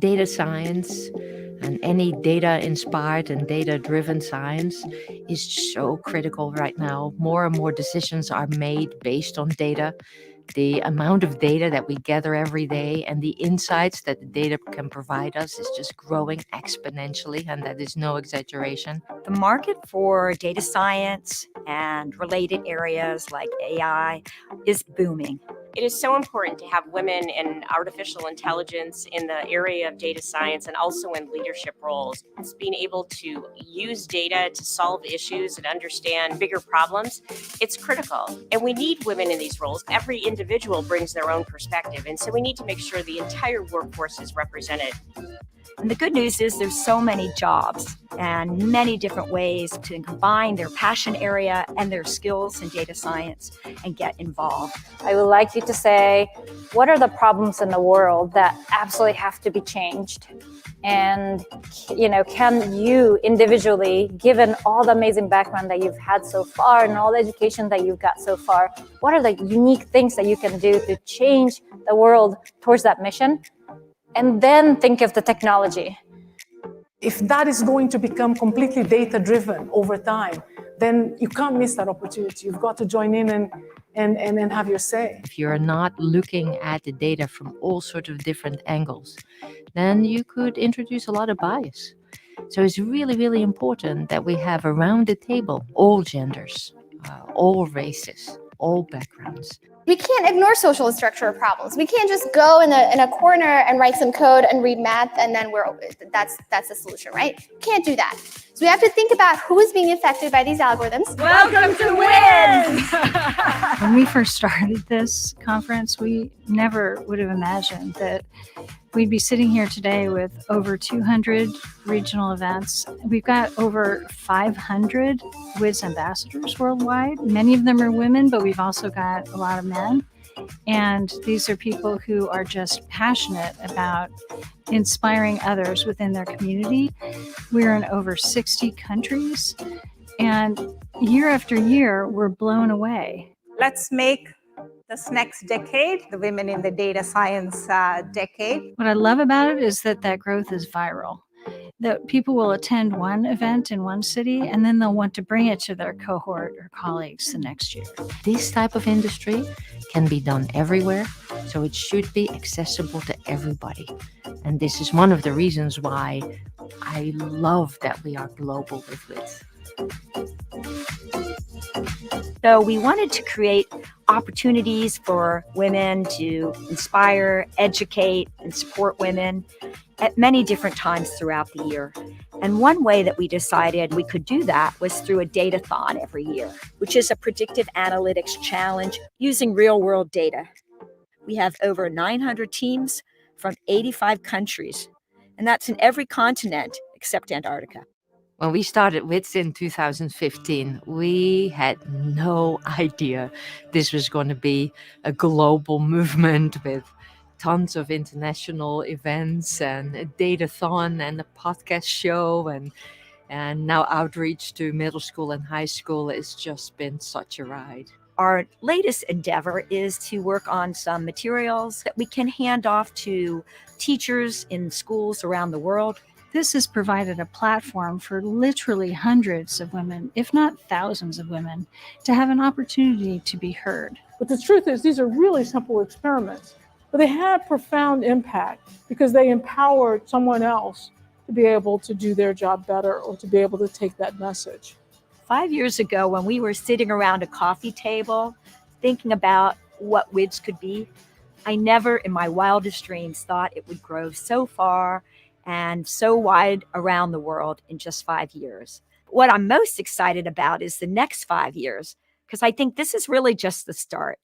Data science and any data-inspired and data-driven science is so critical right now. More and more decisions are made based on data. The amount of data that we gather every day and the insights that the data can provide us is just growing exponentially, and that is no exaggeration. The market for data science and related areas like AI is booming. It is so important to have women in artificial intelligence in the area of data science and also in leadership roles. It's being able to use data to solve issues and understand bigger problems. It's critical. And we need women in these roles. Every individual brings their own perspective. And so we need to make sure the entire workforce is represented. And the good news is there's so many jobs and many different ways to combine their passion area and their skills in data science and get involved. I would like you to say, what are the problems in the world that absolutely have to be changed? And, can you individually, given all the amazing background that you've had so far and all the education that you've got so far, what are the unique things that you can do to change the world towards that mission? And then think of the technology. If that is going to become completely data-driven over time, then you can't miss that opportunity. You've got to join in and have your say. If you're not looking at the data from all sorts of different angles, then you could introduce a lot of bias. So it's really, really important that we have around the table all genders, all races, all backgrounds. We can't ignore social and structural problems. We can't just go in a corner and write some code and read math and then that's the solution, right? Can't do that. So we have to think about who is being affected by these algorithms. Welcome to WIDS! When we first started this conference, we never would have imagined that we'd be sitting here today with over 200 regional events. We've got over 500 WIDS ambassadors worldwide. Many of them are women, but we've also got a lot of men. And these are people who are just passionate about inspiring others within their community. We're in over 60 countries, and year after year, we're blown away. Let's make this next decade the Women in the Data Science decade. What I love about it is that growth is viral. That people will attend one event in one city and then they'll want to bring it to their cohort or colleagues the next year. This type of industry can be done everywhere, so it should be accessible to everybody. And this is one of the reasons why I love that we are global with WIDS. So we wanted to create opportunities for women to inspire, educate, and support women at many different times throughout the year. And one way that we decided we could do that was through a data-thon every year, which is a predictive analytics challenge using real-world data. We have over 900 teams from 85 countries, and that's in every continent except Antarctica. When we started WIDS in 2015, we had no idea this was going to be a global movement with tons of international events and a data-thon and a podcast show and now outreach to middle school and high school. It's just been such a ride. Our latest endeavor is to work on some materials that we can hand off to teachers in schools around the world. This has provided a platform for literally hundreds of women, if not thousands of women, to have an opportunity to be heard. But the truth is, these are really simple experiments, but they had profound impact because they empowered someone else to be able to do their job better or to be able to take that message. 5 years ago, when we were sitting around a coffee table thinking about what WIDS could be, I never in my wildest dreams thought it would grow so far and so wide around the world in just 5 years. What I'm most excited about is the next 5 years, because I think this is really just the start.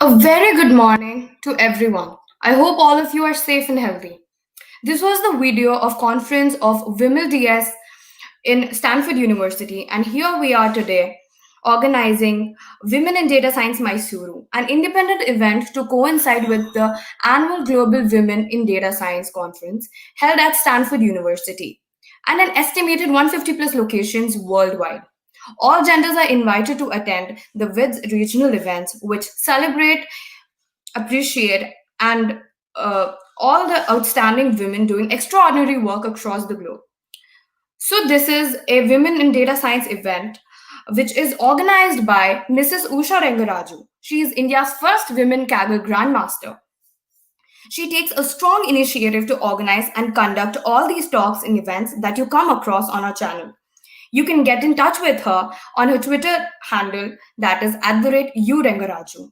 A very good morning to everyone. I hope all of you are safe and healthy. This was the video of conference of Women DS in Stanford University, and here we are today organizing Women in Data Science Mysuru, an independent event to coincide with the annual Global Women in Data Science conference held at Stanford University and an estimated 150 plus locations worldwide. All genders are invited to attend the WIDS regional events, which celebrate, appreciate, and all the outstanding women doing extraordinary work across the globe. So, this is a Women in Data Science event which is organized by Mrs. Usha Rengaraju. She is India's first women Kaggle Grandmaster. She takes a strong initiative to organize and conduct all these talks and events that you come across on our channel. You can get in touch with her on her Twitter handle, that is @urengaraju.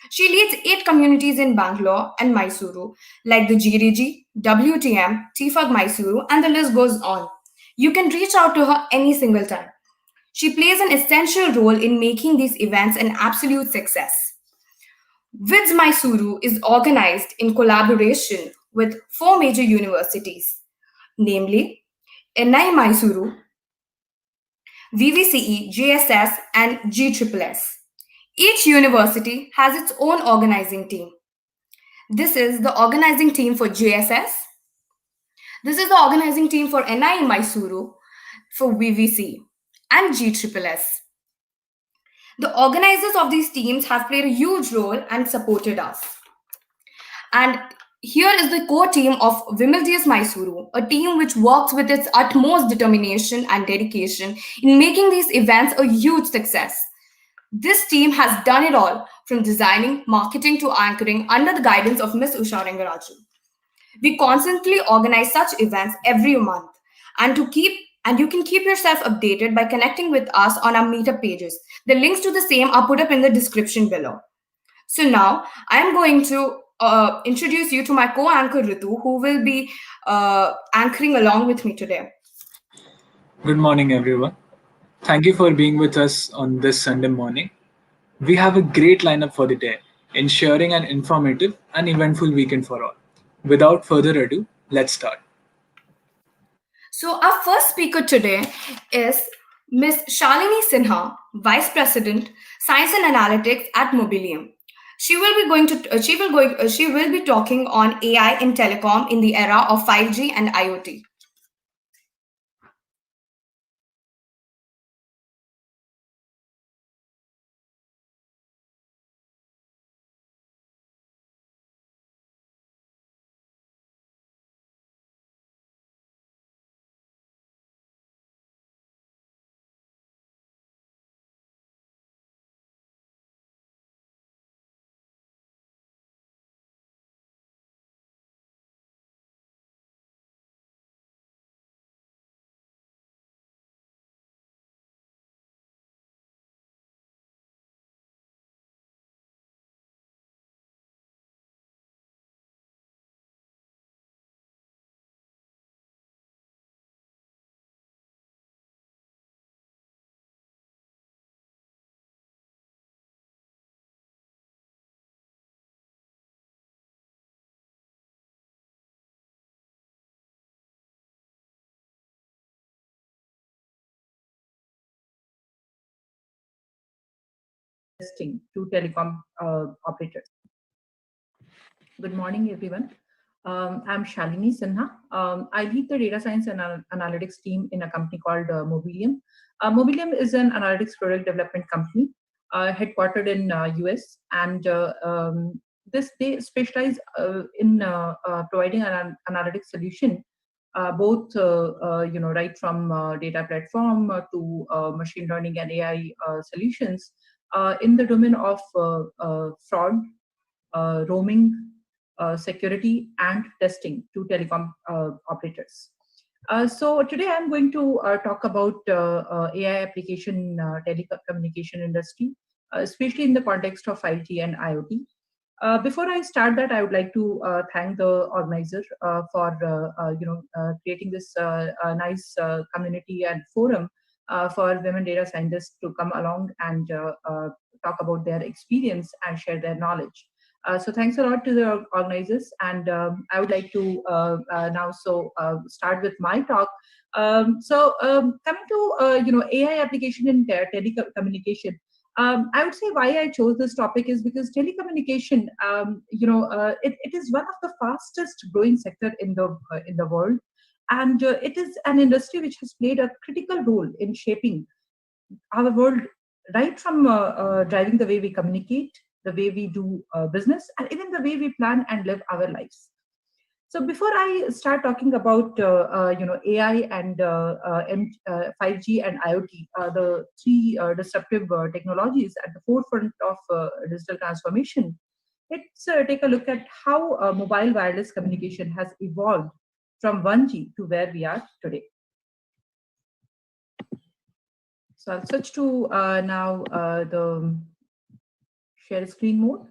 She leads 8 communities in Bangalore and Mysuru, like the GDG, WTM, TFUG Mysuru, and the list goes on. You can reach out to her any single time. She plays an essential role in making these events an absolute success. WIDS Mysuru is organized in collaboration with 4 major universities, namely NI Mysuru, VVCE, JSS, and GSSS. Each university has its own organizing team. This is the organizing team for JSS. This is the organizing team for NI Mysuru, for VVC, and GSSS. The organizers of these teams have played a huge role and supported us. And here is the core team of Women's Mysuru, a team which works with its utmost determination and dedication in making these events a huge success. This team has done it all, from designing, marketing to anchoring under the guidance of Ms. Usha Rengaraju. We constantly organize such events every month, and you can keep yourself updated by connecting with us on our meetup pages. The links to the same are put up in the description below. So now I am going to introduce you to my co-anchor Ritu, who will be anchoring along with me today. Good morning, everyone. Thank you for being with us on this Sunday morning. We have a great lineup for the day, ensuring an informative and eventful weekend for all. Without further ado, let's start. So our first speaker today is Ms. Shalini Sinha, Vice President, Science and Analytics at Mobileum. She will be talking on AI in telecom in the era of 5G and IoT. Testing to telecom operators. Good morning, everyone. I'm Shalini Sinha. I lead the data science and analytics team in a company called Mobileum. Mobileum is an analytics product development company headquartered in US, and they specialize in providing an analytics solution, both right from data platform to machine learning and AI solutions in the domain of fraud, roaming, security, and testing to telecom operators. So today I'm going to talk about AI application telecommunication industry, especially in the context of 5G and IoT. Before I start that, I would like to thank the organizer for creating this nice community and forum for women data scientists to come along and talk about their experience and share their knowledge. So thanks a lot to the organizers, and I would like to now start with my talk. Coming to AI application in telecommunication, I would say why I chose this topic is because telecommunication, it is one of the fastest growing sector in the world, and it is an industry which has played a critical role in shaping our world, right from driving the way we communicate, the way we do business, and even the way we plan and live our lives. So before I start talking about AI and 5G and IoT, the three disruptive technologies at the forefront of digital transformation, let's take a look at how mobile wireless communication has evolved from 1G to where we are today. So I'll switch to now the share screen mode.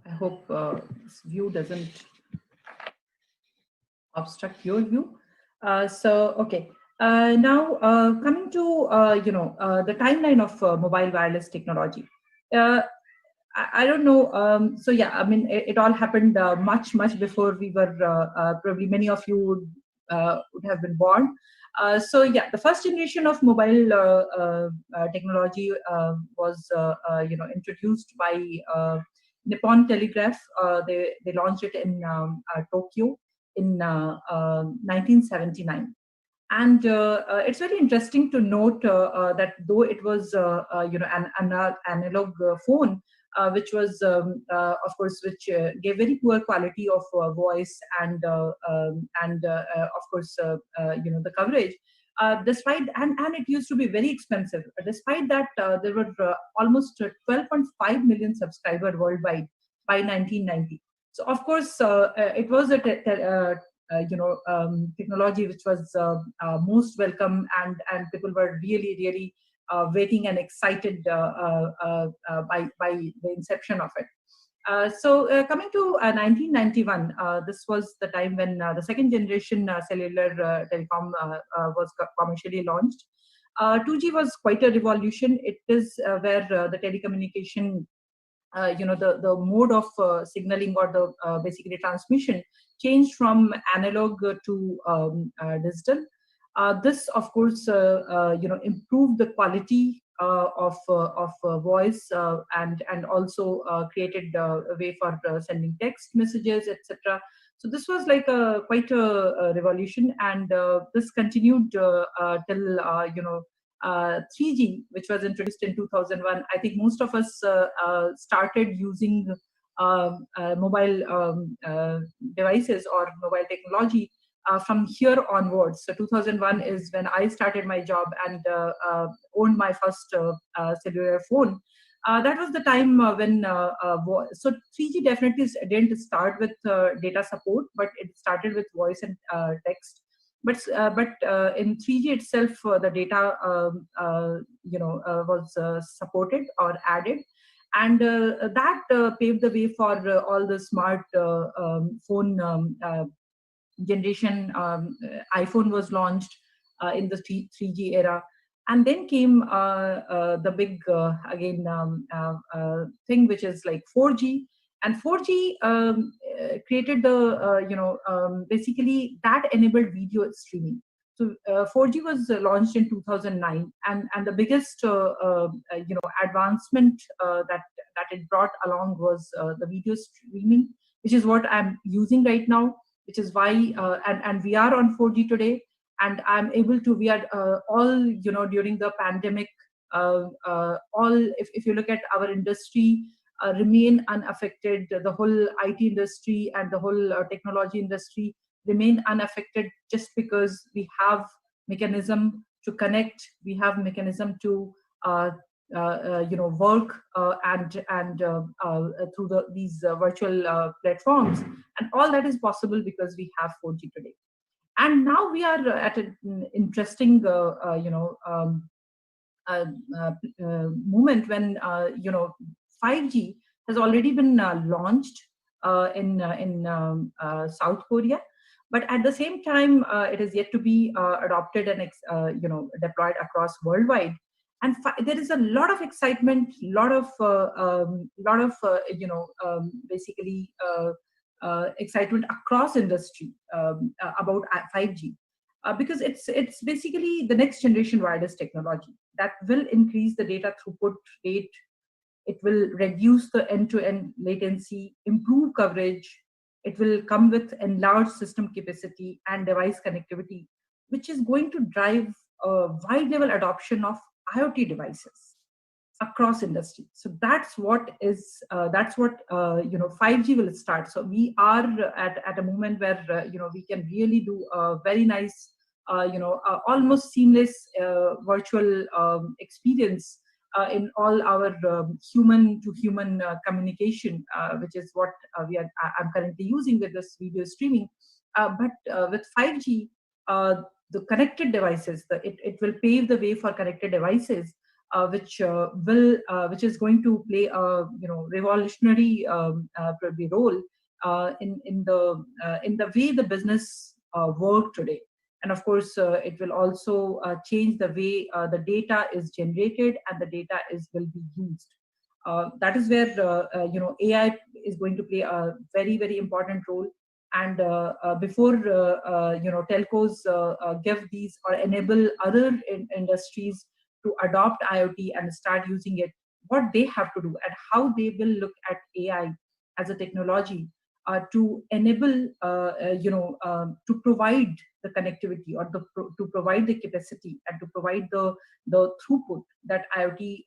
I hope this view doesn't obstruct your view. Okay. Now coming to the timeline of mobile wireless technology. I don't know. So yeah, I mean, it all happened much before we were probably many of you would have been born. So yeah, the first generation of mobile technology was introduced by Nippon Telegraph. They launched it in Tokyo in 1979. And it's very interesting to note that though it was an analog phone, which was of course which gave very poor quality of voice and of course the coverage. Despite and it used to be very expensive. Despite that, there were almost 12.5 million subscribers worldwide by 1990. So of course, it was a technology which was most welcome, and people were really waiting and excited by the inception of it. Coming to 1991, this was the time when the second generation cellular telecom was commercially launched. 2G was quite a revolution. It is where the telecommunication, the mode of signaling or the basically transmission changed from analog to digital. This, of course, improved the quality of voice and also created a way for sending text messages, etc. So this was like quite a revolution, and this continued till 3G, which was introduced in 2001. I think most of us started using mobile devices or mobile technology from here onwards. So 2001 is when I started my job and owned my first cellular phone. That was the time when so 3G definitely didn't start with data support, but it started with voice and text. But in 3G itself, the data was supported or added, and that paved the way for all the smart phone generation. iPhone was launched in the 3G era, and then came the big thing, which is like 4G. And 4G created the basically that enabled video streaming. So 4G was launched in 2009, and the biggest advancement that it brought along was the video streaming, which is what I'm using right now. Which is why and we are on 4G today, and I'm able to. We are all during the pandemic. If you look at our industry. Remain unaffected. The whole IT industry and the whole technology industry remain unaffected just because we have mechanism to connect. We have mechanism to work and through these virtual platforms, and all that is possible because we have 4G today. And now we are at an interesting moment when 5G has already been launched in South Korea, but at the same time it is yet to be adopted and deployed across worldwide. And there is a lot of excitement, excitement across industry about 5G. Because it's basically the next generation wireless technology that will increase the data throughput rate. It will reduce the end-to-end latency, improve coverage. It will come with enlarged system capacity and device connectivity, which is going to drive a wide-level adoption of IoT devices across industry. So that's what 5G will start. So we are at a moment where we can really do a very nice almost seamless virtual experience in all our human to human communication, which is what I'm currently using with this video streaming. But with 5G, the connected devices, it will pave the way for connected devices, which is going to play a revolutionary role in the way the business work today. And of course, it will also change the way the data is generated and the data will be used. That is where AI is going to play a very, very important role. And before telcos give these or enable other industries to adopt IoT and start using it, what they have to do and how they will look at AI as a technology to enable, to provide the connectivity or to provide the capacity and to provide the throughput that IoT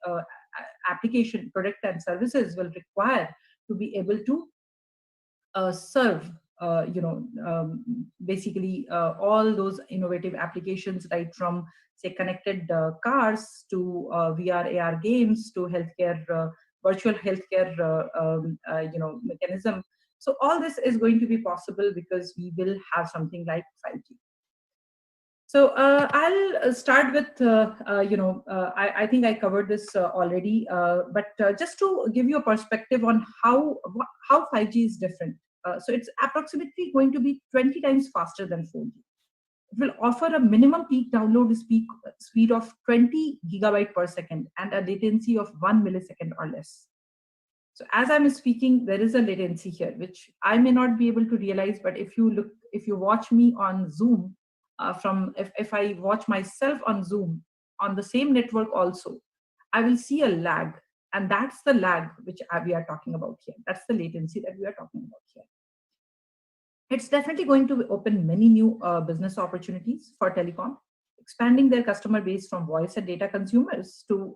application, product and services will require to be able to serve basically all those innovative applications, right from say connected cars to VR, AR games to healthcare, virtual healthcare mechanism. So all this is going to be possible because we will have something like 5G. So I'll start with, I think I covered this already, but just to give you a perspective on how 5G is different. So it's approximately going to be 20 times faster than 4G. It will offer a minimum peak download speed of 20 gigabyte per second and a latency of 1 millisecond or less. So as I'm speaking, there is a latency here, which I may not be able to realize, but if you watch me on Zoom, if I watch myself on Zoom on the same network also, I will see a lag. And that's the lag which we are talking about here. That's the latency that we are talking about here. It's definitely going to open many new business opportunities for telecom, expanding their customer base from voice and data consumers to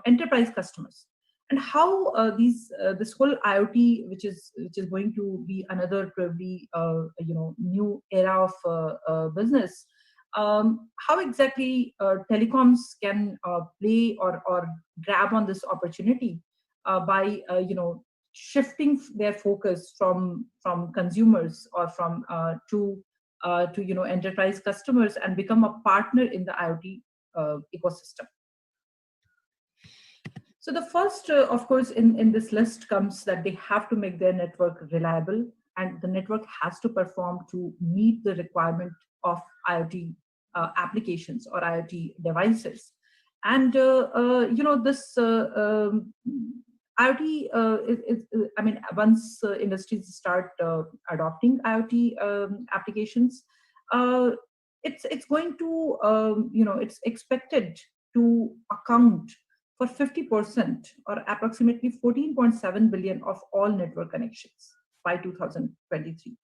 enterprise customers. And how this whole IoT, which is going to be another probably new era of business, how exactly telecoms can play or grab on this opportunity by shifting their focus from consumers or from to enterprise customers and become a partner in the IoT ecosystem. So the first, of course, in this list comes that they have to make their network reliable, and the network has to perform to meet the requirement of IoT applications or IoT devices. And this IoT, once industries start adopting IoT applications, it's going to, it's expected to account for 50% or approximately 14.7 billion of all network connections by 2023.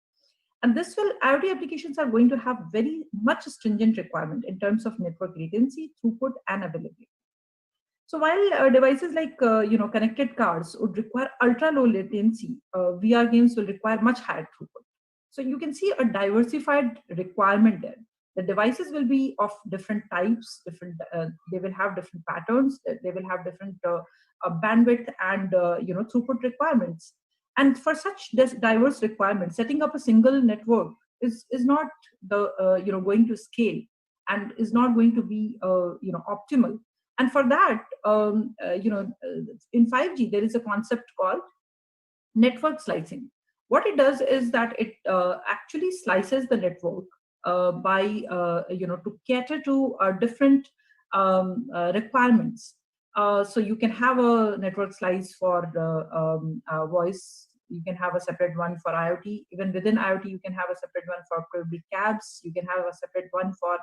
And IoT applications are going to have very much stringent requirement in terms of network latency, throughput, and availability. So while devices like connected cars would require ultra low latency, VR games will require much higher throughput. So you can see a diversified requirement there. The devices will be of different types, they will have different patterns, they will have different bandwidth and throughput requirements. And for such diverse requirements, setting up a single network is not going to scale and is not going to be optimal. And for that, in 5G, there is a concept called network slicing. What it does is that it actually slices the network to cater to different requirements. So you can have a network slice for voice. You can have a separate one for IoT. Even within IoT, you can have a separate one for probably cabs. You can have a separate one for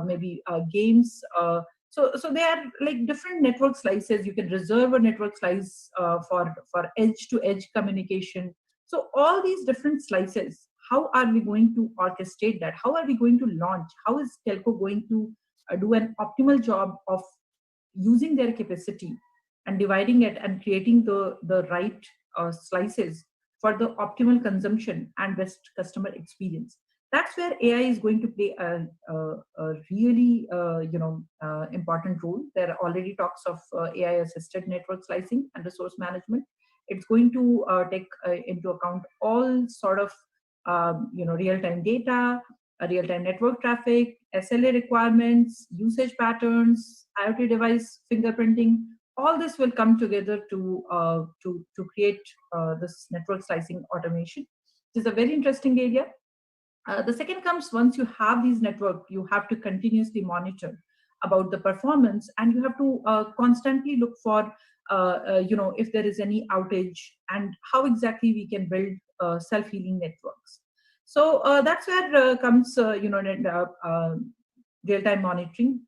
maybe games. So there are like different network slices. You can reserve a network slice for edge-to-edge communication. So all these different slices, how are we going to orchestrate that? How are we going to launch? How is telco going to do an optimal job of using their capacity and dividing it and creating the right slices for the optimal consumption and best customer experience? That's where AI is going to play a really important role. There are already talks of AI-assisted network slicing and resource management. It's going to take into account all sort of real-time data, real-time network traffic, SLA requirements, usage patterns, IoT device fingerprinting. All this will come together to create this network slicing automation. It is a very interesting area. The second comes, once you have these network, you have to continuously monitor about the performance, and you have to constantly look for if there is any outage and how exactly we can build self-healing networks. So that's where comes real-time monitoring.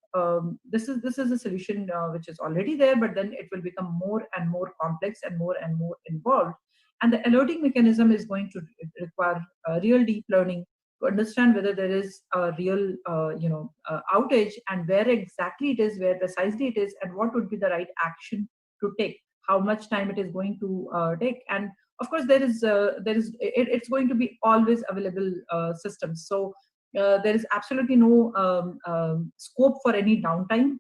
This is a solution which is already there, but then it will become more and more complex and more involved. And the alerting mechanism is going to require real deep learning to understand whether there is a real outage and where exactly it is, where precisely it is, and what would be the right action to take, how much time it is going to take. And of course, it's going to be always available systems. So there is absolutely no scope for any downtime.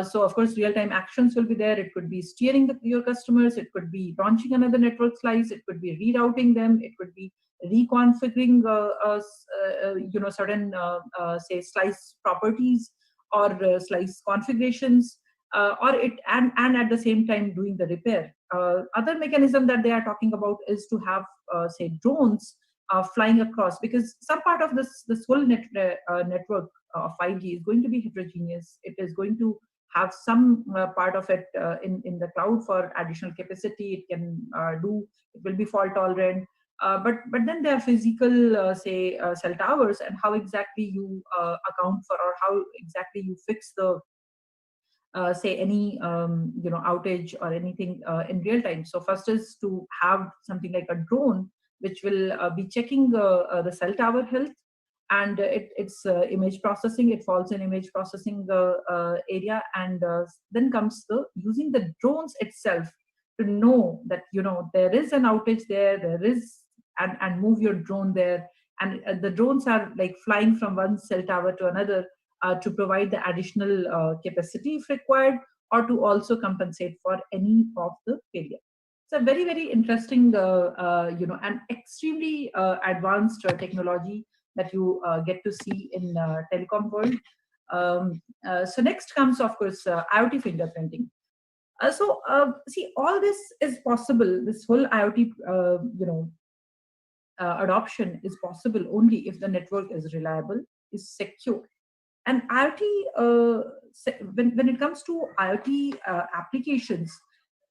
So of course, real-time actions will be there. It could be steering your customers. It could be launching another network slice. It could be rerouting them. It could be reconfiguring certain say slice properties or slice configurations, and at the same time doing the repair. Other mechanism that they are talking about is to have say drones flying across, because some part of this whole network of 5G is going to be heterogeneous. It is going to have some part of it in the cloud for additional capacity. It will be fault tolerant. But then there are physical, cell towers, and how exactly you account for, or how exactly you fix the any outage or anything in real time. So first is to have something like a drone which will be checking the cell tower health, and it's image processing. It falls in image processing area, and then comes using the drones itself to know that there is an outage there is, and move your drone there. And the drones are like flying from one cell tower to another to provide the additional capacity if required, or to also compensate for any of the failure. It's a very, very interesting, and extremely advanced technology that you get to see in telecom world. So next comes, of course, IoT fingerprinting. See, all this is possible. This whole IoT, adoption is possible only if the network is reliable, is secure. And IoT, when it comes to IoT applications,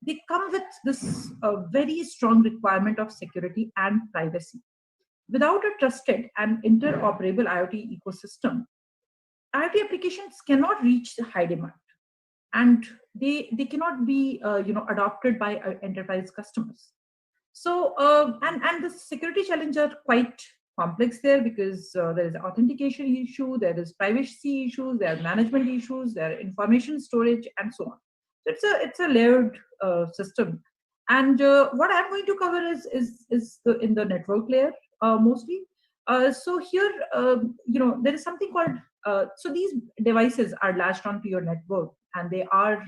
they come with this very strong requirement of security and privacy. Without a trusted and interoperable IoT ecosystem, IoT applications cannot reach the high demand, and they cannot be adopted by enterprise customers. So and the security challenges are quite complex there, because there is authentication issue, there is privacy issues, there are management issues, there are information storage, and so on. So it's a layered system. And what I'm going to cover is in the network layer mostly. So here, there is something called, so these devices are latched onto your network, and they are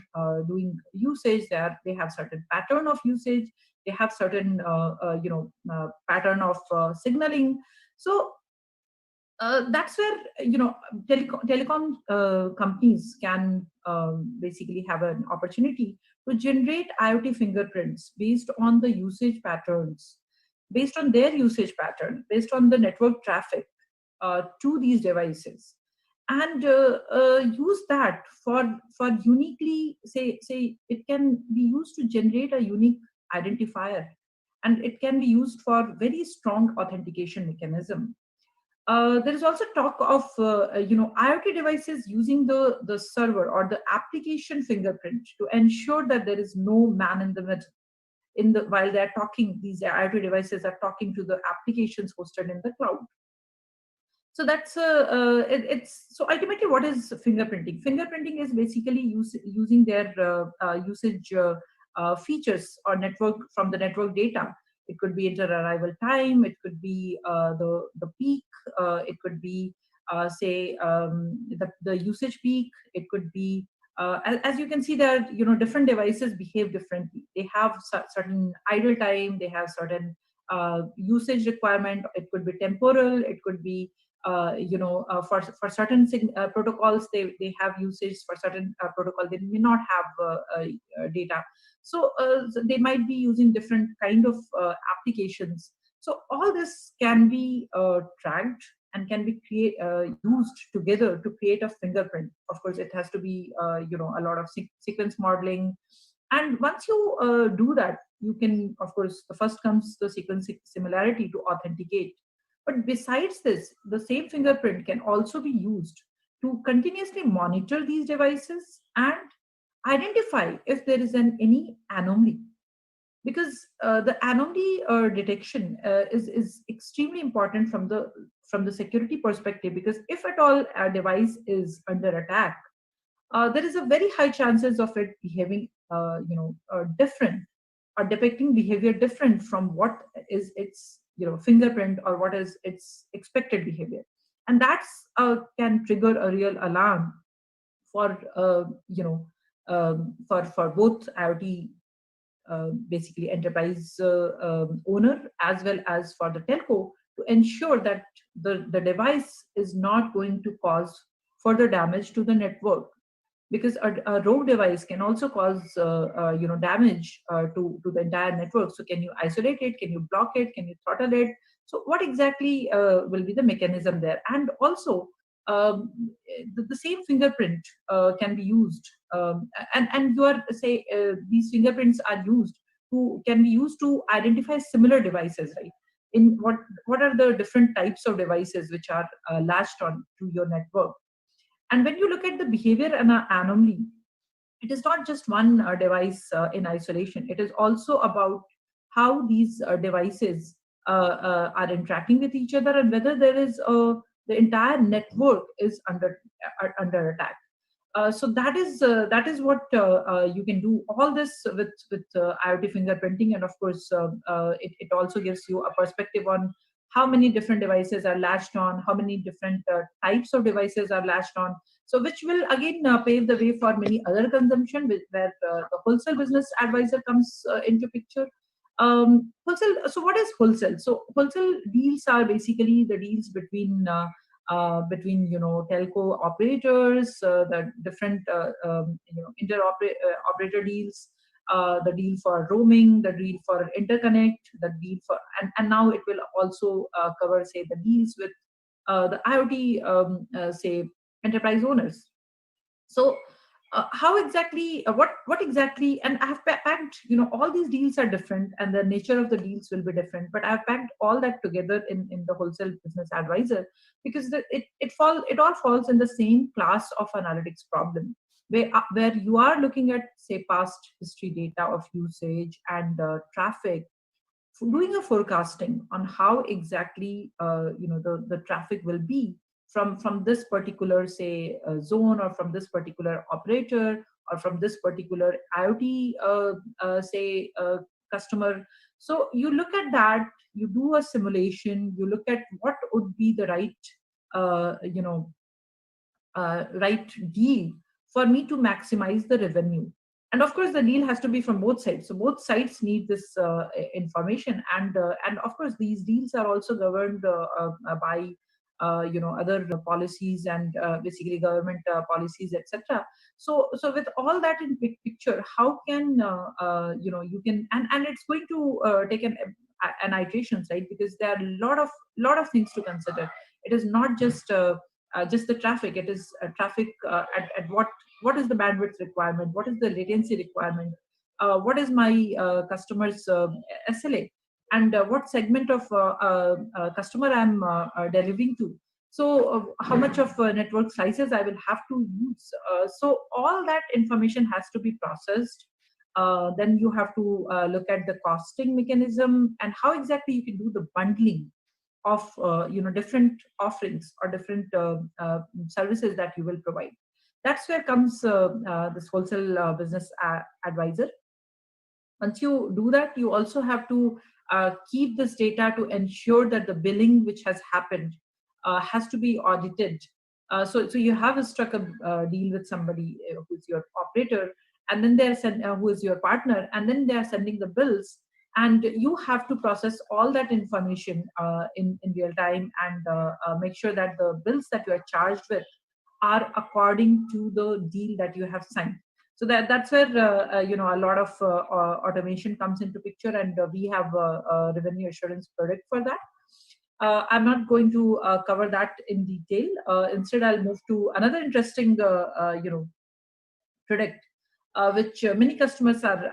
doing usage. They have certain pattern of usage. They have certain, pattern of signaling. So that's where telecom companies can basically have an opportunity to generate IoT fingerprints based on the usage patterns, based on their usage pattern, based on the network traffic to these devices, and use that for uniquely say it can be used to generate a unique identifier, and it can be used for very strong authentication mechanism. There is also talk of IoT devices using the server or the application fingerprint to ensure that there is no man in the middle. While they're talking, these IoT devices are talking to the applications hosted in the cloud. So that's it's so ultimately, what is fingerprinting? Fingerprinting is basically using their usage features or network from the network data. It could be inter-arrival time. It could be the peak. It could be say the usage peak. It could be as you can see, that different devices behave differently. They have certain idle time. They have certain usage requirement. It could be temporal. It could be for certain protocols they have usage. For certain protocol they may not have data. So they might be using different kind of applications. So all this can be tracked and can be used together to create a fingerprint. Of course, it has to be a lot of sequence modeling. And once you do that, you can, of course, the first comes the sequence similarity to authenticate. But besides this, the same fingerprint can also be used to continuously monitor these devices and identify if there is any anomaly. Because the anomaly detection is extremely important from the security perspective. Because if at all a device is under attack, there is a very high chances of it behaving different or depicting behavior different from what is its fingerprint or what is its expected behavior. And that's can trigger a real alarm for for both IoT basically enterprise owner as well as for the telco, to ensure that the device is not going to cause further damage to the network. Because a rogue device can also cause damage to the entire network. So can you isolate it? Can you block it? Can you throttle it? So what exactly will be the mechanism there? And also the same fingerprint can be used, and these fingerprints are can be used to identify similar devices, right? In what are the different types of devices which are latched on to your network? And when you look at the behavior and anomaly, it is not just one device in isolation. It is also about how these devices are interacting with each other, and whether there is the entire network is under attack. So that is what you can do all this with IoT fingerprinting. And of course, it also gives you a perspective on how many different devices are latched on, how many different types of devices are latched on. So which will again pave the way for many other consumption, where the wholesale business advisor comes into picture. Wholesale. So what is wholesale? So wholesale deals are basically the deals between telco operators, the different operator deals, the deal for roaming, the deal for interconnect, the deal for and now it will also cover say the deals with the IoT say enterprise owners. So how exactly what exactly, and I have packed all these deals are different and the nature of the deals will be different, but I've packed all that together in the wholesale business advisor, because it all falls in the same class of analytics problem, where you are looking at say past history data of usage and traffic, doing a forecasting on how exactly the traffic will be from this particular say zone, or from this particular operator, or from this particular IoT customer. So you look at that, you do a simulation, you look at what would be the right right deal for me to maximize the revenue. And of course the deal has to be from both sides, so both sides need this information. And of course these deals are also governed by other policies and basically government policies, etc. So with all that in big picture, how can you can, and it's going to take an iterations, right? Because there are a lot of things to consider. It is not just the traffic. It is traffic at what is the bandwidth requirement, what is the latency requirement, what is my customer's SLA, and what segment of customer I'm delivering to. So how much of network slices I will have to use. So all that information has to be processed. Then you have to look at the costing mechanism and how exactly you can do the bundling of different offerings or different services that you will provide. That's where comes this wholesale business advisor. Once you do that, you also have to keep this data to ensure that the billing which has happened has to be audited. So you have struck a deal with somebody who's your operator, and then they're who is your partner, and then they are sending the bills, and you have to process all that information in real time and make sure that the bills that you are charged with are according to the deal that you have signed. So that's where a lot of automation comes into picture, and we have a revenue assurance product for that. I'm not going to cover that in detail. Instead, I'll move to another interesting product, which many customers are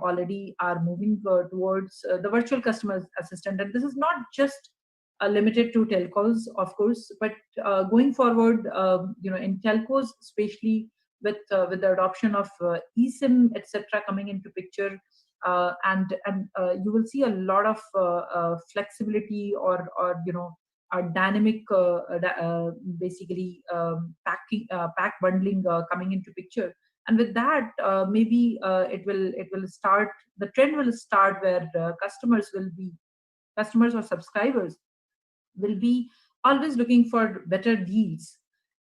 already are moving towards, the virtual customer assistant. And this is not just limited to telcos, of course, but going forward, in telcos, especially with the adoption of eSIM, etc., coming into picture, and you will see a lot of flexibility or a dynamic basically pack bundling coming into picture. And with that, maybe it will start, the trend will start where customers or subscribers will be always looking for better deals.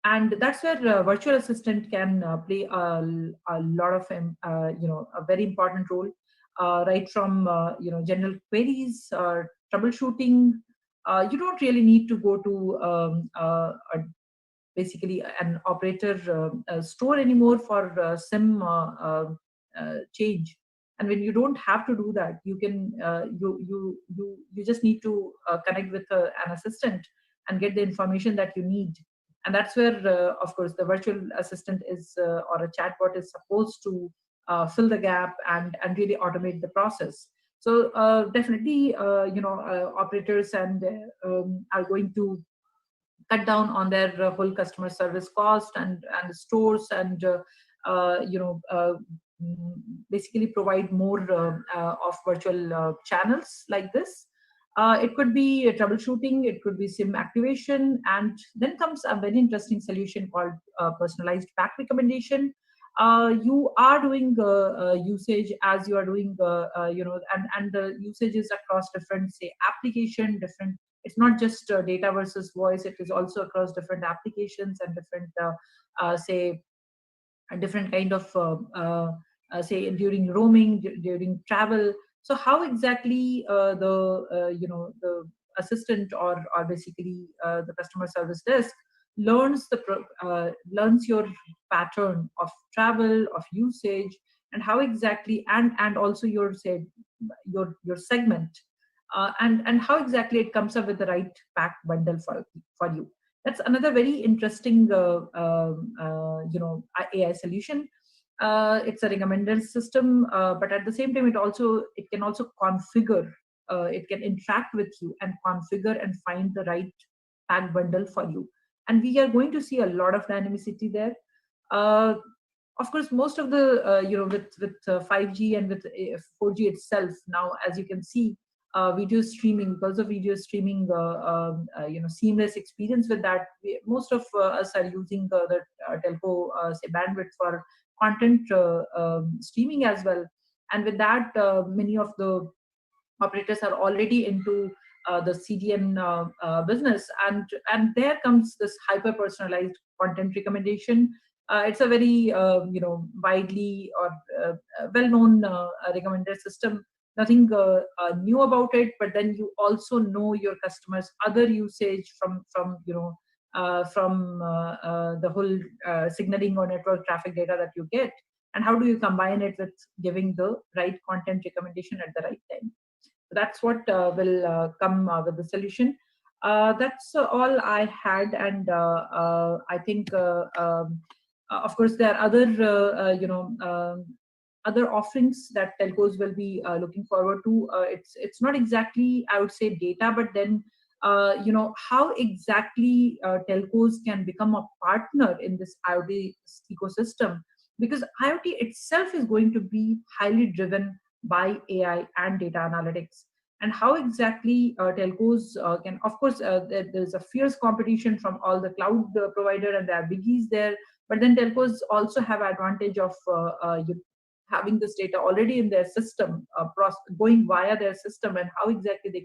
And that's where virtual assistant can play a lot of a very important role, right from general queries, troubleshooting. You don't really need to go to basically an operator store anymore for SIM change. And when you don't have to do that, you can you just need to connect with an assistant and get the information that you need. And that's where, of course, the virtual assistant is or a chatbot is supposed to fill the gap and really automate the process. So definitely, operators and are going to cut down on their whole customer service cost and stores and basically provide more of virtual channels like this. It could be troubleshooting, it could be SIM activation, and then comes a very interesting solution called personalized pack recommendation. You are doing usage as you are doing, and the usage is across different, say, application, different. It's not just data versus voice, it is also across different applications and different, say, a different kind of, say, during roaming, during travel. So how exactly the assistant or basically the customer service desk learns your pattern of travel, of usage, and how exactly, and also your, say, your segment, and how exactly it comes up with the right pack bundle for you. That's another very interesting AI solution. It's a recommender system, but at the same time, it can also configure. It can interact with you and configure and find the right pack bundle for you. And we are going to see a lot of dynamicity there. Of course, most of the with 5G and with 4G itself now, as you can see, video streaming, because of video streaming, seamless experience with that. Most of us are using the telco say bandwidth for content streaming as well. And with that, many of the operators are already into the CDN business, and there comes this hyper personalized content recommendation. It's a very widely or well known recommender system, nothing new about it, but then you also know your customers' other usage from the whole signaling or network traffic data that you get, and how do you combine it with giving the right content recommendation at the right time. So that's what will come with the solution. That's all I had, and I think, of course, there are other offerings that telcos will be looking forward to. It's not exactly, I would say, data, but then how exactly telcos can become a partner in this IoT ecosystem, because IoT itself is going to be highly driven by AI and data analytics. And how exactly telcos can, of course, there's a fierce competition from all the cloud provider, and there are biggies there, but then telcos also have advantage of having this data already in their system, going via their system, and how exactly they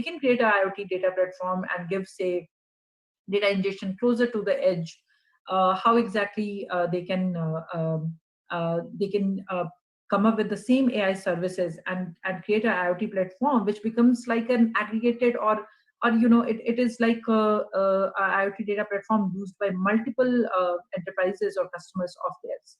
can create an IoT data platform and give, say, data ingestion closer to the edge. How exactly they can come up with the same AI services and create an IoT platform, which becomes like an aggregated or it is like a IoT data platform used by multiple enterprises or customers of theirs.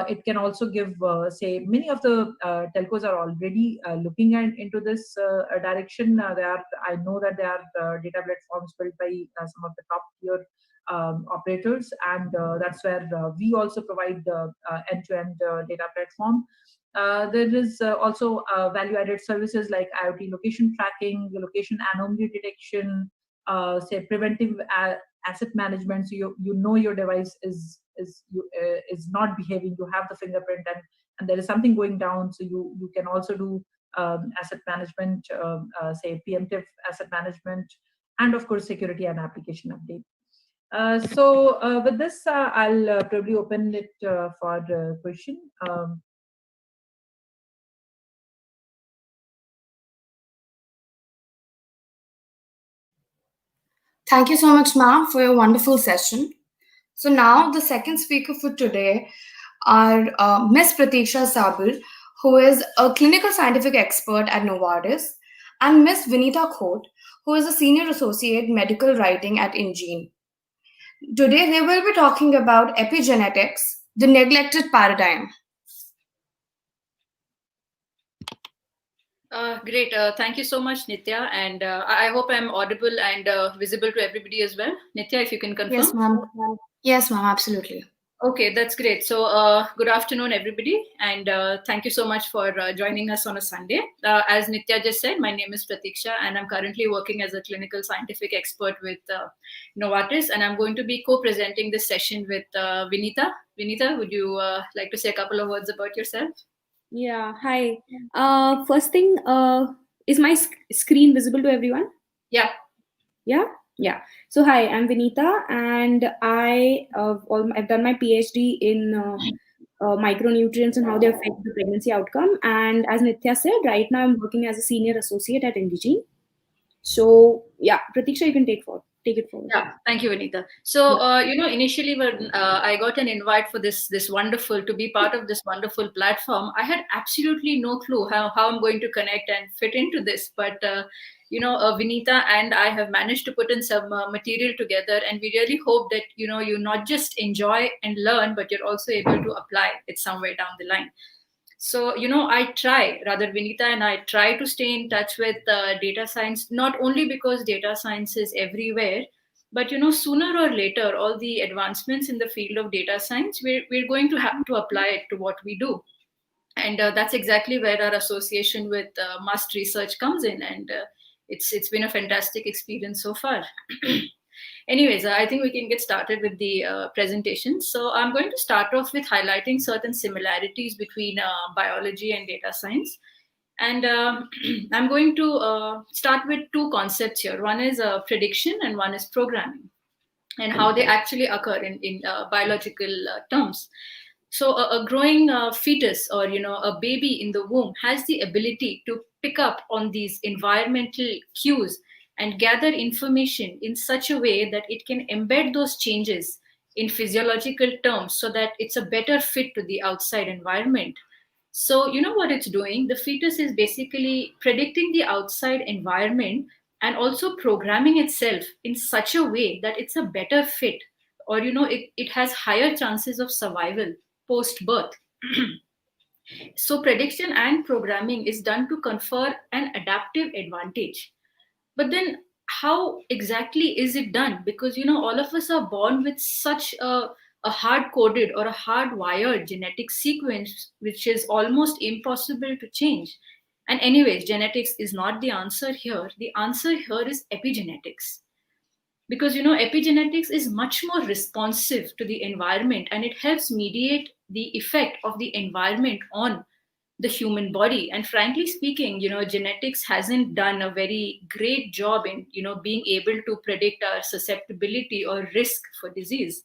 It can also give, say, many of the telcos are already looking into this direction. I know that there are data platforms built by some of the top tier operators, and that's where we also provide the end-to-end data platform. There is also value-added services like IoT location tracking, location anomaly detection, say preventive asset management. So you know your device is not behaving. You have the fingerprint, and there is something going down. So you can also do asset management, say preemptive asset management, and of course security and application update. So with this, I'll probably open it for the question. Thank you so much, ma'am, for your wonderful session. So now the second speaker for today are Ms. Pratiksha Sabal, who is a clinical scientific expert at Novartis, and Ms. Vinita Khote, who is a senior associate medical writing at Engine. Today they will be talking about epigenetics, the neglected paradigm. Great. Thank you so much, Nitya. And I hope I'm audible and visible to everybody as well. Nitya, if you can confirm. Yes, ma'am. Yes, ma'am, absolutely. Okay, that's great. So good afternoon, everybody. And thank you so much for joining us on a Sunday. As Nitya just said, my name is Pratiksha, and I'm currently working as a clinical scientific expert with Novartis. And I'm going to be co-presenting this session with Vinita. Vinita, would you like to say a couple of words about yourself? Yeah, hi. First thing, is my screen visible to everyone? Yeah. Yeah. So hi, I'm Vinita, and I've done my PhD in micronutrients and how they affect the pregnancy outcome. And as Nitya said, right now I'm working as a senior associate at Indigene. So yeah, Pratiksha, you can take it forward. Yeah, thank you, Vinita. So, initially when I got an invite for this wonderful, to be part of this wonderful platform, I had absolutely no clue how I'm going to connect and fit into this. But, Vinita and I have managed to put in some material together, and we really hope that, you not just enjoy and learn, but you're also able to apply it somewhere down the line. So, Vinita and I try to stay in touch with data science, not only because data science is everywhere, but, sooner or later, all the advancements in the field of data science, we're going to have to apply it to what we do. And that's exactly where our association with Must Research comes in. And it's been a fantastic experience so far. Anyways, I think we can get started with the presentation. So I'm going to start off with highlighting certain similarities between biology and data science. And I'm going to start with two concepts here. One is prediction and one is programming, and how they actually occur in biological terms. So a growing fetus, or a baby in the womb, has the ability to pick up on these environmental cues and gather information in such a way that it can embed those changes in physiological terms so that it's a better fit to the outside environment. So, you know what it's doing? The fetus is basically predicting the outside environment and also programming itself in such a way that it's a better fit, or, it has higher chances of survival post birth. So, prediction and programming is done to confer an adaptive advantage. But then, how exactly is it done? Because, all of us are born with such a hard coded or a hardwired genetic sequence, which is almost impossible to change. And, anyways, genetics is not the answer here. The answer here is epigenetics. Because, epigenetics is much more responsive to the environment, and it helps mediate the effect of the environment on the human body. And frankly speaking, genetics hasn't done a very great job in being able to predict our susceptibility or risk for disease.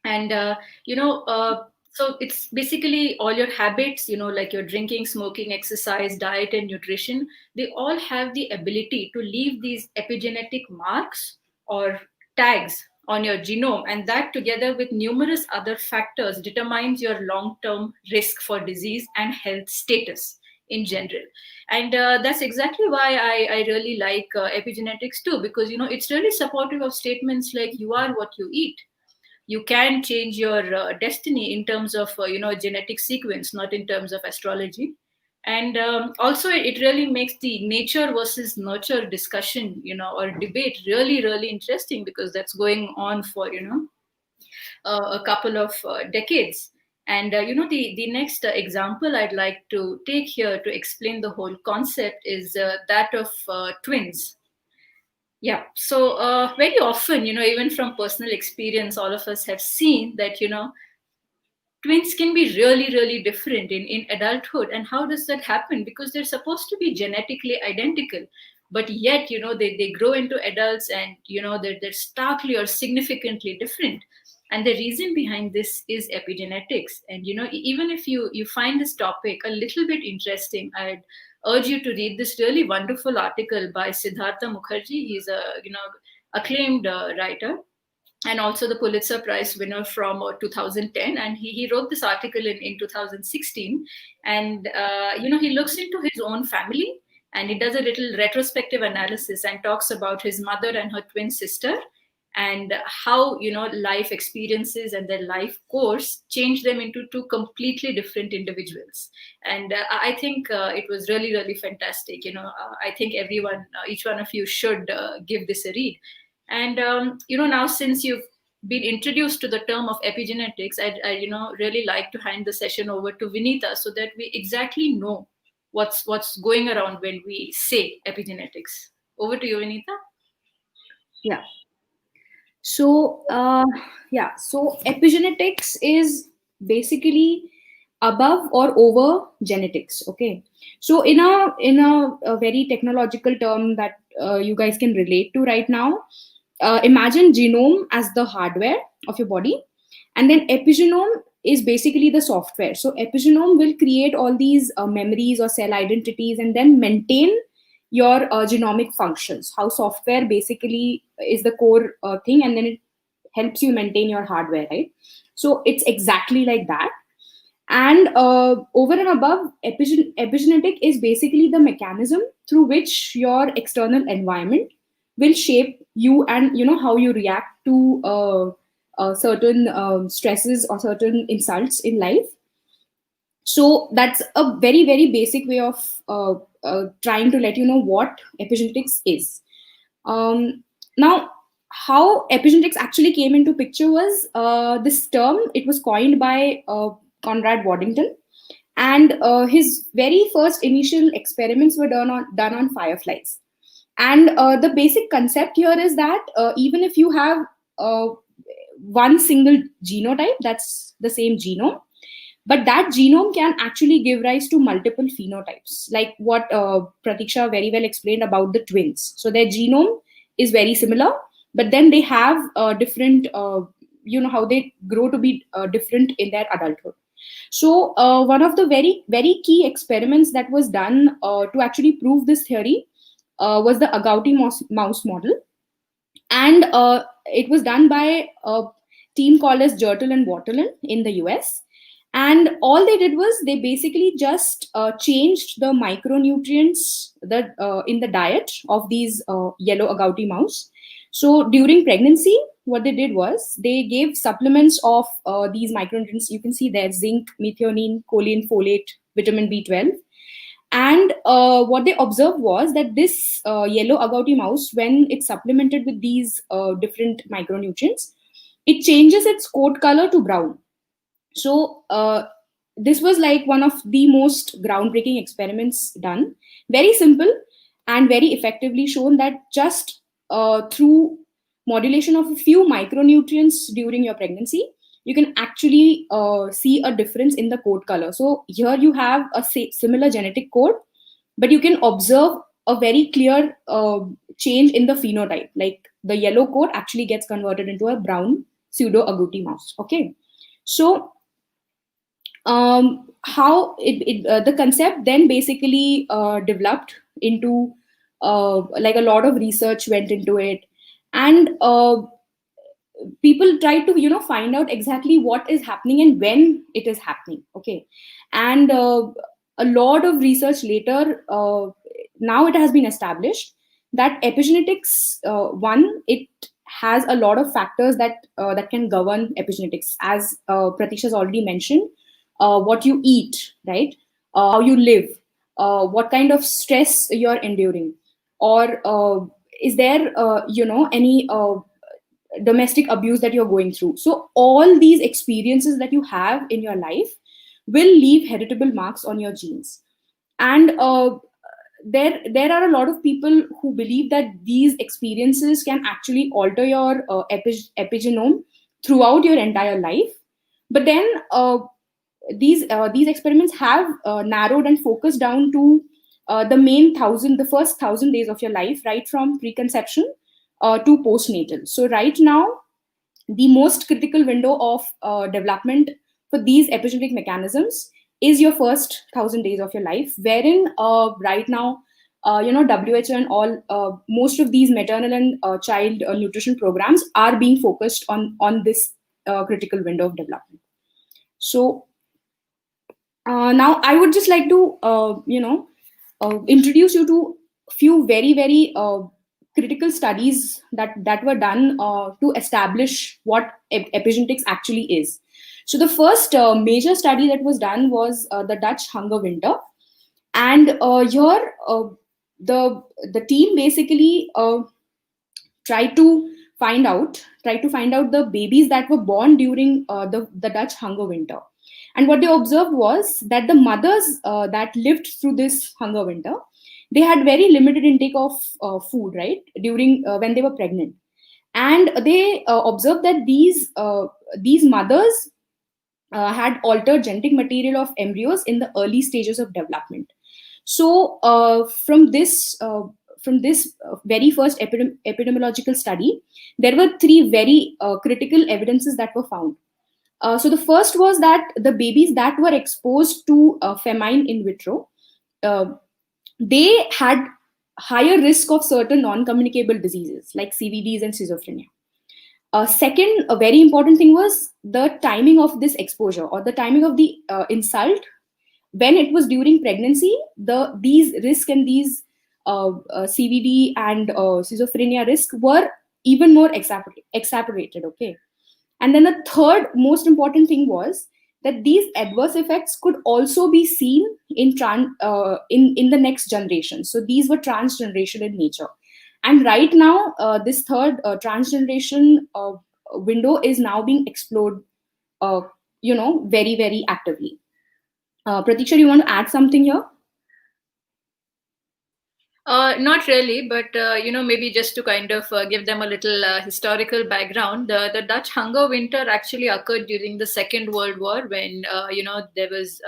And so it's basically all your habits, like your drinking, smoking, exercise, diet, and nutrition. They all have the ability to leave these epigenetic marks or tags on your genome, and that together with numerous other factors determines your long-term risk for disease and health status in general. And that's exactly why I really like epigenetics too, because it's really supportive of statements like you are what you eat. You can change your destiny in terms of genetic sequence, not in terms of astrology. And also it really makes the nature versus nurture discussion or debate really, really interesting, because that's going on for a couple of decades. And the next example I'd like to take here to explain the whole concept is that of twins. Yeah. So very often, even from personal experience, all of us have seen that, twins can be really, really different in adulthood. And how does that happen? Because they're supposed to be genetically identical, but yet, they grow into adults and, they're starkly or significantly different. And the reason behind this is epigenetics. And, even if you find this topic a little bit interesting, I'd urge you to read this really wonderful article by Siddhartha Mukherjee. He's a acclaimed writer, and also the Pulitzer Prize winner from 2010. And he wrote this article in 2016. And he looks into his own family, and he does a little retrospective analysis and talks about his mother and her twin sister, and how life experiences and their life course changed them into two completely different individuals. And I think it was really, really fantastic. I think everyone, each one of you should give this a read. And now, since you've been introduced to the term of epigenetics, I really like to hand the session over to Vinita, so that we exactly know what's going around when we say epigenetics. Over to you, Vinita. Yeah. So so epigenetics is basically above or over genetics. Okay. So in a very technological term that you guys can relate to right now, imagine genome as the hardware of your body, and then epigenome is basically the software. So epigenome will create all these memories or cell identities, and then maintain your genomic functions. How software basically is the core thing, and then it helps you maintain your hardware, right? So it's exactly like that. And over and above, epigenetic is basically the mechanism through which your external environment will shape you, and how you react to certain stresses or certain insults in life. So that's a very, very basic way of trying to let you know what epigenetics is. Now, how epigenetics actually came into picture was this term. It was coined by Conrad Waddington, and his very first initial experiments were done on fireflies. And the basic concept here is that even if you have one single genotype, that's the same genome, but that genome can actually give rise to multiple phenotypes, like what Pratiksha very well explained about the twins. So their genome is very similar, but then they have different, how they grow to be different in their adulthood. So one of the very, very key experiments that was done to actually prove this theory was the agouti mouse model. And it was done by a team called as Jertel and Waterland in the US. And all they did was they basically just changed the micronutrients that in the diet of these yellow agouti mouse. So during pregnancy, what they did was they gave supplements of these micronutrients. You can see there zinc, methionine, choline, folate, vitamin B12. And what they observed was that this yellow agouti mouse, when it's supplemented with these different micronutrients, it changes its coat color to brown. So this was like one of the most groundbreaking experiments done. Very simple and very effectively shown that just through modulation of a few micronutrients during your pregnancy, you can actually see a difference in the coat color. So here you have a similar genetic code, but you can observe a very clear change in the phenotype. Like the yellow coat actually gets converted into a brown pseudo agouti mouse. Okay, so how the concept then basically developed into like a lot of research went into it, and people try to find out exactly what is happening and when it is happening. Okay, and a lot of research later, now it has been established that epigenetics, one, it has a lot of factors that that can govern epigenetics, as Pratisha has already mentioned. What you eat, right? How you live, what kind of stress you're enduring, or is there any domestic abuse that you're going through. So all these experiences that you have in your life will leave heritable marks on your genes. And there are a lot of people who believe that these experiences can actually alter your epigenome throughout your entire life. But then these experiments have narrowed and focused down to the first 1,000 days of your life, right from preconception to postnatal. So right now, the most critical window of development for these epigenetic mechanisms is your first 1,000 days of your life, wherein right now, WHO and all, most of these maternal and child nutrition programs are being focused on this critical window of development. So now I would just like to, introduce you to few very, very critical studies that were done to establish what epigenetics actually is. So the first major study that was done was the Dutch hunger winter, and here the team basically tried to find out the babies that were born during the Dutch hunger winter. And what they observed was that the mothers that lived through this hunger winter, they had very limited intake of food, right, during when they were pregnant. And they observed that these mothers had altered genetic material of embryos in the early stages of development. So from this very first epidemiological study, there were three very critical evidences that were found. So the first was that the babies that were exposed to famine in vitro, they had higher risk of certain non-communicable diseases like CVDs and schizophrenia. Second, a very important thing was the timing of this exposure, or the timing of the insult. When it was during pregnancy, these risk and these CVD and schizophrenia risk were even more exacerbated. Okay, and then the third most important thing was that these adverse effects could also be seen in the next generation. So these were transgenerational in nature. And right now, this third transgeneration window is now being explored, very, very actively. Pratiksha, you want to add something here? Not really, but maybe just to kind of give them a little historical background. The Dutch hunger winter actually occurred during the Second World War, when there was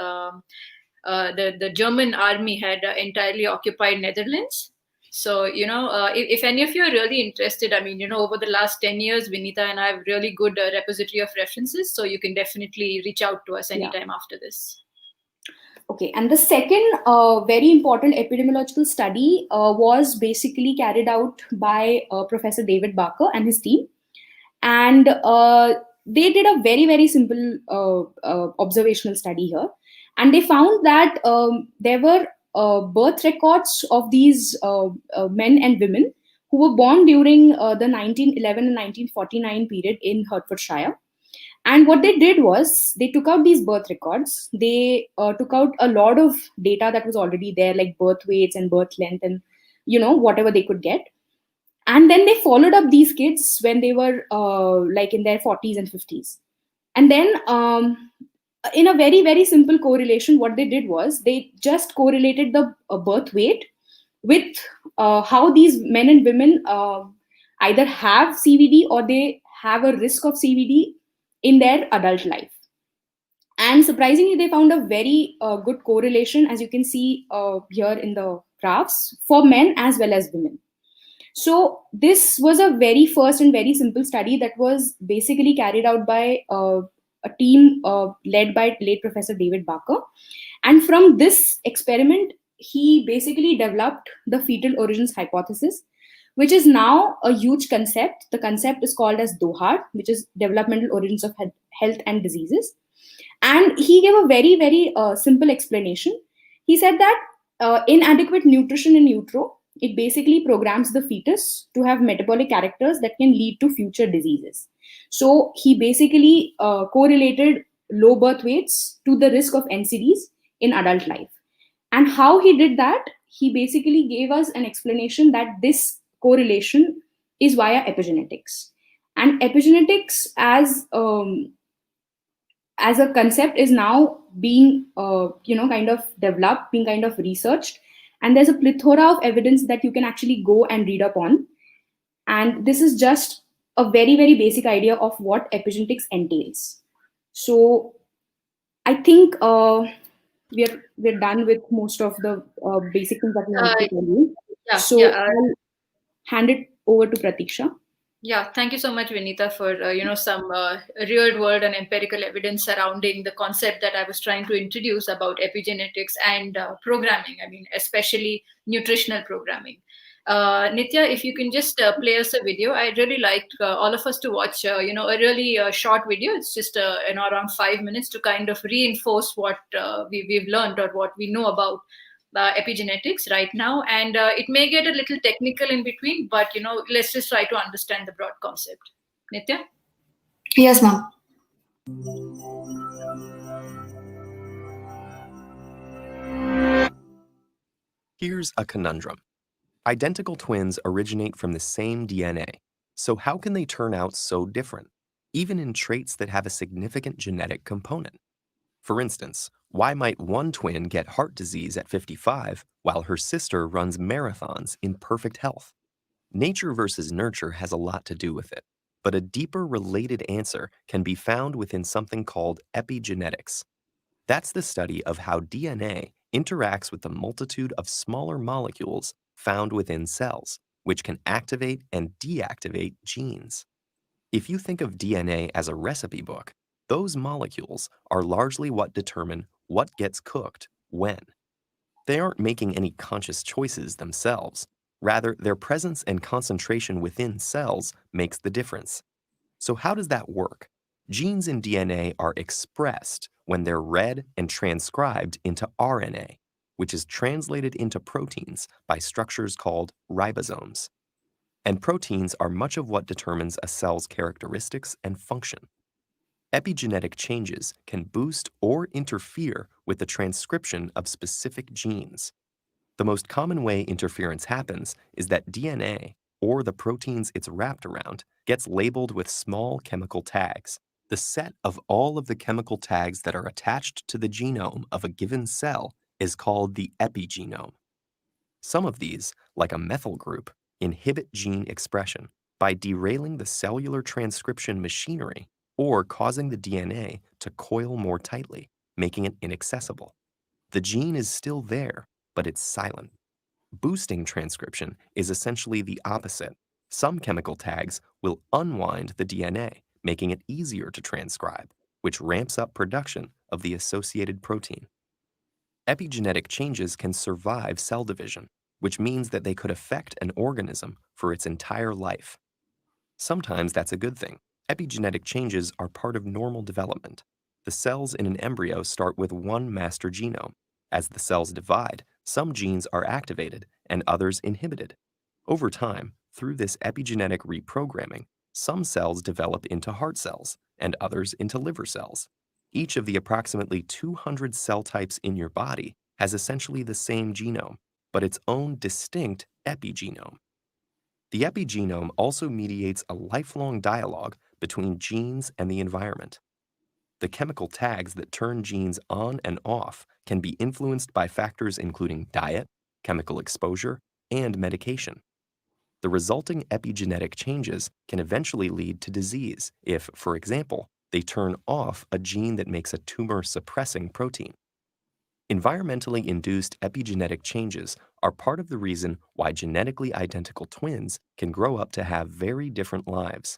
the German army had entirely occupied Netherlands. So if any of you are really interested, I mean, over the last 10 years, Vinita and I have really good repository of references, so you can definitely reach out to us anytime after this. Okay, and the second very important epidemiological study was basically carried out by Professor David Barker and his team. And they did a very, very simple observational study here. And they found that there were birth records of these men and women who were born during the 1911 and 1949 period in Hertfordshire. And what they did was they took out these birth records. They took out a lot of data that was already there, like birth weights and birth length and, whatever they could get. And then they followed up these kids when they were like in their 40s and 50s. And then in a very, very simple correlation, what they did was they just correlated the birth weight with how these men and women either have CVD or they have a risk of CVD in their adult life. And surprisingly, they found a very good correlation, as you can see here in the graphs, for men as well as women. So this was a very first and very simple study that was basically carried out by a team led by late Professor David Barker. And from this experiment, he basically developed the fetal origins hypothesis, which is now a huge concept. The concept is called as DOHAD, which is Developmental Origins of Health and Diseases. And he gave a very, very simple explanation. He said that inadequate nutrition in utero, it basically programs the fetus to have metabolic characters that can lead to future diseases. So he basically correlated low birth weights to the risk of NCDs in adult life. And how he did that, he basically gave us an explanation that this correlation is via epigenetics. And epigenetics as a concept is now being kind of developed, being kind of researched. And there's a plethora of evidence that you can actually go and read up on. And this is just a very, very basic idea of what epigenetics entails. So I think we're done with most of the basic things that we want to tell you. I'll hand it over to Pratiksha. Yeah, thank you so much, Vinita, for some real world and empirical evidence surrounding the concept that I was trying to introduce about epigenetics and programming. I mean, especially nutritional programming. Nitya, if you can just play us a video, I'd really like all of us to watch, a really short video. It's just around 5 minutes to kind of reinforce what we've learned or what we know about epigenetics right now, and it may get a little technical in between, but let's just try to understand the broad concept. Nitya? Yes, ma'am. Here's a conundrum. Identical twins originate from the same DNA, so how can they turn out so different, even in traits that have a significant genetic component? For instance, why might one twin get heart disease at 55 while her sister runs marathons in perfect health? Nature versus nurture has a lot to do with it, but a deeper related answer can be found within something called epigenetics. That's the study of how DNA interacts with the multitude of smaller molecules found within cells, which can activate and deactivate genes. If you think of DNA as a recipe book, those molecules are largely what determine what gets cooked when. They aren't making any conscious choices themselves. Rather, their presence and concentration within cells makes the difference. So how does that work? Genes in DNA are expressed when they're read and transcribed into RNA, which is translated into proteins by structures called ribosomes. And proteins are much of what determines a cell's characteristics and function. Epigenetic changes can boost or interfere with the transcription of specific genes. The most common way interference happens is that DNA, or the proteins it's wrapped around, gets labeled with small chemical tags. The set of all of the chemical tags that are attached to the genome of a given cell is called the epigenome. Some of these, like a methyl group, inhibit gene expression by derailing the cellular transcription machinery or causing the DNA to coil more tightly, making it inaccessible. The gene is still there, but it's silent. Boosting transcription is essentially the opposite. Some chemical tags will unwind the DNA, making it easier to transcribe, which ramps up production of the associated protein. Epigenetic changes can survive cell division, which means that they could affect an organism for its entire life. Sometimes that's a good thing. Epigenetic changes are part of normal development. The cells in an embryo start with one master genome. As the cells divide, some genes are activated and others inhibited. Over time, through this epigenetic reprogramming, some cells develop into heart cells and others into liver cells. Each of the approximately 200 cell types in your body has essentially the same genome, but its own distinct epigenome. The epigenome also mediates a lifelong dialogue between genes and the environment. The chemical tags that turn genes on and off can be influenced by factors including diet, chemical exposure, and medication. The resulting epigenetic changes can eventually lead to disease if, for example, they turn off a gene that makes a tumor-suppressing protein. Environmentally induced epigenetic changes are part of the reason why genetically identical twins can grow up to have very different lives.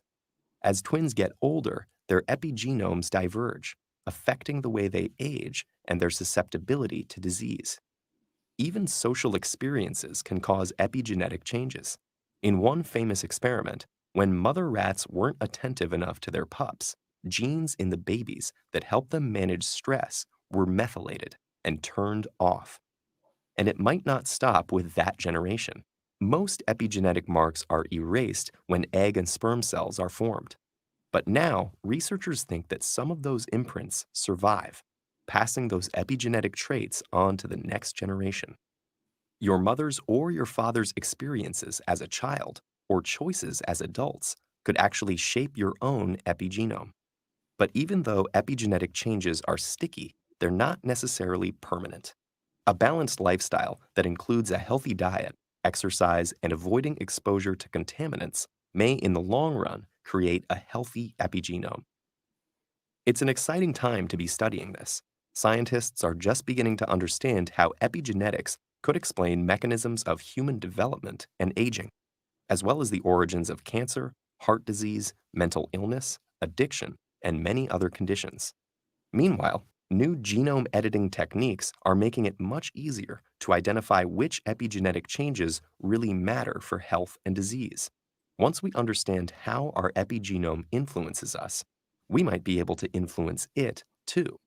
As twins get older, their epigenomes diverge, affecting the way they age and their susceptibility to disease. Even social experiences can cause epigenetic changes. In one famous experiment, when mother rats weren't attentive enough to their pups, genes in the babies that help them manage stress were methylated and turned off. And it might not stop with that generation. Most epigenetic marks are erased when egg and sperm cells are formed. But now, researchers think that some of those imprints survive, passing those epigenetic traits on to the next generation. Your mother's or your father's experiences as a child or choices as adults could actually shape your own epigenome. But even though epigenetic changes are sticky, they're not necessarily permanent. A balanced lifestyle that includes a healthy diet, exercise, and avoiding exposure to contaminants may, in the long run, create a healthy epigenome. It's an exciting time to be studying this. Scientists are just beginning to understand how epigenetics could explain mechanisms of human development and aging, as well as the origins of cancer, heart disease, mental illness, addiction, and many other conditions. Meanwhile, new genome editing techniques are making it much easier to identify which epigenetic changes really matter for health and disease. Once we understand how our epigenome influences us, we might be able to influence it too.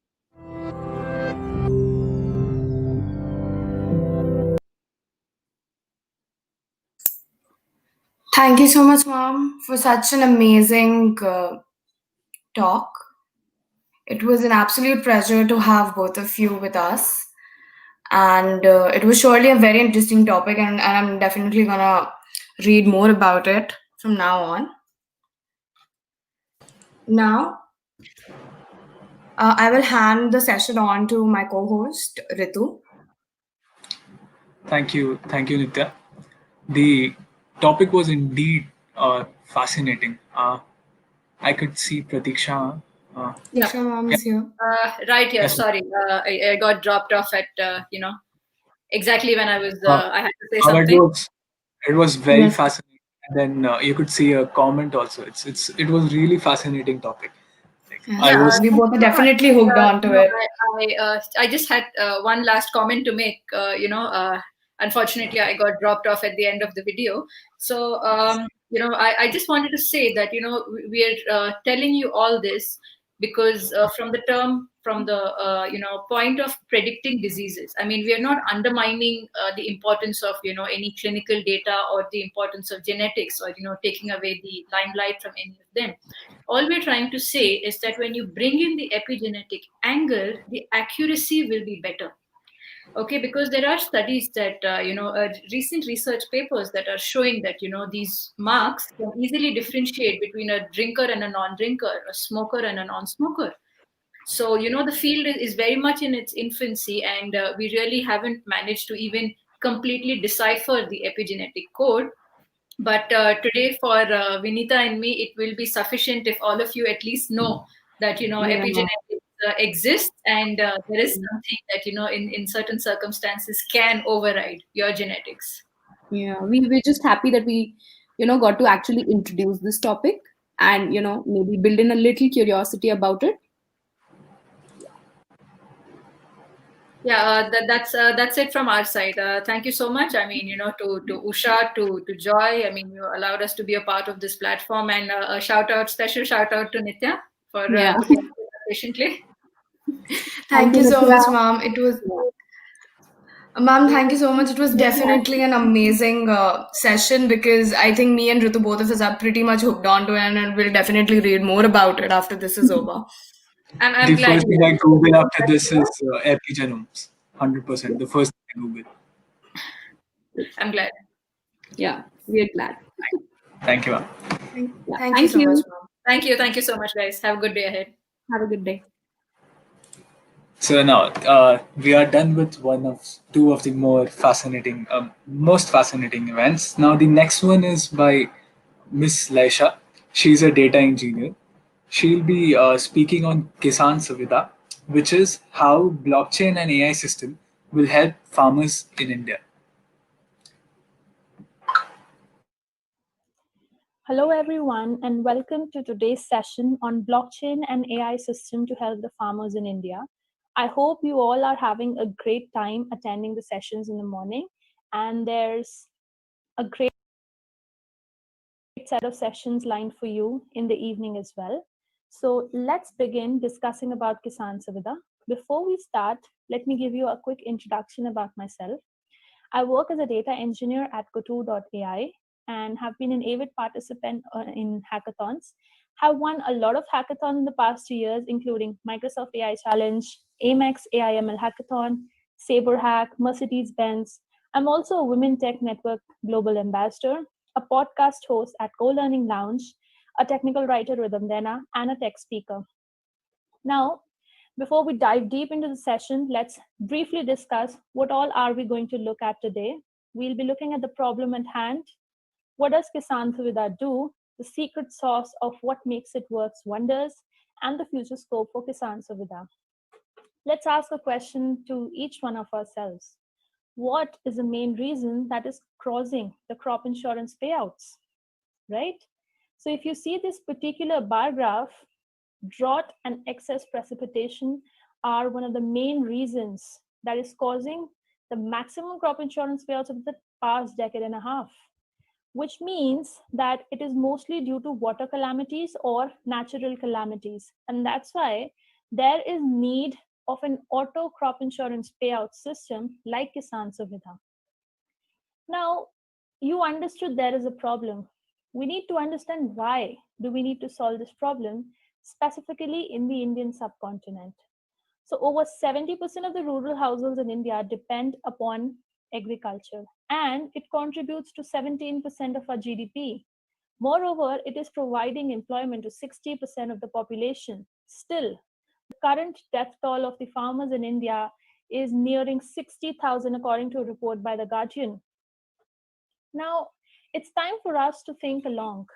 Thank you so much, Mom, for such an amazing talk. It was an absolute pleasure to have both of you with us. And it was surely a very interesting topic, and I'm definitely going to read more about it from now on. Now, I will hand the session on to my co-host, Ritu. Thank you, Nitya. The topic was indeed fascinating. I could see Pratiksha. Yeah, Mom is here. Right here. Yes, Sorry, I got dropped off at exactly when I was. I had to say something. It was very Yes. fascinating. And then you could see a comment also. It was really fascinating topic. We both are definitely hooked on to it. I just had one last comment to make. Unfortunately, I got dropped off at the end of the video. So, I just wanted to say that, we are telling you all this because from the point of predicting diseases. I mean, we are not undermining the importance of, any clinical data or the importance of genetics or, taking away the limelight from any of them. All we're trying to say is that when you bring in the epigenetic angle, the accuracy will be better. Okay, because there are studies that, recent research papers that are showing that, these marks can easily differentiate between a drinker and a non-drinker, a smoker and a non-smoker. So, the field is very much in its infancy, and we really haven't managed to even completely decipher the epigenetic code. But today for Vinita and me, it will be sufficient if all of you at least know that, epigenetics exists, and there is something that, in certain circumstances can override your genetics. Yeah, we're just happy that we, got to actually introduce this topic and, maybe build in a little curiosity about it. Yeah, that's it from our side. Thank you so much. I mean, to Usha, to Joy. I mean, you allowed us to be a part of this platform, and a special shout out to Nitya for putting up with us patiently. Thank you so much, ma'am. Ma'am, thank you so much. It was definitely an amazing session, because I think me and Ritu, both of us, are pretty much hooked onto it, and we'll definitely read more about it after this is over. I'm The glad. first thing I Google after this is Epigenomes. 100%. The first thing I Google. I'm glad. Yeah, we're glad. Thank you, ma'am. Thank you so much, ma'am. Thank you so much, guys. Have a good day ahead. Have a good day. So now we are done with two of the most fascinating events. Now the next one is by Miss Laisha. She's a data engineer. She'll be speaking on Kisan Suvidha, which is how blockchain and AI system will help farmers in India. Hello everyone and welcome to today's session on blockchain and AI system to help the farmers in India. I hope you all are having a great time attending the sessions in the morning, and there's a great set of sessions lined for you in the evening as well. So let's begin discussing about Kisan Suvidha. Before we start, let me give you a quick introduction about myself. I work as a data engineer at Couture.ai and have been an avid participant in hackathons. Have won a lot of hackathons in the past 2 years, including Microsoft AI Challenge, Amex AIML Hackathon, SaberHack, Mercedes-Benz. I'm also a Women Tech Network Global Ambassador, a podcast host at Co-Learning Lounge, a technical writer with Amdena, and a tech speaker. Now, before we dive deep into the session, let's briefly discuss what all are we going to look at today. We'll be looking at the problem at hand. What does Kisan Suvidha do? The secret sauce of what makes it works wonders, and the future scope for Kisan Suvidha. Let's ask a question to each one of ourselves. What is the main reason that is causing the crop insurance payouts, right? So if you see this particular bar graph, drought and excess precipitation are one of the main reasons that is causing the maximum crop insurance payouts of the past decade and a half, which means that it is mostly due to water calamities or natural calamities. And that's why there is need of an auto crop insurance payout system like Kisan Suvidha. Now, you understood there is a problem. We need to understand why do we need to solve this problem, specifically in the Indian subcontinent. So over 70% of the rural households in India depend upon agriculture, and it contributes to 17% of our GDP. Moreover, it is providing employment to 60% of the population. Still, the current death toll of the farmers in India is nearing 60,000 according to a report by The Guardian. Now, it's time for us to think along.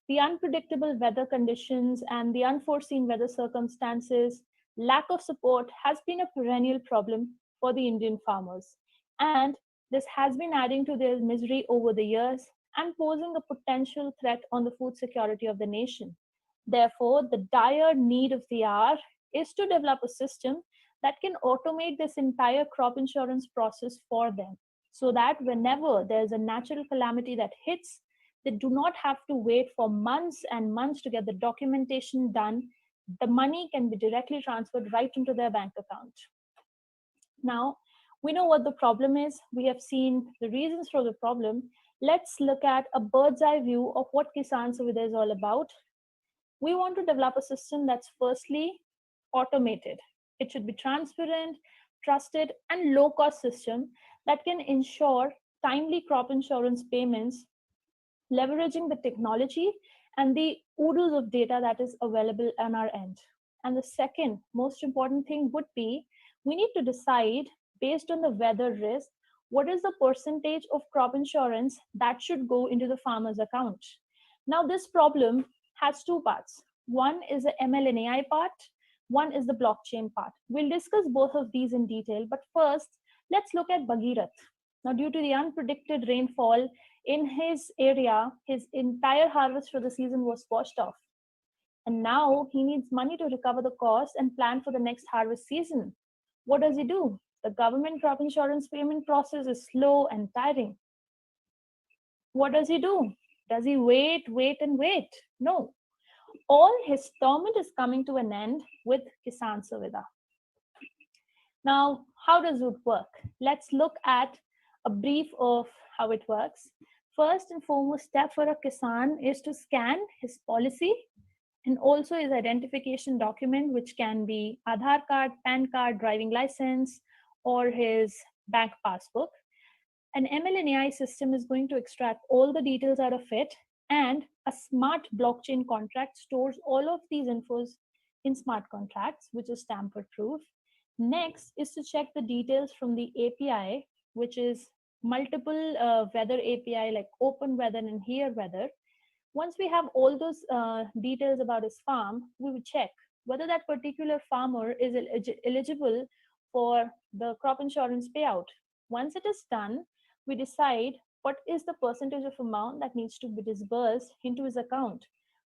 The unpredictable weather conditions and the unforeseen weather circumstances, lack of support has been a perennial problem for the Indian farmers. And this has been adding to their misery over the years and posing a potential threat on the food security of the nation. Therefore, the dire need of the hour is to develop a system that can automate this entire crop insurance process for them, so that whenever there's a natural calamity that hits, they do not have to wait for months and months to get the documentation done. The money can be directly transferred right into their bank account. Now, we know what the problem is. We have seen the reasons for the problem. Let's look at a bird's eye view of what Kisan Suvidha is all about. We want to develop a system that's firstly automated. It should be transparent, trusted, and low-cost system that can ensure timely crop insurance payments, leveraging the technology and the oodles of data that is available on our end. And the second most important thing would be, we need to decide based on the weather risk, what is the percentage of crop insurance that should go into the farmer's account. Now, this problem has two parts. One is the ML and AI part, one is the blockchain part. We'll discuss both of these in detail, but first, let's look at Bhagirath. Now, due to the unpredicted rainfall in his area, his entire harvest for the season was washed off. And now he needs money to recover the cost and plan for the next harvest season. What does he do? The government crop insurance payment process is slow and tiring. What does he do? Does he wait and wait? No. All his torment is coming to an end with Kisan Suvidha. Now, how does it work? Let's look at a brief of how it works. First and foremost step for a Kisan is to scan his policy and also his identification document, which can be Aadhaar card, PAN card, driving license, or his bank passbook. An ML and AI system is going to extract all the details out of it, and a smart blockchain contract stores all of these infos in smart contracts, which is tamper-proof. Next is to check the details from the API, which is multiple weather API like Open Weather and Here Weather. Once we have all those details about his farm, we will check whether that particular farmer is eligible for the crop insurance payout. Once it is done, we decide what is the percentage of amount that needs to be disbursed into his account.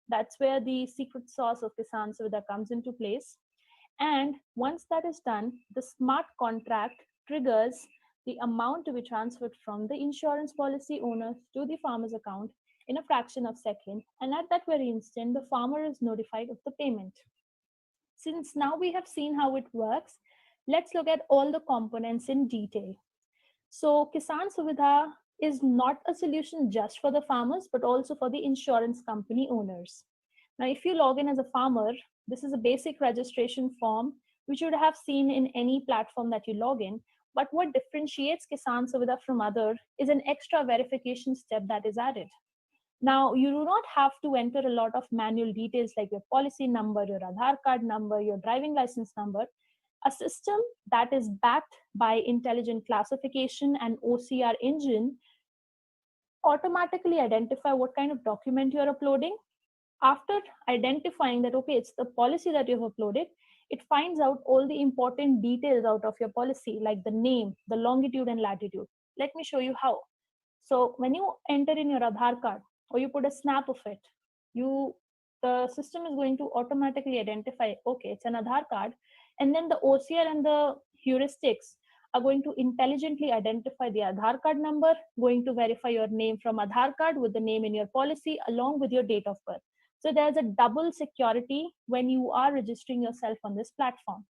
That's where the secret sauce of Kisan Suvidha comes into place. And once that is done, the smart contract triggers the amount to be transferred from the insurance policy owner to the farmer's account in a fraction of a second. And at that very instant, the farmer is notified of the payment. Since now we have seen how it works, let's look at all the components in detail. So Kisan Suvidha is not a solution just for the farmers, but also for the insurance company owners. Now, if you log in as a farmer, this is a basic registration form, which you would have seen in any platform that you log in. But what differentiates Kisan Suvidha from other is an extra verification step that is added. Now, you do not have to enter a lot of manual details like your policy number, your Aadhaar card number, your driving license number. A system that is backed by intelligent classification and OCR engine automatically identify what kind of document you're uploading. After identifying that, okay, it's the policy that you've uploaded, it finds out all the important details out of your policy, like the name, the longitude and latitude. Let me show you how. So when you enter in your Aadhaar card or you put a snap of it, the system is going to automatically identify, okay, it's an Aadhaar card. And then the OCR and the heuristics are going to intelligently identify the Aadhaar card number, going to verify your name from Aadhaar card with the name in your policy along with your date of birth. So there's a double security when you are registering yourself on this platform.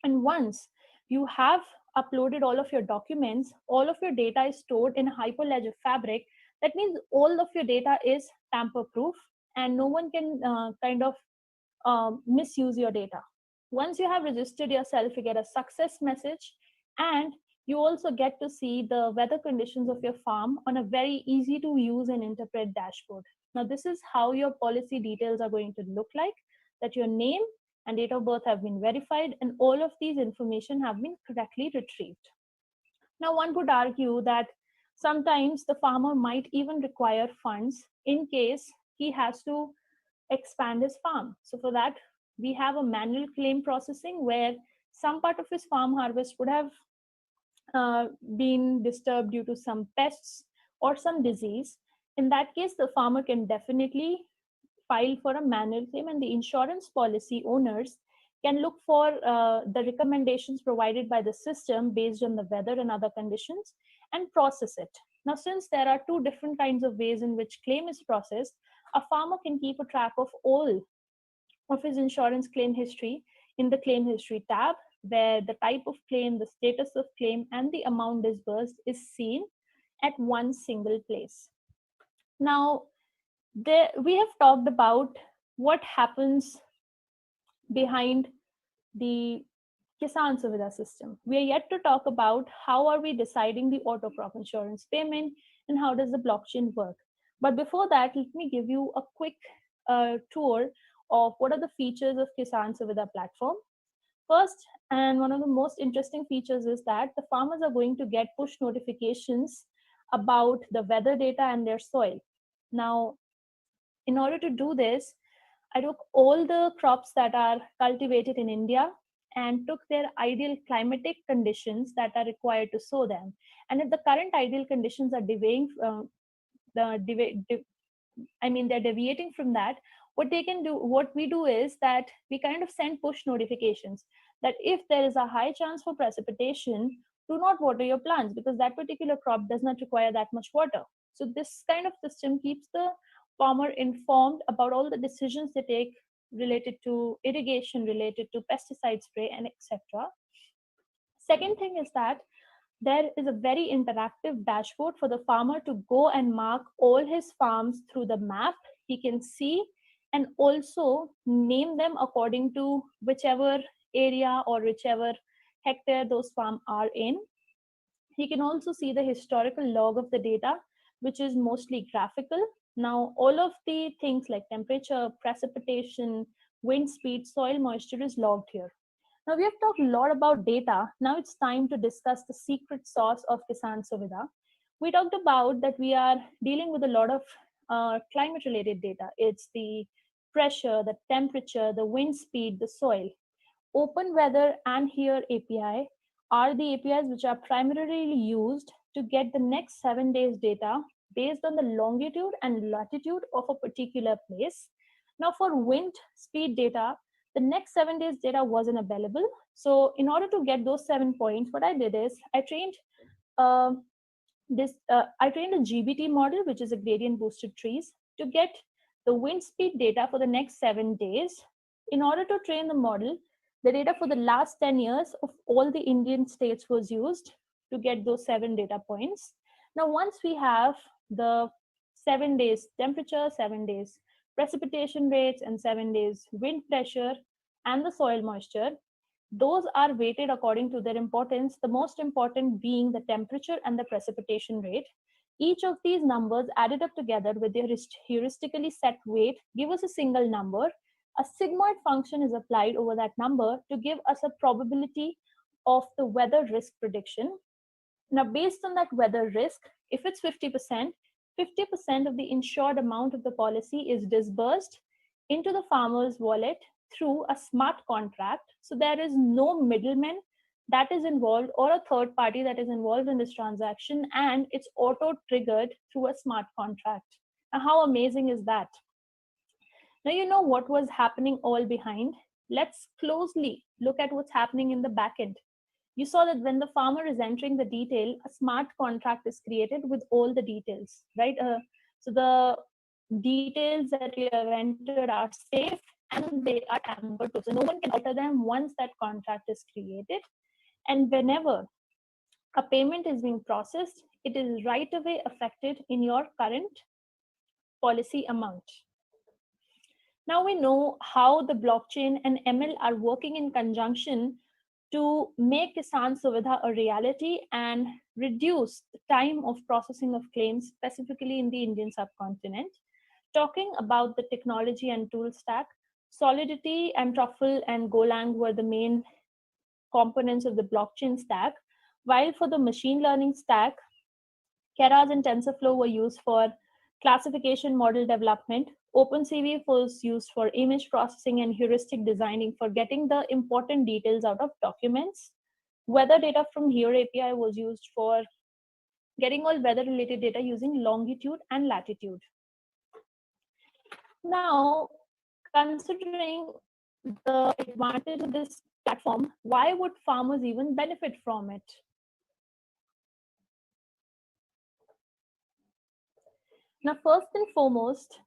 And once you have uploaded all of your documents, all of your data is stored in a Hyperledger Fabric. That means all of your data is tamper-proof and no one can misuse your data. Once you have registered yourself, you get a success message, and you also get to see the weather conditions of your farm on a very easy to use and interpret dashboard. Now, this is how your policy details are going to look like, that your name and date of birth have been verified and all of these information have been correctly retrieved. Now, one could argue that sometimes the farmer might even require funds in case he has to expand his farm. So for that, we have a manual claim processing where some part of his farm harvest would have been disturbed due to some pests or some disease. In that case, the farmer can definitely file for a manual claim, and the insurance policy owners can look for the recommendations provided by the system based on the weather and other conditions and process it. Now, since there are two different kinds of ways in which claim is processed, a farmer can keep a track of all of his insurance claim history in the claim history tab, where the type of claim, the status of claim, and the amount disbursed is seen at one single place. Now, we have talked about what happens behind the Kisan Suvidha system. We are yet to talk about how are we deciding the auto crop insurance payment and how does the blockchain work. But before that, let me give you a quick tour of what are the features of Kisan Suvidha platform. First, and one of the most interesting features is that the farmers are going to get push notifications about the weather data and their soil. Now, in order to do this, I took all the crops that are cultivated in India and took their ideal climatic conditions that are required to sow them. And if the current ideal conditions are they're deviating from that, what we do is that we kind of send push notifications. that if there is a high chance for precipitation, do not water your plants because that particular crop does not require that much water. So this kind of system keeps the farmer informed about all the decisions they take related to irrigation, related to pesticide spray, and etc. Second thing is that there is a very interactive dashboard for the farmer to go and mark all his farms through the map. He can see and also name them according to whichever area or whichever hectare those farms are in. He can also see the historical log of the data, which is mostly graphical. Now, all of the things like temperature, precipitation, wind speed, soil moisture is logged here. Now, we have talked a lot about data. Now it's time to discuss the secret sauce of Kisan Suvidha. We talked about that we are dealing with a lot of climate-related data. It's the pressure, the temperature, the wind speed, the soil. Open Weather and Here API are the APIs which are primarily used to get the next 7 days data based on the longitude and latitude of a particular place. Now for wind speed data, the next 7 days data wasn't available. So in order to get those 7 points, what I did is I trained a GBT model, which is a gradient boosted trees, to get the wind speed data for the next 7 days. In order to train the model, the data for the last 10 years of all the Indian states was used to get those 7 data points. Now, once we have the 7 days temperature, 7 days precipitation rates, and 7 days wind pressure and the soil moisture, those are weighted according to their importance, the most important being the temperature and the precipitation rate. Each of these numbers added up together with their heuristically set weight give us a single number. A sigmoid function is applied over that number to give us a probability of the weather risk prediction. Now, based on that weather risk, if it's 50% of the insured amount of the policy is disbursed into the farmer's wallet through a smart contract. So there is no middleman that is involved or a third party that is involved in this transaction, and it's auto triggered through a smart contract. Now, how amazing is that? Now, you know what was happening all behind. Let's closely look at what's happening in the back end. You saw that when the farmer is entering the detail, a smart contract is created with all the details, right? So the details that you have entered are safe and they are tamper-proof. So no one can alter them once that contract is created. And whenever a payment is being processed, it is right away affected in your current policy amount. Now we know how the blockchain and ML are working in conjunction to make Kisan Suvidha a reality and reduce the time of processing of claims, specifically in the Indian subcontinent. Talking about the technology and tool stack, Solidity and Truffle and Golang were the main components of the blockchain stack, while for the machine learning stack, Keras and TensorFlow were used for classification model development. OpenCV was used for image processing and heuristic designing for getting the important details out of documents. Weather data from Here API was used for getting all weather related data using longitude and latitude. Now, considering the advantage of this platform, why would farmers even benefit from it? Now, first and foremost,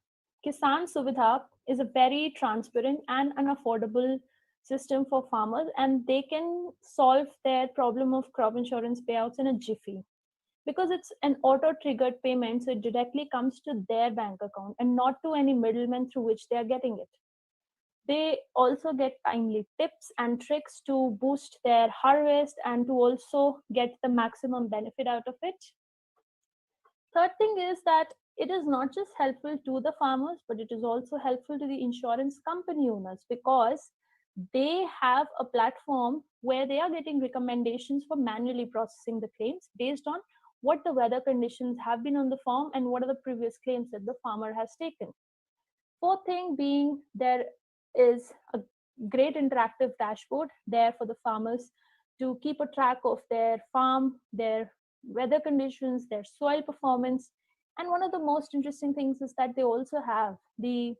Kisan Suvidha is a very transparent and an affordable system for farmers, and they can solve their problem of crop insurance payouts in a jiffy. Because it's an auto-triggered payment, so it directly comes to their bank account and not to any middleman through which they are getting it. They also get timely tips and tricks to boost their harvest and to also get the maximum benefit out of it. Third thing is that it is not just helpful to the farmers, but it is also helpful to the insurance company owners because they have a platform where they are getting recommendations for manually processing the claims based on what the weather conditions have been on the farm and what are the previous claims that the farmer has taken. Fourth thing being, there is a great interactive dashboard there for the farmers to keep a track of their farm, their weather conditions, their soil performance. And one of the most interesting things is that they also have the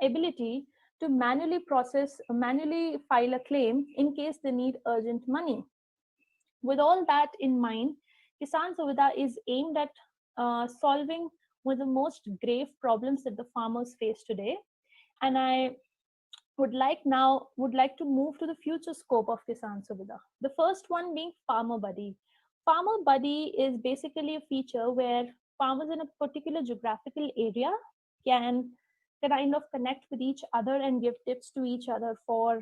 ability to manually file a claim in case they need urgent money. With all that in mind, Kisan Suvidha is aimed at solving one of the most grave problems that the farmers face today. And I would like to move to the future scope of Kisan Suvidha. The first one being Farmer Buddy. Farmer Buddy is basically a feature where farmers in a particular geographical area can kind of connect with each other and give tips to each other for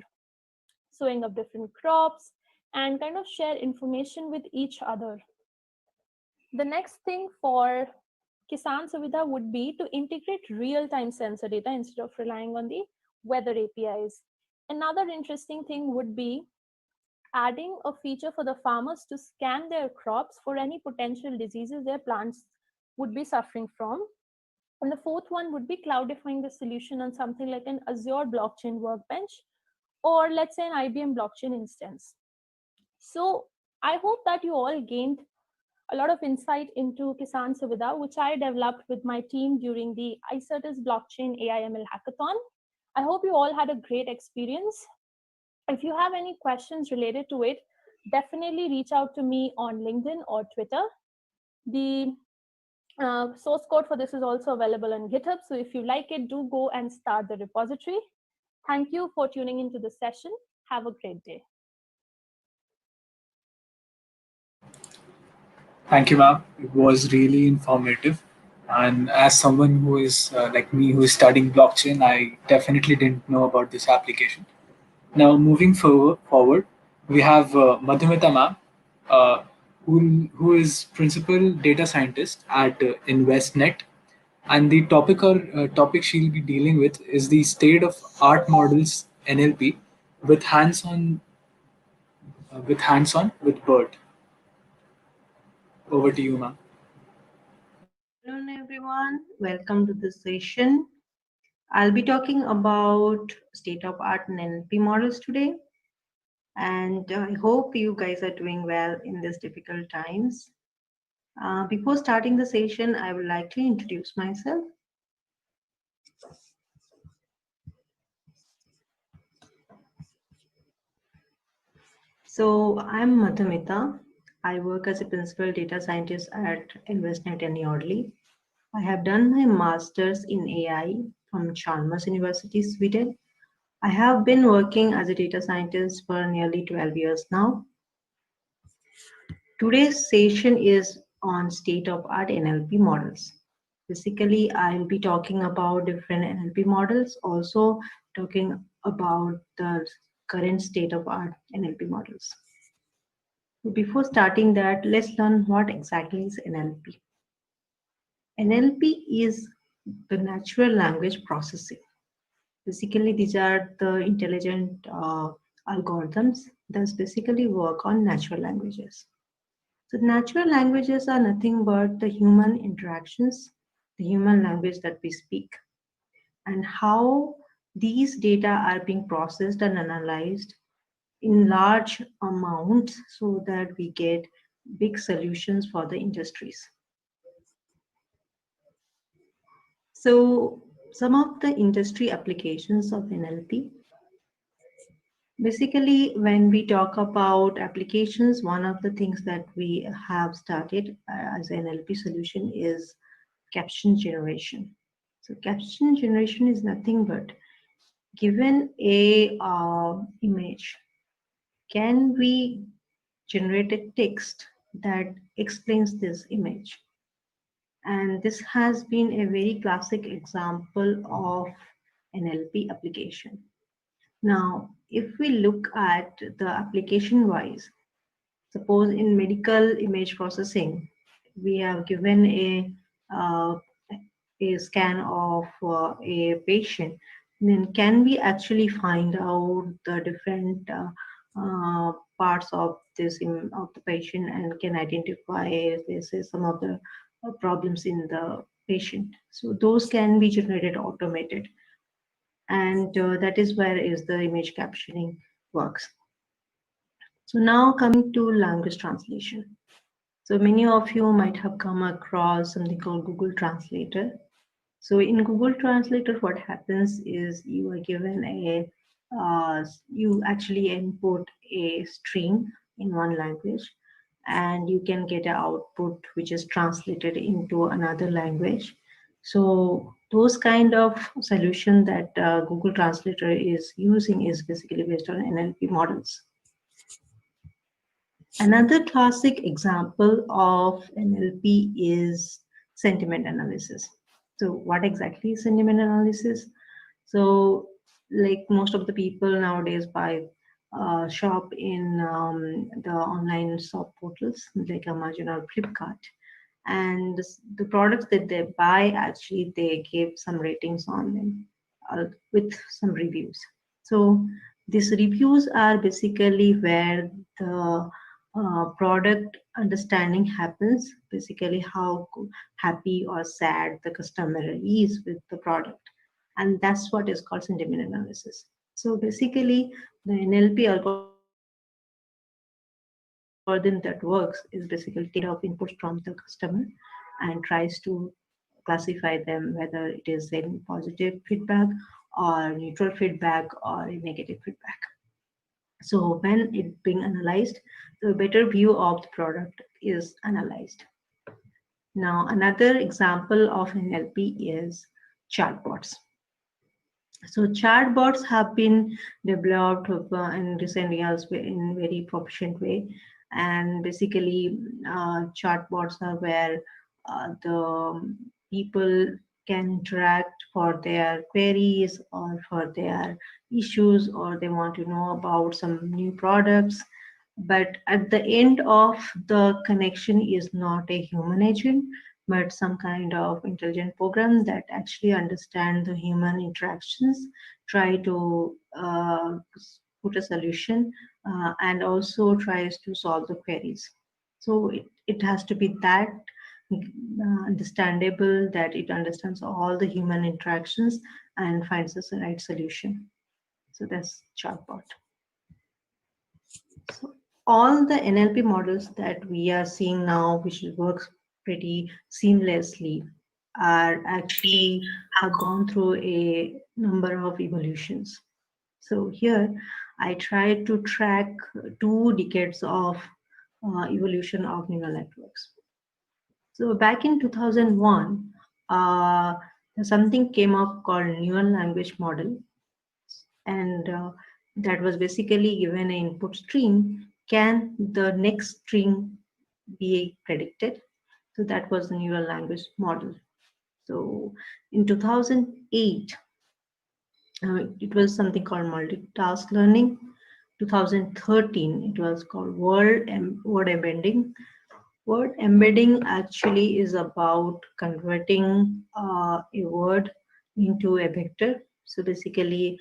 sowing of different crops and kind of share information with each other. The next thing for Kisan Suvidha would be to integrate real-time sensor data instead of relying on the weather APIs. Another interesting thing would be adding a feature for the farmers to scan their crops for any potential diseases their plants would be suffering from. And the fourth one would be cloudifying the solution on something like an Azure blockchain workbench, or let's say an IBM blockchain instance. So I hope that you all gained a lot of insight into Kisan Suvidha, which I developed with my team during the iCertis Blockchain AI/ML Hackathon. I hope you all had a great experience. If you have any questions related to it, definitely reach out to me on LinkedIn or Twitter. The source code for this is also available on GitHub. So if you like it, do go and start the repository. Thank you for tuning into the session. Have a great day. Thank you, ma'am. It was really informative. And as someone who is like me, who is studying blockchain, I definitely didn't know about this application. Now, moving forward, we have Madhumita ma'am, who is principal data scientist at InvestNet. And the topic she'll be dealing with is the state of art models NLP with hands-on with BERT. Over to you, ma'am. Hello everyone, welcome to this session. I'll be talking about state of art and NLP models today, and I hope you guys are doing well in these difficult times. Before starting the session, I would like to introduce myself. So I'm Madhumita. I work as a principal data scientist at InvestNet in Yardley. I have done my master's in AI from Chalmers University, Sweden. I have been working as a data scientist for nearly 12 years now. Today's session is on state-of-art NLP models. Basically, I'll be talking about different NLP models, also talking about the current state-of-art NLP models. Before starting that, let's learn what exactly is NLP. NLP is the natural language processing. Basically, these are the intelligent algorithms that basically work on natural languages. So natural languages are nothing but the human interactions, the human language that we speak, and how these data are being processed and analyzed in large amounts so that we get big solutions for the industries. So some of the industry applications of NLP. Basically, when we talk about applications, one of the things that we have started as an NLP solution is caption generation. So caption generation is nothing but given a image, can we generate a text that explains this image? And this has been a very classic example of NLP application. Now, if we look at the application wise, suppose in medical image processing, we have given a scan of a patient, then can we actually find out the different parts of this of the patient and can identify, let's say, some of the problems in the patient? So those can be generated automated, and that is where is the image captioning works. So now coming to language translation. So many of you might have come across something called Google Translator. So in Google Translator, what happens is you are given you actually input a string in one language, and you can get an output which is translated into another language. So those kind of solution that Google Translator is using is basically based on NLP models. Another classic example of NLP is sentiment analysis. So what exactly is sentiment analysis? So like most of the people nowadays buy shop in the online shop portals like Amazon or Flipkart, and the products that they buy, actually they give some ratings on them with some reviews. So these reviews are basically where the product understanding happens, basically how happy or sad the customer is with the product, and that's what is called sentiment analysis. So basically the NLP algorithm that works is basically take of inputs from the customer and tries to classify them, whether it is a positive feedback or neutral feedback or a negative feedback. So when it being analyzed, the better view of the product is analyzed. Now, another example of NLP is chatbots. So chatbots have been developed in recent years in very proficient way, and basically chatbots are where the people can interact for their queries or for their issues, or they want to know about some new products. But at the end of the connection is not a human agent, but some kind of intelligent program that actually understand the human interactions, try to put a solution, and also tries to solve the queries. So it has to be that understandable, that it understands all the human interactions and finds the right solution. So that's chatbot. So all the NLP models that we are seeing now, which works pretty seamlessly, are actually have gone through a number of evolutions. So here I tried to track 2 decades of evolution of neural networks. So back in 2001, something came up called neural language model, and that was basically given an input stream. Can the next string be predicted? So that was the neural language model. So in 2008, it was something called multitask learning. 2013, it was called word embedding. Word embedding actually is about converting a word into a vector. So basically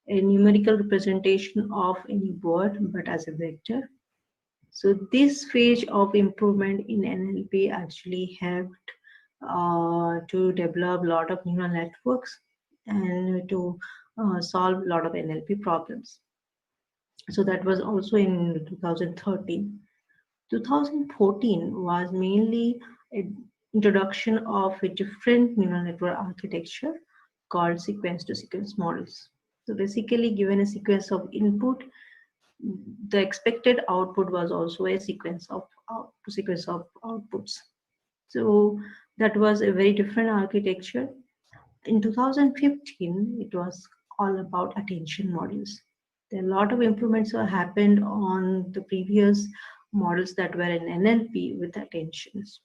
a numerical representation of any word, but as a vector. So this phase of improvement in NLP actually helped to develop a lot of neural networks and to solve a lot of NLP problems. So that was also in 2013. 2014 was mainly an introduction of a different neural network architecture called sequence-to-sequence models. So basically, given a sequence of input, the expected output was also a sequence of outputs. So that was a very different architecture. In 2015, it was all about attention models. There are a lot of improvements that happened on the previous models that were in NLP with attentions.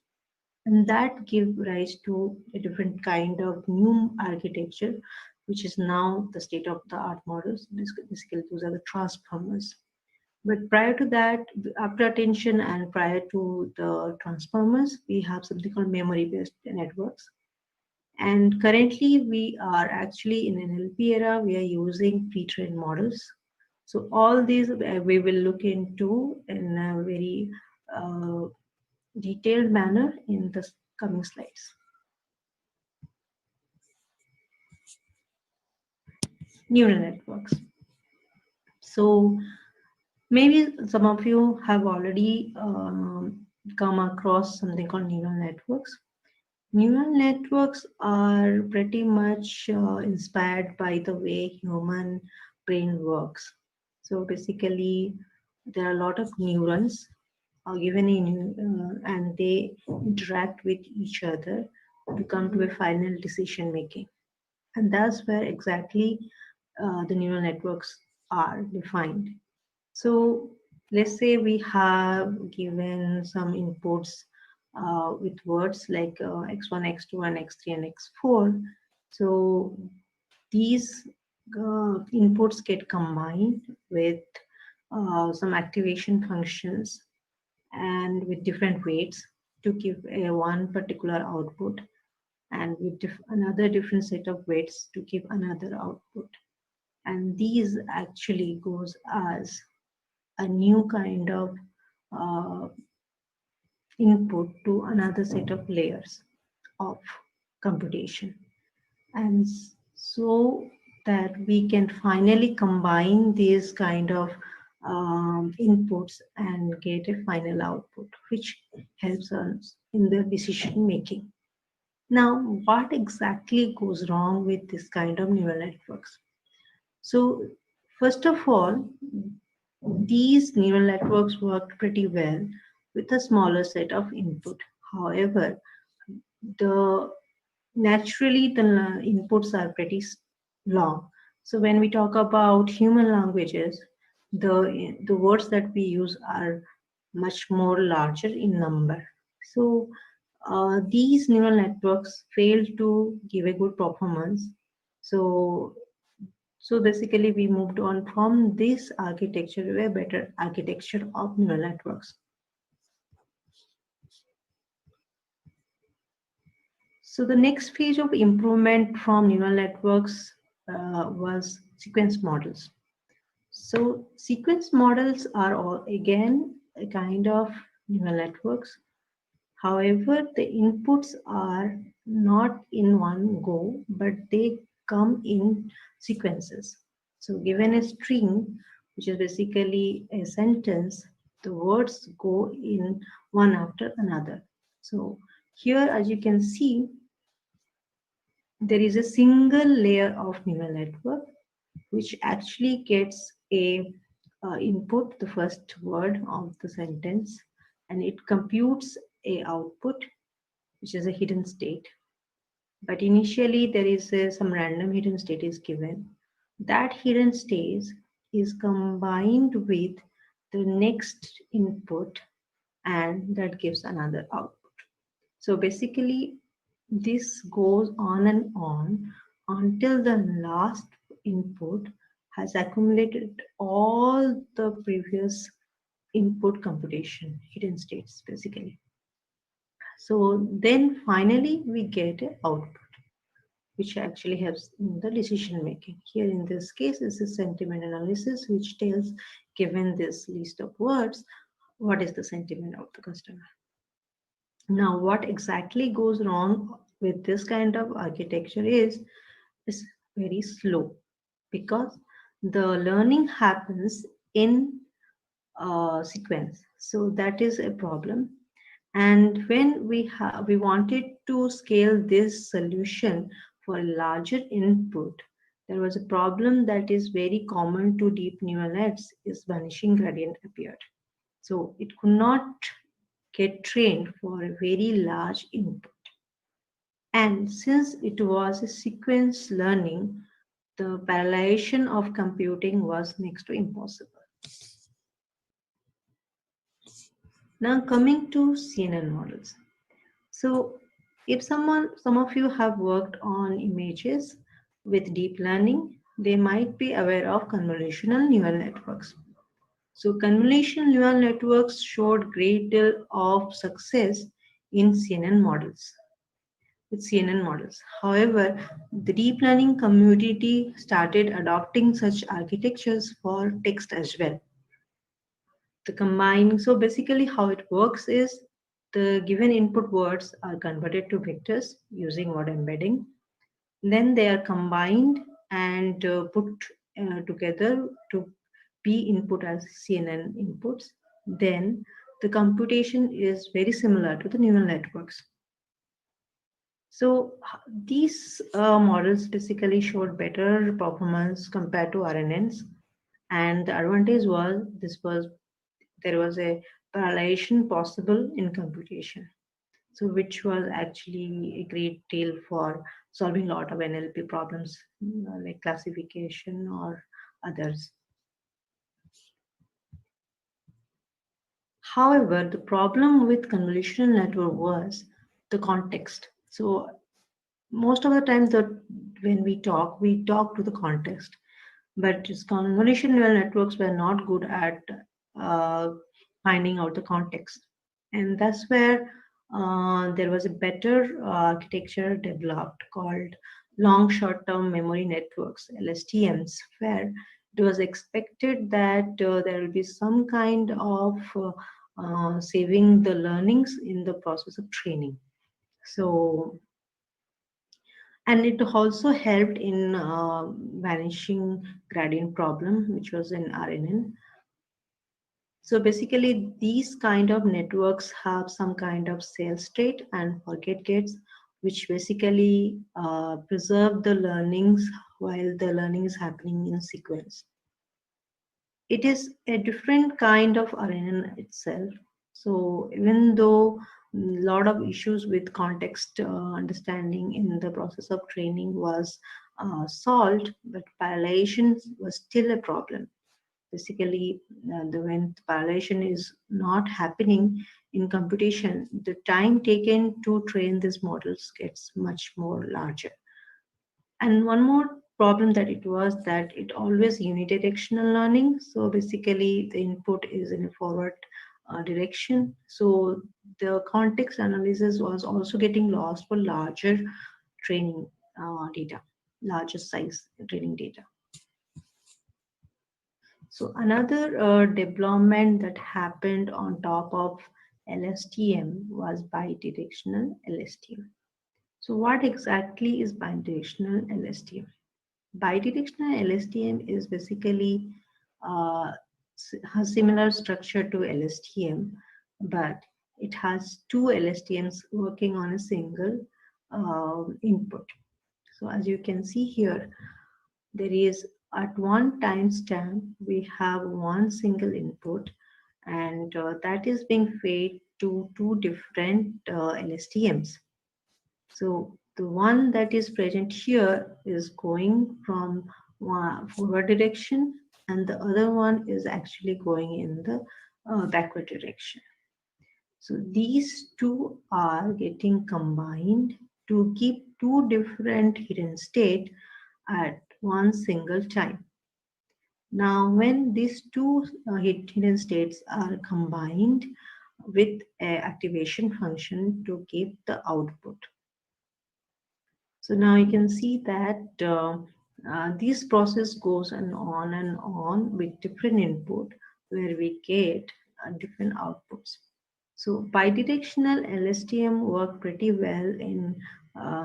And that gave rise to a different kind of new architecture, which is now the state-of-the-art models. Basically, those are the transformers. But prior to that, after attention and prior to the transformers, we have something called memory-based networks. And currently, we are actually in an NLP era, we are using pre-trained models. So all these we will look into in a very detailed manner in the coming slides. Neural networks. So maybe some of you have already come across something called neural networks. Neural networks are pretty much inspired by the way human brain works. So basically, there are a lot of neurons given in, and they interact with each other to come to a final decision making. And that's where exactly the neural networks are defined. So let's say we have given some inputs with words like x1, x2, and x3, and x4. So these inputs get combined with some activation functions and with different weights to give a one particular output, and with another different set of weights to give another output. And these actually goes as a new kind of uh, input to another set of layers of computation. And so that we can finally combine these kind of inputs and get a final output, which helps us in the decision making. Now, what exactly goes wrong with this kind of neural networks? So, first of all, these neural networks worked pretty well with a smaller set of input. However, the naturally the inputs are pretty long. So when we talk about human languages, the words that we use are much more larger in number. So these neural networks fail to give a good performance. So basically we moved on from this architecture to a better architecture of neural networks. So the next phase of improvement from neural networks was sequence models. So sequence models are all again a kind of neural networks. However, the inputs are not in one go, but they come in sequences. So given a string, which is basically a sentence, the words go in one after another. So here, as you can see, there is a single layer of neural network which actually gets a input, the first word of the sentence, and it computes a output, which is a hidden state. But initially there is some random hidden state is given. That hidden state is combined with the next input, and that gives another output. So basically this goes on and on until the last input has accumulated all the previous input computation, hidden states basically. So then finally we get an output, which actually helps in the decision making. Here in this case is a sentiment analysis, which tells, given this list of words, what is the sentiment of the customer. Now, what exactly goes wrong with this kind of architecture is very slow, because the learning happens in sequence. So that is a problem. And when we wanted to scale this solution for a larger input, there was a problem that is very common to deep neural nets, is vanishing gradient appeared. So it could not get trained for a very large input. And since it was a sequence learning, the parallelization of computing was next to impossible. Now coming to CNN models. So if some of you have worked on images with deep learning, they might be aware of convolutional neural networks. So convolutional neural networks showed great deal of success in CNN models. With CNN models. However, the deep learning community started adopting such architectures for text as well. The combining, so basically how it works is the given input words are converted to vectors using word embedding. Then they are combined and put together to be input as CNN inputs. Then the computation is very similar to the neural networks. So these models basically showed better performance compared to RNNs, and the advantage was there was a parallelization possible in computation. So which was actually a great deal for solving a lot of NLP problems like classification or others. However, the problem with convolutional network was the context. So most of the time that when we talk to the context, but convolutional neural networks were not good at uh, finding out the context, and that's where there was a better architecture developed called long short-term memory networks, LSTMs, where it was expected that there will be some kind of saving the learnings in the process of training. So, and it also helped in vanishing gradient problem, which was in RNN. So basically, these kind of networks have some kind of save state and forget gates, which basically preserve the learnings while the learning is happening in sequence. It is a different kind of RNN itself. So even though a lot of issues with context understanding in the process of training was solved, but parallelization was still a problem. Basically, when parallelization is not happening in computation, the time taken to train these models gets much more larger. And one more problem that it was that it always unidirectional learning. So basically the input is in a forward direction. So the context analysis was also getting lost for larger training data, larger size training data. So another development that happened on top of LSTM was bidirectional LSTM. So what exactly is bidirectional LSTM? Bidirectional LSTM is basically has similar structure to LSTM, but it has two LSTMs working on a single input. So as you can see here, there is at one timestamp we have one single input, and that is being fed to two different LSTMs. So the one that is present here is going from forward direction, and the other one is actually going in the backward direction. So these two are getting combined to give two different hidden state at one single time. Now, when these two hidden states are combined with an activation function to give the output. So now you can see that this process goes on with different input where we get different outputs. So bidirectional LSTM work pretty well in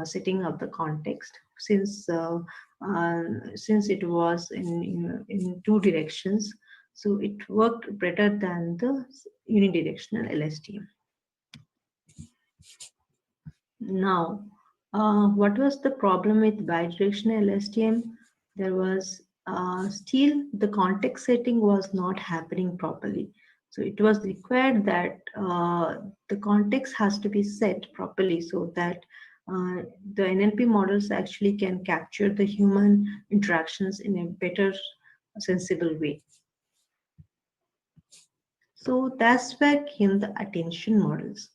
setting up the context since it was in two directions. So it worked better than the unidirectional LSTM. Now, what was the problem with bidirectional LSTM? There was still the context setting was not happening properly. So it was required that the context has to be set properly so that the NLP models actually can capture the human interactions in a better, sensible way. So that's where came the attention models.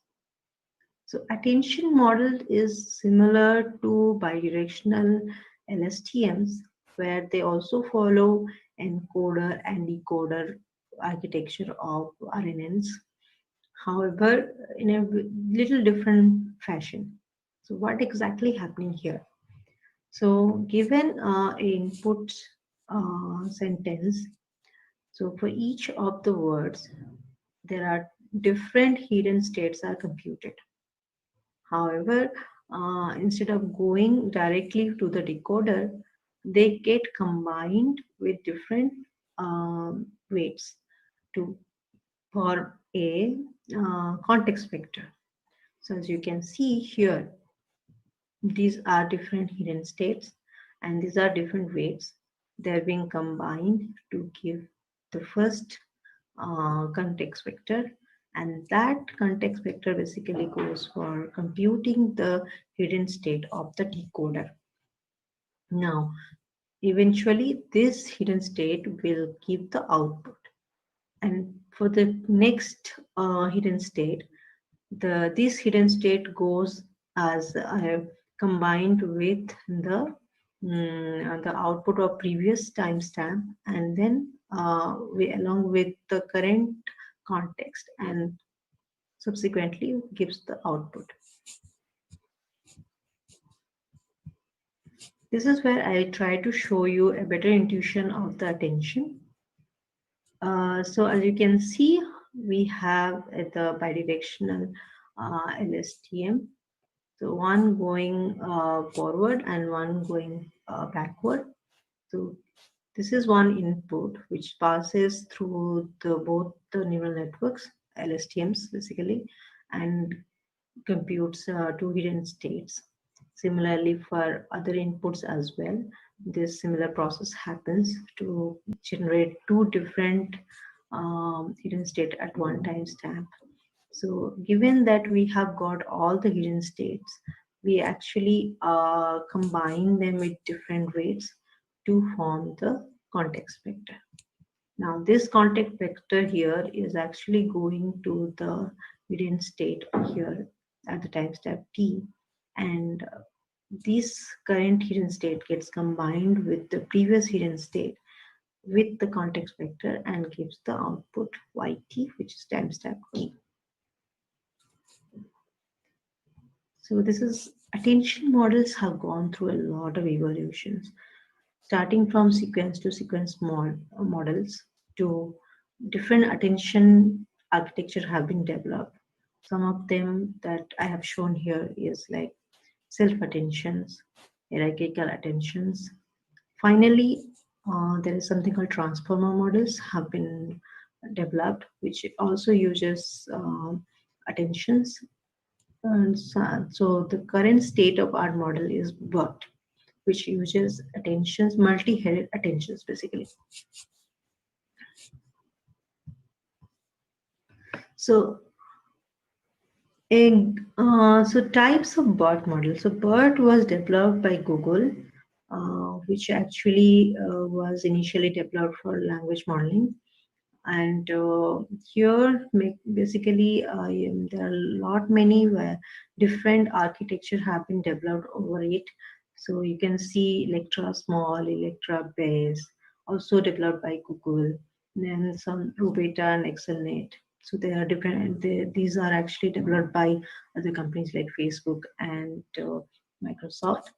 So attention model is similar to bidirectional LSTMs, where they also follow encoder and decoder architecture of RNNs. However, in a little different fashion. So what exactly happening here? So given an input sentence, so for each of the words, there are different hidden states are computed. However, instead of going directly to the decoder, they get combined with different weights to for a context vector. So as you can see here, these are different hidden states, and these are different weights. They're being combined to give the first context vector, and that context vector basically goes for computing the hidden state of the decoder. Now, eventually, this hidden state will give the output, and for the next hidden state, this hidden state goes as combined with the output of previous timestamp, and then along with the current context, and subsequently gives the output. This is where I try to show you a better intuition of the attention. So as you can see, we have the bidirectional LSTM. So one going forward and one going backward. So this is one input which passes through both the neural networks, LSTMs basically, and computes two hidden states. Similarly, for other inputs as well, this similar process happens to generate two different hidden state at one timestamp. So given that we have got all the hidden states, we actually combine them with different weights to form the context vector. Now this context vector here is actually going to the hidden state here at the timestamp t, and this current hidden state gets combined with the previous hidden state with the context vector and gives the output yt, which is timestamp t. So this is, attention models have gone through a lot of evolutions, starting from sequence to sequence models to different attention architecture have been developed. Some of them that I have shown here is like self-attentions, hierarchical attentions. Finally, there is something called transformer models have been developed, which also uses attentions. And so the current state of our model is BERT, which uses attentions, multi-headed attentions basically. So, types of BERT models. So BERT was developed by Google, which actually was initially developed for language modeling. And here basically there are many different architecture have been developed over it. So you can see Electra Small, Electra Base, also developed by Google, then some Rubeta and ExcelNet. So they are different. These are actually developed by other companies like Facebook and Microsoft.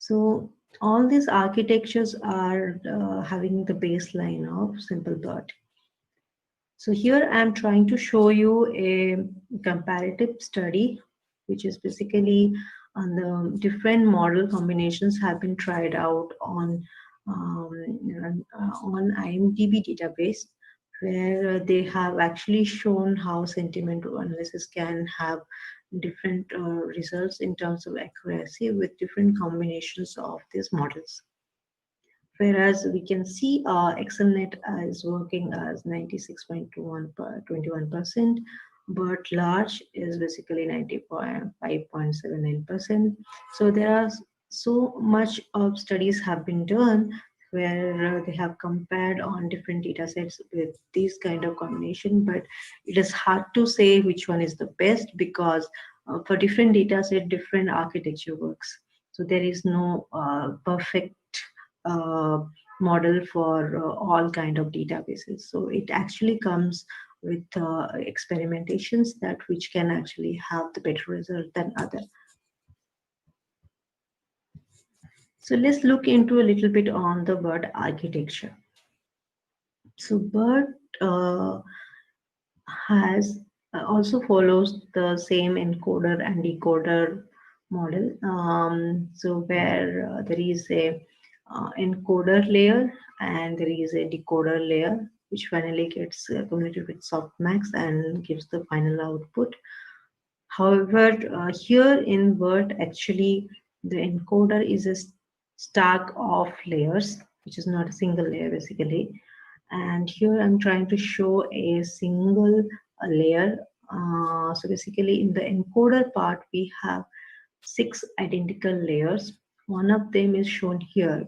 So all these architectures are having the baseline of simple BERT. So here I'm trying to show you a comparative study, which is basically on the different model combinations have been tried out on IMDb database, where they have actually shown how sentiment analysis can have different results in terms of accuracy with different combinations of these models. Whereas we can see ExcelNet is working as 96.21%, but large is basically 95.79%. So there are so much of studies have been done where they have compared on different data sets with this kind of combination, but it is hard to say which one is the best because for different data set, different architecture works. So there is no perfect model for all kind of databases. So it actually comes with experimentations that which can actually have the better result than other. So let's look into a little bit on the BERT architecture. So BERT has also follows the same encoder and decoder model. So where there is a encoder layer and there is a decoder layer, which finally gets accumulated with softmax and gives the final output. However, here in BERT, actually, the encoder is a stack of layers, which is not a single layer basically. And here I'm trying to show a single layer. So basically in the encoder part, we have 6 identical layers. One of them is shown here.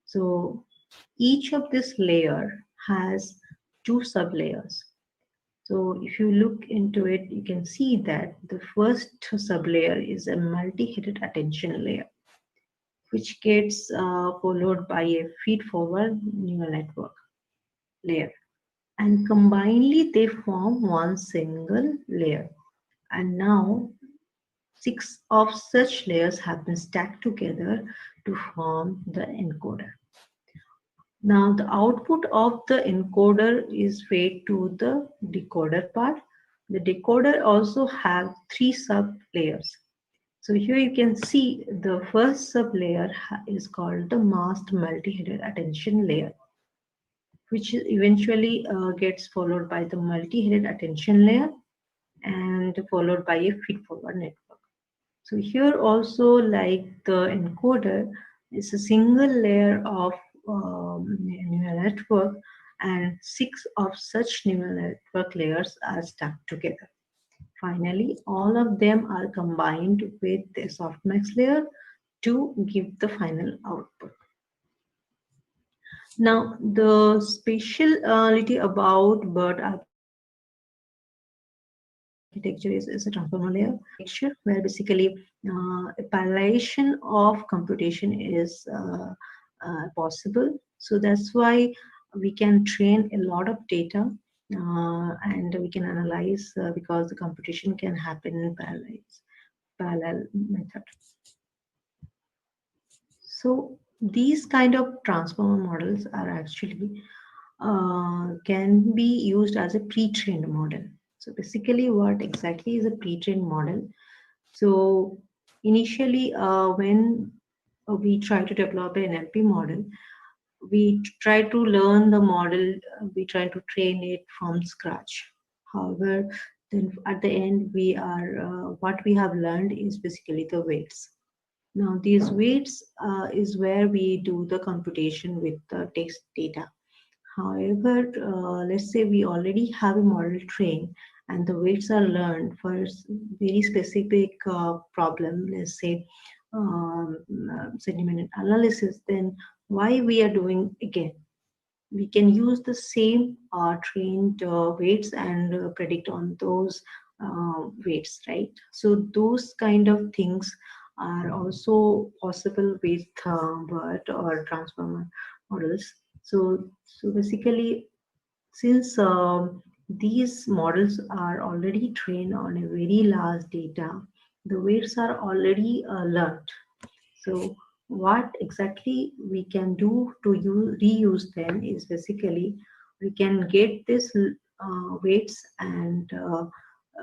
So each of this layer has 2 sublayers. So if you look into it, you can see that the first sublayer is a multi-headed attention layer, which gets followed by a feed-forward neural network layer. And combinedly, they form one single layer. And now 6 of such layers have been stacked together to form the encoder. Now the output of the encoder is fed to the decoder part. The decoder also has 3 sub layers. So here you can see the first sub layer is called the masked multi-headed attention layer, which eventually gets followed by the multi-headed attention layer and followed by a feed-forward network. So here also, like the encoder, is a single layer of neural network, and 6 of such neural network layers are stacked together. Finally, all of them are combined with the softmax layer to give the final output. Now, the speciality about BERT architecture is a transformer layer where basically a parallelization of computation is possible. So that's why we can train a lot of data and we can analyze because the computation can happen in parallel method. So these kind of transformer models are actually can be used as a pre-trained model. So basically what exactly is a pre-trained model? So initially when we try to develop an NLP model, we try to learn the model, we try to train it from scratch. However, then at the end we are what we have learned is basically the weights. Now these weights is where we do the computation with the text data. However, let's say we already have a model trained and the weights are learned for very specific problem, let's say sentiment analysis, then why we are doing again? We can use the same trained weights and predict on those weights, right? So those kind of things are also possible with BERT or transformer models. So basically, since these models are already trained on a very large data, the weights are already learned. So what exactly we can do to reuse them is basically we can get this weights and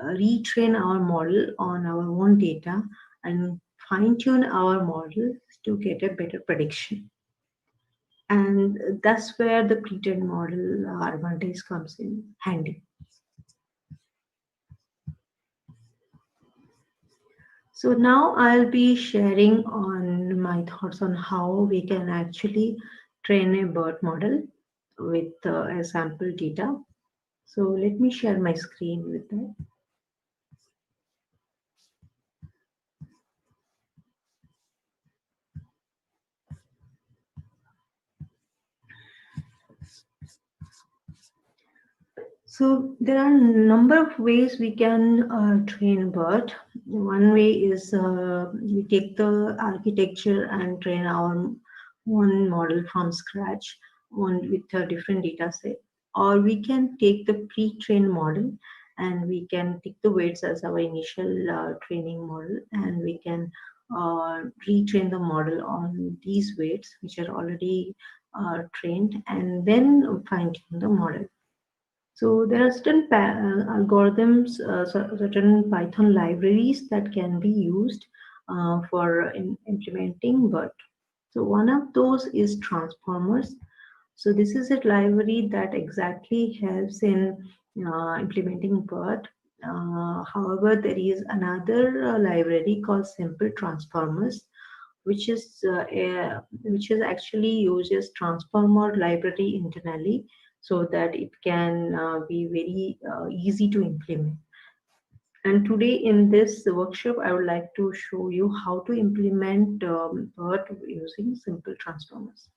retrain our model on our own data and fine tune our model to get a better prediction. And that's where the pre-trained model advantage comes in handy. So now I'll be sharing on my thoughts on how we can actually train a BERT model with a sample data. So let me share my screen with that. So there are a number of ways we can train BERT. One way is we take the architecture and train our own model from scratch with a different data set. Or we can take the pre-trained model and we can take the weights as our initial training model, and we can retrain the model on these weights which are already trained, and then fine-tune the model. So there are certain algorithms, certain Python libraries that can be used for implementing BERT. So one of those is transformers. So this is a library that exactly helps in implementing BERT. However, there is another library called Simple Transformers, which is actually uses transformer library internally, so that it can be very easy to implement. And today in this workshop, I would like to show you how to implement BERT using simple transformers.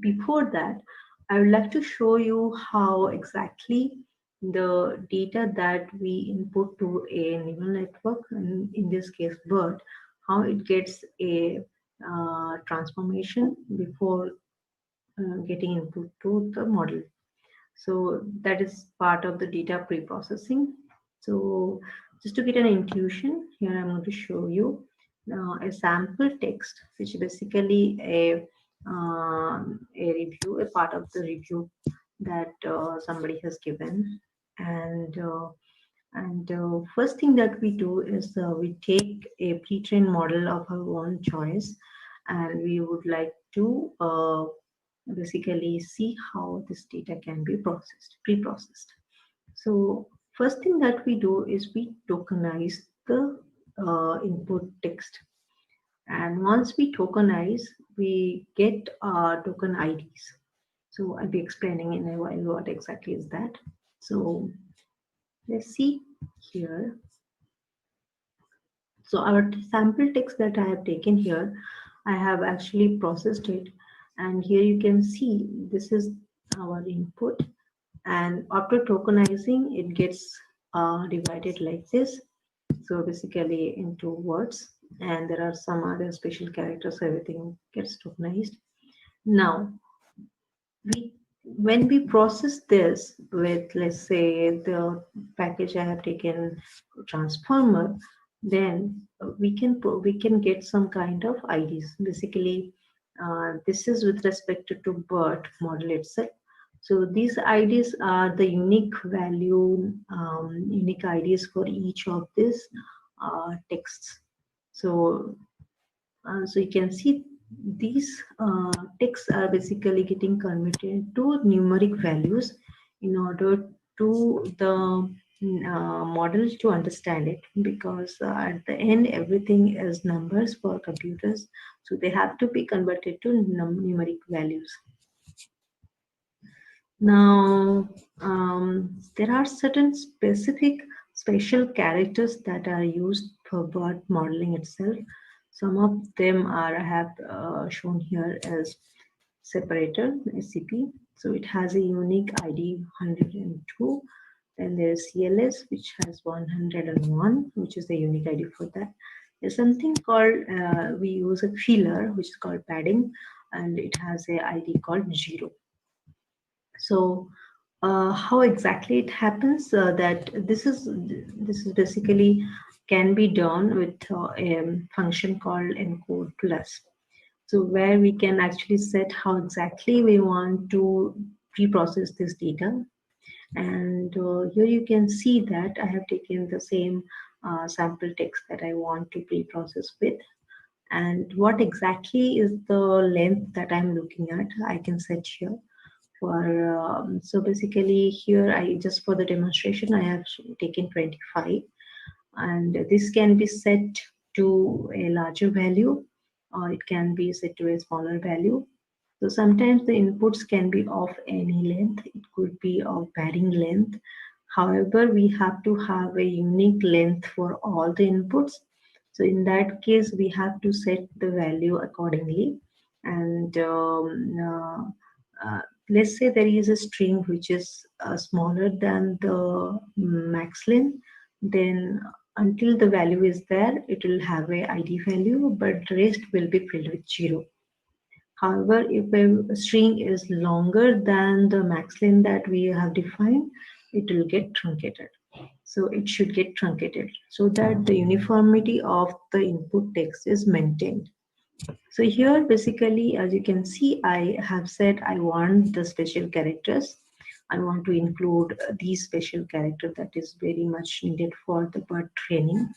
Before that, I would like to show you how exactly the data that we input to a neural network, and in this case BERT, how it gets a transformation before getting input to the model. So that is part of the data pre-processing. So just to get an intuition, here I'm going to show you a sample text, which is basically a review, a part of the review that somebody has given. And first thing that we do is we take a pre-trained model of our own choice, and we would like to basically see how this data can be pre-processed. So first thing that we do is we tokenize the input text. And once we tokenize, we get our token IDs. So I'll be explaining in a while what exactly is that. So let's see here. So our sample text that I have taken here, I have actually processed it. And here you can see this is our input. And after tokenizing, it gets divided like this. So basically into words. And there are some other special characters, so everything gets tokenized. Now, when we process this with, let's say, the package I have taken transformer, then we can get some kind of IDs. Basically, this is with respect to BERT model itself. So these IDs are the unique value, unique IDs for each of these texts. So you can see these texts are basically getting converted to numeric values in order to the model to understand it, because at the end everything is numbers for computers, so they have to be converted to numeric values. Now, there are certain specific special characters that are used for BERT modeling itself. Some of them are I have shown here as separator, SCP. So it has a unique ID 102. Then there's CLS, which has 101, which is the unique ID for that. There's something called, we use a feeler, which is called padding, and it has a ID called 0. So how exactly it happens that this is basically can be done with a function called encode plus. So where we can actually set how exactly we want to pre-process this data. And here you can see that I have taken the same sample text that I want to pre-process with. And what exactly is the length that I'm looking at, I can set here. So basically here I just for the demonstration I have taken 25, and this can be set to a larger value or it can be set to a smaller value. So sometimes the inputs can be of any length, it could be of varying length. However, we have to have a unique length for all the inputs. So in that case we have to set the value accordingly. And let's say there is a string which is smaller than the max length, then until the value is there, it will have a ID value, but the rest will be filled with 0. However, if a string is longer than the max length that we have defined, it will get truncated. So it should get truncated so that the uniformity of the input text is maintained. So here basically, as you can see, I have said I want the special characters. I want to include these special characters that is very much needed for the BERT training.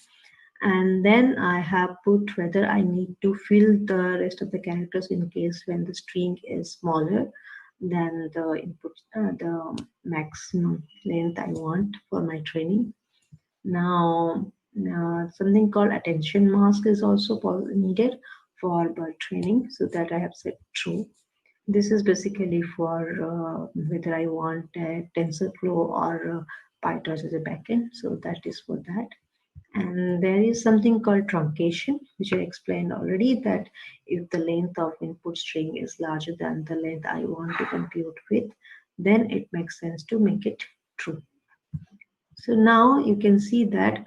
And then I have put whether I need to fill the rest of the characters in case when the string is smaller. than the input, the maximum length I want for my training. Now, something called attention mask is also needed for bird training, so that I have set true. This is basically for whether I want a TensorFlow or PyTorch as a backend, so that is for that. And there is something called truncation, which I explained already, that if the length of input string is larger than the length I want to compute with, then it makes sense to make it true. So now you can see that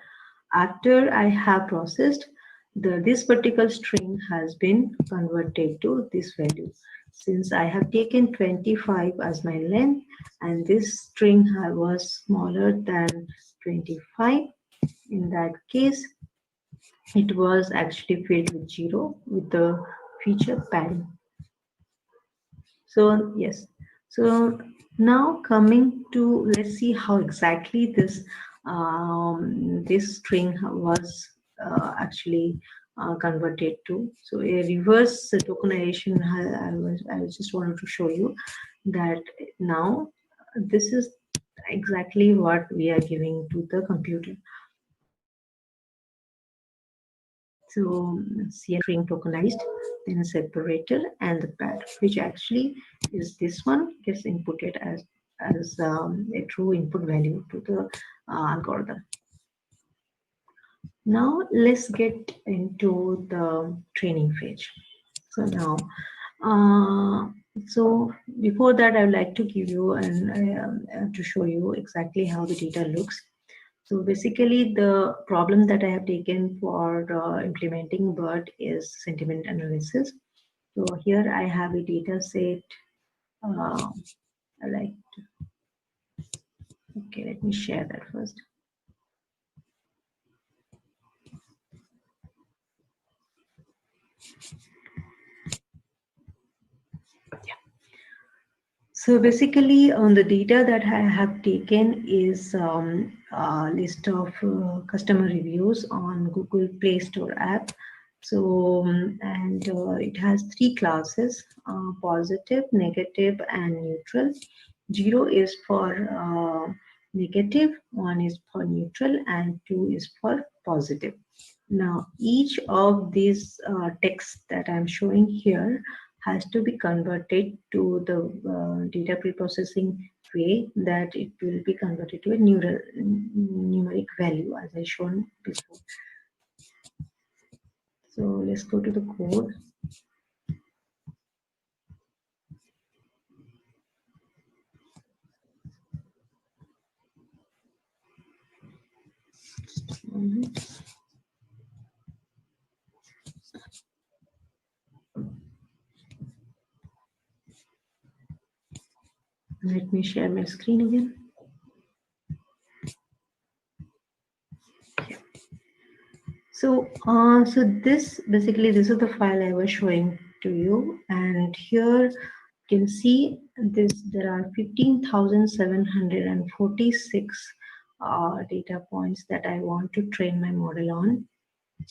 after I have processed, this particular string has been converted to this value. Since I have taken 25 as my length and this string was smaller than 25, in that case, it was actually filled with 0 with the feature padding. So yes, so now coming to, let's see how exactly this this string was actually converted to. So a reverse tokenization, I just wanted to show you that now this is exactly what we are giving to the computer. So string tokenized, then a separator and the pad, which actually is this one gets inputted as a true input value to the algorithm. Now let's get into the training phase. So now, so before that, I would like to give you and to show you exactly how the data looks. So basically, the problem that I have taken for implementing BERT is sentiment analysis. So here I have a data set. I like to, okay, let me share that first. So basically, on the data that I have taken is a list of customer reviews on Google Play Store app. So and it has 3 classes: positive, negative, and neutral. 0 is for negative, 1 is for neutral, and 2 is for positive. Now, each of these texts that I'm showing here has to be converted to the data preprocessing way that it will be converted to a numeric value, as I shown before. So let's go to the code. Let me share my screen again. So, so this basically, this is the file I was showing to you, and here you can see this. There are 15,746 data points that I want to train my model on.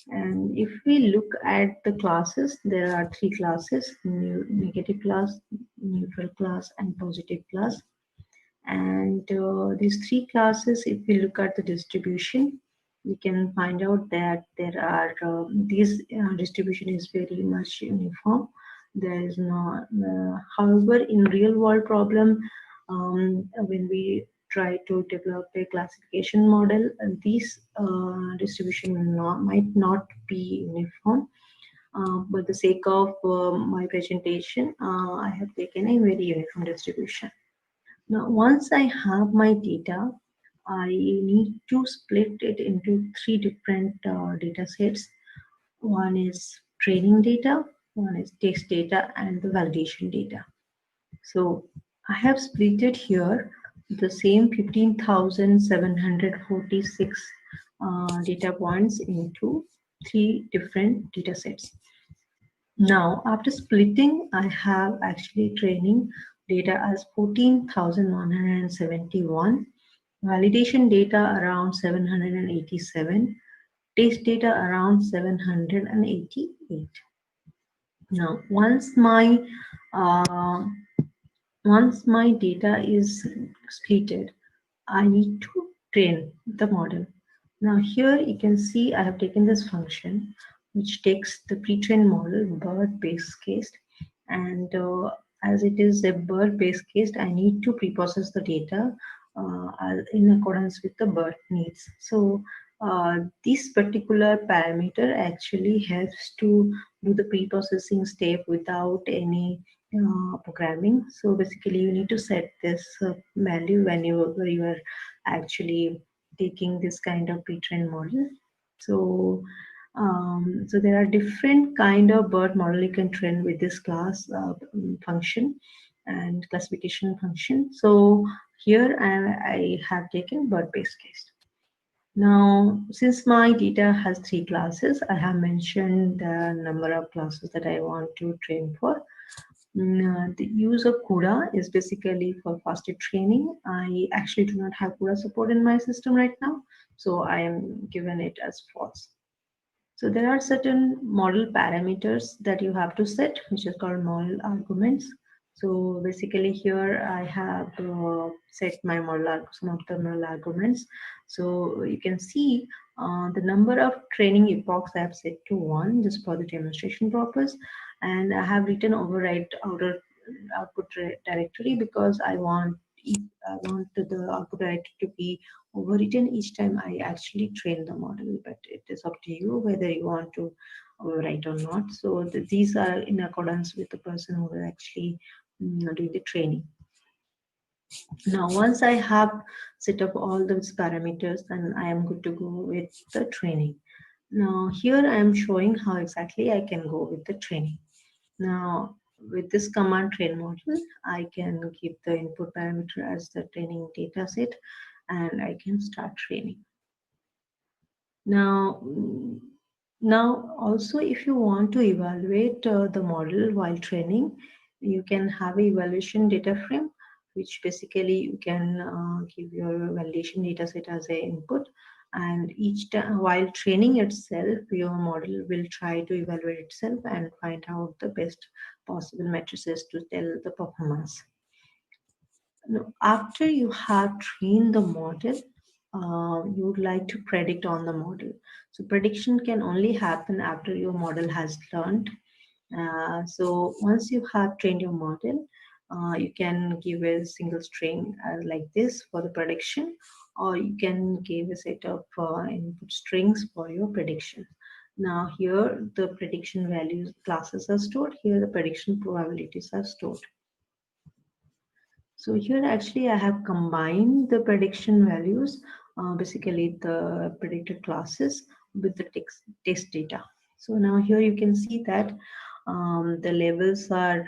And if we look at the classes, there are 3 classes: negative class, neutral class, and positive class. And these 3 classes, if we look at the distribution, we can find out that there are this distribution is very much uniform. There is no, however, in real world problem, when we try to develop a classification model, these distribution might not be uniform. For the sake of my presentation, I have taken a very uniform distribution. Now, once I have my data, I need to split it into 3 different data sets. One is training data, one is text data, and the validation data. So I have split it here, the same 15,746 data points into 3 different data sets. Now, after splitting, I have actually training data as 14,171, validation data around 787, test data around 788. Now, once my Once my data is splitted, I need to train the model. Now here you can see I have taken this function which takes the pre-trained model bird base case, and as it is a bird base case, I need to pre-process the data in accordance with the bird needs. So this particular parameter actually helps to do the pre-processing step without any programming. So basically you need to set this value when you are actually taking this kind of pre-trained model. So so there are different kind of bird model you can train with this class function and classification function. So here I have taken bird base case. Now, since my data has 3 classes, I have mentioned the number of classes that I want to train for. The use of CUDA is basically for faster training. I actually do not have CUDA support in my system right now, so I am given it as false. So there are certain model parameters that you have to set, which is called model arguments. So basically here I have set my model, some of the model arguments. So you can see the number of training epochs I have set to 1 just for the demonstration purpose. And I have written override outer output directory because I want the output directory to be overwritten each time I actually train the model, but it is up to you whether you want to overwrite or not. So these are in accordance with the person who is actually doing the training. Now, once I have set up all those parameters, then I am good to go with the training. Now, here I am showing how exactly I can go with the training. Now, with this command train model, I can keep the input parameter as the training data set, and I can start training. Now also if you want to evaluate the model while training, you can have a evaluation data frame, which basically you can give your validation data set as a input, and each time while training itself, your model will try to evaluate itself and find out the best possible matrices to tell the performance. Now, after you have trained the model, you would like to predict on the model. So prediction can only happen after your model has learned. So once you have trained your model, you can give a single string like this for the prediction, or you can give a set of input strings for your prediction. Now here the prediction values classes are stored, here the prediction probabilities are stored. So here actually I have combined the prediction values, basically the predicted classes with the test data. So now here you can see that the labels are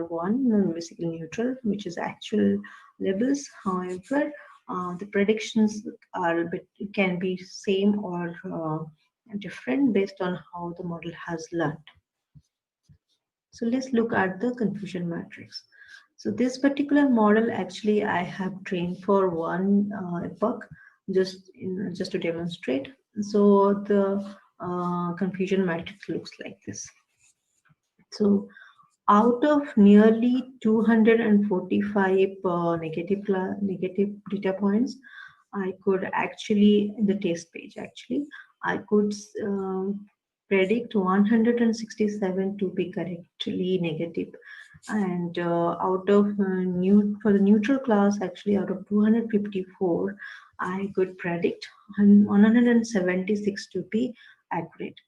1, basically neutral, which is actual labels. However, the predictions are a bit can be same or different based on how the model has learned. So let's look at the confusion matrix. So this particular model actually I have trained for 1 epoch just to demonstrate. So the confusion matrix looks like this. So out of nearly 245 negative data points, I could actually, in the test page actually, I could predict 167 to be correctly negative. And out of for the neutral class, actually out of 254, I could predict 176 to be accurate,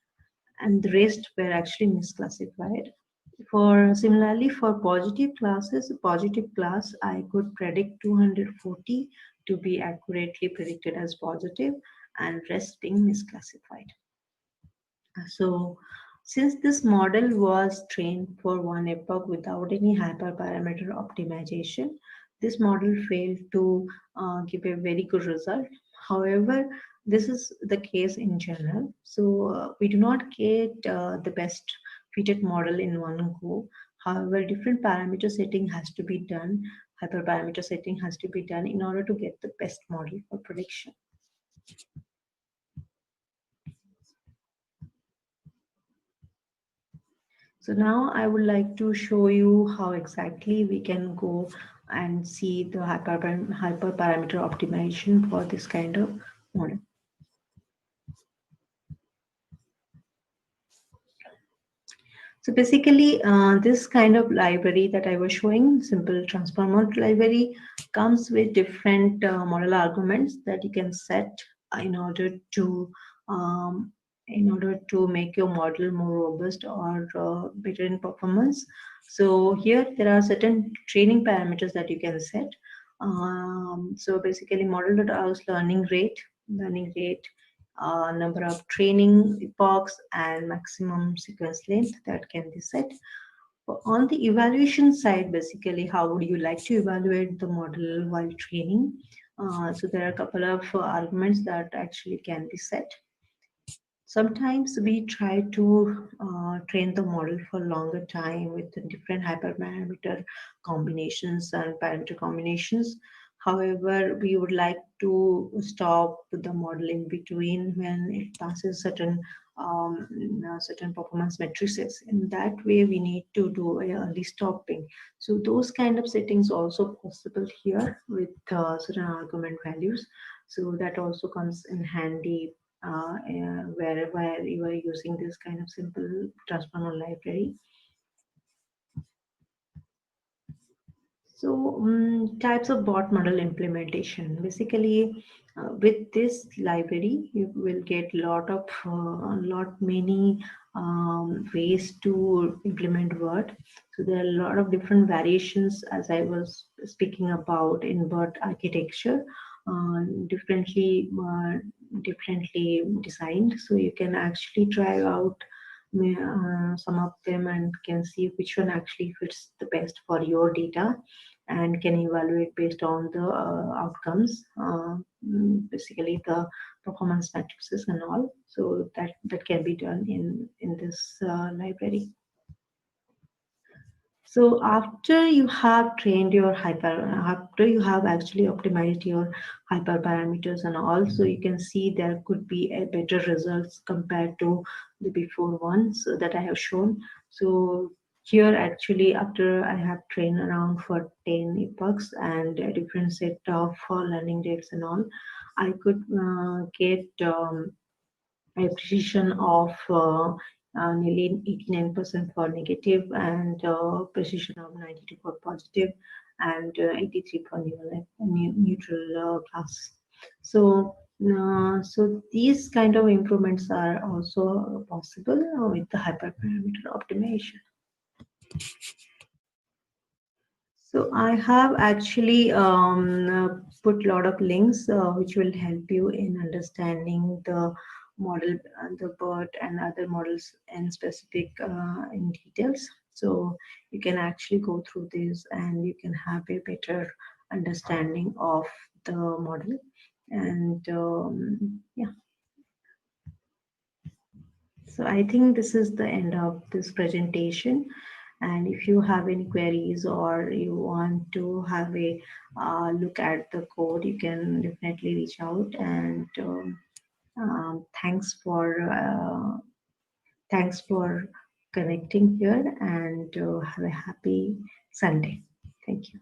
and the rest were actually misclassified. For similarly for positive classes, positive class, I could predict 240 to be accurately predicted as positive, and rest being misclassified. So since this model was trained for 1 epoch without any hyperparameter optimization, this model failed to give a very good result. However, this is the case in general. So we do not get the best fitted model in one go. However, different parameter setting has to be done, hyperparameter setting has to be done in order to get the best model for prediction. So now I would like to show you how exactly we can go and see the hyperparameter optimization for this kind of model. So basically, this kind of library that I was showing, simple transformer library, comes with different model arguments that you can set in order to make your model more robust or better in performance. So here there are certain training parameters that you can set. So basically, model.r's learning rate, number of training epochs, and maximum sequence length that can be set. On the evaluation side, basically, how would you like to evaluate the model while training? So there are a couple of arguments that actually can be set. Sometimes we try to train the model for longer time with the different hyperparameter combinations and parameter combinations. However, we would like to stop the model in between when it passes certain performance matrices. In that way, we need to do a early stopping. So those kind of settings also possible here with certain argument values. So that also comes in handy where you are using this kind of simple transformer library. So types of bot model implementation. Basically, with this library, you will get many ways to implement BERT. So there are a lot of different variations, as I was speaking about in BERT architecture, differently designed. So you can actually try out some of them and can see which one actually fits the best for your data, and can evaluate based on the outcomes, basically the performance matrices and all. So that can be done in this library. So after you have trained your after you have actually optimized your hyperparameters, and also you can see there could be a better results compared to the before ones that I have shown. So here actually, after I have trained around for 10 epochs and a different set of learning dates and all, I could get a precision of nearly 89% for negative, and precision of 92 for positive, and 83 for neutral class. So these kind of improvements are also possible with the hyperparameter optimization. So I have actually put a lot of links which will help you in understanding the model, the BERT and other models in specific in details. So you can actually go through this and you can have a better understanding of the model. And yeah. So I think this is the end of this presentation. And if you have any queries or you want to have a look at the code, you can definitely reach out. And thanks for connecting here, and have a happy Sunday. Thank you.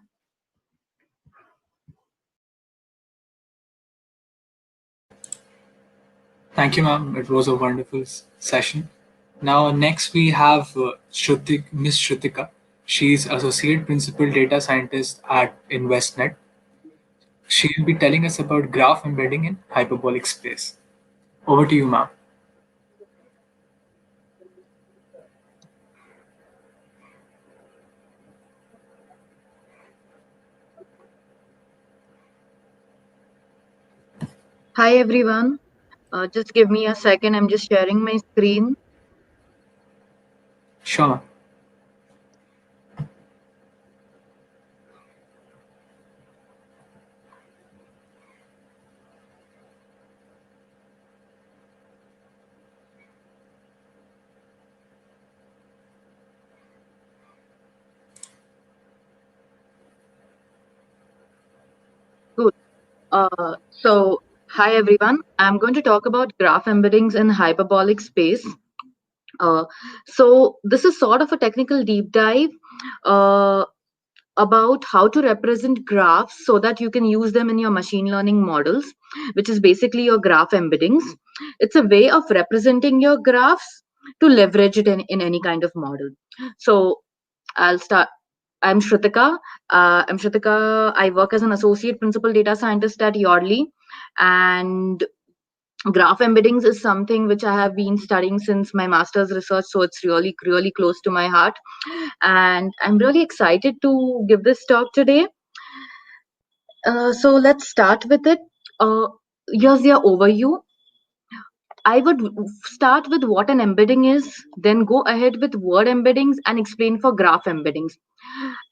Thank you, ma'am. It was a wonderful session. Now, next we have Miss Shrutika. She's Associate Principal Data Scientist at InvestNet. She'll be telling us about graph embedding in hyperbolic space. Over to you, ma'am. Hi everyone, just give me a second. I'm just sharing my screen. Sure. Good. Hi everyone. I'm going to talk about graph embeddings in hyperbolic space. So this is sort of a technical deep dive about how to represent graphs so that you can use them in your machine learning models, which is basically your graph embeddings. It's a way of representing your graphs to leverage it in any kind of model. So I'll start. I'm Shrutika. I work as an associate principal data scientist at Yardley, and graph embeddings is something which I have been studying since my master's research, so it's really, really close to my heart. And I'm really excited to give this talk today. So let's start with it. Here's your overview. I would start with what an embedding is, then go ahead with word embeddings and explain for graph embeddings.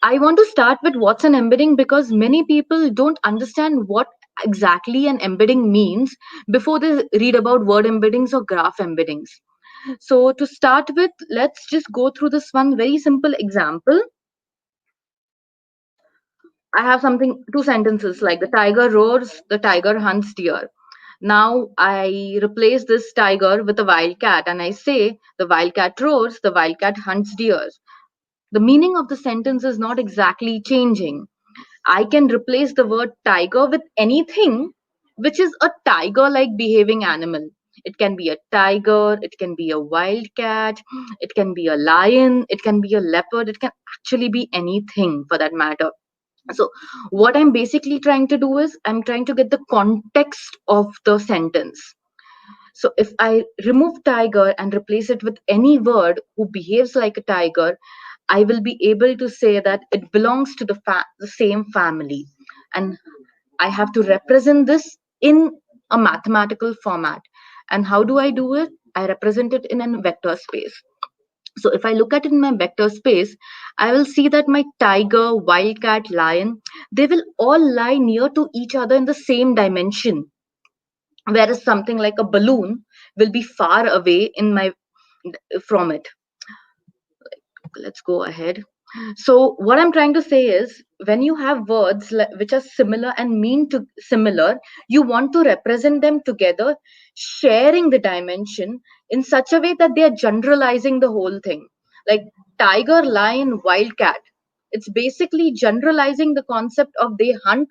I want to start with what's an embedding because many people don't understand what exactly an embedding means before they read about word embeddings or graph embeddings. So to start with, let's just go through this one very simple example. I have two sentences like the tiger roars, the tiger hunts deer. Now I replace this tiger with a wildcat and I say the wildcat roars, the wildcat hunts deer. The meaning of the sentence is not exactly changing. I can replace the word tiger with anything which is a tiger-like behaving animal. It can be a tiger, it can be a wildcat, it can be a lion, it can be a leopard, it can actually be anything for that matter. So what I'm basically trying to do is I'm trying to get the context of the sentence. So if I remove tiger and replace it with any word who behaves like a tiger, I will be able to say that it belongs to the same family. And I have to represent this in a mathematical format. And how do I do it? I represent it in a vector space. So if I look at it in my vector space, I will see that my tiger, wildcat, lion, they will all lie near to each other in the same dimension. Whereas something like a balloon will be far away from it. Let's go ahead. So what I'm trying to say is when you have words which are similar and mean to similar, you want to represent them together, sharing the dimension in such a way that they are generalizing the whole thing. Like tiger, lion, wildcat. It's basically generalizing the concept of they hunt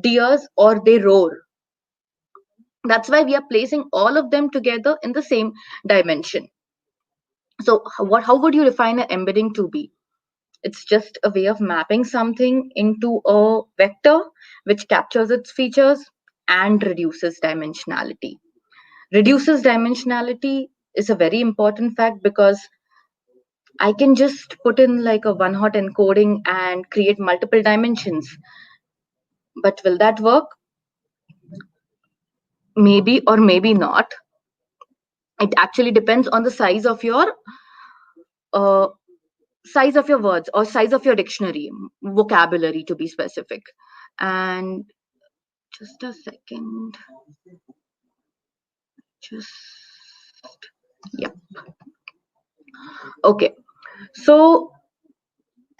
deers or they roar. That's why we are placing all of them together in the same dimension. So how would you define an embedding to be? It's just a way of mapping something into a vector which captures its features and reduces dimensionality. Reduces dimensionality is a very important fact because I can just put in like a one-hot encoding and create multiple dimensions. But will that work? Maybe or maybe not. It actually depends on the size of your words or size of your dictionary, vocabulary to be specific. And just a second. Yep. Okay. So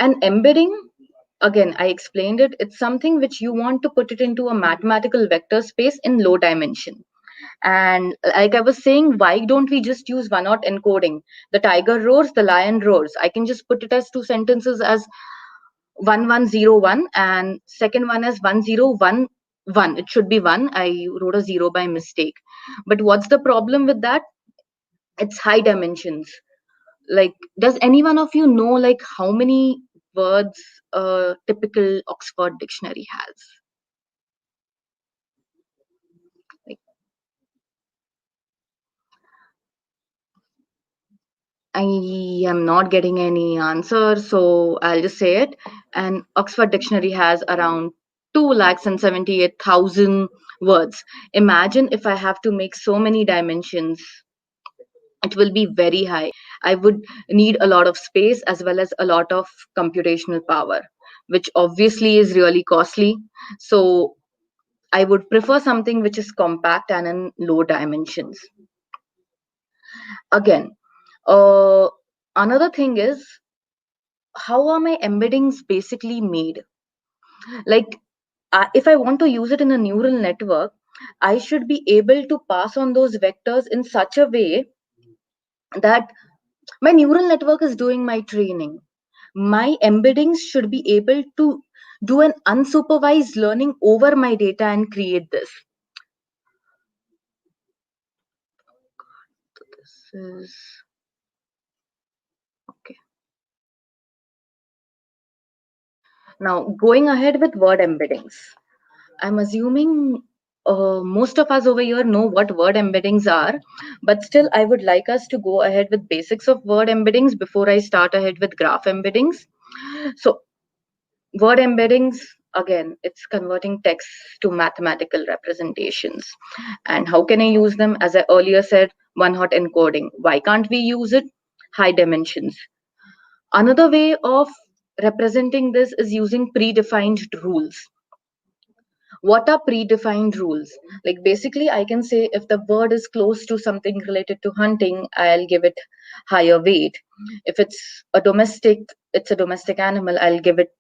an embedding, again, I explained it. It's something which you want to put it into a mathematical vector space in low dimension. And like I was saying, why don't we just use one-hot encoding? The tiger roars, the lion roars. I can just put it as two sentences as 1101 and second one as 1011. It should be 1. I wrote a 0 by mistake. But what's the problem with that? It's high dimensions. Like, does any one of you know like how many words a typical Oxford dictionary has? Like, I am not getting any answer, so I'll just say it. An Oxford dictionary has around 2,78,000 words. Imagine if I have to make so many dimensions. It will be very high. I would need a lot of space as well as a lot of computational power, which obviously is really costly. So I would prefer something which is compact and in low dimensions. Again, another thing is, how are my embeddings basically made? Like, if I want to use it in a neural network, I should be able to pass on those vectors in such a way that My neural network is doing my training. My embeddings should be able to do an unsupervised learning over my data and create this. So this is okay. Now going ahead with word embeddings. I'm assuming most of us over here know what word embeddings are, but still I would like us to go ahead with basics of word embeddings before I start ahead with graph embeddings. So word embeddings, again, it's converting text to mathematical representations. And how can I use them? As I earlier said, one hot encoding. Why can't we use it? High dimensions. Another way of representing this is using predefined rules. What are predefined rules? Like basically I can say if the word is close to something related to hunting, I'll give it higher weight. If it's a domestic animal, I'll give it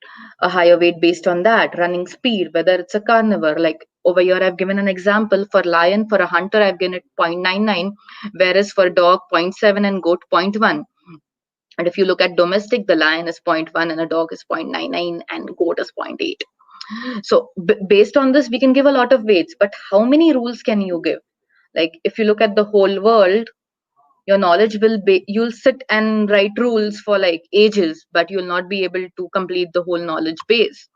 a higher weight based on that. Running speed, whether it's a carnivore, like over here I've given an example. For lion, for a hunter, I've given it 0.99, whereas for dog 0.7 and goat 0.1. And if you look at domestic, the lion is 0.1 and a dog is 0.99 and goat is 0.8. So based on this, we can give a lot of weights, but how many rules can you give? Like if you look at the whole world, your knowledge will be, you'll sit and write rules for like ages, but you'll not be able to complete the whole knowledge base.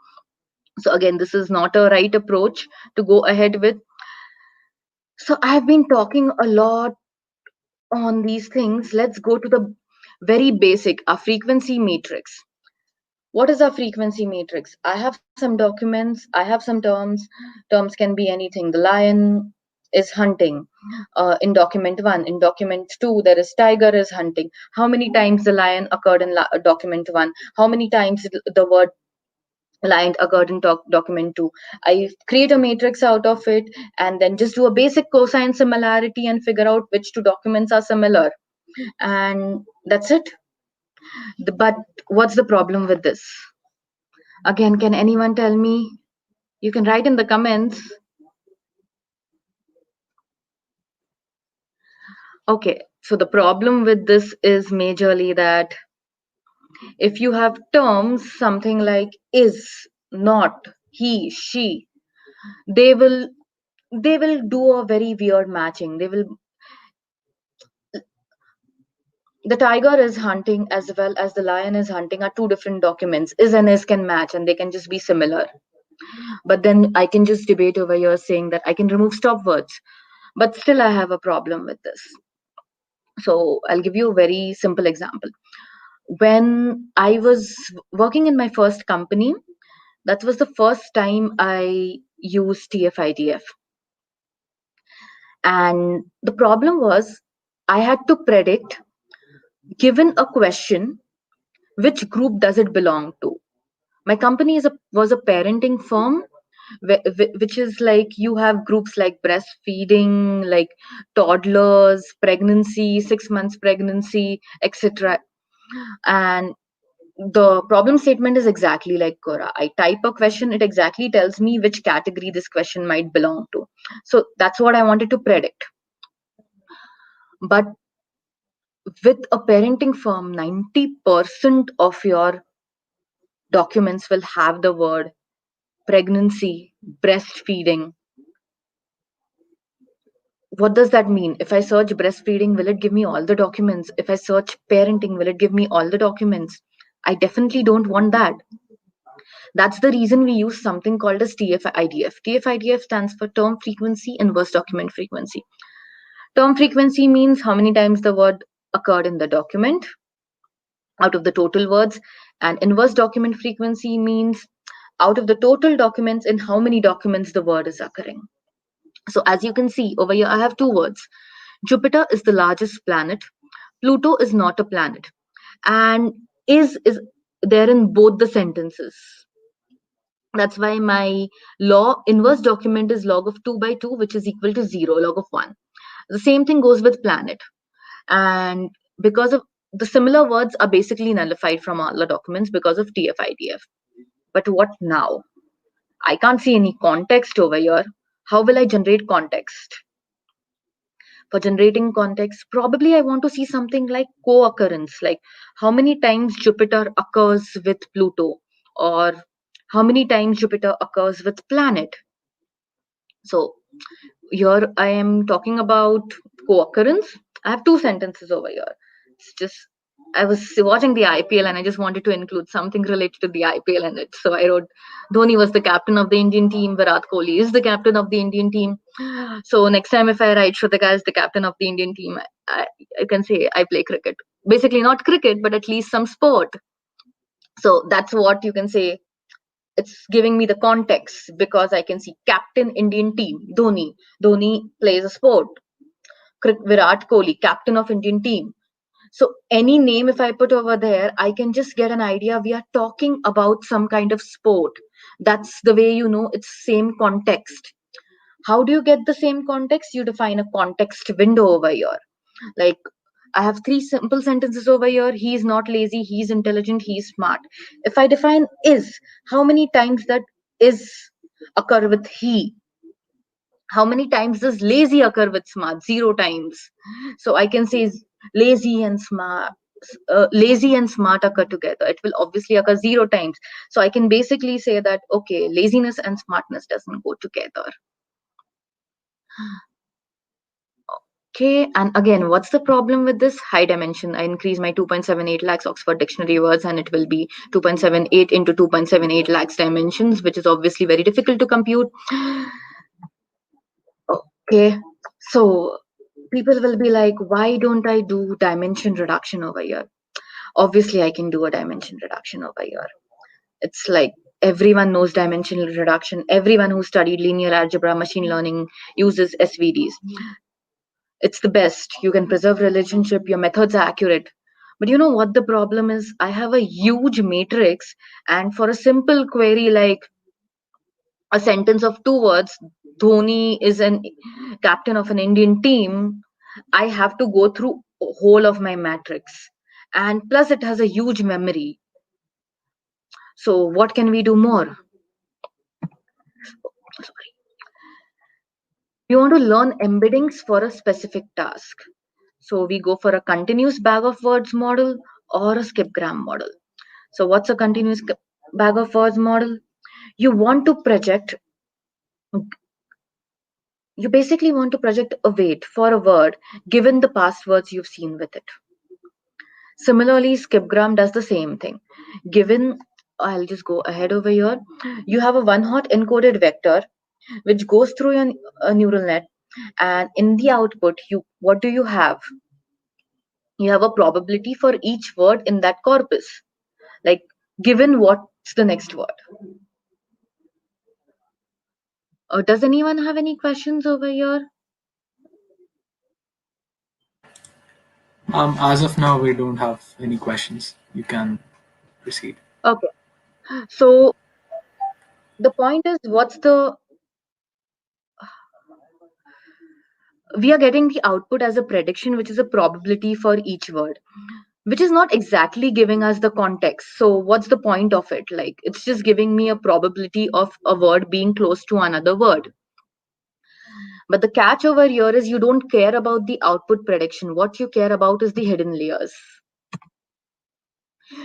So again, this is not a right approach to go ahead with. So I've been talking a lot on these things. Let's go to the very basic, a frequency matrix. What is a frequency matrix? I have some documents, I have some terms. Terms can be anything. The lion is hunting in document 1. In document 2, there is tiger is hunting. How many times the lion occurred in document 1? How many times the word lion occurred in document 2? I create a matrix out of it and then just do a basic cosine similarity and figure out which two documents are similar. And that's it. But what's the problem with this? Again, can anyone tell me? You can write in the comments. Okay, so the problem with this is majorly that if you have terms, something like is, not, he, she, they will do a very weird matching. The tiger is hunting as well as the lion is hunting are two different documents. Is and is can match and they can just be similar. But then I can just debate over here saying that I can remove stop words. But still I have a problem with this. So I'll give you a very simple example. When I was working in my first company, that was the first time I used TF-IDF. And the problem was I had to predict, given a question, which group does it belong to? My company was a parenting firm, which is like you have groups like breastfeeding, like toddlers, pregnancy, 6 months pregnancy, etc. And the problem statement is exactly like Quora. I type a question, it exactly tells me which category this question might belong to. So that's what I wanted to predict. But with a parenting firm, 90% of your documents will have the word pregnancy, breastfeeding. What does that mean? If I search breastfeeding, will it give me all the documents? If I search parenting, will it give me all the documents? I definitely don't want that. That's the reason we use something called as TF-IDF. TF-IDF stands for term frequency, inverse document frequency. Term frequency means how many times the word occurred in the document out of the total words, and inverse document frequency means out of the total documents in how many documents the word is occurring. So as you can see over here, I have two words. Jupiter is the largest planet. Pluto is not a planet. And is there in both the sentences. That's why my inverse document is log of 2 by 2, which is equal to 0, log of 1. The same thing goes with planet. And because of the similar words are basically nullified from all the documents because of TF-IDF. But what now? I can't see any context over here. How will I generate context? For generating context, probably I want to see something like co-occurrence, like how many times Jupiter occurs with Pluto, or how many times Jupiter occurs with planet. So here I am talking about co-occurrence. I have two sentences over here. It's just I was watching the IPL and I just wanted to include something related to the IPL in it. So I wrote Dhoni was the captain of the Indian team. Virat Kohli is the captain of the Indian team. So next time if I write Suvidha is the captain of the Indian team, I can say I play cricket. Basically not cricket, but at least some sport. So that's what you can say. It's giving me the context because I can see captain Indian team, Dhoni. Dhoni plays a sport. Virat Kohli, captain of Indian team. So any name if I put over there, I can just get an idea. We are talking about some kind of sport. That's the way you know it's same context. How do you get the same context? You define a context window over here. Like I have three simple sentences over here. He is not lazy. He is intelligent. He is smart. If I define is, how many times that is occur with he? How many times does lazy occur with smart? 0 times. So I can say lazy and smart. Lazy and smart occur together. It will obviously occur 0 times. So I can basically say that okay, laziness and smartness doesn't go together. Okay, and again, what's the problem with this high dimension? I increase my 2.78 lakhs Oxford Dictionary words and it will be 2.78 into 2.78 lakhs dimensions, which is obviously very difficult to compute. Okay, so people will be like, why don't I do dimension reduction over here? Obviously, I can do a dimension reduction over here. It's like everyone knows dimensional reduction. Everyone who studied linear algebra, machine learning uses SVDs. It's the best. You can preserve relationship. Your methods are accurate. But you know what the problem is? I have a huge matrix, and for a simple query like a sentence of 2 words, Dhoni is an captain of an Indian team, I have to go through whole of my matrix. And plus it has a huge memory. So what can we do more? Sorry. We want to learn embeddings for a specific task. So we go for a continuous bag of words model or a skipgram model. So what's a continuous bag of words model? You basically want to project a weight for a word given the past words you've seen with it. Similarly, skipgram does the same thing. Given, I'll just go ahead over here. You have a one-hot encoded vector which goes through your neural net, and in the output, what do you have? You have a probability for each word in that corpus. Like, given what's the next word? Does anyone have any questions over here? As of now, we don't have any questions. You can proceed. Okay. So the point is, we are getting the output as a prediction, which is a probability for each word, which is not exactly giving us the context. So what's the point of it? Like, it's just giving me a probability of a word being close to another word. But the catch over here is you don't care about the output prediction. What you care about is the hidden layers.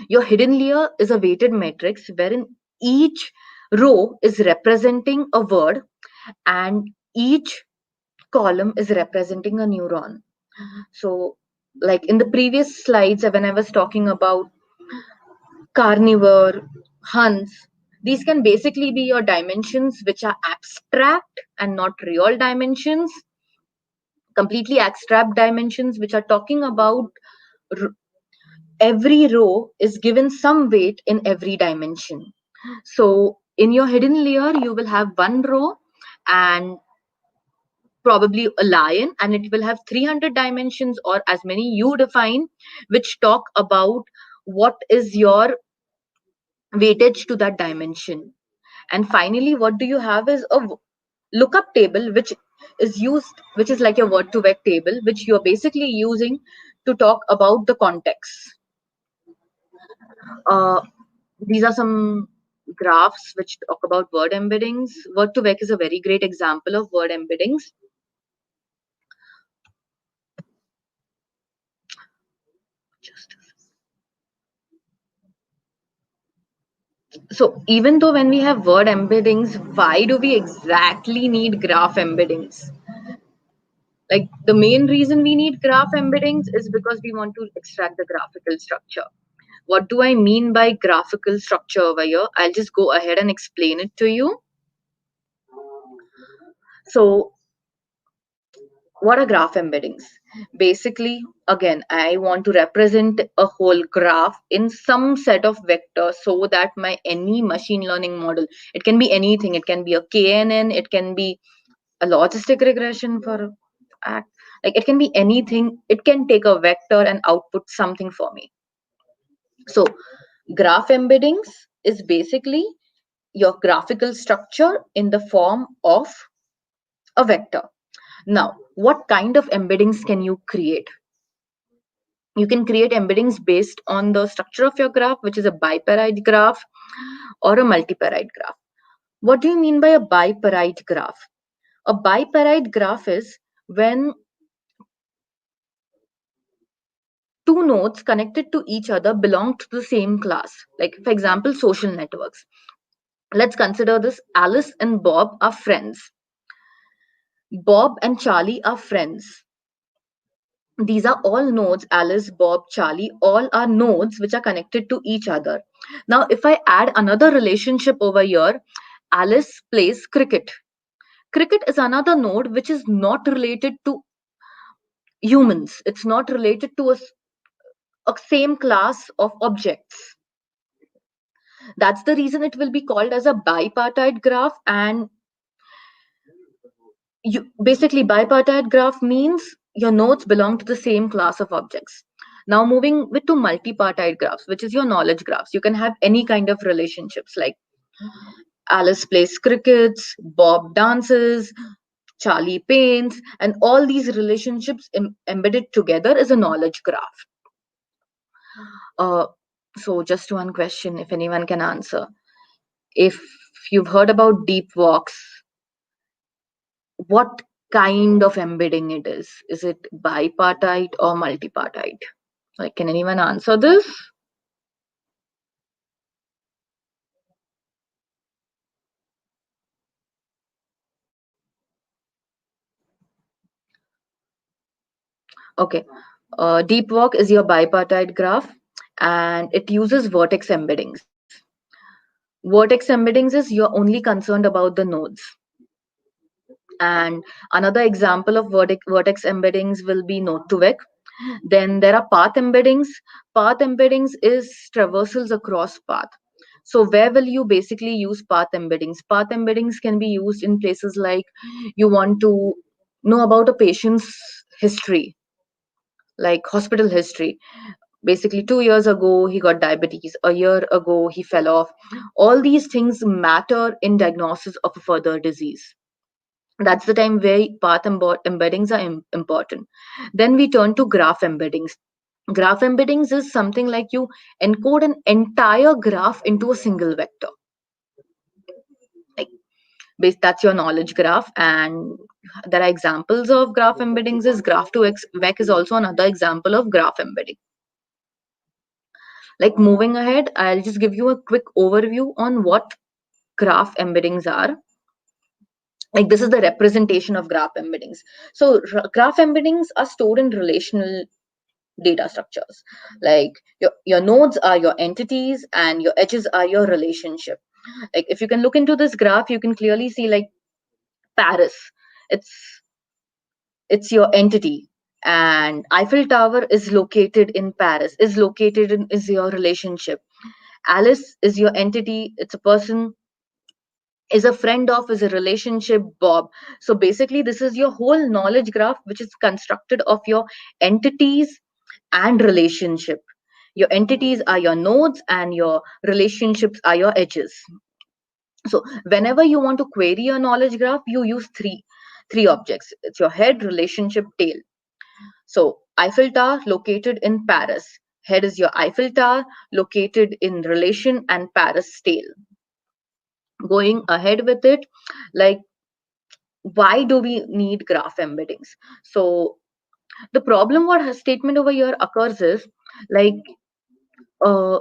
Your hidden layer is a weighted matrix wherein each row is representing a word and each column is representing a neuron. So like in the previous slides when I was talking about carnivore, hunts, these can basically be your dimensions which are abstract and not real dimensions, completely abstract dimensions which are talking about every row is given some weight in every dimension. So in your hidden layer, you will have one row and probably a lion, and it will have 300 dimensions or as many you define, which talk about what is your weightage to that dimension. And finally, what do you have is a lookup table, which is like your word to vec table, which you're basically using to talk about the context. These are some graphs which talk about word embeddings. Word to vec is a very great example of word embeddings. So even though when we have word embeddings, why do we exactly need graph embeddings? Like the main reason we need graph embeddings is because we want to extract the graphical structure. What do I mean by graphical structure over here? I'll just go ahead and explain it to you. So what are graph embeddings? Basically, again, I want to represent a whole graph in some set of vectors so that my any machine learning model, it can be anything, it can be a KNN, it can be a logistic regression for act, like it can be anything, it can take a vector and output something for me. So graph embeddings is basically your graphical structure in the form of a vector. Now, what kind of embeddings can you create? You can create embeddings based on the structure of your graph, which is a biparite graph or a multiparite graph. What do you mean by a biparite graph? A biparite graph is when two nodes connected to each other belong to the same class. Like, for example, social networks. Let's consider this. Alice and Bob are friends. Bob and Charlie are friends. These are all nodes, Alice, Bob, Charlie, all are nodes which are connected to each other. Now, if I add another relationship over here, Alice plays cricket. Cricket is another node which is not related to humans. It's not related to a same class of objects. That's the reason it will be called as a bipartite graph. And basically, bipartite graph means your nodes belong to the same class of objects. Now moving with to multipartite graphs, which is your knowledge graphs. You can have any kind of relationships like Alice plays crickets, Bob dances, Charlie paints, and all these relationships embedded together is a knowledge graph. So just one question, if anyone can answer. If you've heard about deep walks, what kind of embedding it is? Is it bipartite or multipartite? Like, can anyone answer this? Okay, deep walk is your bipartite graph and it uses vertex embeddings. Vertex embeddings is you're only concerned about the nodes. And another example of vertex embeddings will be node to vec. Then there are path embeddings. Path embeddings is traversals across path. So where will you basically use path embeddings? Path embeddings can be used in places like you want to know about a patient's history, like hospital history. Basically 2 years ago he got diabetes, a year ago he fell off. All these things matter in diagnosis of a further disease. That's the time where path embeddings are important. Then we turn to graph embeddings. Graph embeddings is something like you encode an entire graph into a single vector. Like, that's your knowledge graph. And there are examples of graph embeddings. Is graph to vec is also another example of graph embedding. Like, moving ahead, I'll just give you a quick overview on what graph embeddings are. Like, this is the representation of graph embeddings. So graph embeddings are stored in relational data structures. Like your nodes are your entities and your edges are your relationship. Like, if you can look into this graph, you can clearly see like Paris, it's your entity, and Eiffel Tower is located in Paris, is your relationship. Alice is your entity, it's a person, is a friend of, is a relationship, Bob. So basically this is your whole knowledge graph, which is constructed of your entities and relationship. Your entities are your nodes and your relationships are your edges. So whenever you want to query a knowledge graph, you use three objects. It's your head, relationship, tail. So Eiffel Tower located in Paris. Head is your Eiffel Tower located in relation and Paris tail. Going ahead with it, like, why do we need graph embeddings? So the problem what her statement over here occurs is like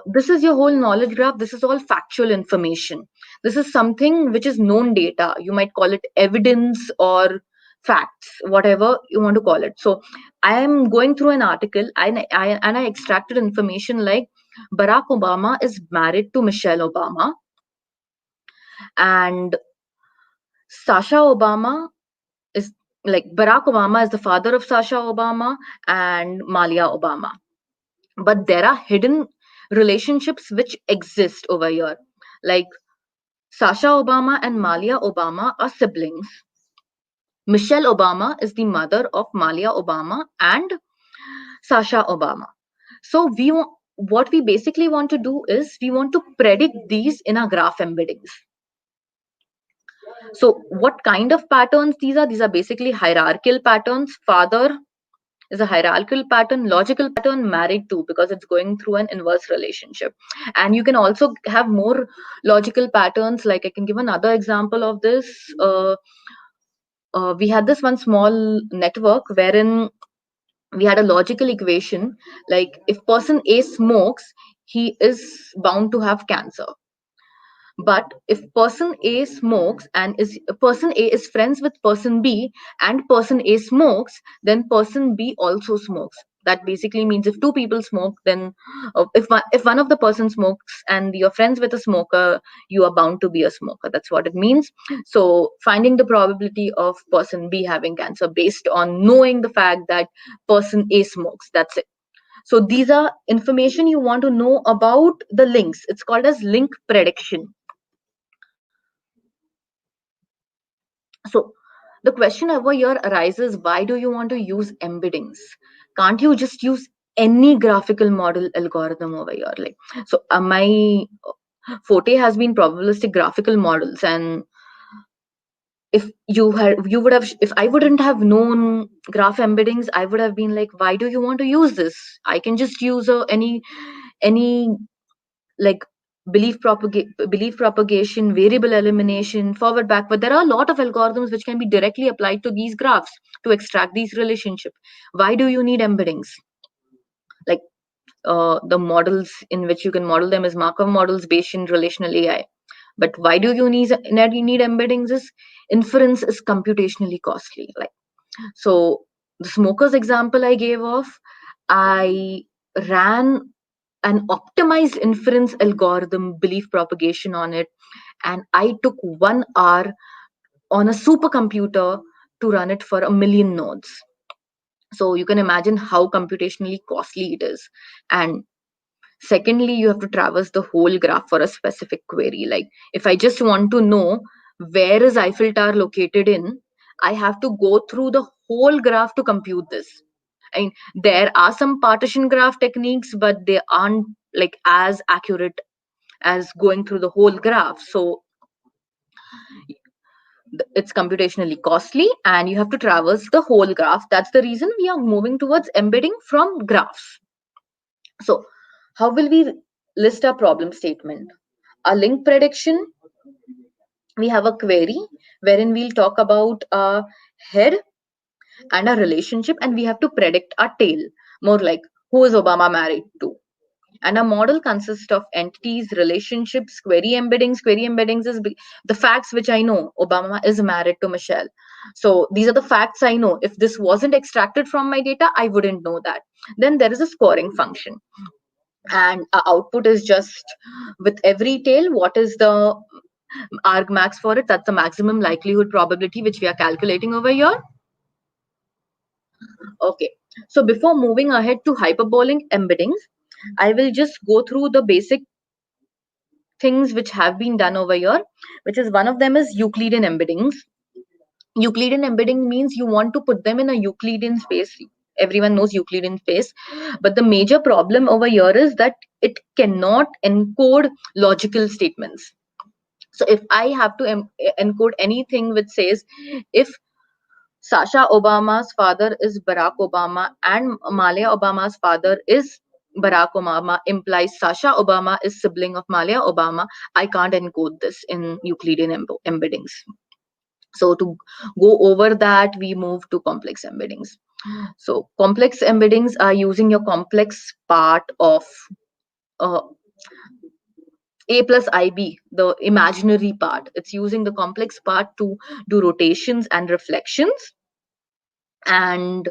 this is your whole knowledge graph. This is all factual information. This is something which is known data. You might call it evidence or facts, whatever you want to call it. So I am going through an article and I extracted information like Barack Obama is married to Michelle Obama, and Sasha Obama is like Barack Obama is the father of Sasha Obama and Malia Obama. But there are hidden relationships which exist over here. Like Sasha Obama and Malia Obama are siblings. Michelle Obama is the mother of Malia Obama and Sasha Obama. So what we basically want to do is we want to predict these in our graph embeddings. So what kind of patterns these are? These are basically hierarchical patterns. Father is a hierarchical pattern, logical pattern, married to, because it's going through an inverse relationship. And you can also have more logical patterns. Like I can give another example of this. We had this one small network wherein we had a logical equation, like if person A smokes, he is bound to have cancer. But if person A smokes and person A is friends with person B and person A smokes, then person B also smokes. That basically means if two people smoke, then if one of the person smokes and you're friends with a smoker, you are bound to be a smoker. That's what it means. So finding the probability of person B having cancer based on knowing the fact that person A smokes. That's it. So these are information you want to know about the links. It's called as link prediction. So the question over here arises, why do you want to use embeddings? Can't you just use any graphical model algorithm over here? Like, so my forte has been probabilistic graphical models, and if I wouldn't have known graph embeddings, I would have been like, why do you want to use this? I can just use any like belief propagation, variable elimination, forward backward. There are a lot of algorithms which can be directly applied to these graphs to extract these relationships. Why do you need embeddings? Like the models in which you can model them is Markov models based in relational AI. But why do you need embeddings? Is inference is computationally costly. Like, so the smokers example I gave off, I ran an optimized inference algorithm, belief propagation on it, and I took 1 hour on a supercomputer to run it for 1 million nodes. So you can imagine how computationally costly it is. And secondly, you have to traverse the whole graph for a specific query. Like if I just want to know where is Eiffel Tower located in, I have to go through the whole graph to compute this. I mean, there are some partition graph techniques, but they aren't like as accurate as going through the whole graph. So it's computationally costly and you have to traverse the whole graph. That's the reason we are moving towards embedding from graphs. So how will we list our problem statement? A link prediction, we have a query wherein we'll talk about a head and a relationship, and we have to predict a tail, more like who is Obama married to. And a model consists of entities, relationships, query embeddings. Query embeddings is the facts which I know. Obama is married to Michelle. So these are the facts I know. If this wasn't extracted from my data, I wouldn't know that. Then there is a scoring function. And our output is just with every tail, what is the argmax for it? That's the maximum likelihood probability which we are calculating over here. Okay, so before moving ahead to hyperbolic embeddings, I will just go through the basic things which have been done over here, which is one of them is Euclidean embeddings. Euclidean embedding means you want to put them in a Euclidean space. Everyone knows Euclidean space, but the major problem over here is that it cannot encode logical statements. So if I have to encode anything which says if Sasha Obama's father is Barack Obama and Malia Obama's father is Barack Obama, implies Sasha Obama is sibling of Malia Obama, I can't encode this in Euclidean embeddings. So to go over that, we move to complex embeddings. So complex embeddings are using your complex part of A plus IB, the imaginary part. It's using the complex part to do rotations and reflections. And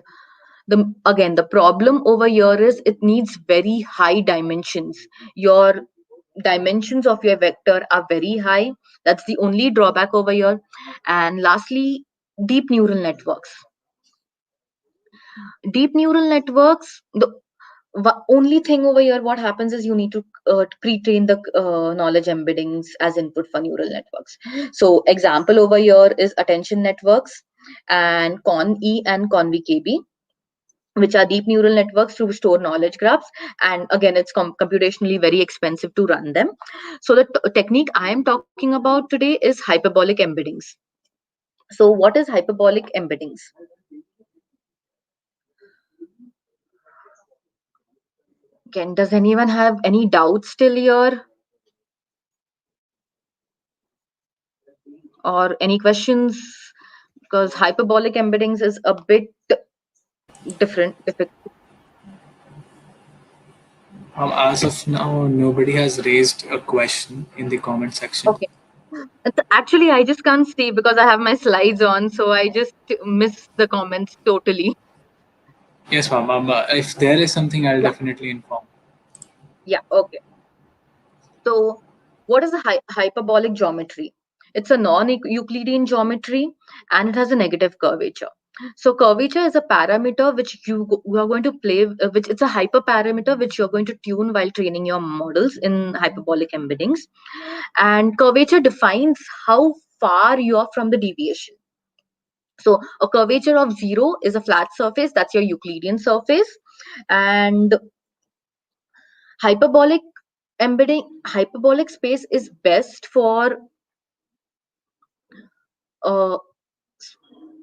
again, the problem over here is it needs very high dimensions. Your dimensions of your vector are very high. That's the only drawback over here. And lastly, deep neural networks. Deep neural networks, the only thing over here, what happens is you need to pre-train the knowledge embeddings as input for neural networks. So example over here is attention networks and CON-E and CONV-KB, which are deep neural networks to store knowledge graphs. And again, it's computationally very expensive to run them. So the technique I am talking about today is hyperbolic embeddings. So what is hyperbolic embeddings? Again, does anyone have any doubts still here? Or any questions? Because hyperbolic embeddings is a bit difficult. As of now, nobody has raised a question in the comment section. Okay. Actually, I just can't see because I have my slides on, so I just miss the comments totally. Yes, ma'am. If there is something, I'll definitely inform. Yeah, okay. So what is a hyperbolic geometry? It's a non-Euclidean geometry and it has a negative curvature. So curvature is a parameter which you are going to play, which it's a hyperparameter which you're going to tune while training your models in hyperbolic embeddings. And curvature defines how far you are from the deviation. So a curvature of 0 is a flat surface, that's your Euclidean surface. And hyperbolic space is best for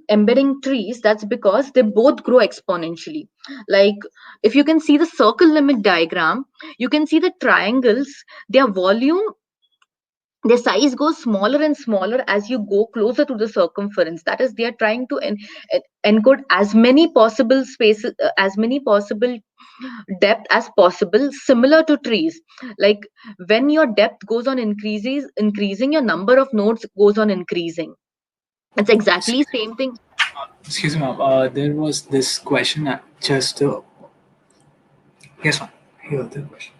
embedding trees. That's because they both grow exponentially. Like if you can see the circle limit diagram, you can see the triangles, their volume, their size goes smaller and smaller as you go closer to the circumference. That is, they are trying to encode as many possible spaces, as many possible depth as possible, similar to trees. Like when your depth goes on increasing, your number of nodes goes on increasing. It's exactly same thing. Excuse me, ma'am. There was this question just. Yes, ma'am. Here, the question.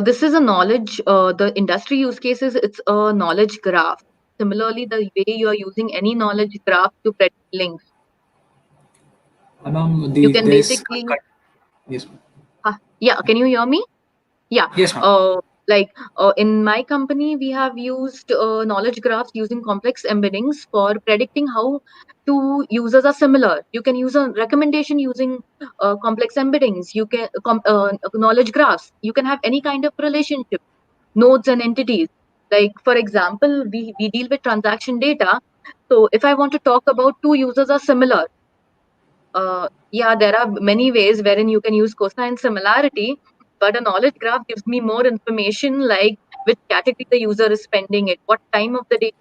This is a knowledge, the industry use cases, it's a knowledge graph. Similarly, the way you are using any knowledge graph to predict links. You can basically. Yes. Yeah, can you hear me? Yeah. Yes, ma'am. In my company, we have used knowledge graphs using complex embeddings for predicting how two users are similar. You can use a recommendation using complex embeddings. You can knowledge graphs. You can have any kind of relationship, nodes and entities. Like for example, we deal with transaction data. So if I want to talk about two users are similar, yeah, there are many ways wherein you can use cosine similarity, but a knowledge graph gives me more information, like which category the user is spending it, what time of the day,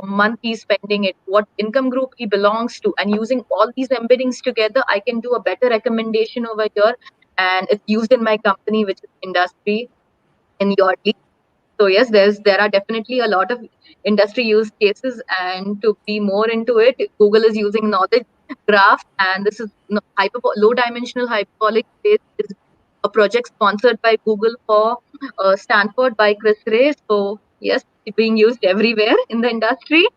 month he's spending it, what income group he belongs to, and using all these embeddings together, I can do a better recommendation over here, and it's used in my company, which is industry in Yardley. So yes, there are definitely a lot of industry use cases, and to be more into it, Google is using knowledge graph, and this is low dimensional hyperbolic space is a project sponsored by Google for Stanford by Chris Ray. So yes, it's being used everywhere in the industry.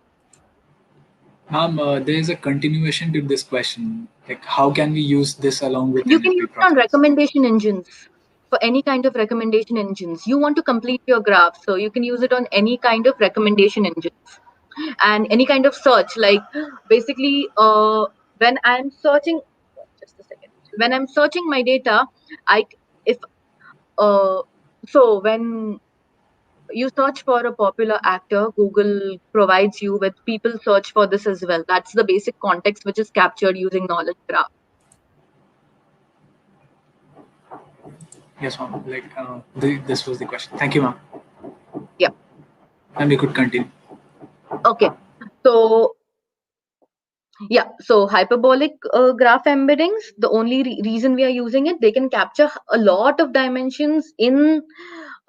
Ma'am, there is a continuation to this question. Like, how can we use this along with You can use NLP it on projects? recommendation engines. For any kind of recommendation engines, you want to complete your graph, so you can use it on any kind of recommendation engines and any kind of search. Like basically, when I'm searching, just a second. When I'm searching my data, so when you search for a popular actor, Google provides you with people search for this as well. That's the basic context which is captured using knowledge graph. Yes, ma'am. Like, this was the question. Thank you, ma'am. Yeah. And we could continue. Okay. So Yeah, so hyperbolic graph embeddings, the only reason we are using it, they can capture a lot of dimensions in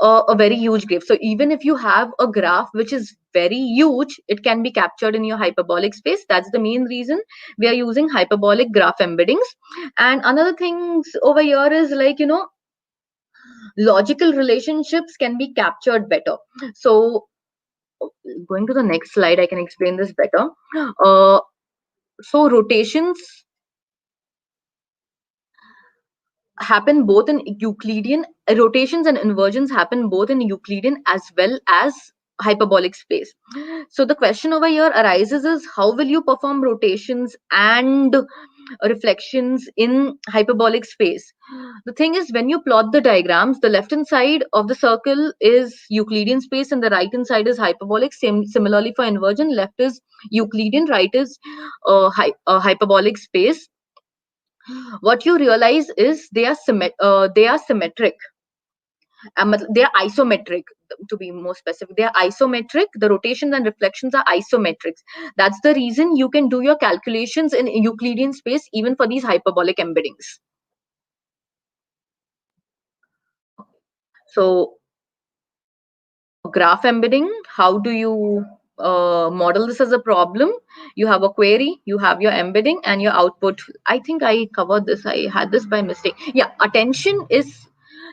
a very huge graph. So even if you have a graph which is very huge, it can be captured in your hyperbolic space. That's the main reason we are using hyperbolic graph embeddings. And another things over here is like, logical relationships can be captured better. So going to the next slide, I can explain this better. So rotations and inversions happen both in Euclidean as well as hyperbolic space. So the question over here arises is, how will you perform rotations and reflections in hyperbolic space? The thing is, when you plot the diagrams, the left hand side of the circle is Euclidean space and the right hand side is hyperbolic. Similarly for inversion, left is Euclidean, right is hyperbolic space. What you realize is they are symmetric. They are isometric, to be more specific. They are isometric. The rotations and reflections are isometrics. That's the reason you can do your calculations in Euclidean space even for these hyperbolic embeddings. So graph embedding, how do you model this as a problem? You have a query, you have your embedding and your output. I think I covered this. I had this by mistake. Yeah, attention is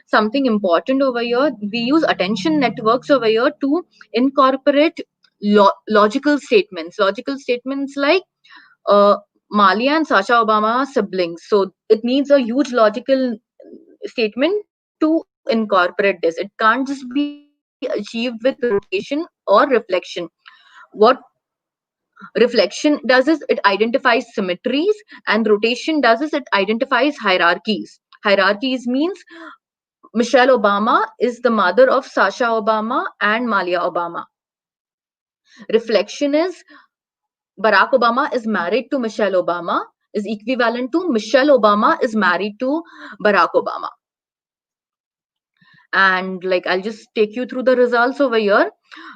something important over here. We use attention networks over here to incorporate logical statements. Logical statements like Malia and Sasha Obama are siblings. So it needs a huge logical statement to incorporate this. It can't just be achieved with rotation or reflection. What reflection does is it identifies symmetries, and rotation does is it identifies hierarchies. Hierarchies means Michelle Obama is the mother of Sasha Obama and Malia Obama. Reflection is Barack Obama is married to Michelle Obama is equivalent to Michelle Obama is married to Barack Obama. And like, I'll just take you through the results over here.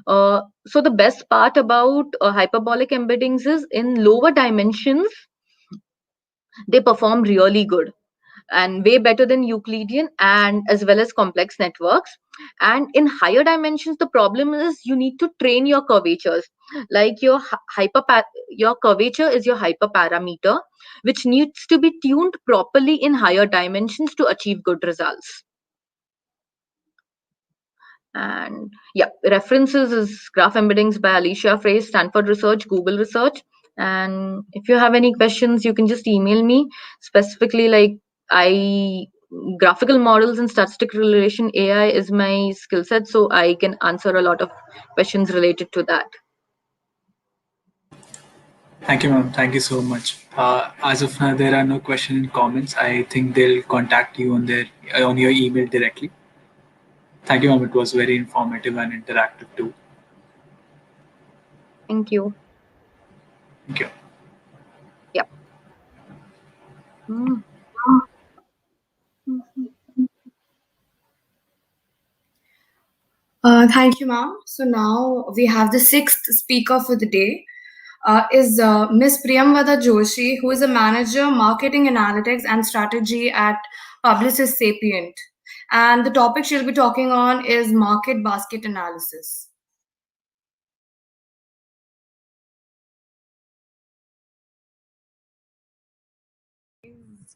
So the best part about hyperbolic embeddings is in lower dimensions, they perform really good and way better than Euclidean and as well as complex networks. And in higher dimensions, the problem is you need to train your curvatures. Like your curvature is your hyperparameter, which needs to be tuned properly in higher dimensions to achieve good results. And yeah, references is Graph Embeddings by Laisha, Phrase, Stanford Research, Google Research. And if you have any questions, you can just email me. Specifically, like graphical models and statistical relation AI is my skill set, so I can answer a lot of questions related to that. Thank you, ma'am. Thank you so much. As of now, there are no questions and comments. I think they'll contact you on your email directly. Thank you, ma'am. It was very informative and interactive too. Thank you. Thank you. Yep. Thank you, ma'am. So now we have the sixth speaker for the day. Is Ms. Priyamvada Joshi, who is a manager, marketing analytics and strategy at Publicis Sapient. And the topic she'll be talking on is market basket analysis.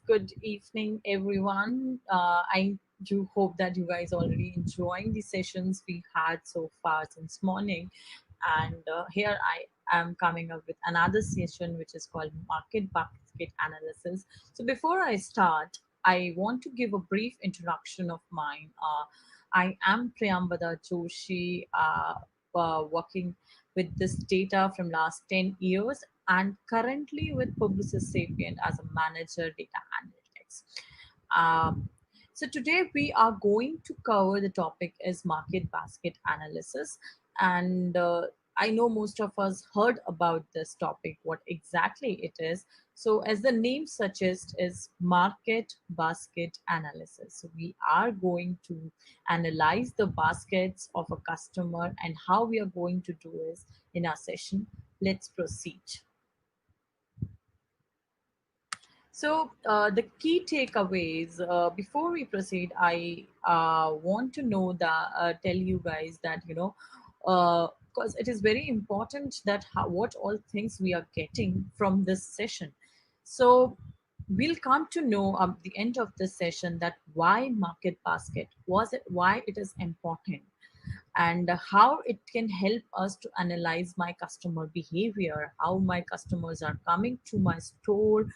Good evening, everyone. I do hope that you guys already enjoying the sessions we had so far since morning. And here I am coming up with another session which is called Market Basket Analysis. So before I start, I want to give a brief introduction of mine. I am Priyamvada Joshi, working with this data from last 10 years and currently with Publicis Sapient as a manager data analytics. So today we are going to cover the topic is market basket analysis, and I know most of us heard about this topic, what exactly it is. So as the name suggests, is market basket analysis. So we are going to analyze the baskets of a customer, and how we are going to do is in our session. Let's proceed. So the key takeaways, before we proceed, I want to know that tell you guys that because it is very important that what all things we are getting from this session. So we'll come to know at the end of this session that why market basket was it, why it is important, and how it can help us to analyze my customer behavior, how my customers are coming to my store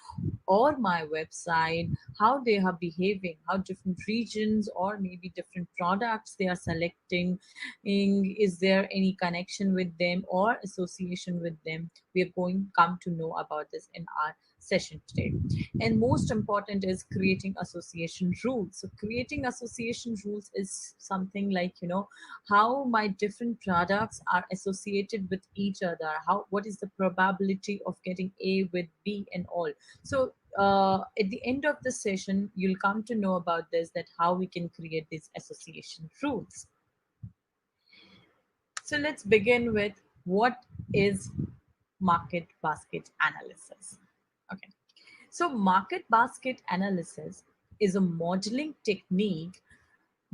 or my website, how they are behaving, how different regions or maybe different products they are selecting, is there any connection with them or association with them. We are going to come to know about this in our session today. And most important is creating association rules. So creating association rules is something like how my different products are associated with each other, how what is the probability of getting A with B and all. So at the end of the session you'll come to know about this, that how we can create these association rules. So let's begin with what is market basket analysis. Okay, so market basket analysis is a modeling technique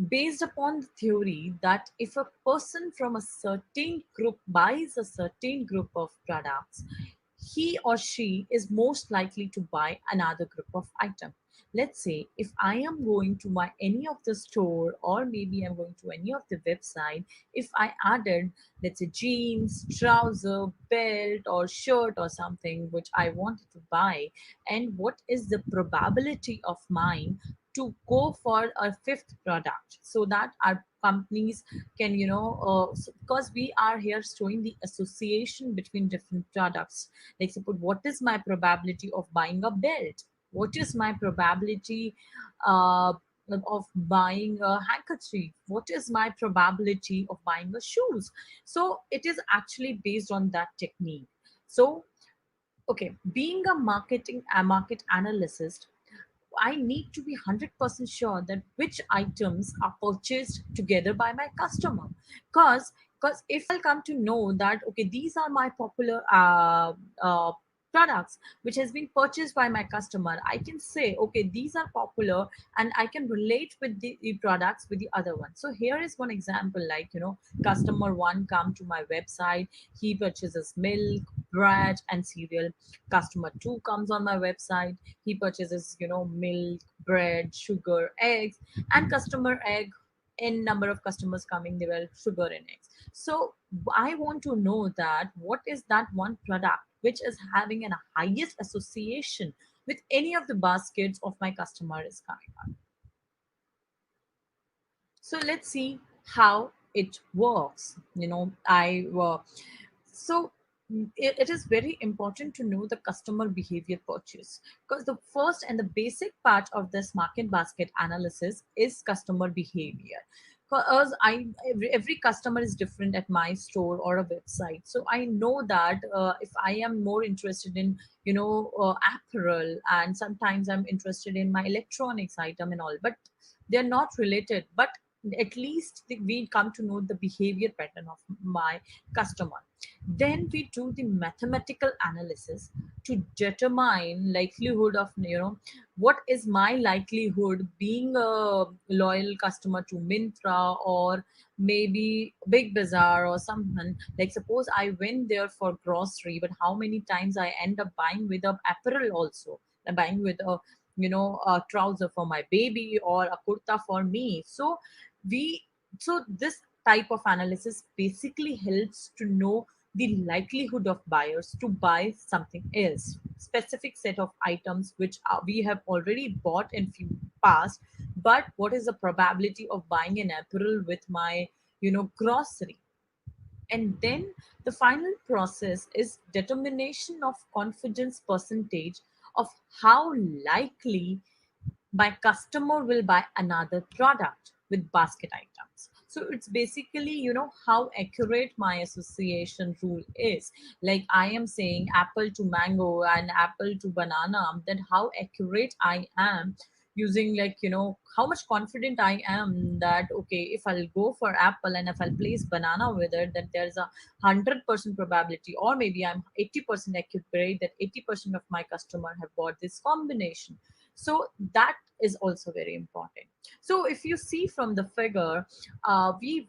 based upon the theory that if a person from a certain group buys a certain group of products, he or she is most likely to buy another group of item. Let's say if I am going to my any of the store or maybe I'm going to any of the website, if I added, let's say, jeans, trouser, belt or shirt or something which I wanted to buy, and what is the probability of mine to go for a fifth product, so that our companies can because we are here showing the association between different products. Like suppose, what is my probability of buying a belt, what is my probability of buying a handkerchief, what is my probability of buying a shoes. So it is actually based on that technique. So okay, being a market analyst, I need to be 100% sure that which items are purchased together by my customer. Because if I'll come to know that, okay, these are my popular products which has been purchased by my customer, I can say, okay, these are popular, and I can relate with the products with the other one. So here is one example, like, customer one come to my website, he purchases milk, bread and cereal. Customer two comes on my website, he purchases milk, bread, sugar, eggs. And customer egg, n number of customers coming, they were sugar and eggs. So I want to know that what is that one product which is having an highest association with any of the baskets of my customer is coming on. So let's see how it works. So it is very important to know the customer behavior purchase, because the first and the basic part of this market basket analysis is customer behavior. Because every customer is different at my store or a website, so I know that if I am more interested in apparel, and sometimes I'm interested in my electronics item and all, but they're not related, but at least we come to know the behavior pattern of my customer. Then we do the mathematical analysis to determine likelihood of what is my likelihood being a loyal customer to Mintra or maybe Big Bazaar or something. Like suppose I went there for grocery, but how many times I end up buying with a apparel also, buying with a trouser for my baby or a kurta for me. So this type of analysis basically helps to know the likelihood of buyers to buy something else, specific set of items which we have already bought in few past, but what is the probability of buying an apparel with my grocery. And then the final process is determination of confidence percentage of how likely my customer will buy another product with basket items. So it's basically how accurate my association rule is. Like I am saying apple to mango and apple to banana, then how accurate I am using, like, how much confident I am that, okay, if I'll go for apple and if I'll place banana with it, then there's a 100% probability, or maybe I'm 80% accurate that 80% of my customer have bought this combination. So that is also very important. So if you see from the figure,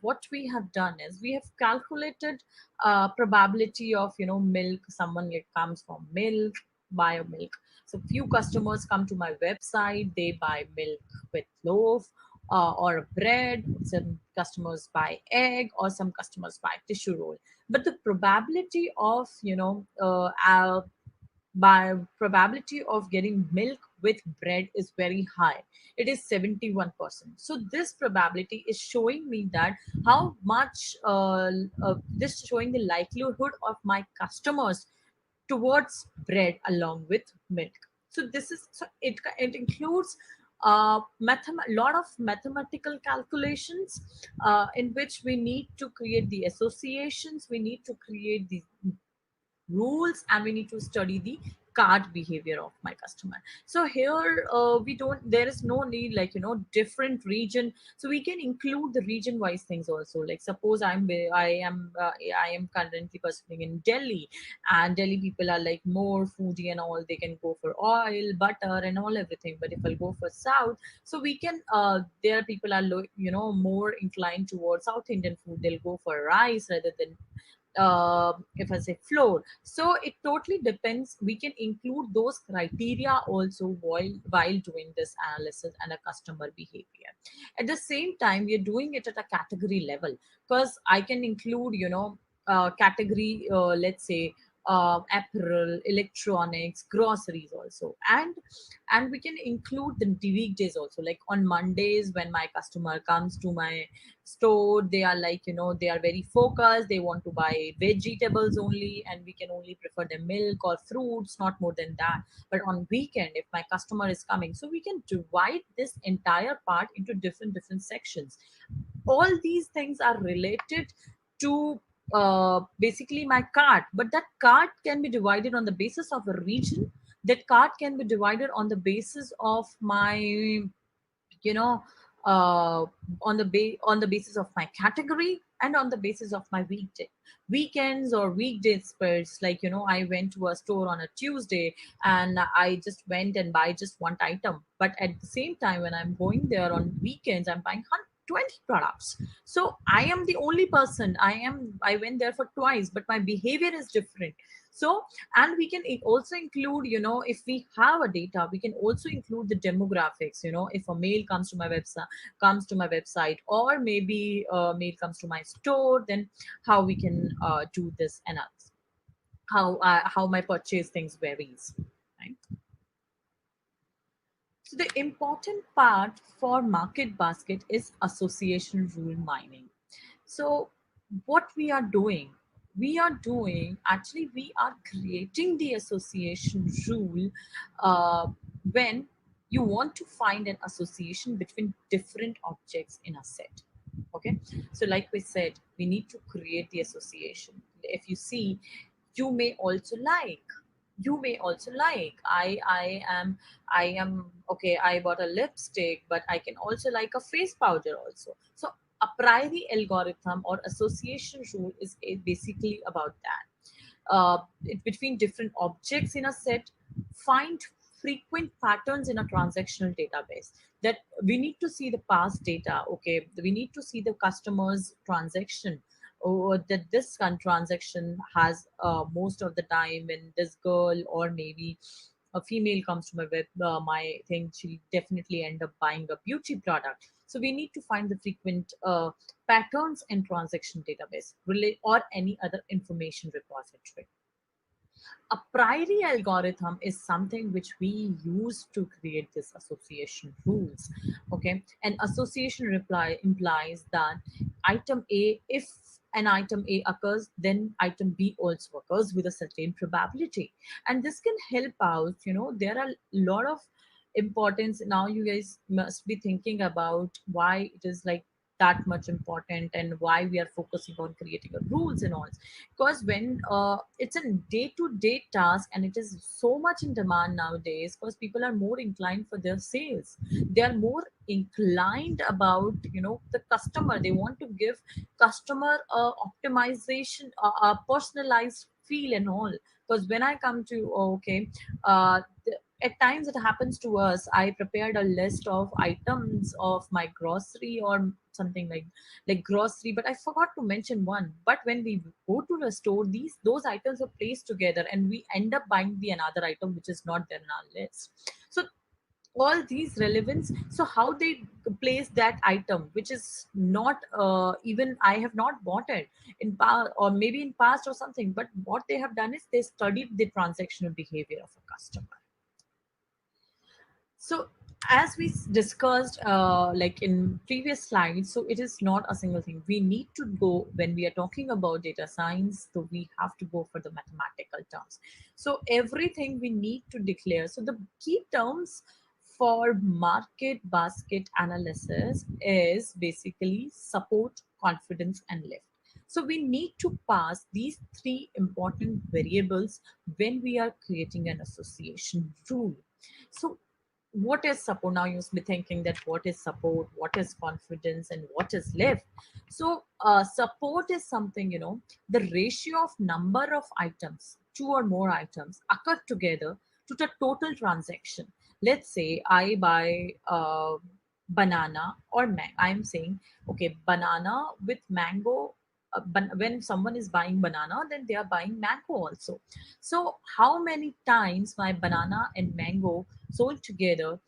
what we have done is we have calculated probability of milk. Someone comes from milk, buy milk. So few customers come to my website, they buy milk with loaf or bread. Some customers buy egg, or some customers buy tissue roll. But the probability of by probability of getting milk with bread is very high. It is 71%. So this probability is showing me that how much this showing the likelihood of my customers towards bread along with milk. So this is, so it includes lot of mathematical calculations in which we need to create the associations, we need to create the rules, and we need to study the cart behavior of my customer. So here we don't, there is no need, like, different region. So we can include the region wise things also. Like, suppose I am currently pursuing in Delhi, and Delhi people are like more foodie and all, they can go for oil, butter and all everything. But if I'll go for south, so we can there people are more inclined towards South Indian food, they'll go for rice rather than if I say flour. So it totally depends. We can include those criteria also while doing this analysis and a customer behavior. At the same time, we are doing it at a category level, because I can include, category, let's say, apparel, electronics, groceries also, and we can include the weekdays also. Like on Mondays, when my customer comes to my store, they are like, they are very focused, they want to buy vegetables only, and we can only prefer the milk or fruits, not more than that. But on weekend, if my customer is coming, so we can divide this entire part into different sections. All these things are related to basically my cart, but that cart can be divided on the basis of a region. That cart can be divided on the basis of my, you know on the basis of my category, and on the basis of my weekends or weekdays spurs. Like, I went to a store on a Tuesday, and I just went and buy just one item, but at the same time, when I'm going there on weekends, I'm buying 20 products. So I am the only person, I went there for twice, but my behavior is different. So, and we can also include, if we have a data, we can also include the demographics. If a male comes to my website, or maybe a male comes to my store, then how we can do this analysis, how my purchase things varies, right? So the important part for market basket is association rule mining. So what we are doing, actually, we are creating the association rule when you want to find an association between different objects in a set. Okay, so like we said, we need to create the association. If you see, you may also like, I am okay, I bought a lipstick, but I can also like a face powder also. So a priori algorithm or association rule is basically about that. Between different objects in a set, find frequent patterns in a transactional database. That we need to see the past data. Okay, we need to see the customer's transaction, or that this transaction has most of the time, when this girl or maybe a female comes to my thing, she'll definitely end up buying a beauty product. So we need to find the frequent patterns in transaction database, or any other information repository. A priori algorithm is something which we use to create this association rules. Okay, an association implies that item A, if an item A occurs, then item B also occurs with a certain probability. And this can help out, there are a lot of importance. Now you guys must be thinking about why it is like that much important, and why we are focusing on creating a rules and all. Because when it's a day-to-day task, and it is so much in demand nowadays, because people are more inclined for their sales, they are more inclined about the customer. They want to give customer optimization, a personalized feel and all. Because when I come to uh, at times it happens to us, I prepared a list of items of my grocery or something like grocery, but I forgot to mention one. But when we go to the store, those items are placed together, and we end up buying the another item which is not there in our list. So all these relevance, so how they place that item which is not even I have not bought it in past, or maybe in past or something, but what they have done is they studied the transactional behavior of a customer. So as we discussed like in previous slides, so it is not a single thing. We need to go, when we are talking about data science, so we have to go for the mathematical terms. So everything we need to declare. So the key terms for market basket analysis is basically support, confidence, and lift. So we need to pass these three important variables when we are creating an association rule. So what is support? Now you must be thinking that what is support, what is confidence, and what is lift. So support is something, the ratio of number of items, two or more items occur together to the total transaction. Let's say I buy banana or mango. I'm saying, okay, banana with mango. When someone is buying banana, then they are buying mango also. So how many times my banana and mango sold together,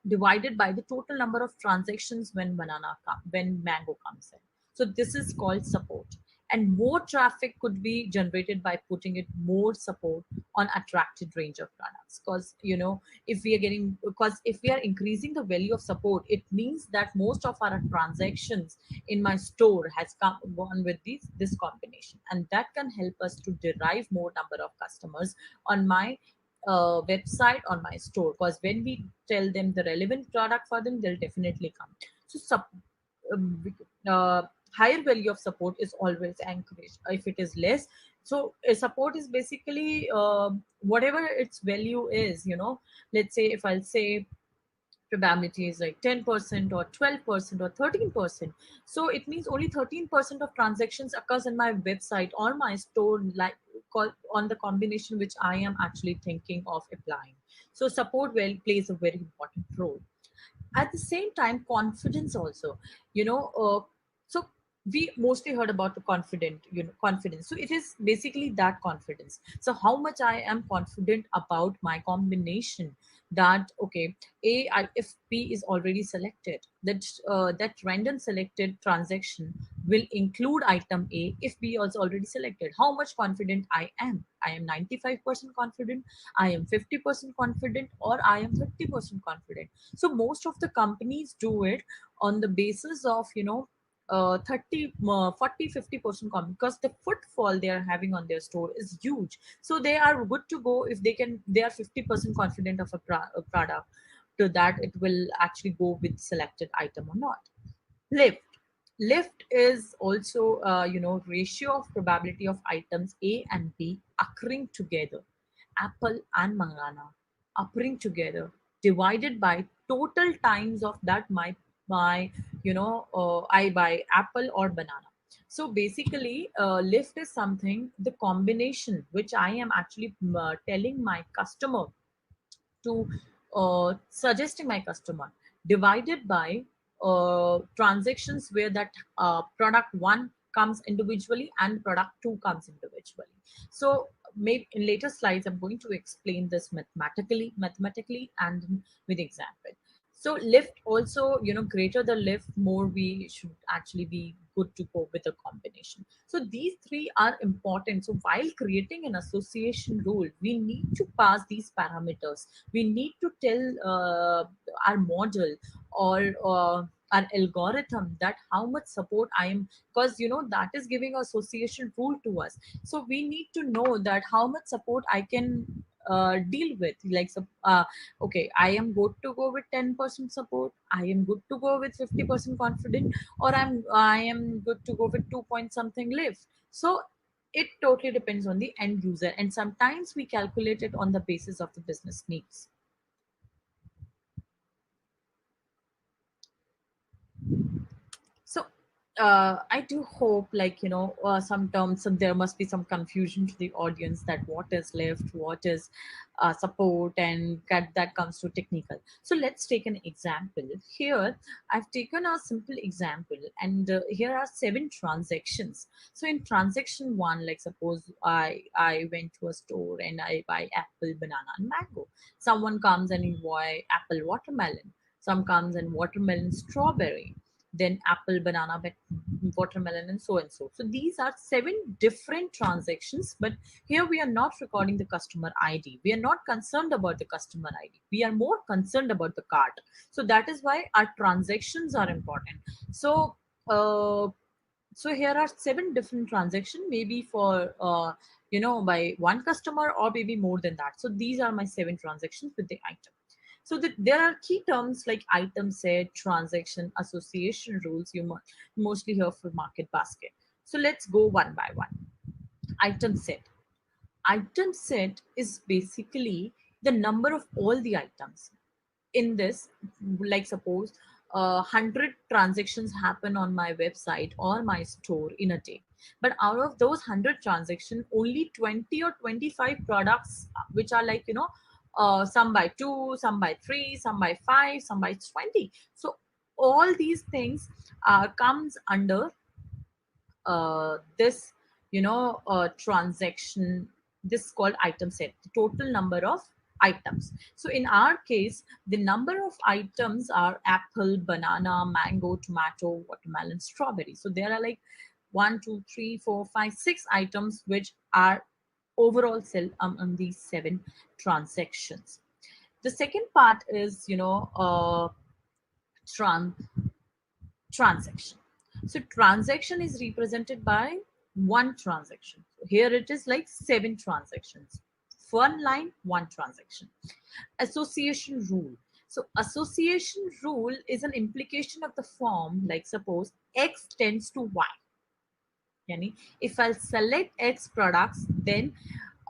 divided by the total number of transactions when when mango comes in. So this is called support. And more traffic could be generated by putting it more support on attracted range of products. Because if we are getting, because if we are increasing the value of support, it means that most of our transactions in my store has gone with this combination, and that can help us to derive more number of customers on my website, on my store. Because when we tell them the relevant product for them, they'll definitely come. So um, uh, higher value of support is always encouraged. If it is less, so a support is basically whatever its value is. Let's say if I'll say probability is like 10% or 12% or 13%, so it means only 13% of transactions occurs in my website or my store, like on the combination which I am actually thinking of applying. So support plays a very important role. At the same time, confidence also, so we mostly heard about the confidence. So it is basically that confidence. So how much I am confident about my combination, that okay, if P is already selected, that random selected transaction will include item A if B is already selected. How much confident I am? I am 95% confident, I am 50% confident, or I am 30% confident. So most of the companies do it on the basis of 30 40 50% because the footfall they are having on their store is huge. So they are good to go if they are 50% confident of a product, to that it will actually go with selected item or not. Lift is also ratio of probability of items A and B occurring together, apple and banana occurring together, divided by total times of that my I buy apple or banana. So basically lift is something, the combination which I am actually telling my customer to suggesting my customer, divided by transactions where that product one comes individually and product two comes individually. So maybe in later slides I'm going to explain this mathematically and with example. So lift also, greater the lift, more we should actually be good to go with a combination. So these three are important. So while creating an association rule, we need to pass these parameters. We need to tell our model or our algorithm that how much support I am, because that is giving association rule to us. So we need to know that how much support I can deal with. Like, okay, I am good to go with 10% support, I am good to go with 50% confident, or I am good to go with 2 point something lift. So it totally depends on the end user, and sometimes we calculate it on the basis of the business needs. So I do hope, like, some terms, there must be some confusion to the audience that what is lift, what is support, and that comes to technical. So let's take an example. Here I've taken a simple example, and here are 7 transactions. So in transaction 1, like suppose I went to a store and I buy apple, banana, and mango. Someone comes and you buy apple, watermelon. Some comes and watermelon, strawberry, then apple, banana, watermelon, and so and so. So these are 7 different transactions, but here we are not recording the customer ID. We are not concerned about the customer ID. We are more concerned about the cart. So that is why our transactions are important. So so here are 7 different transactions, maybe for by one customer, or maybe more than that. So these are my 7 transactions with the item. So there are key terms like item set, transaction, association rules you mostly hear for market basket. So let's go one by one. Item set. Item set is basically the number of all the items. In this, like suppose 100 transactions happen on my website or my store in a day. But out of those 100 transactions, only 20 or 25 products, which are like, some by 2, some by 3, some by 5, some by 20. So all these things comes under this, transaction. This is called item set, the total number of items. So in our case, the number of items are apple, banana, mango, tomato, watermelon, strawberry. So there are like 1, 2, 3, 4, 5, 6 items which are overall sell on these 7 transactions. The second part is, transaction. So transaction is represented by one transaction. So here it is like 7 transactions. One line, one transaction. Association rule. So association rule is an implication of the form, like suppose X tends to Y. Yani, if I'll select X products, then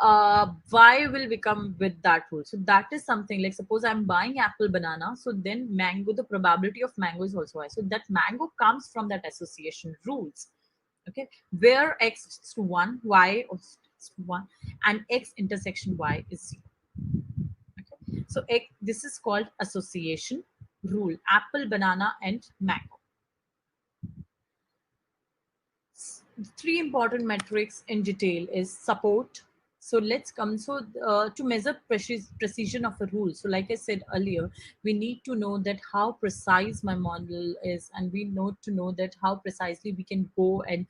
Y will become with that rule. So that is something like suppose I'm buying apple, banana, so then mango, the probability of mango is also Y. So that mango comes from that association rules. Okay, where X is to 1, Y is to 1, and X intersection Y is 0. Okay, so this is called association rule. Apple, banana, and mango. 3 important metrics in detail is support. So let's come. So to measure precision of a rule. So like I said earlier, we need to know that how precise my model is, and we need to know that how precisely we can go and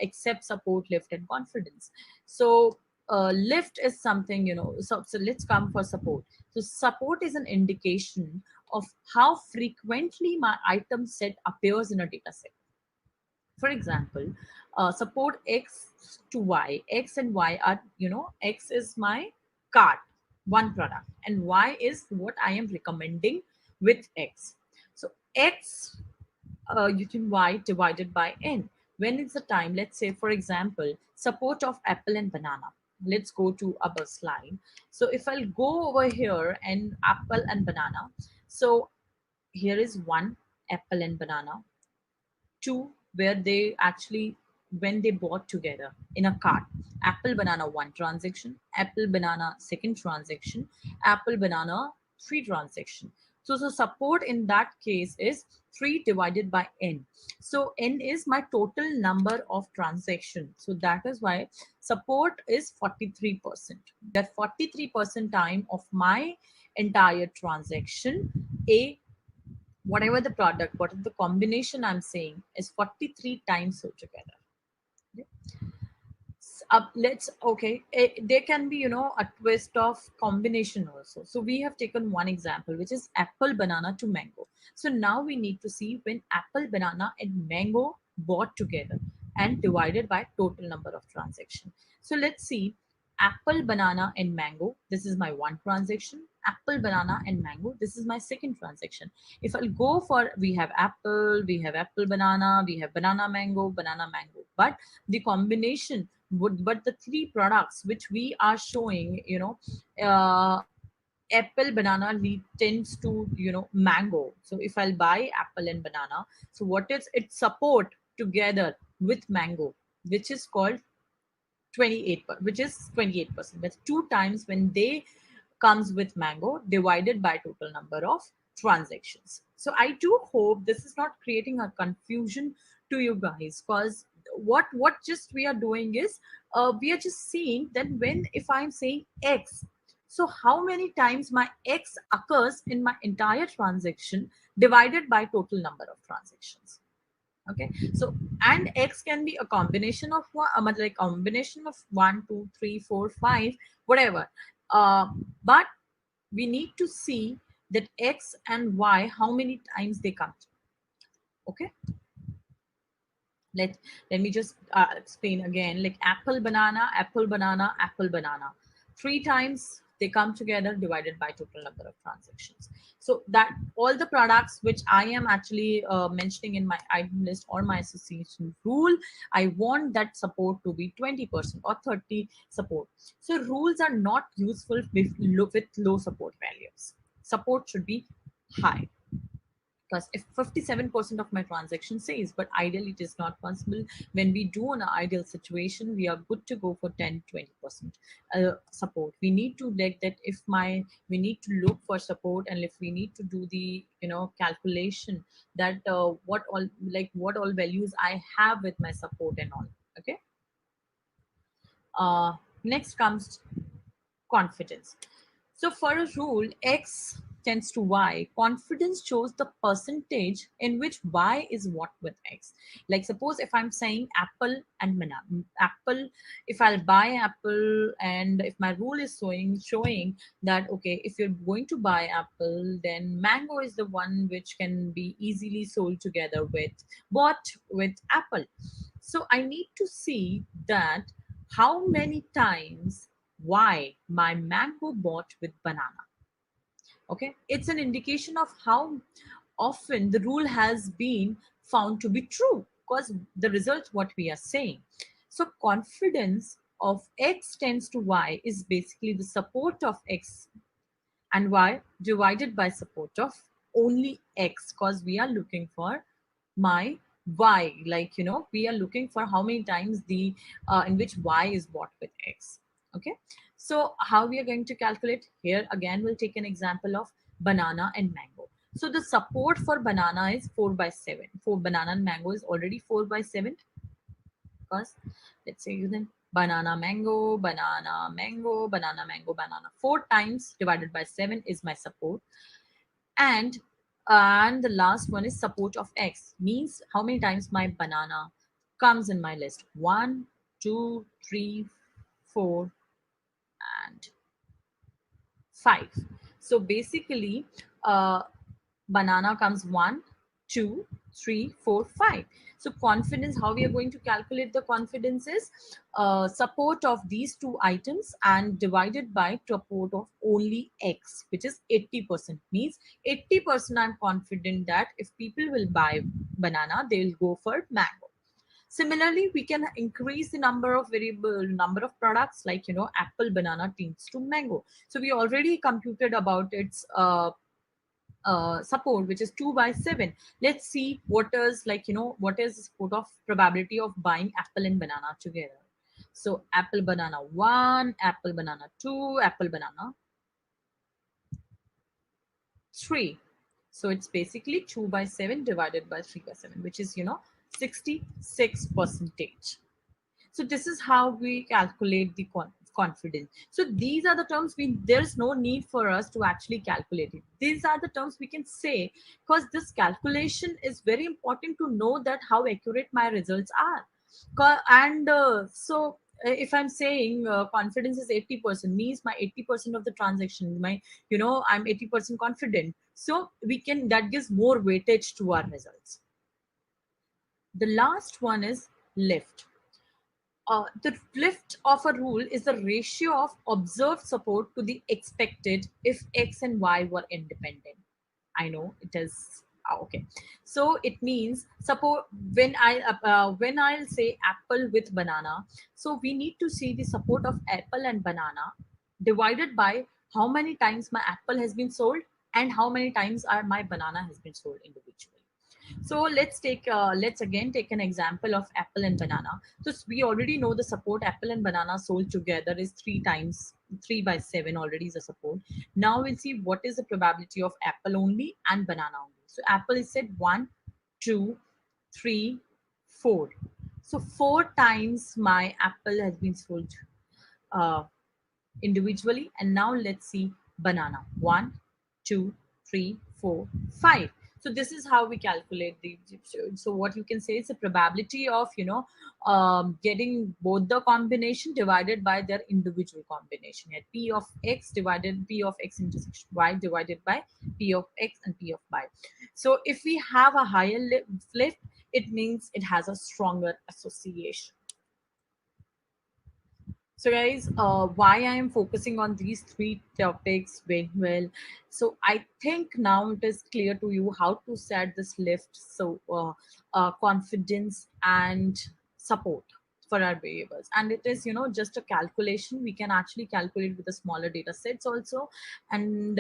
accept support, lift, and confidence. So lift is something, so let's come for support. So support is an indication of how frequently my item set appears in a data set. For example, support X to Y. X and Y are, X is my cart, one product, and Y is what I am recommending with X. So X using Y divided by N. When is the time? Let's say, for example, support of apple and banana. Let's go to above slide. So if I'll go over here and apple and banana, so here is 1 apple and banana, 2 where they actually, when they bought together in a cart, apple, banana, 1 transaction, apple, banana, 2nd transaction, apple, banana, 3 transaction. So support in that case is 3 divided by N. So N is my total number of transactions. So that is why support is 43%. That 43% time of my entire transaction, whatever the product, what is the combination I'm saying, is 43 times so together. There can be, a twist of combination also. So we have taken one example, which is apple, banana to mango. So now we need to see when apple, banana, and mango bought together and divided by total number of transactions. So let's see, apple, banana, and mango. This is my one transaction. Apple, banana, and mango. This is my second transaction. If I'll go for, we have apple, banana, we have banana, mango. But the combination would, but the three products which we are showing, apple, banana tends to, mango. So if I'll buy apple and banana, so what is its support together with mango, which is called 28, which is 28%. That's 2 times when they comes with mango divided by total number of transactions. So I do hope this is not creating a confusion to you guys, because what just we are doing is we are just seeing that when, if I'm saying X, so how many times my X occurs in my entire transaction divided by total number of transactions. Okay, so and X can be a combination of one, like combination of 1, 2, 3, 4, 5, whatever. But we need to see that X and Y, how many times they come. Okay, let me just explain again. Like apple, banana, apple, banana, apple, banana, 3 times they come together divided by total number of transactions. So that all the products which I am actually mentioning in my item list or my association rule, I want that support to be 20% or 30 support. So rules are not useful with low support values. Support should be high. Because if 57% of my transaction says, but ideally it is not possible. When we do an ideal situation, we are good to go for 10-20% support. We need to like that if we need to look for support, and if we need to do the calculation that what all values I have with my support and all. Okay. Next comes confidence. So for a rule, X tends to Y, confidence shows the percentage in which Y is what with X. Like suppose if I'm saying apple and banana, apple, if I'll buy apple, and if my rule is showing that, okay, if you're going to buy apple, then mango is the one which can be easily sold together bought with apple. So I need to see that how many times why my mango bought with banana. Okay, it's an indication of how often the rule has been found to be true, because the result what we are saying. So confidence of X tends to Y is basically the support of X and Y divided by support of only X, because we are looking for my Y, like we are looking for how many times the in which Y is bought with X. Okay, so how we are going to calculate here, again we'll take an example of banana and mango. So the support for banana is 4/7. For banana and mango is already 4/7, because let's say then banana, mango, banana, mango, banana, mango, banana, 4 times divided by 7 is my support. And the last one is support of X, means how many times my banana comes in my list. 1, 2, 3, 4, and 5. So basically banana comes 1, 2, 3, 4, 5. So confidence, how we are going to calculate the confidence is support of these two items and divided by support of only X, which is 80%. Means 80% I'm confident that if people will buy banana, they will go for mango. Similarly, we can increase the number of products, like apple, banana tends to mango. So we already computed about its support, which is 2/7. Let's see what is what is the support of probability of buying apple and banana together. So apple, banana 1, apple, banana 2, apple, banana 3. So it's basically 2/7 divided by 3/7, which is 66%. So this is how we calculate the confidence. So these are the terms there's no need for us to actually calculate it. These are the terms we can say, because this calculation is very important to know that how accurate my results are. And so if I'm saying confidence is 80%, means my 80% of the transaction, I'm 80% confident. So that gives more weightage to our results. The last one is lift. The lift of a rule is the ratio of observed support to the expected if X and Y were independent. I know it is okay. So it means suppose when I'll say apple with banana, so we need to see the support of apple and banana divided by how many times my apple has been sold and how many times my banana has been sold individually. So let's again take an example of apple and banana. So we already know the support apple and banana sold together is 3 by 7 already is a support. Now we'll see what is the probability of apple only and banana only. So apple is said 1, 2, 3, 4. So 4 times my apple has been sold uh, individually. And now let's see banana. 1, 2, 3, 4, 5. So this is how we calculate the. So what you can say is the probability of getting both the combination divided by their individual combination. At P of X divided P of X intersection Y divided by P of X and P of Y. So if we have a higher lift, it means it has a stronger association. So guys, why I am focusing on these 3 topics very well. So I think now it is clear to you how to set this lift. So confidence and support for our variables. And it is, just a calculation. We can actually calculate with the smaller data sets also. And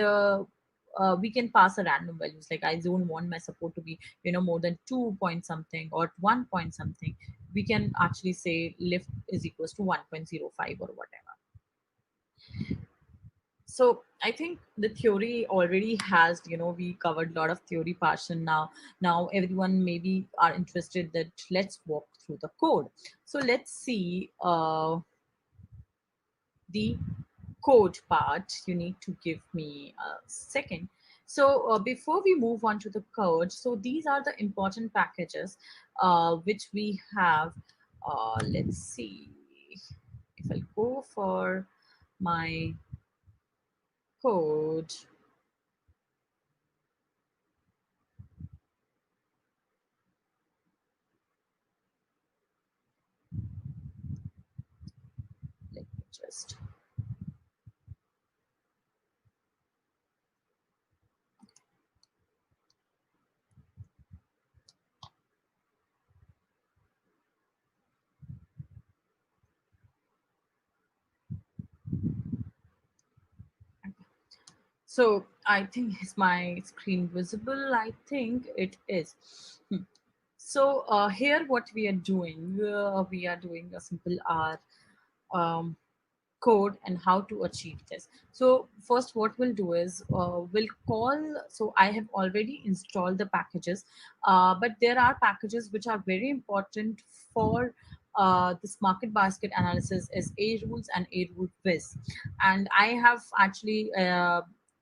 we can pass a random values. Like I don't want my support to be, more than 2 point something or 1 point something. We can actually say lift is equals to 1.05 or whatever. So I think the theory already has, we covered a lot of theory portion now everyone maybe are interested that let's walk through the code. So let's see the code part. You need to give me a second. So before we move on to the code, so these are the important packages which we have. Let's see if I go for my code. Let me just. So I think is my screen visible? I think it is. So here what we are doing, we are doing a simple R code and how to achieve this. So first what we'll do is we'll call, so I have already installed the packages, but there are packages which are very important for this market basket analysis is A rules and A rule WIDS. And I have actually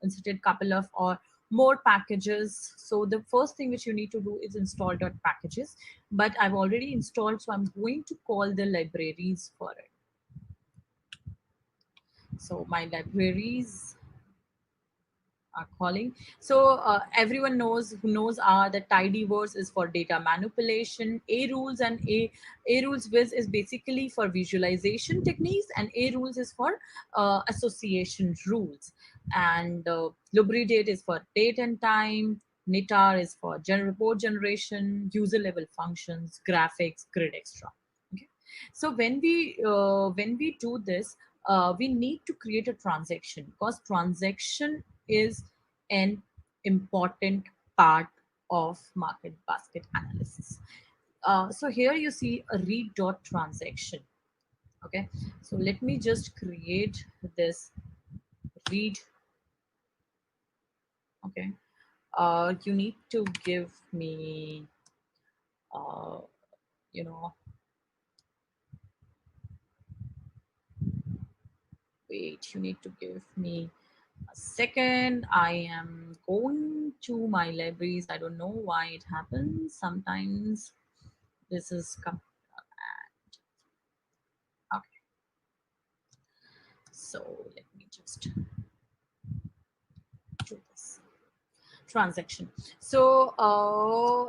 inserted couple of or more packages. So the first thing which you need to do is install .packages, but I've already installed, so I'm going to call the libraries for it. So my libraries are calling. So everyone knows who knows that tidyverse is for data manipulation. A rules and A rules WIDS is basically for visualization techniques, and A rules is for association rules. And Lubridate is for date and time. Nitar is for report generation, user level functions, graphics, grid extra. Okay. So when we do this, we need to create a transaction, because transaction is an important part of market basket analysis. So here you see a read dot transaction. Okay, so let me just create this read. Okay, you need to give me wait, you need to give me a second. I am going to my libraries. I don't know why it happens. Sometimes this is okay. So let me just do this transaction. So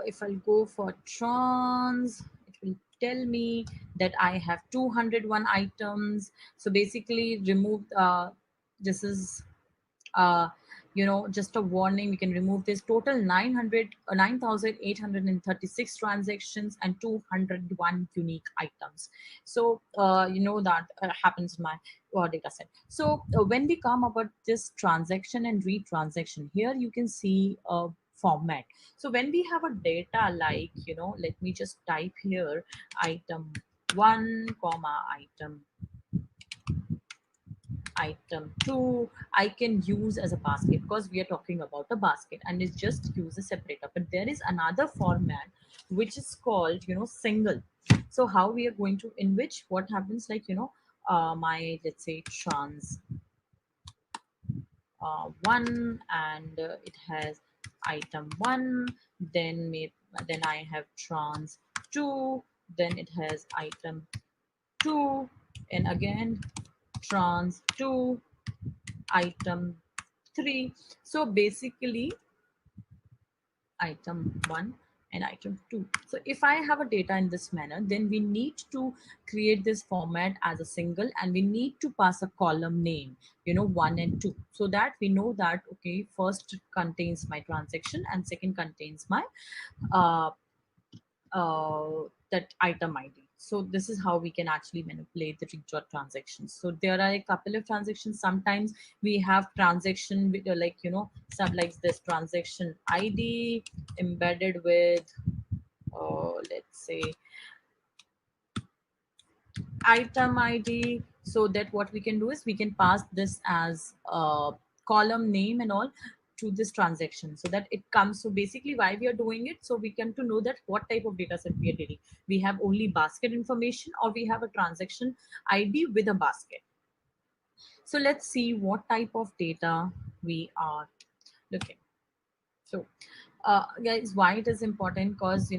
if I go for trans, it will tell me that I have 201 items. So basically remove, this is, just a warning. We can remove this. Total 9,836 transactions and 201 unique items. So that happens in my data set. So when we come about this transaction and retransaction, here you can see a format. So when we have a data like, let me just type here item 1 comma item 2, I can use as a basket, because we are talking about a basket and it's just use a separator. But there is another format which is called single. So how we are going to, in which what happens, like my, let's say, trans 1, and it has item 1, then I have trans 2, then it has item 2, and again trans 2, item 3. So basically item 1 and item 2. So if I have a data in this manner, then we need to create this format as a single, and we need to pass a column name, 1 and 2, so that we know that, okay, first contains my transaction and second contains my that item ID. So this is how we can actually manipulate the reach transactions. So there are a couple of transactions. Sometimes we have transaction with some like this transaction ID embedded with let's say item ID, so that what we can do is we can pass this as a column name and all to this transaction, so that it comes. So basically why we are doing it, so we can to know that what type of data set we are dealing. We have only basket information, or we have a transaction ID with a basket. So let's see what type of data we are looking. So guys, why it is important, because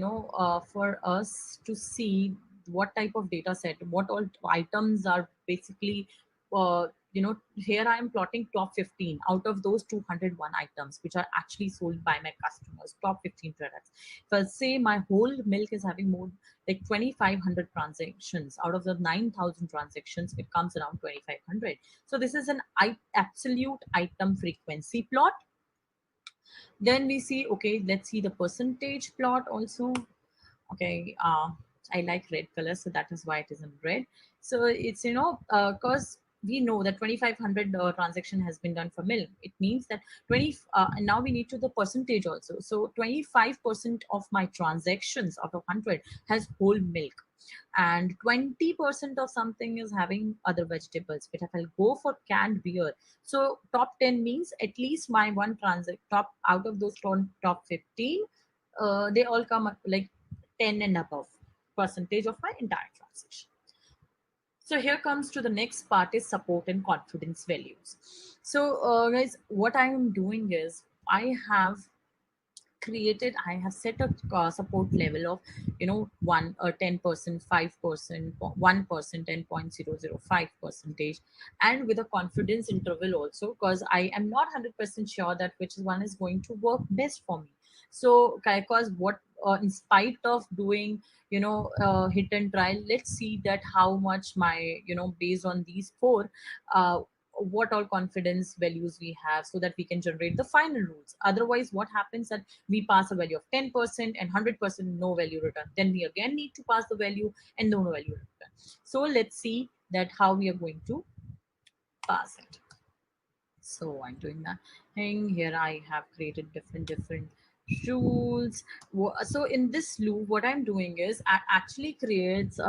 for us to see what type of data set, what all items are basically here I am plotting top 15 out of those 201 items which are actually sold by my customers, top 15 products. If I say my whole milk is having more like 2,500 transactions, out of the 9,000 transactions it comes around 2,500. So this is an absolute item frequency plot. Then we see, okay, let's see the percentage plot also. Okay, I like red color, so that is why it is in red. So it's because we know that 2,500 transaction has been done for milk. It means that and now we need to the percentage also. So 25% of my transactions out of 100 has whole milk, and 20% of something is having other vegetables. But if I'll go for canned beer, so top 10 means at least my one top out of those top 15, they all come up like 10 and above percentage of my entire transaction. So here comes to the next part is support and confidence values. So guys, what I am doing is I have set a support level of 1 or 10%, 5%, 1%, and 0.005%, and with a confidence interval also, because I am not 100% sure that which one is going to work best for me. So because what in spite of doing hit and trial, let's see that how much my based on these four what all confidence values we have, so that we can generate the final rules. Otherwise what happens that we pass a value of 10% and 100% no value return, then we again need to pass the value and no value return. So let's see that how we are going to pass it. So I'm doing that thing here. I have created different rules. So in this loop what I'm doing is I actually creates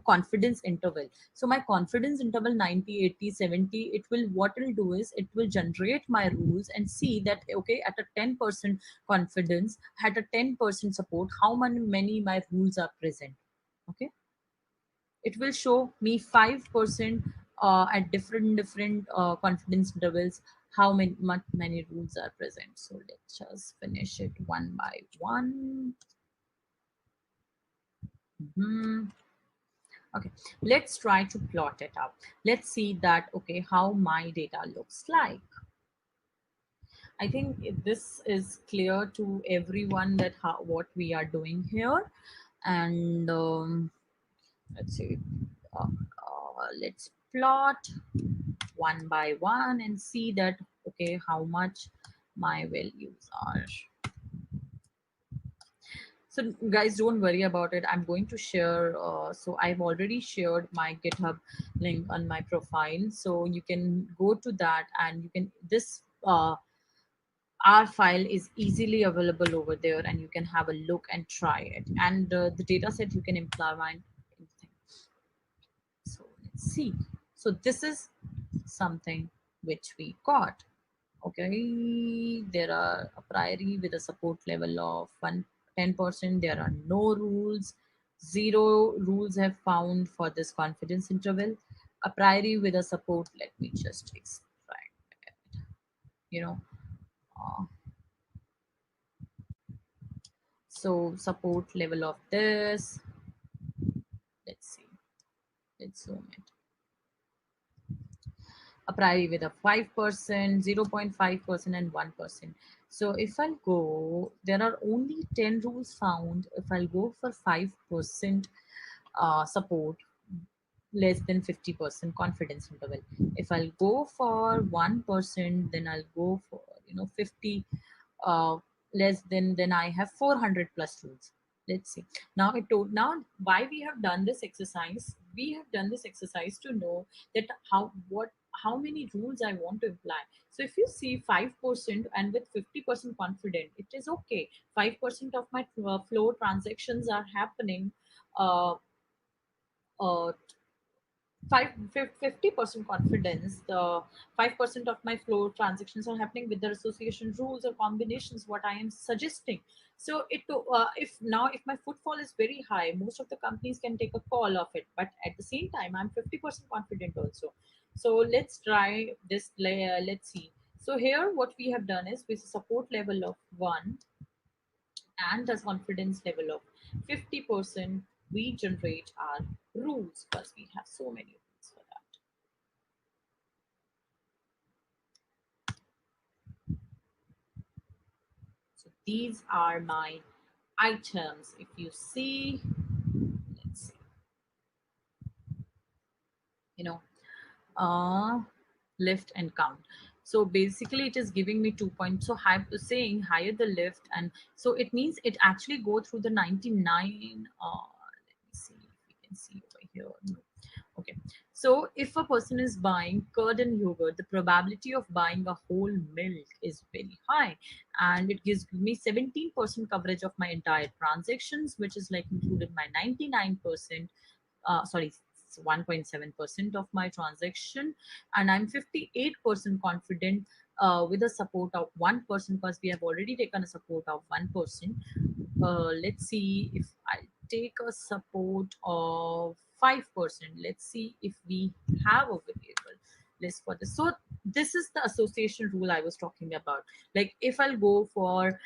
confidence interval. So my confidence interval 90, 80, 70, it will, what it will do is it will generate my rules and see that okay, at a 10% confidence, at a 10% support, how many my rules are present. Okay, it will show me 5% at different confidence intervals how many rules are present. So let's just finish it one by one. Okay, let's try to plot it out. Let's see that okay, how my data looks like. I think this is clear to everyone that what we are doing here. And let's see, let's plot one by one and see that, okay, how much my values are. So guys, don't worry about it. I'm going to share, so I've already shared my GitHub link on my profile. So you can go to that and you can, this R file is easily available over there and you can have a look and try it. And the data set you can implement anything. So let's see. So this is something which we got. Okay, there are a priori with a support level of 10%. There are no rules. 0 rules have found for this confidence interval. A priori with a support, let me just extract it. You know, so support level of this. Let's see. Let's zoom it. A priori with a 5%, 0.5%, and 1%. So if I'll go, there are only 10 rules found. If I'll go for 5% support, less than 50% confidence interval. If I'll go for 1%, then I'll go for 50 less than, then I have 400 plus rules. Let's see. Now now why we have done this exercise. We have done this exercise to know that how many rules I want to apply. So if you see 5% and with 50% confident, it is okay. 5% of my flow transactions are happening. 50% confidence, the 5% of my flow transactions are happening with the association rules or combinations what I am suggesting. So if my footfall is very high, most of the companies can take a call of it, but at the same time I'm 50% confident also. So let's try this layer. Let's see. So here what we have done is with a support level of 1 and a confidence level of 50%, we generate our rules because we have so many rules for that. So these are my items. If you see, let's see, lift and count. So basically it is giving me 2 points. So saying higher the lift, and so it means it actually go through the 99. Let me see if we can see over here. No. Okay, so if a person is buying curd and yogurt, the probability of buying a whole milk is very high, and it gives me 17% coverage of my entire transactions, which is like included my 99%, sorry, 1.7% of my transaction, and I'm 58% confident with a support of 1% because we have already taken a support of 1%. Let's see if I take a support of 5%. Let's see if we have a variable list for this. So this is the association rule I was talking about. Like if I'll go for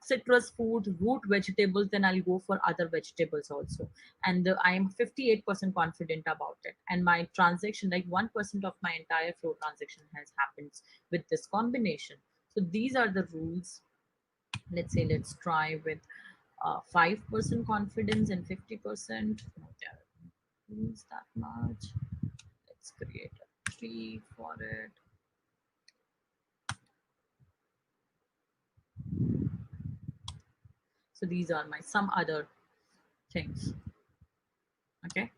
citrus food, root vegetables, then I'll go for other vegetables also. And I am 58% confident about it. And my transaction, like 1% of my entire flow transaction has happened with this combination. So these are the rules. Let's say, let's try with 5% confidence and 50%. No, there rules that much. Let's create a tree for it. So these are my some other things. Okay,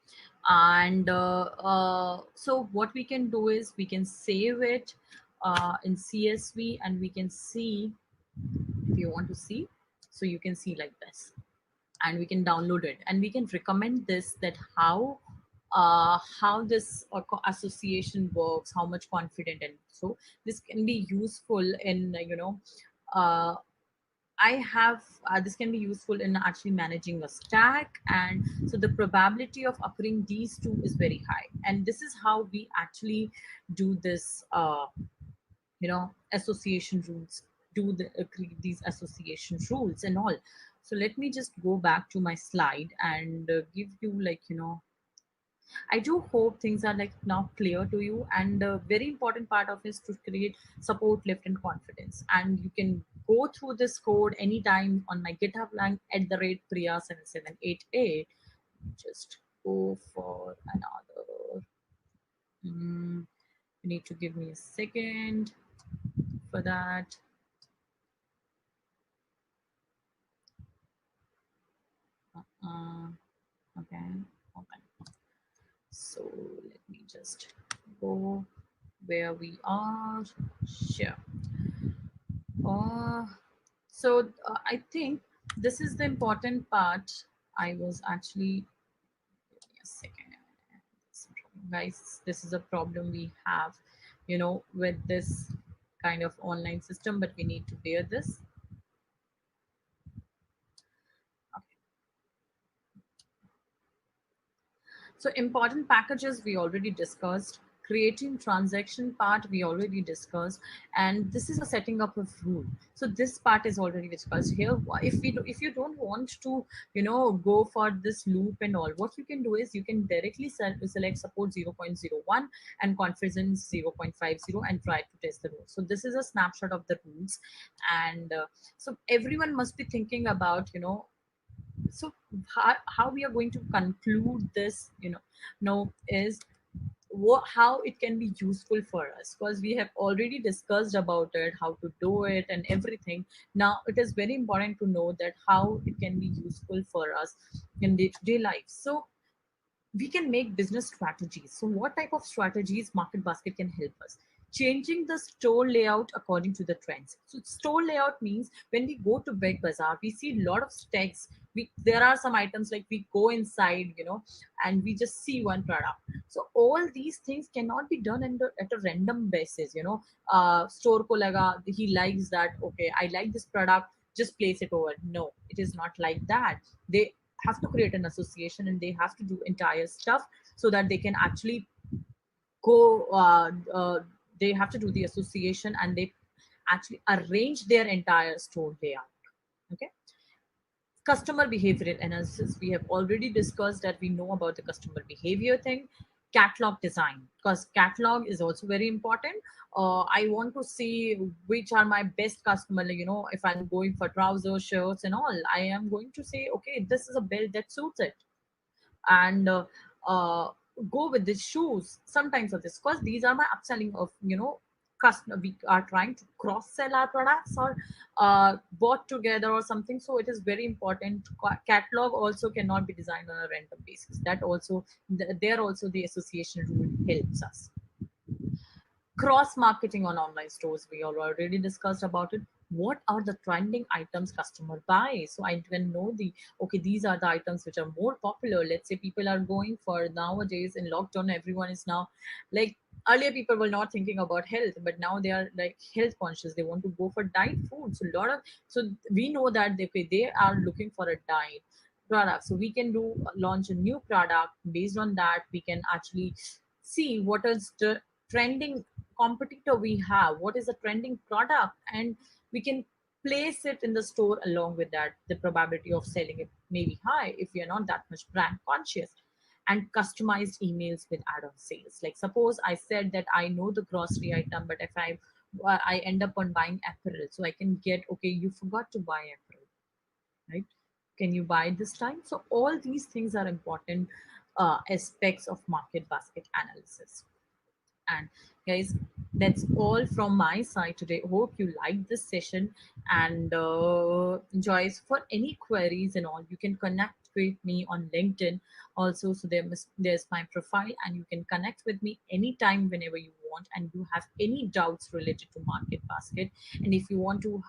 and so what we can do is we can save it in CSV, and we can see if you want to see. So you can see like this, and we can download it, and we can recommend this, that how this association works, how much confident, and so this can be useful in I have this can be useful in actually managing a stack, and so the probability of occurring these two is very high, and this is how we actually do this association rules, create these association rules and all. So let me just go back to my slide and give you I do hope things are like now clear to you, and a very important part of is to create support, lift, and confidence. And you can go through this code anytime on my GitHub line @Priya7788. Just go for another. You need to give me a second for that. Okay. So let me just go where we are. Sure. I think this is the important part. I was actually, give me a second. Guys, this is a problem we have, with this kind of online system, but we need to bear this. So important packages we already discussed, creating transaction part we already discussed, and this is a setting up of rule. So this part is already discussed here. If you don't want to go for this loop and all, what you can do is you can directly select support 0.01 and confidence 0.50 and try to test the rules. So this is a snapshot of the rules, and so everyone must be thinking about so how we are going to conclude this is how it can be useful for us, because we have already discussed about it, how to do it and everything. Now it is very important to know that how it can be useful for us in day-to-day life. So we can make business strategies. So what type of strategies Market Basket can help us? Changing the store layout according to the trends. So store layout means when we go to Big Bazaar, we see a lot of stacks. There are some items like we go inside, and we just see one product. So all these things cannot be done at a random basis. Store ko laga, he likes that. Okay, I like this product. Just place it over. No, it is not like that. They have to create an association and they have to do entire stuff so that they can actually go they have to do the association and they actually arrange their entire store layout. Okay. Customer behavioral analysis, we have already discussed that we know about the customer behavior thing. Catalog design, because catalog is also very important. I want to see which are my best customer. If I'm going for trousers, shirts and all, I am going to say, okay, this is a belt that suits it, and go with the shoes sometimes of this, because these are my upselling of customer. We are trying to cross sell our products or bought together or something. So it is very important. Catalog also cannot be designed on a random basis. That also there also the association rule helps us. Cross marketing on online stores, we already discussed about it. What are the trending items customer buy? So I can know okay, these are the items which are more popular. Let's say people are going for, nowadays in lockdown, everyone is now like, earlier people were not thinking about health, but now they are like health conscious. They want to go for diet food. So we know that they are looking for a diet product. So we can launch a new product. Based on that, we can actually see what is the trending competitor we have, what is the trending product, and we can place it in the store. Along with that, the probability of selling it may be high if we are not that much brand conscious. And customized emails with add-on sales. Like suppose I said that I know the grocery item, but if I end up on buying apparel, so I can get, okay, you forgot to buy apparel, right? Can you buy this time? So all these things are important aspects of market basket analysis. And guys, that's all from my side today. Hope you liked this session and enjoys. For any queries and all, you can connect with me on LinkedIn also. So there's my profile, and you can connect with me anytime whenever you want, and you have any doubts related to market basket. And if you want to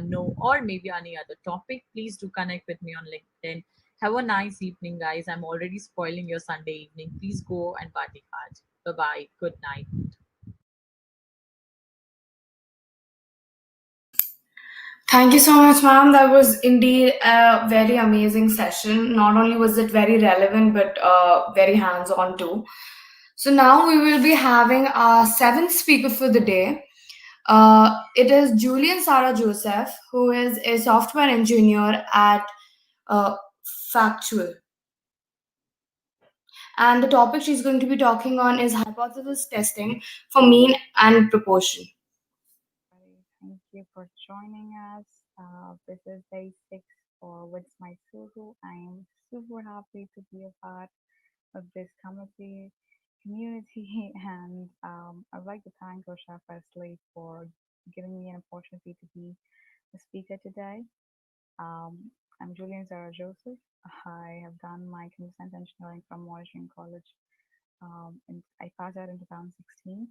know or maybe any other topic, please do connect with me on LinkedIn. Have a nice evening, guys. I'm already spoiling your Sunday evening. Please go and party hard. Bye-bye. Good night. Thank you so much, ma'am. That was indeed a very amazing session. Not only was it very relevant, but very hands-on too. So now we will be having our seventh speaker for the day. It is Julian Sarah Joseph, who is a software engineer at Factual. And the topic she's going to be talking on is hypothesis testing for mean and proportion. Thank you for joining us. This is day 6 for WIDS Mysuru. I am super happy to be a part of this community, and I'd like to thank Osha firstly for giving me an opportunity to be the speaker today. I'm Julian Zara Joseph. I have done my computer science engineering from Washington College, and I passed out in 2016.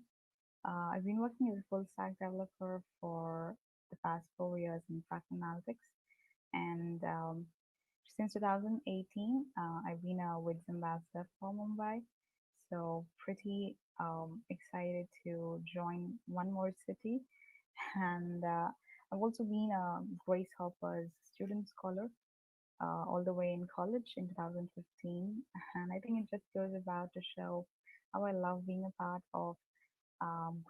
I've been working as a full stack developer for the past 4 years in platform analytics, and since 2018, I've been a WIDS ambassador for Mumbai. So pretty excited to join one more city, and I've also been a Grace Hopper's student scholar all the way in college in 2015, and I think it just goes about to show how I love being a part of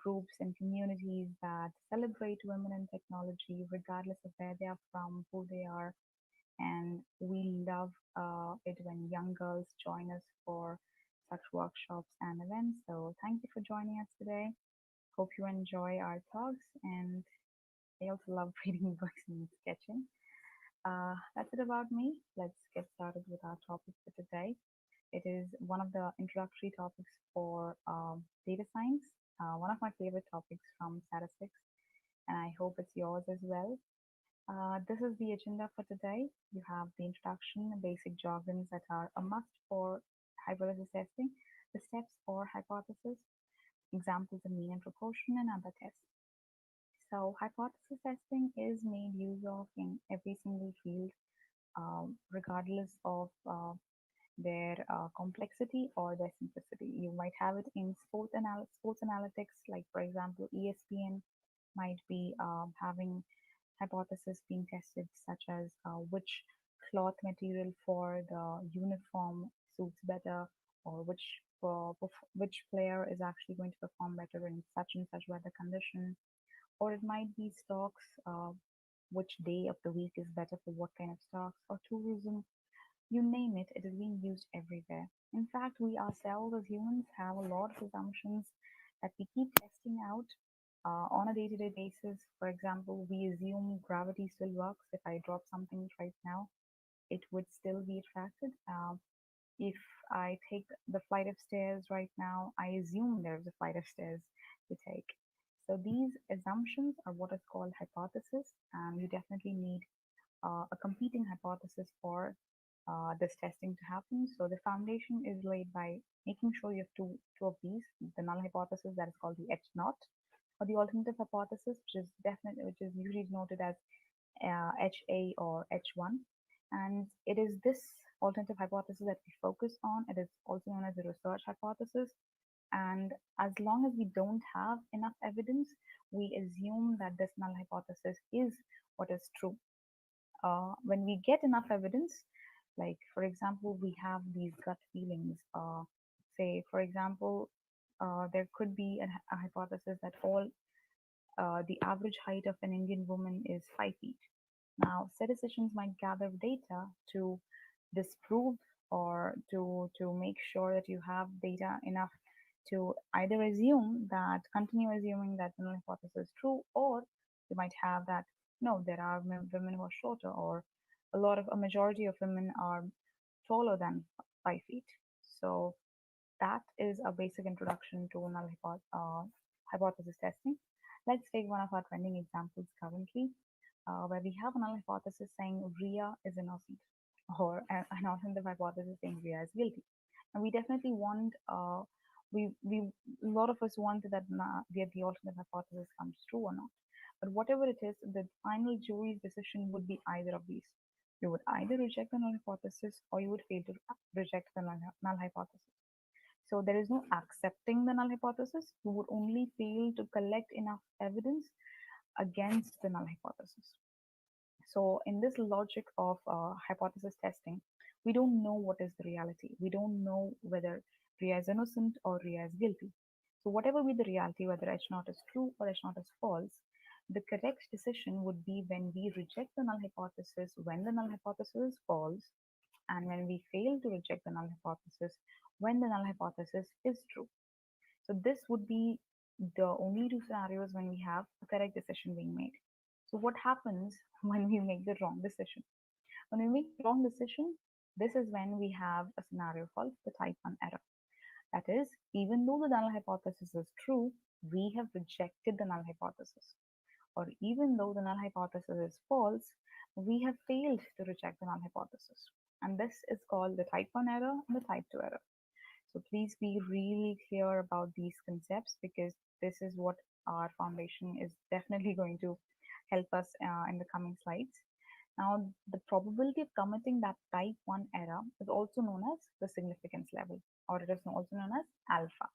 groups and communities that celebrate women in technology, regardless of where they are from, who they are. And we love it when young girls join us for such workshops and events. So thank you for joining us today. Hope you enjoy our talks. And I also love reading books and sketching. That's it about me. Let's get started with our topic for today. It is one of the introductory topics for data science, one of my favorite topics from statistics, and I hope it's yours as well. This is the agenda for today. You have the introduction, basic jargons that are a must for hypothesis testing, the steps for hypothesis, examples of mean and proportion, and other tests. So hypothesis testing is made use of in every single field, regardless of their complexity or their simplicity. You might have it in sports analytics, like for example, ESPN might be having hypothesis being tested, such as which cloth material for the uniform suits better, or which player is actually going to perform better in such and such weather condition, or it might be stocks, which day of the week is better for what kind of stocks, or tourism. You name it, it is being used everywhere. In fact, we ourselves as humans have a lot of assumptions that we keep testing out on a day-to-day basis. For example, we assume gravity still works. If I drop something right now, it would still be attracted. If I take the flight of stairs right now, I assume there's a flight of stairs to take. So these assumptions are what is called hypothesis, and you definitely need a competing hypothesis for this testing to happen. So the foundation is laid by making sure you have two of these: the null hypothesis, that is called the H naught, or the alternative hypothesis, which is usually noted as HA or H1. And it is this alternative hypothesis that we focus on. It is also known as the research hypothesis. And as long as we don't have enough evidence, we assume that this null hypothesis is what is true. When we get enough evidence, like for example, we have these gut feelings. Say, for example, there could be a hypothesis that the average height of an Indian woman is 5 feet. Now, statisticians might gather data to disprove or to make sure that you have data enough to either continue assuming that the null hypothesis is true, or you might have that no, there are women who are shorter, or a majority of women are taller than 5 feet. So that is a basic introduction to null hypothesis testing. Let's take one of our trending examples currently, where we have a null hypothesis saying Ria is innocent, or an alternative hypothesis saying Ria is guilty. And we definitely want, a lot of us want that the alternative hypothesis comes true or not. But whatever it is, the final jury's decision would be either of these. You would either reject the null hypothesis, or you would fail to reject the null hypothesis. So there is no accepting the null hypothesis. You would only fail to collect enough evidence against the null hypothesis. So in this logic of hypothesis testing, we don't know what is the reality. We don't know whether Ria is innocent or Ria is guilty. So whatever be the reality, whether H naught is true or H naught is false, the correct decision would be when we reject the null hypothesis when the null hypothesis is false, and when we fail to reject the null hypothesis when the null hypothesis is true. So this would be the only two scenarios when we have a correct decision being made. So what happens when we make the wrong decision? When we make the wrong decision, this is when we have a scenario called the type 1 error. That is, even though the null hypothesis is true, we have rejected the null hypothesis. Or even though the null hypothesis is false, we have failed to reject the null hypothesis. And this is called the type 1 error and the type 2 error. So please be really clear about these concepts, because this is what our foundation is definitely going to help us in the coming slides. Now, the probability of committing that type 1 error is also known as the significance level, or it is also known as alpha.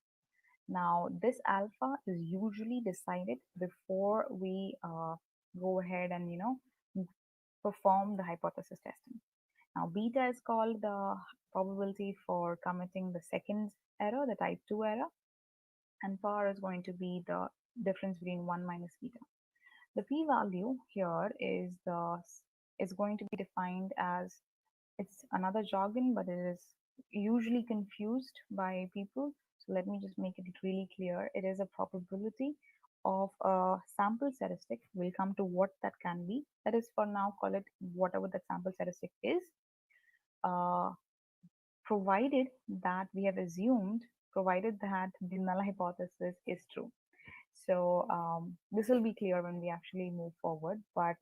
Now, this alpha is usually decided before we go ahead and perform the hypothesis testing. Now, beta is called the probability for committing the second error, the type 2 error, and par is going to be the difference between 1 minus beta. The p-value here is going to be defined as, it's another jargon, but it is usually confused by people. So let me just make it really clear. It is a probability of a sample statistic. We'll come to what that can be. That is, for now, call it whatever that sample statistic is, provided that we have assumed, provided that the null hypothesis is true. So this will be clear when we actually move forward, but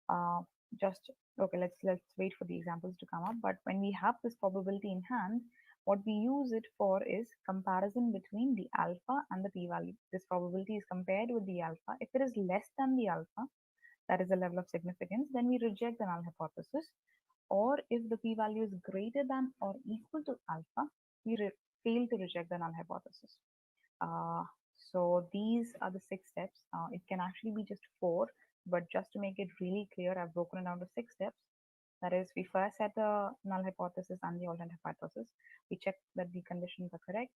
okay, let's wait for the examples to come up. But when we have this probability in hand, what we use it for is comparison between the alpha and the p-value. This probability is compared with the alpha. If it is less than the alpha, that is the level of significance, then we reject the null hypothesis. Or if the p-value is greater than or equal to alpha, we fail to reject the null hypothesis. So these are the 6 steps. It can actually be just 4, but just to make it really clear, I've broken it down to 6 steps. That is, we first set the null hypothesis and the alternate hypothesis. We check that the conditions are correct.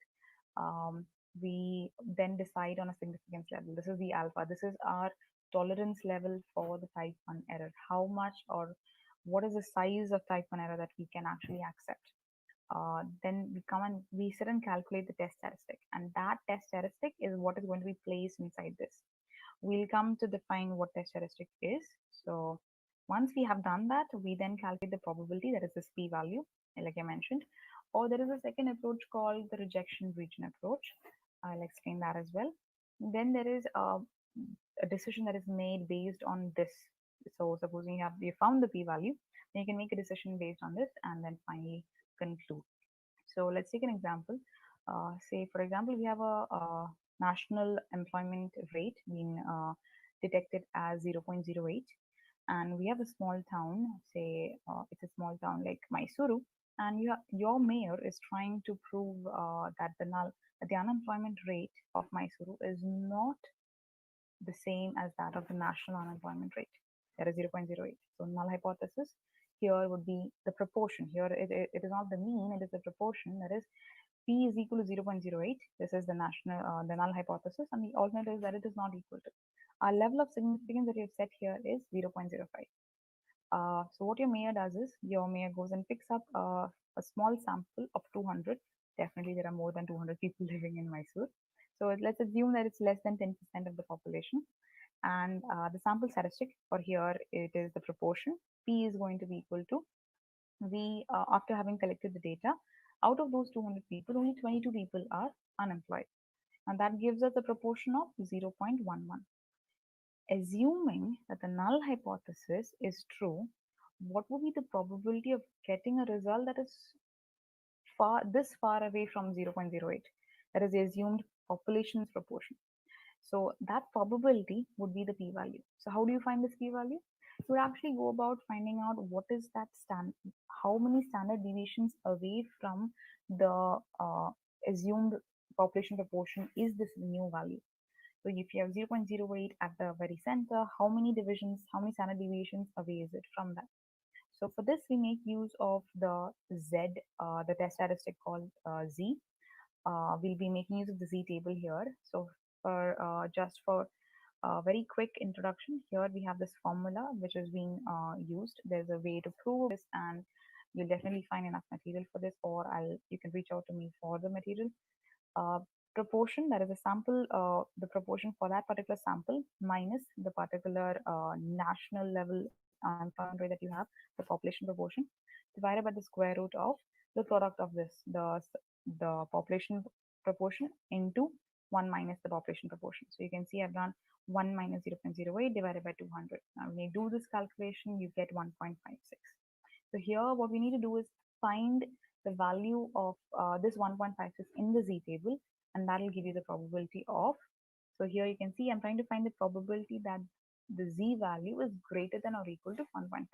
We then decide on a significance level. This is the alpha. This is our tolerance level for the type 1 error. How much, or what is the size of type 1 error that we can actually accept? Then we come and we sit and calculate the test statistic, and that test statistic is what is going to be placed inside this. We'll come to define what test statistic is. So once we have done that, we then calculate the probability, that is this p-value, like I mentioned. Or there is a second approach called the rejection region approach. I'll explain that as well. Then there is a decision that is made based on this. So supposing you found the p-value, then you can make a decision based on this and then finally conclude. So let's take an example. Say, for example, we have a national employment rate being detected as 0.08, and we have a small town, say it's a small town like Mysuru, and your mayor is trying to prove that the unemployment rate of Mysuru is not the same as that of the national unemployment rate, that is 0.08. So null hypothesis here would be the proportion. Here it is not the mean, it is the proportion, that is p is equal to 0.08. This is the the null hypothesis, and the alternate is that it is not equal to. Our level of significance that we have set here is 0.05. So what your mayor does is, your mayor goes and picks up a small sample of 200. Definitely there are more than 200 people living in Mysuru. So let's assume that it's less than 10% of the population. And the sample statistic for here, it is the proportion. P is going to be equal to, after having collected the data, out of those 200 people, only 22 people are unemployed. And that gives us a proportion of 0.11. Assuming that the null hypothesis is true, what would be the probability of getting a result that is this far away from 0.08? That is the assumed population's proportion. So that probability would be the p-value. So how do you find this p-value? You would actually go about finding out what is that how many standard deviations away from the assumed population proportion is this new value. So if you have 0.08 at the very center, how many standard deviations away is it from that? So for this, we make use of the Z, the test statistic called Z. We'll be making use of the Z table here. So just for a very quick introduction, here we have this formula which is being used. There's a way to prove this, and you'll definitely find enough material for this, or you can reach out to me for the material. Proportion, that is a sample, the proportion for that particular sample minus the particular national level unemployment rate that you have, the population proportion, divided by the square root of the product of this, the population proportion into 1 minus the population proportion. So you can see I've done 1 minus 0.08 divided by 200. Now when you do this calculation, you get 1.56. So here what we need to do is find the value of this 1.56 in the Z table, and that will give you the probability of, so here you can see I'm trying to find the probability that the Z value is greater than or equal to 1.56.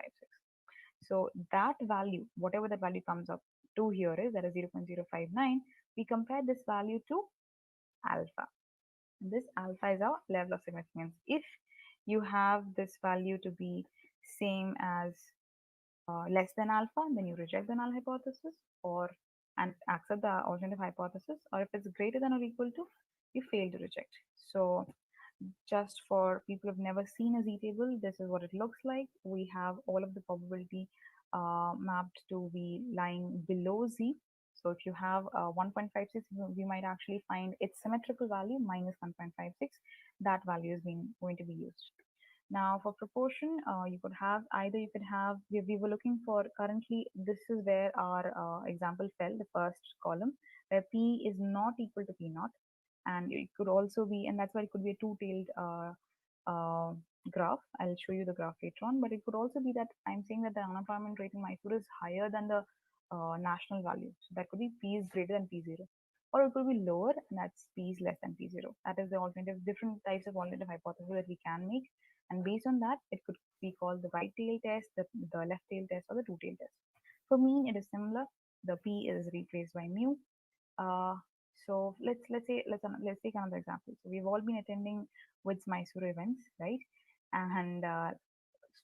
So that value, whatever that value comes up to here is, that is 0.059, we compare this value to alpha. This alpha is our level of significance. If you have this value to be same as less than alpha, then you reject the null hypothesis and accept the alternative hypothesis, or if it's greater than or equal to, you fail to reject. So just for people who've never seen a Z table, this is what it looks like. We have all of the probability mapped to be lying below Z. So if you have 1.56, we might actually find its symmetrical value minus 1.56. That value is going to be used. Now for proportion, you could have either, you could have, we were looking for, currently this is where our example fell, the first column, where P is not equal to P naught, and it could also be, and that's why it could be a two-tailed graph. I'll show you the graph later on, but it could also be that I'm saying that the unemployment rate in Mysuru is higher than the national value. So that could be P is greater than P0, or it could be lower, and that's P is less than P0. That is the alternative, different types of alternative hypothesis that we can make. And based on that, it could be called the right tail test, the left tail test, or the two tail test. For mean, it is similar. The P is replaced by mu. So let's take another example. So we've all been attending WIDS Mysuru events, right? And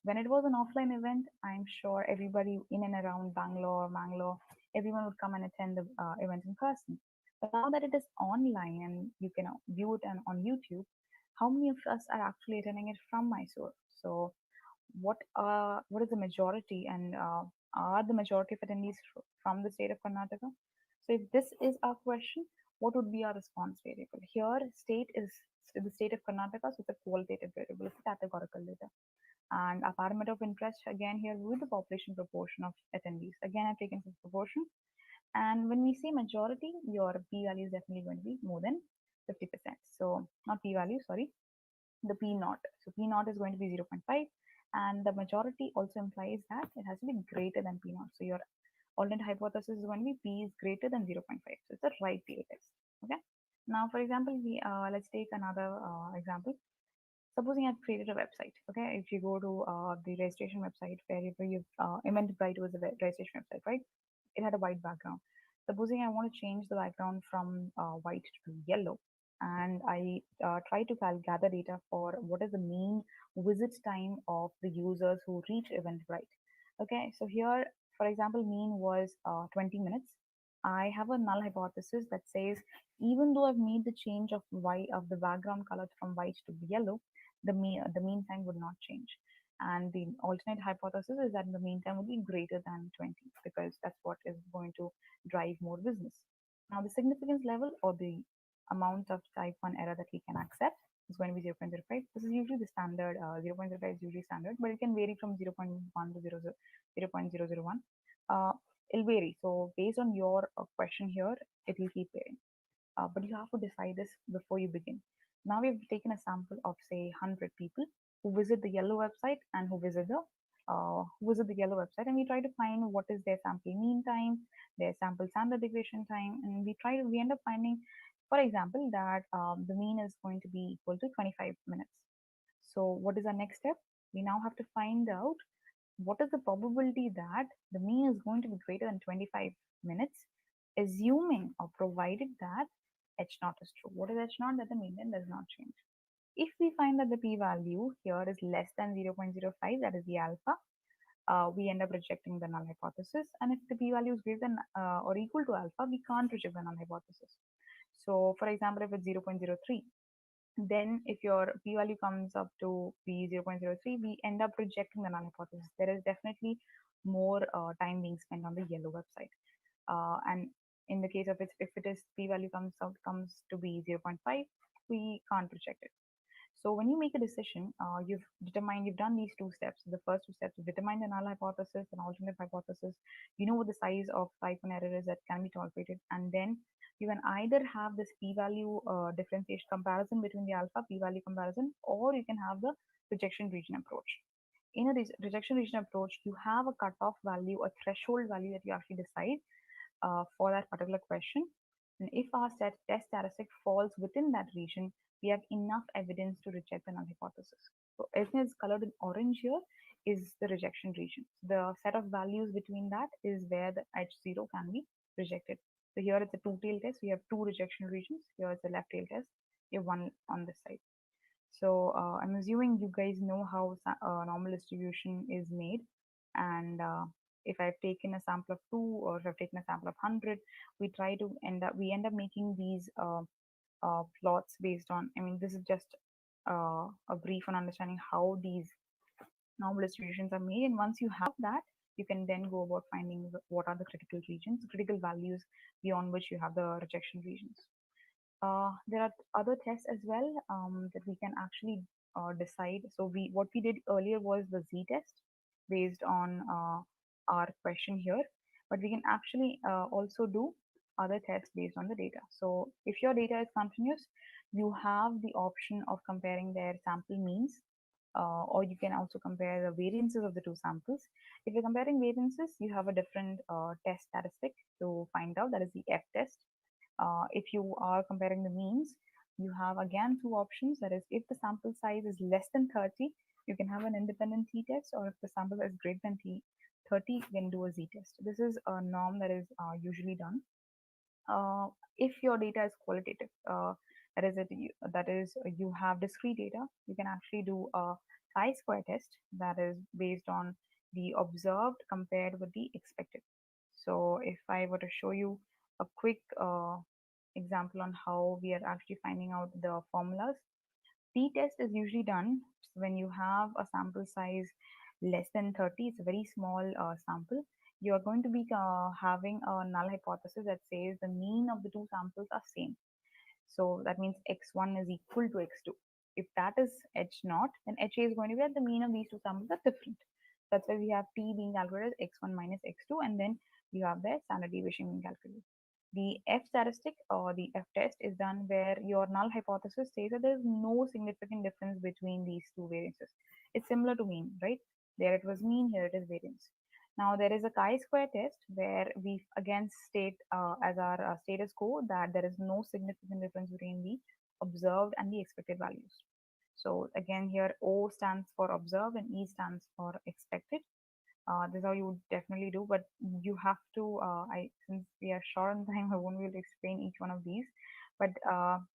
when it was an offline event, I'm sure everybody in and around Bangalore, everyone would come and attend the event in person. But now that it is online and you can view it on YouTube, how many of us are actually attending it from Mysuru? So what is the majority, and are the majority of attendees from the state of Karnataka? So if this is our question, what would be our response variable? Here, state is the state of Karnataka, so it's a qualitative variable, it's categorical data. And a parameter of interest, again, here with the population proportion of attendees. Again, I've taken this proportion. And when we say majority, your p-value is definitely going to be more than 50%. So not p-value, sorry, the p-naught. So p-naught is going to be 0.5, and the majority also implies that it has to be greater than p-naught. So your alternate hypothesis is going to be p is greater than 0.5. So it's a right tail test. Okay. Now, for example, let's take another example. Supposing I've created a website. Okay, if you go to the registration website, where you've Eventbrite was a registration website, right? It had a white background. Supposing I want to change the background from white to yellow, and I try to gather data for what is the mean visit time of the users who reach Eventbrite. Okay, so here, for example, mean was 20 minutes. I have a null hypothesis that says even though I've made the change of the background color from white to yellow, the mean time would not change. And the alternate hypothesis is that the mean time would be greater than 20, because that's what is going to drive more business. Now, the significance level, or the amount of type 1 error that we can accept, is going to be 0.05. This is usually the standard, 0.05 is usually standard, but it can vary from 0.1 to 0.001. It'll vary. So based on your question here, it will keep varying. But you have to decide this before you begin. Now we've taken a sample of, say, 100 people who visit the yellow website and who visit the yellow website, and we try to find what is their sample mean time, their sample standard deviation time, and we end up finding, for example, that the mean is going to be equal to 25 minutes. So what is our next step? We now have to find out what is the probability that the mean is going to be greater than 25 minutes, assuming or provided that H0 is true. What is H0? That the mean time does not change. If we find that the p-value here is less than 0.05, that is the alpha, we end up rejecting the null hypothesis. And if the p-value is greater than or equal to alpha, we can't reject the null hypothesis. So for example, if it's 0.03, then if your p-value comes up to be 0.03, we end up rejecting the null hypothesis. There is definitely more time being spent on the yellow website. And in the case of it, if it is p-value comes to be 0.5, we can't reject it. So when you make a decision, you've done these two steps. The first two steps, determine the null hypothesis and alternative hypothesis. You know what the size of type 1 error is that can be tolerated, and then you can either have this p-value differentiation comparison between the alpha p-value comparison, or you can have the rejection region approach. In a rejection region approach, you have a cutoff value, a threshold value that you actually decide for that particular question. And if our test statistic falls within that region, we have enough evidence to reject the null hypothesis. So everything is colored in orange here is the rejection region. The set of values between that is where the H0 can be rejected. So here it's a two-tailed test. We have two rejection regions. Here it's a left-tailed test. You have one on this side. So I'm assuming you guys know how normal distribution is made, and if I've taken a sample of 2 or if I've taken a sample of 100, we end up making these plots based on, I mean, this is just a brief on understanding how these normal distributions are made. And once you have that, you can then go about finding what are the critical regions, critical values beyond which you have the rejection regions. There are other tests as well that we can actually decide. So what we did earlier was the z-test based on our question here, but we can actually also do other tests based on the data. So if your data is continuous, you have the option of comparing their sample means, or you can also compare the variances of the two samples. If you're comparing variances, you have a different test statistic to find out, that is the f-test. If you are comparing the means, you have again two options. That is, if the sample size is less than 30, you can have an independent t-test, or if the sample is greater than 30, you can do a z-test. This is a norm that is usually done. If your data is qualitative, that is you have discrete data, you can actually do a chi-square test that is based on the observed compared with the expected. So if I were to show you a quick example on how we are actually finding out the formulas, t-test is usually done when you have a sample size less than 30. It's a very small sample. You are going to be having a null hypothesis that says the mean of the two samples are same. So that means x1 is equal to x2. If that is h0, then HA is going to be at the mean of these two samples are different. That's why we have t being calculated as x1 minus x2, and then you have the standard deviation being calculated. The F statistic or the F test is done where your null hypothesis says that there is no significant difference between these two variances. It's similar to mean, right? There it was mean, here it is variance. Now there is a chi-square test where we again state as our status quo that there is no significant difference between the observed and the expected values. So again here O stands for observed and E stands for expected. This is how you would definitely do, but you have to, since we are short on time, I won't be able to explain each one of these, but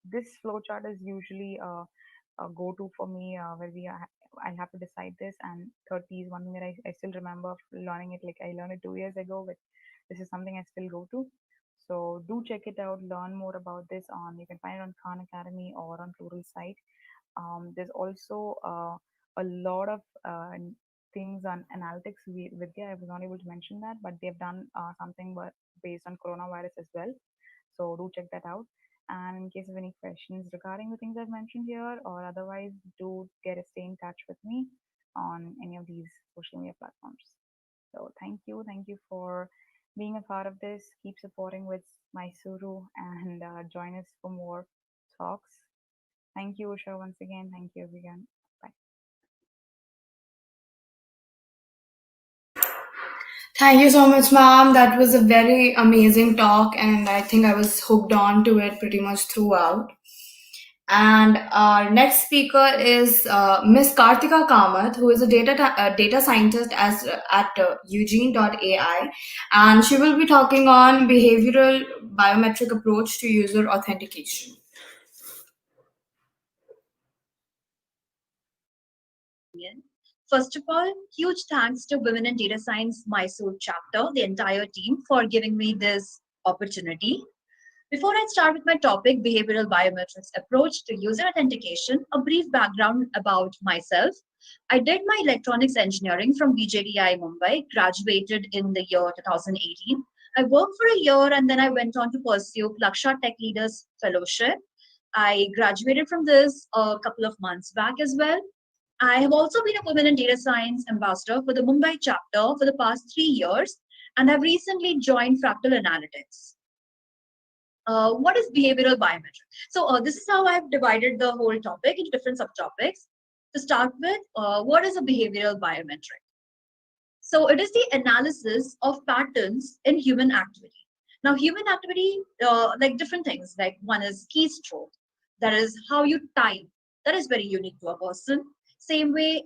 this flowchart is usually a go-to for me where I have to decide this, and 30 is one thing that I still remember learning it, like I learned it 2 years ago, but this is something I still go to. So do check it out, learn more about this you can find it on Khan Academy or on Plural site. There's also a lot of things on analytics. Vidya, I was not able to mention that, but they've done something based on coronavirus as well. So do check that out. And in case of any questions regarding the things I've mentioned here, or otherwise, do stay in touch with me on any of these social media platforms. So thank you for being a part of this. Keep supporting with Mysuru and join us for more talks. Thank you, Usha, once again. Thank you, everyone. Bye. Thank you so much, ma'am. That was a very amazing talk, and I think I was hooked on to it pretty much throughout. And our next speaker is Miss Kartika Kamath, who is a data scientist at Eugene.ai, and she will be talking on behavioral biometric approach to user authentication. First of all, huge thanks to Women in Data Science Mysuru chapter, the entire team, for giving me this opportunity. Before I start with my topic, behavioral biometrics approach to user authentication, a brief background about myself. I did my electronics engineering from BJDI Mumbai, graduated in the year 2018. I worked for a year and then I went on to pursue Laksha Tech Leaders Fellowship. I graduated from this a couple of months back as well. I have also been a Women in Data Science ambassador for the Mumbai chapter for the past 3 years and have recently joined Fractal Analytics. What is behavioral biometrics? So this is how I've divided the whole topic into different subtopics. To start with, what is a behavioral biometric? So it is the analysis of patterns in human activity. Now, human activity, like different things, like one is keystroke, that is how you type, that is very unique to a person. Same way,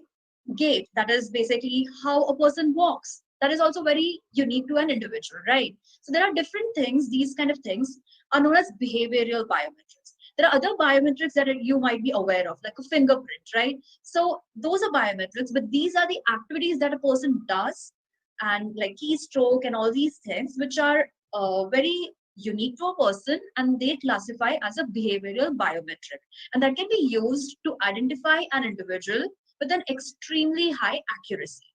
gait, that is basically how a person walks. That is also very unique to an individual, right? So there are different things, these kind of things are known as behavioral biometrics. There are other biometrics that you might be aware of, like a fingerprint, right? So those are biometrics, but these are the activities that a person does, and like keystroke and all these things, which are very unique to a person, and they classify as a behavioral biometric. And that can be used to identify an individual with an extremely high accuracy.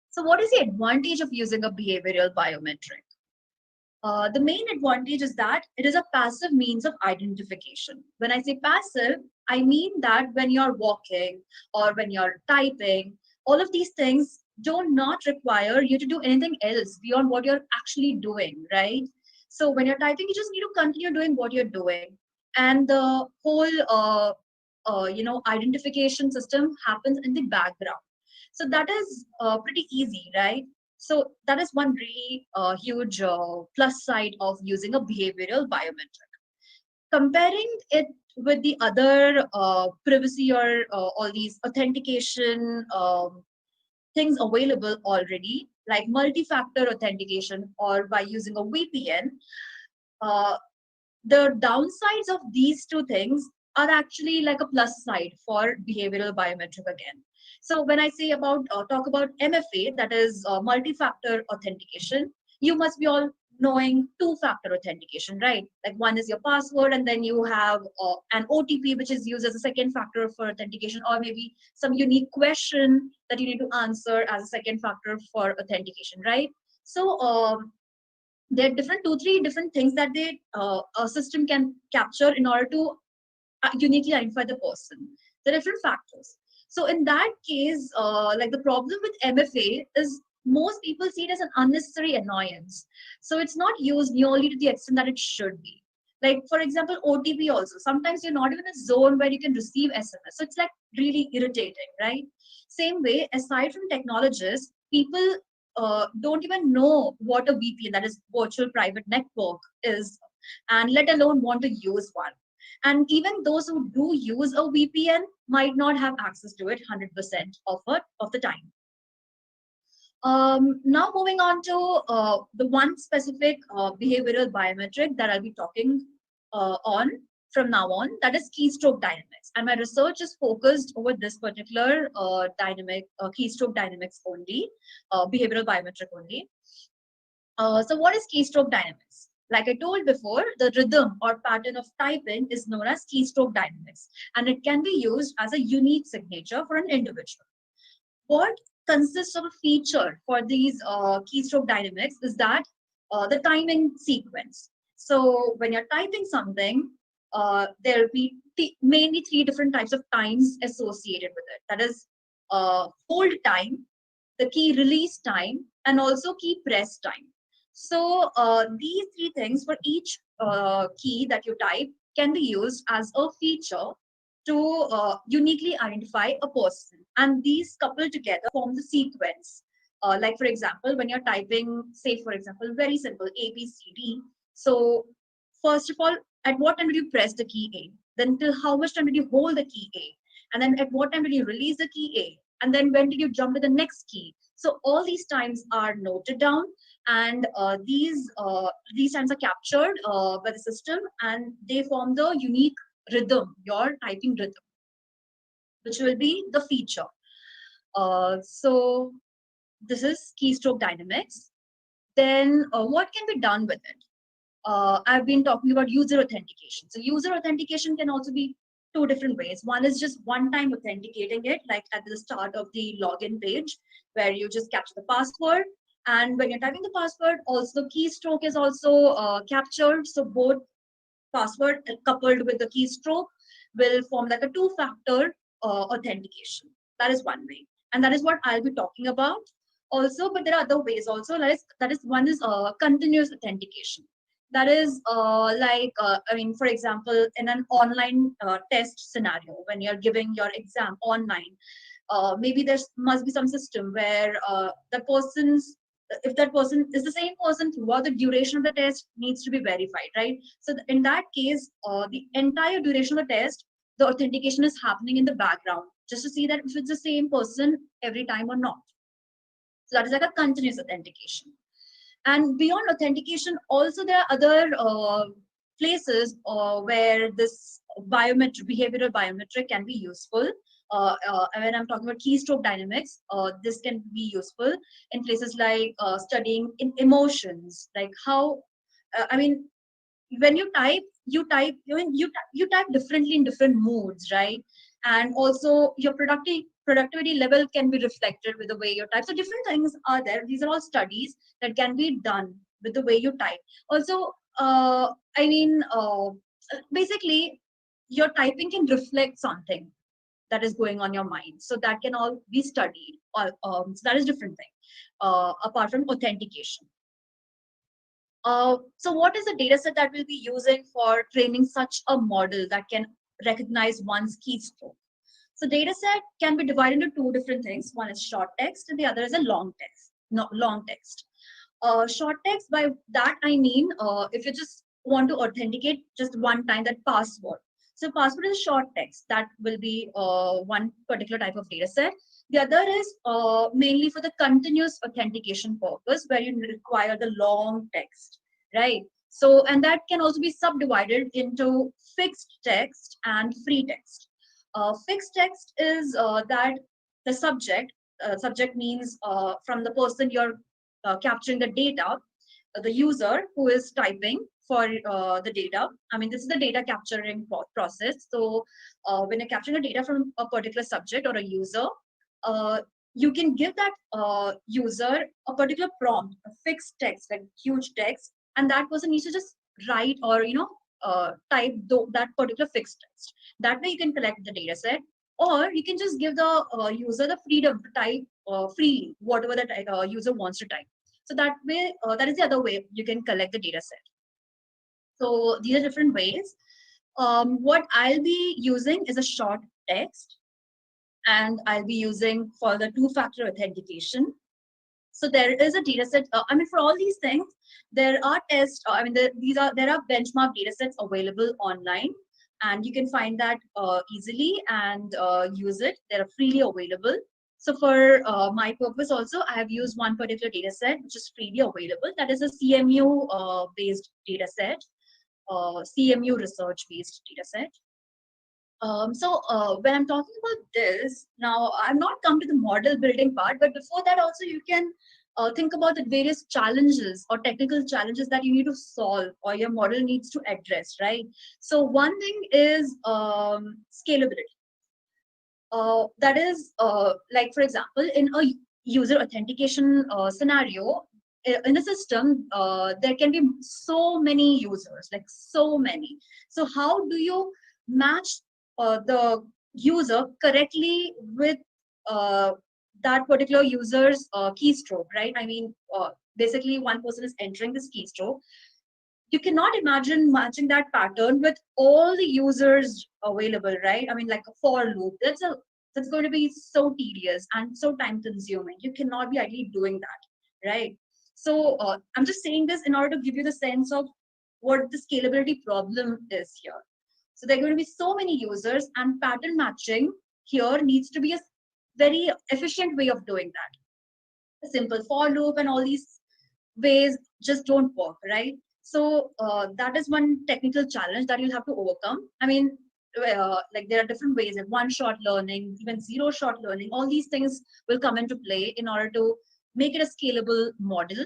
So what is the advantage of using a behavioral biometric? The main advantage is that it is a passive means of identification. When I say passive, I mean that when you're walking or when you're typing, all of these things do not require you to do anything else beyond what you're actually doing, right? So when you're typing, you just need to continue doing what you're doing. And the whole, identification system happens in the background. So that is pretty easy, right? So that is one really huge plus side of using a behavioral biometric. Comparing it with the other privacy or all these authentication things available already, like multi-factor authentication or by using a VPN, the downsides of these two things are actually like a plus side for behavioral biometric again. So when I say about talk about MFA, that is multi-factor authentication, you must be all knowing two-factor authentication, right? Like one is your password, and then you have an OTP, which is used as a second factor for authentication, or maybe some unique question that you need to answer as a second factor for authentication, right? So there are three different things that a system can capture in order to uniquely identify the person. The different factors. So in that case, like the problem with MFA is most people see it as an unnecessary annoyance. So it's not used nearly to the extent that it should be. Like for example, OTP also. Sometimes you're not even in a zone where you can receive SMS. So it's like really irritating, right? Same way, aside from technologists, people don't even know what a VPN, that is virtual private network, is, and let alone want to use one. And even those who do use a VPN might not have access to it 100% of the time. Now moving on to the one specific behavioral biometric that I'll be talking on from now on, that is keystroke dynamics. And my research is focused over this particular keystroke dynamics only, behavioral biometric only. So what is keystroke dynamics? Like I told before, the rhythm or pattern of typing is known as keystroke dynamics, and it can be used as a unique signature for an individual. What consists of a feature for these keystroke dynamics is that the timing sequence. So when you're typing something, there will be mainly three different types of times associated with it. That is hold time, the key release time, and also key press time. So these three things for each key that you type can be used as a feature to uniquely identify a person. And these coupled together form the sequence. Like for example, when you're typing, say for example, very simple ABCD. So first of all, at what time did you press the key A? Then till how much time did you hold the key A? And then at what time did you release the key A? And then when did you jump to the next key? So all these times are noted down, and these times are captured by the system, and they form the unique rhythm, your typing rhythm, which will be the feature. So this is keystroke dynamics. Then what can be done with it? I've been talking about user authentication. So user authentication can also be two different ways. One is just one-time authenticating it, like at the start of the login page, where you just capture the password. And when you're typing the password, also the keystroke is also captured. So both password coupled with the keystroke will form like a two-factor authentication. That is one way. And that is what I'll be talking about also. But there are other ways also. That is one is continuous authentication. That is I mean, for example, in an online test scenario, when you're giving your exam online, maybe there must be some system where if that person is the same person throughout the duration of the test, needs to be verified, right? So in that case, the entire duration of the test, the authentication is happening in the background, just to see that if it's the same person every time or not. So that is like a continuous authentication. And beyond authentication, also there are other places where this behavioral biometric can be useful. When I'm talking about keystroke dynamics, this can be useful in places like studying in emotions, like how, I mean, when you type differently in different moods, right? And also your productivity level can be reflected with the way you type. So different things are there. These are all studies that can be done with the way you type. Also, basically, your typing can reflect something that is going on your mind. So that can all be studied. So that is different thing, apart from authentication. So what is the data set that we'll be using for training such a model that can recognize one's keystroke? So data set can be divided into two different things. One is short text and the other is a long text. Long text. Short text, by that I mean, if you just want to authenticate just one time, that password. So password is short text. That will be one particular type of data set. The other is mainly for the continuous authentication purpose, where you require the long text, right? So, and that can also be subdivided into fixed text and free text. Fixed text is that the subject means from the person you're capturing the data, the user who is typing for the data. I mean, this is the data capturing process. So when you're capturing the data from a particular subject or a user, you can give that user a particular prompt, a fixed text, like huge text, and that person needs to just write or type that particular fixed text. That way you can collect the data set, or you can just give the user the freedom to type freely whatever the user wants to type. So that way, that is the other way you can collect the data set. So these are different ways. What I'll be using is a short text, and I'll be using for the two-factor authentication. So there is a data set. I mean, for all these things, there are tests. I mean, there are benchmark data sets available online, and you can find that easily and use it. They are freely available. So for my purpose also, I have used one particular data set which is freely available. That is a CMU based data set, CMU research based data set. When I'm talking about this, now I've not come to the model building part, but before that also you can think about the various challenges or technical challenges that you need to solve or your model needs to address, right? So one thing is scalability. That is like, for example, in a user authentication scenario, in the system, there can be so many users, like so many. So how do you match the user correctly with that particular user's keystroke, right? I mean, basically one person is entering this keystroke. You cannot imagine matching that pattern with all the users available, right? I mean, like a for loop. That's going to be so tedious and so time consuming. You cannot be actually doing that, right? So I'm just saying this in order to give you the sense of what the scalability problem is here. So there are going to be so many users, and pattern matching here needs to be a very efficient way of doing that. A simple for loop and all these ways just don't work, right? So that is one technical challenge that you'll have to overcome. I mean, like there are different ways, like one-shot learning, even zero-shot learning. All these things will come into play in order to make it a scalable model.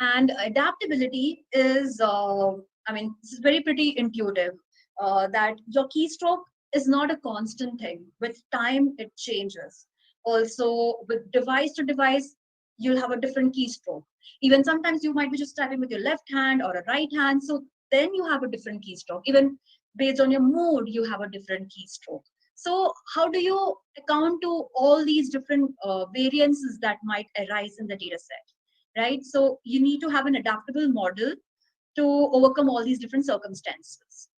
And adaptability is, I mean, this is very pretty intuitive. That your keystroke is not a constant thing. With time, it changes. Also, with device to device, you'll have a different keystroke. Even sometimes you might be just typing with your left hand or a right hand. So then you have a different keystroke. Even based on your mood, you have a different keystroke. So how do you account to all these different variances that might arise in the data set, right? So you need to have an adaptable model to overcome all these different circumstances.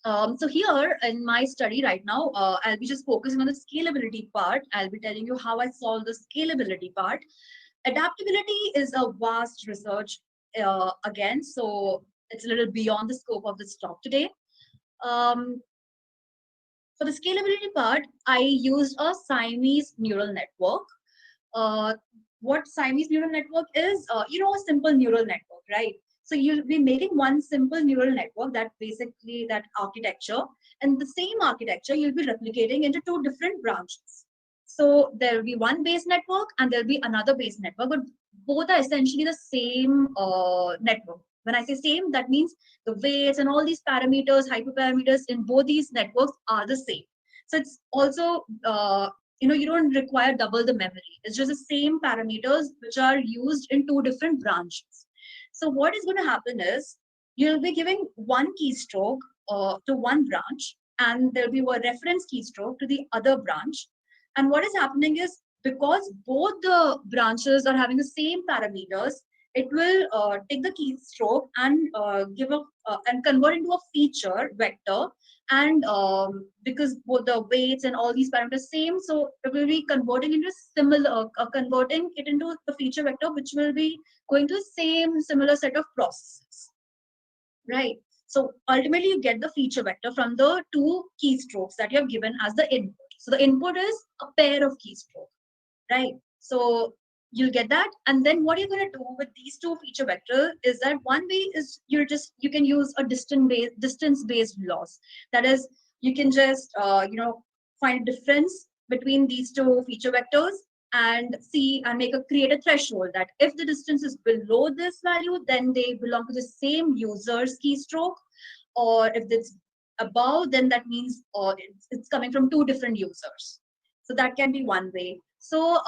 So here in my study right now, I'll be just focusing on the scalability part. I'll be telling you how I solve the scalability part. Adaptability is a vast research again, so it's a little beyond the scope of this talk today. For the scalability part, I used a Siamese neural network. What Siamese neural network is, a simple neural network, right? So you'll be making one simple neural network, that basically that architecture, and the same architecture you'll be replicating into two different branches. So there will be one base network and there'll be another base network, but both are essentially the same network. When I say same, that means the weights and all these parameters, hyperparameters in both these networks are the same. So it's also, you don't require double the memory. It's just the same parameters which are used in two different branches. So what is going to happen is you'll be giving one keystroke to one branch, and there'll be a reference keystroke to the other branch. And what is happening is, because both the branches are having the same parameters, it will take the keystroke and and convert into a feature vector. And because both the weights and all these parameters same, so it will be converting into converting it into the feature vector, which will be going to the same similar set of processes, right? So ultimately, you get the feature vector from the two keystrokes that you have given as the input. So the input is a pair of keystrokes, right? So you'll get that, and then what you're going to do with these two feature vectors is that one way is you can use a distance-based loss. That is, you can just find a difference between these two feature vectors and create a threshold that if the distance is below this value, then they belong to the same user's keystroke, or if it's above, then that means it's coming from two different users. So that can be one way. So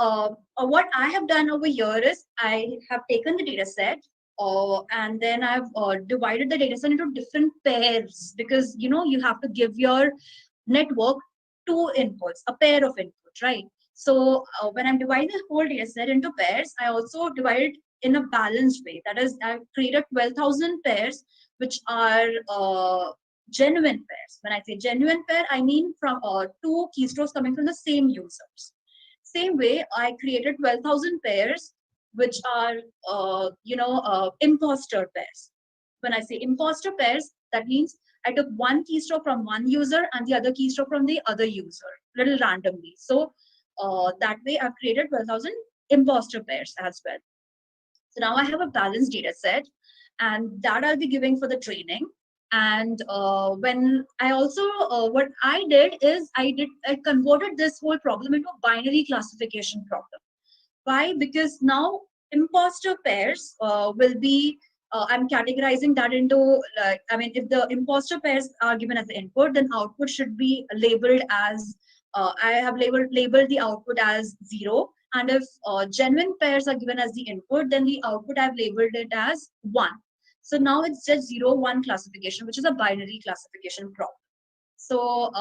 what I have done over here is I have taken the data set and then I've divided the data set into different pairs, because you have to give your network two inputs, a pair of inputs, right? So when I'm dividing the whole data set into pairs, I also divide it in a balanced way. That is, I've created 12,000 pairs, which are genuine pairs. When I say genuine pair, I mean from two keystrokes coming from the same users. Same way, I created 12,000 pairs, which are, imposter pairs. When I say imposter pairs, that means I took one keystroke from one user and the other keystroke from the other user, little randomly. So that way, I've created 12,000 imposter pairs as well. So now I have a balanced data set, and that I'll be giving for the training. And when I also, what I did is I converted this whole problem into a binary classification problem. Why? Because now imposter pairs will be, I'm categorizing that into, if the imposter pairs are given as the input, then output should be labeled as, I have labeled the output as 0. And if genuine pairs are given as the input, then the output I've labeled it as 1. So now it's just 0-1 classification, which is a binary classification problem. So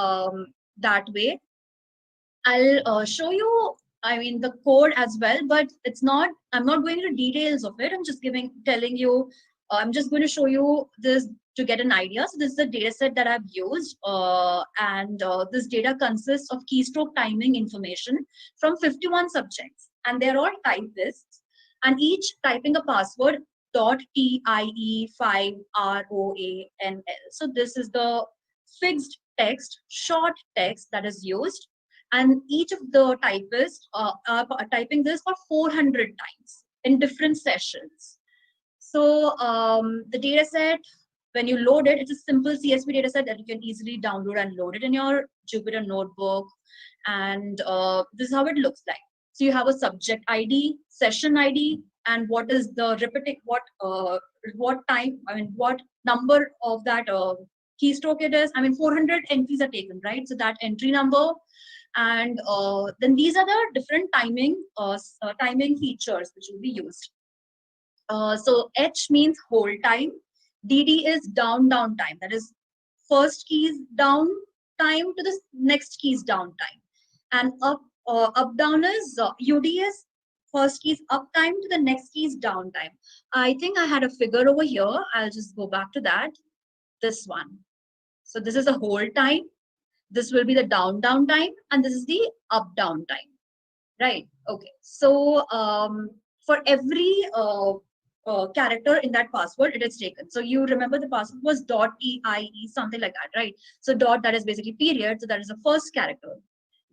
that way, I'll show you, the code as well, but I'm not going into details of it. I'm just telling you, I'm just going to show you this to get an idea. So this is the data set that I've used, and this data consists of keystroke timing information from 51 subjects, and they're all typists, and each typing a password .tie5ROANL. So this is the fixed text, short text that is used, and each of the typists are typing this for 400 times in different sessions. So the data set, when you load it, it's a simple CSV data set that you can easily download and load it in your Jupyter notebook. And this is how it looks like. So you have a subject ID, session ID, and what is the what time, what number of that keystroke it is, 400 entries are taken, right? So that entry number, and then these are the different timing features which will be used. So H means hold time, DD is down time, that is first keys down time to the next keys down time, and up down is UD is first keys up time to the next keys down time. I think I had a figure over here. I'll just go back to that. This one. So this is a hold time. This will be the down time, and this is the up down time. Right. Okay. So for every character in that password, it is taken. So you remember the password was .EIE, something like that, right? So dot, that is basically period. So that is the first character.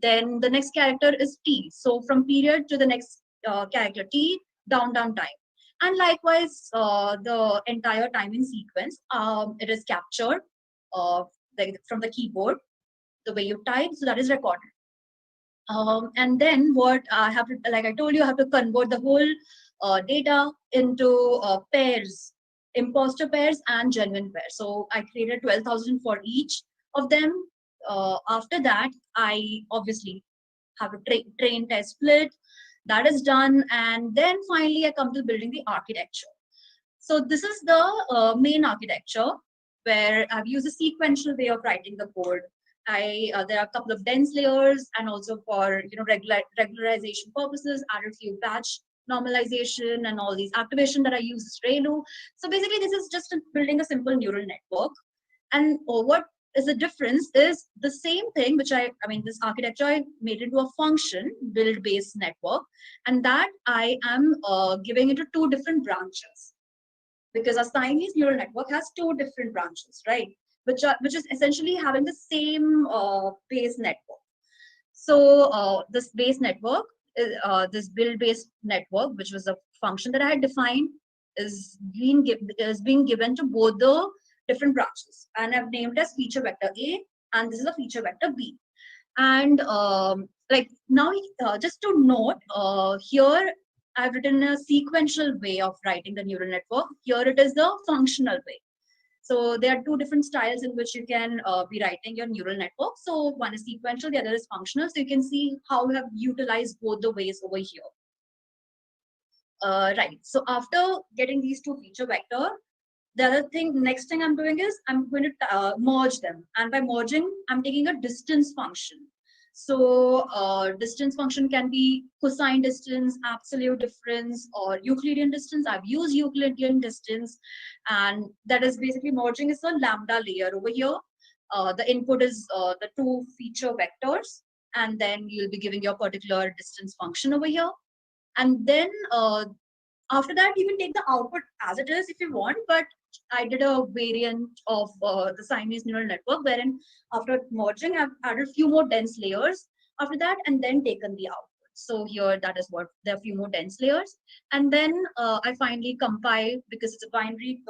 Then the next character is T. So from period to the next character T, down time. And likewise, the entire timing sequence, it is captured from the keyboard, the way you type. So that is recorded. And then what I have to, like I told you, I have to convert the whole data into pairs, imposter pairs and genuine pairs. So I created 12,000 for each of them. After that, I obviously have to train, test, split. That is done. And then finally, I come to building the architecture. So this is the main architecture where I've used a sequential way of writing the code. There are a couple of dense layers, and also for regularization purposes, added few batch normalization and all these activation that I use Relu. So basically, this is just building a simple neural network. And what is the difference is the same thing, which this architecture I made into a function build-based network, and that I am giving into two different branches, because a Siamese neural network has two different branches, right? Which is essentially having the same base network. So this base network, this build-based network, which was a function that I had defined, is being given to both the different branches, and I've named as feature vector A, and this is a feature vector B. And just to note, here I've written a sequential way of writing the neural network. Here it is the functional way. So there are two different styles in which you can be writing your neural network. So one is sequential, the other is functional. So you can see how we have utilized both the ways over here. Right. So after getting these two feature vector, the next thing I'm doing is I'm going to merge them. And by merging, I'm taking a distance function. So distance function can be cosine distance, absolute difference, or Euclidean distance. I've used Euclidean distance, and that is basically merging is a lambda layer over here. The input is the two feature vectors, and then you'll be giving your particular distance function over here. And then after that, you can take the output as it is if you want, but I did a variant of the Siamese neural network, wherein after merging, I've added a few more dense layers after that, and then taken the output. So here, that is what, there are a few more dense layers. And then I finally compile, because it's a binary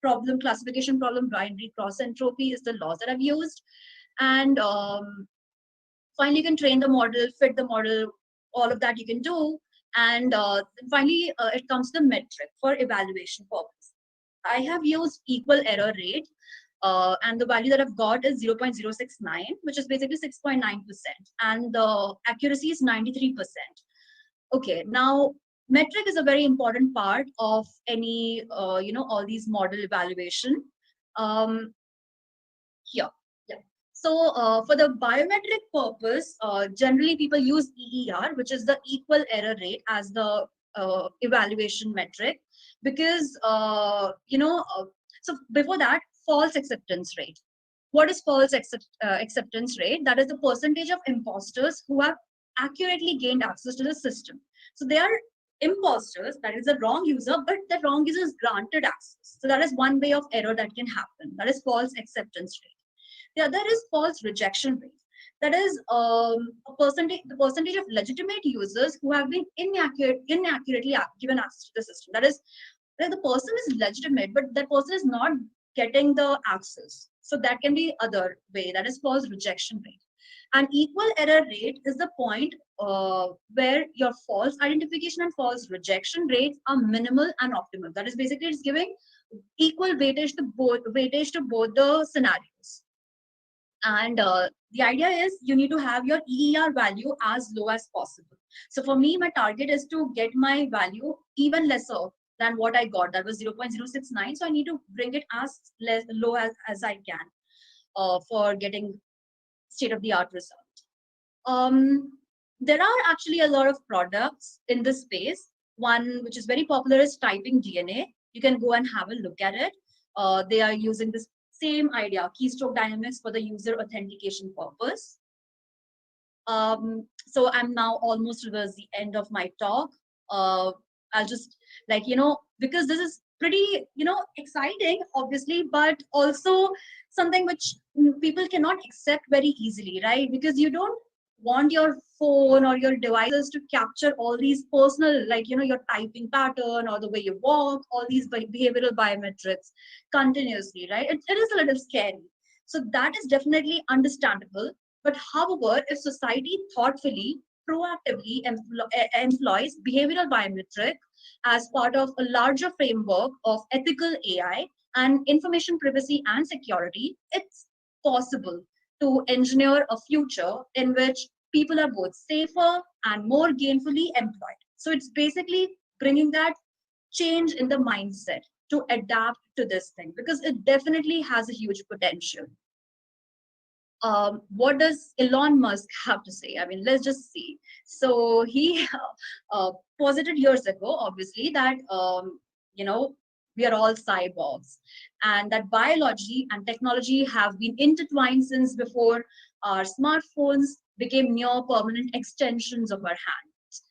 problem, classification problem, binary cross entropy is the laws that I've used. And finally, you can train the model, fit the model, all of that you can do. And finally, it comes to the metric for evaluation purpose. I have used equal error rate, and the value that I've got is 0.069, which is basically 6.9%, and the accuracy is 93%. Okay, now metric is a very important part of any, all these model evaluation. Here. So for the biometric purpose, generally people use EER, which is the equal error rate, as the evaluation metric, because so before that, false acceptance rate. What is false acceptance rate? That is the percentage of imposters who have accurately gained access to the system. So they are imposters, that is the wrong user, but the wrong user is granted access. So that is one way of error that can happen. That is false acceptance rate. The other is false rejection rate. That is the percentage of legitimate users who have been inaccurately given access to the system. That is, where the person is legitimate, but that person is not getting the access. So that can be other way. That is false rejection rate. An equal error rate is the point where your false identification and false rejection rates are minimal and optimal. That is basically it's giving equal weightage to both the scenarios. And the idea is you need to have your EER value as low as possible. So for me, my target is to get my value even lesser than what I got. That was 0.069. So I need to bring it as low as I can for getting state-of-the-art result. There are actually a lot of products in this space. One which is very popular is typing DNA. You can go and have a look at it. They are using this same idea, keystroke dynamics, for the user authentication purpose. So I'm now almost towards the end of my talk. I'll just because this is pretty, exciting, obviously, but also something which people cannot accept very easily, right? Because you don't want your phone or your devices to capture all these personal, your typing pattern or the way you walk, all these behavioral biometrics continuously, right? It is a little scary. So that is definitely understandable. But however, if society thoughtfully, proactively employs behavioral biometric as part of a larger framework of ethical AI and information privacy and security, it's possible to engineer a future in which people are both safer and more gainfully employed. So it's basically bringing that change in the mindset to adapt to this thing, because it definitely has a huge potential. What does Elon Musk have to say? I mean, let's just see. So he posited years ago, obviously, that we are all cyborgs, and that biology and technology have been intertwined since before our smartphones became near permanent extensions of our hands.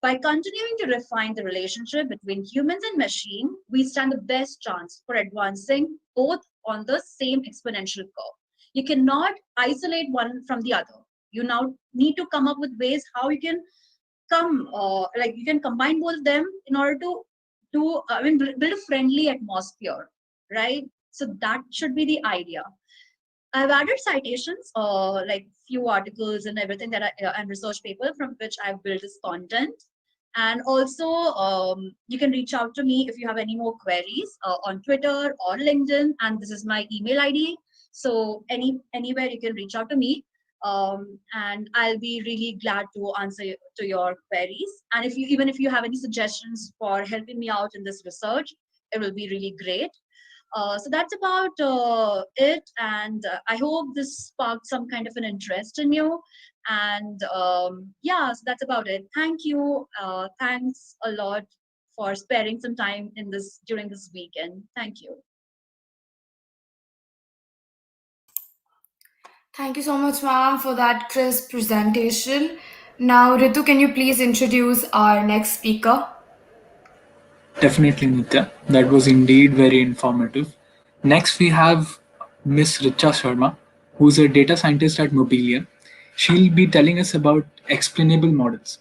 By continuing to refine the relationship between humans and machine, we stand the best chance for advancing both on the same exponential curve. You cannot isolate one from the other. You now need to come up with ways how you can you can combine both of them in order to build a friendly atmosphere, right? So that should be the idea. I've added citations, like few articles and everything that and research paper from which I've built this content. And also, you can reach out to me if you have any more queries on Twitter or LinkedIn, and this is my email ID. So anywhere you can reach out to me, and I'll be really glad to answer to your queries. And even if you have any suggestions for helping me out in this research, it will be really great. So that's about it, and I hope this sparked some kind of an interest in you. And yeah, so that's about it. Thank you. Thanks a lot for sparing some time during this weekend. Thank you. Thank you so much, ma'am, for that crisp presentation. Now, Ritu, can you please introduce our next speaker? Definitely, Nitya. That was indeed very informative. Next, we have Miss Richa Sharma, who's a data scientist at Mobileum. She'll be telling us about explainable models.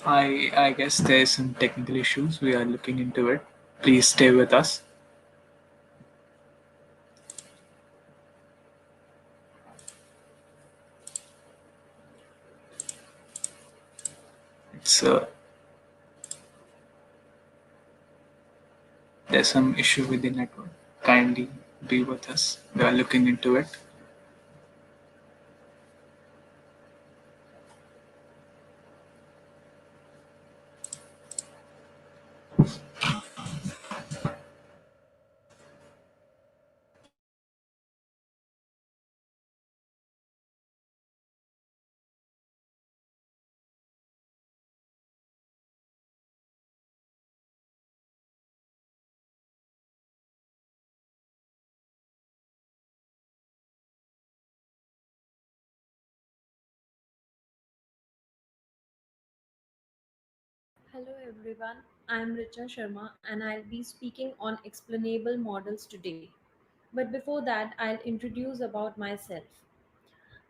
I guess there's some technical issues. We are looking into it. Please stay with us. There's some issue with the network. kindly be with us. We are looking into it. Hello everyone, I'm Richa Sharma and I'll be speaking on explainable models today. But before that, I'll introduce about myself.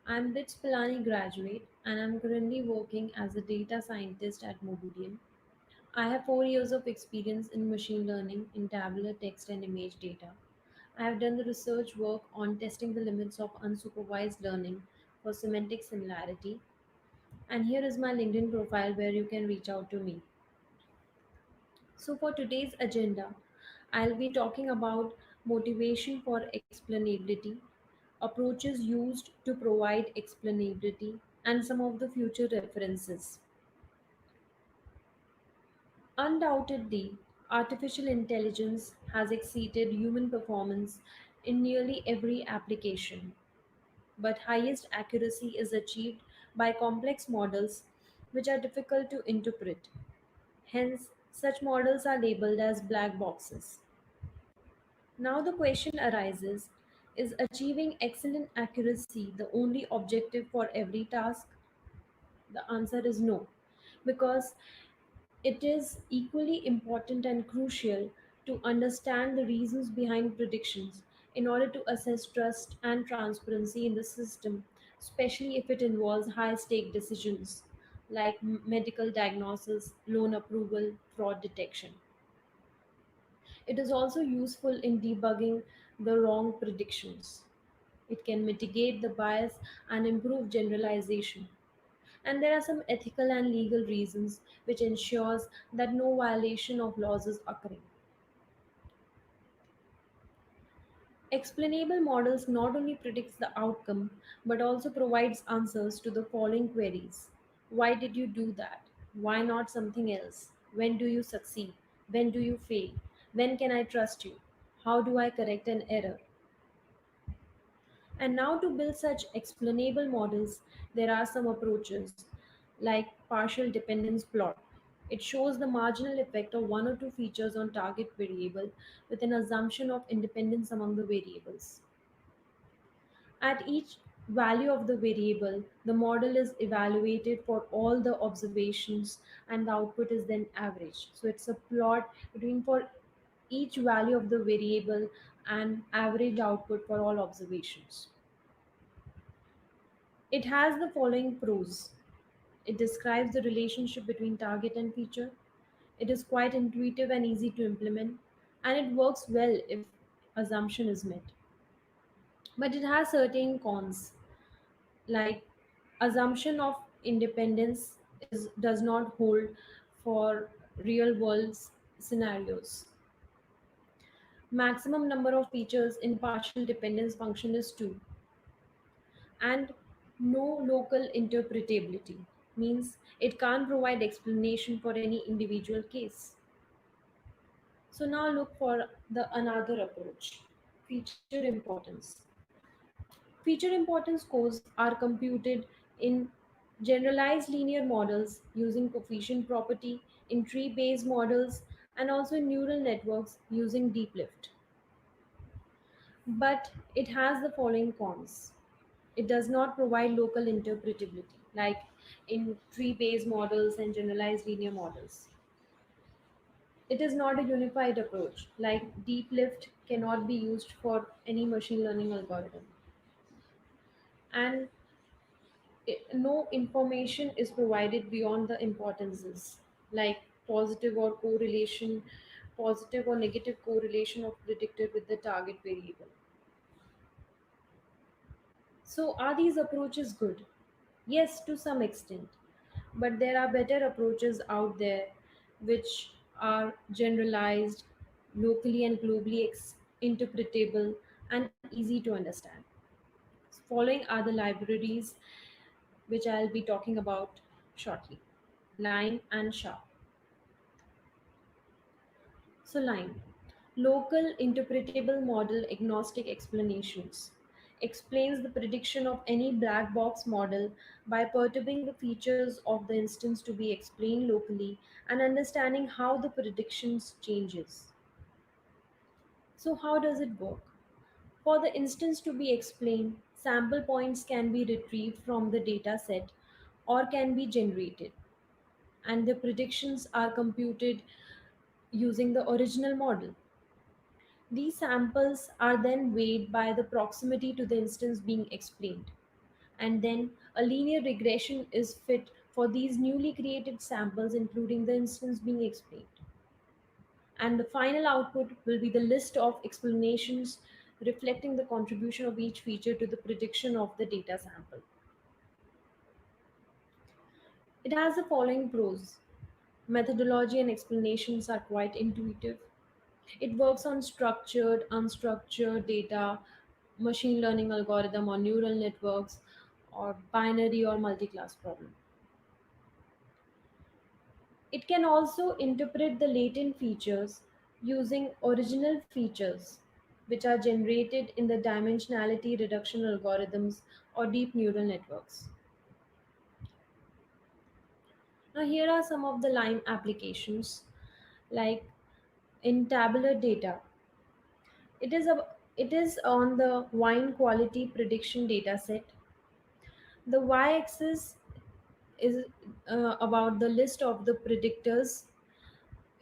I'm BITS Pilani graduate and I'm currently working as a data scientist at Mobileum. I have 4 years of experience in machine learning in tabular text and image data. I have done the research work on testing the limits of unsupervised learning for semantic similarity. And here is my LinkedIn profile where you can reach out to me. So, for today's agenda, I'll be talking about motivation for explainability, approaches used to provide explainability, and some of the future references. Undoubtedly, artificial intelligence has exceeded human performance in nearly every application, but highest accuracy is achieved by complex models which are difficult to interpret. Hence, such models are labeled as black boxes. Now the question arises, is achieving excellent accuracy the only objective for every task? The answer is no, because it is equally important and crucial to understand the reasons behind predictions in order to assess trust and transparency in the system, especially if it involves high stake decisions like medical diagnosis, loan approval, fraud detection. It is also useful in debugging the wrong predictions. It can mitigate the bias and improve generalization. And there are some ethical and legal reasons which ensures that no violation of laws is occurring. Explainable models not only predicts the outcome but also provides answers to the following queries. Why did you do that? Why not something else? When do you succeed? When do you fail? When can I trust you? How do I correct an error? And now to build such explainable models, there are some approaches like partial dependence plot. It shows the marginal effect of one or two features on target variable with an assumption of independence among the variables. At each value of the variable, the model is evaluated for all the observations and the output is then averaged. So it's a plot between for each value of the variable and average output for all observations. It has the following pros. It describes the relationship between target and feature. It is quite intuitive and easy to implement, and it works well if assumption is met. But it has certain cons, like assumption of independence does not hold for real world scenarios. Maximum number of features in partial dependence function is 2, and no local interpretability means it can't provide explanation for any individual case. So now look for the another approach, feature importance. Feature importance scores are computed in generalized linear models using coefficient property, in tree-based models, and also in neural networks using deep lift. But it has the following cons. It does not provide local interpretability, like in tree-based models and generalized linear models. It is not a unified approach, like deep lift cannot be used for any machine learning algorithm. And no information is provided beyond the importances, like positive or correlation, positive or negative correlation of predictor with the target variable. So, are these approaches good? Yes, to some extent, but there are better approaches out there which are generalized, locally and globally interpretable, and easy to understand. Following are the libraries which I'll be talking about shortly. Line and sharp. So line. Local interpretable model agnostic explanations explains the prediction of any black box model by perturbing the features of the instance to be explained locally and understanding how the predictions changes. So how does it work? For the instance to be explained, sample points can be retrieved from the data set or can be generated, and the predictions are computed using the original model. These samples are then weighed by the proximity to the instance being explained, and then a linear regression is fit for these newly created samples, including the instance being explained. And the final output will be the list of explanations reflecting the contribution of each feature to the prediction of the data sample. It has the following pros. Methodology and explanations are quite intuitive. It works on structured, unstructured data, machine learning algorithm or neural networks, or binary or multi-class problem. It can also interpret the latent features using original features, which are generated in the dimensionality reduction algorithms or deep neural networks. Now, here are some of the line applications, like in tabular data. It is on the wine quality prediction data set. The y-axis is about the list of the predictors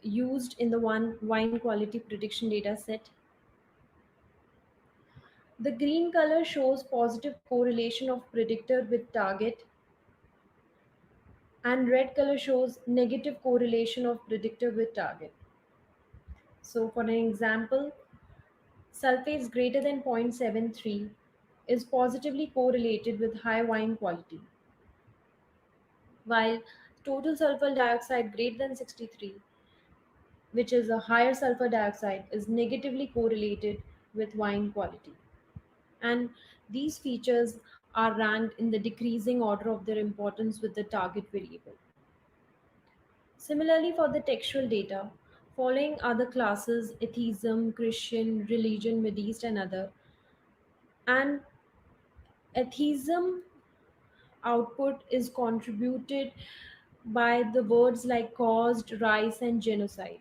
used in the one wine quality prediction data set. The green color shows positive correlation of predictor with target, and red color shows negative correlation of predictor with target. So for an example, sulfates greater than 0.73 is positively correlated with high wine quality, while total sulfur dioxide greater than 63, which is a higher sulfur dioxide, is negatively correlated with wine quality. And these features are ranked in the decreasing order of their importance with the target variable. Similarly, for the textual data, following other classes: atheism, Christian, religion, Mideast, and other. And atheism output is contributed by the words like caused, rise, and genocide,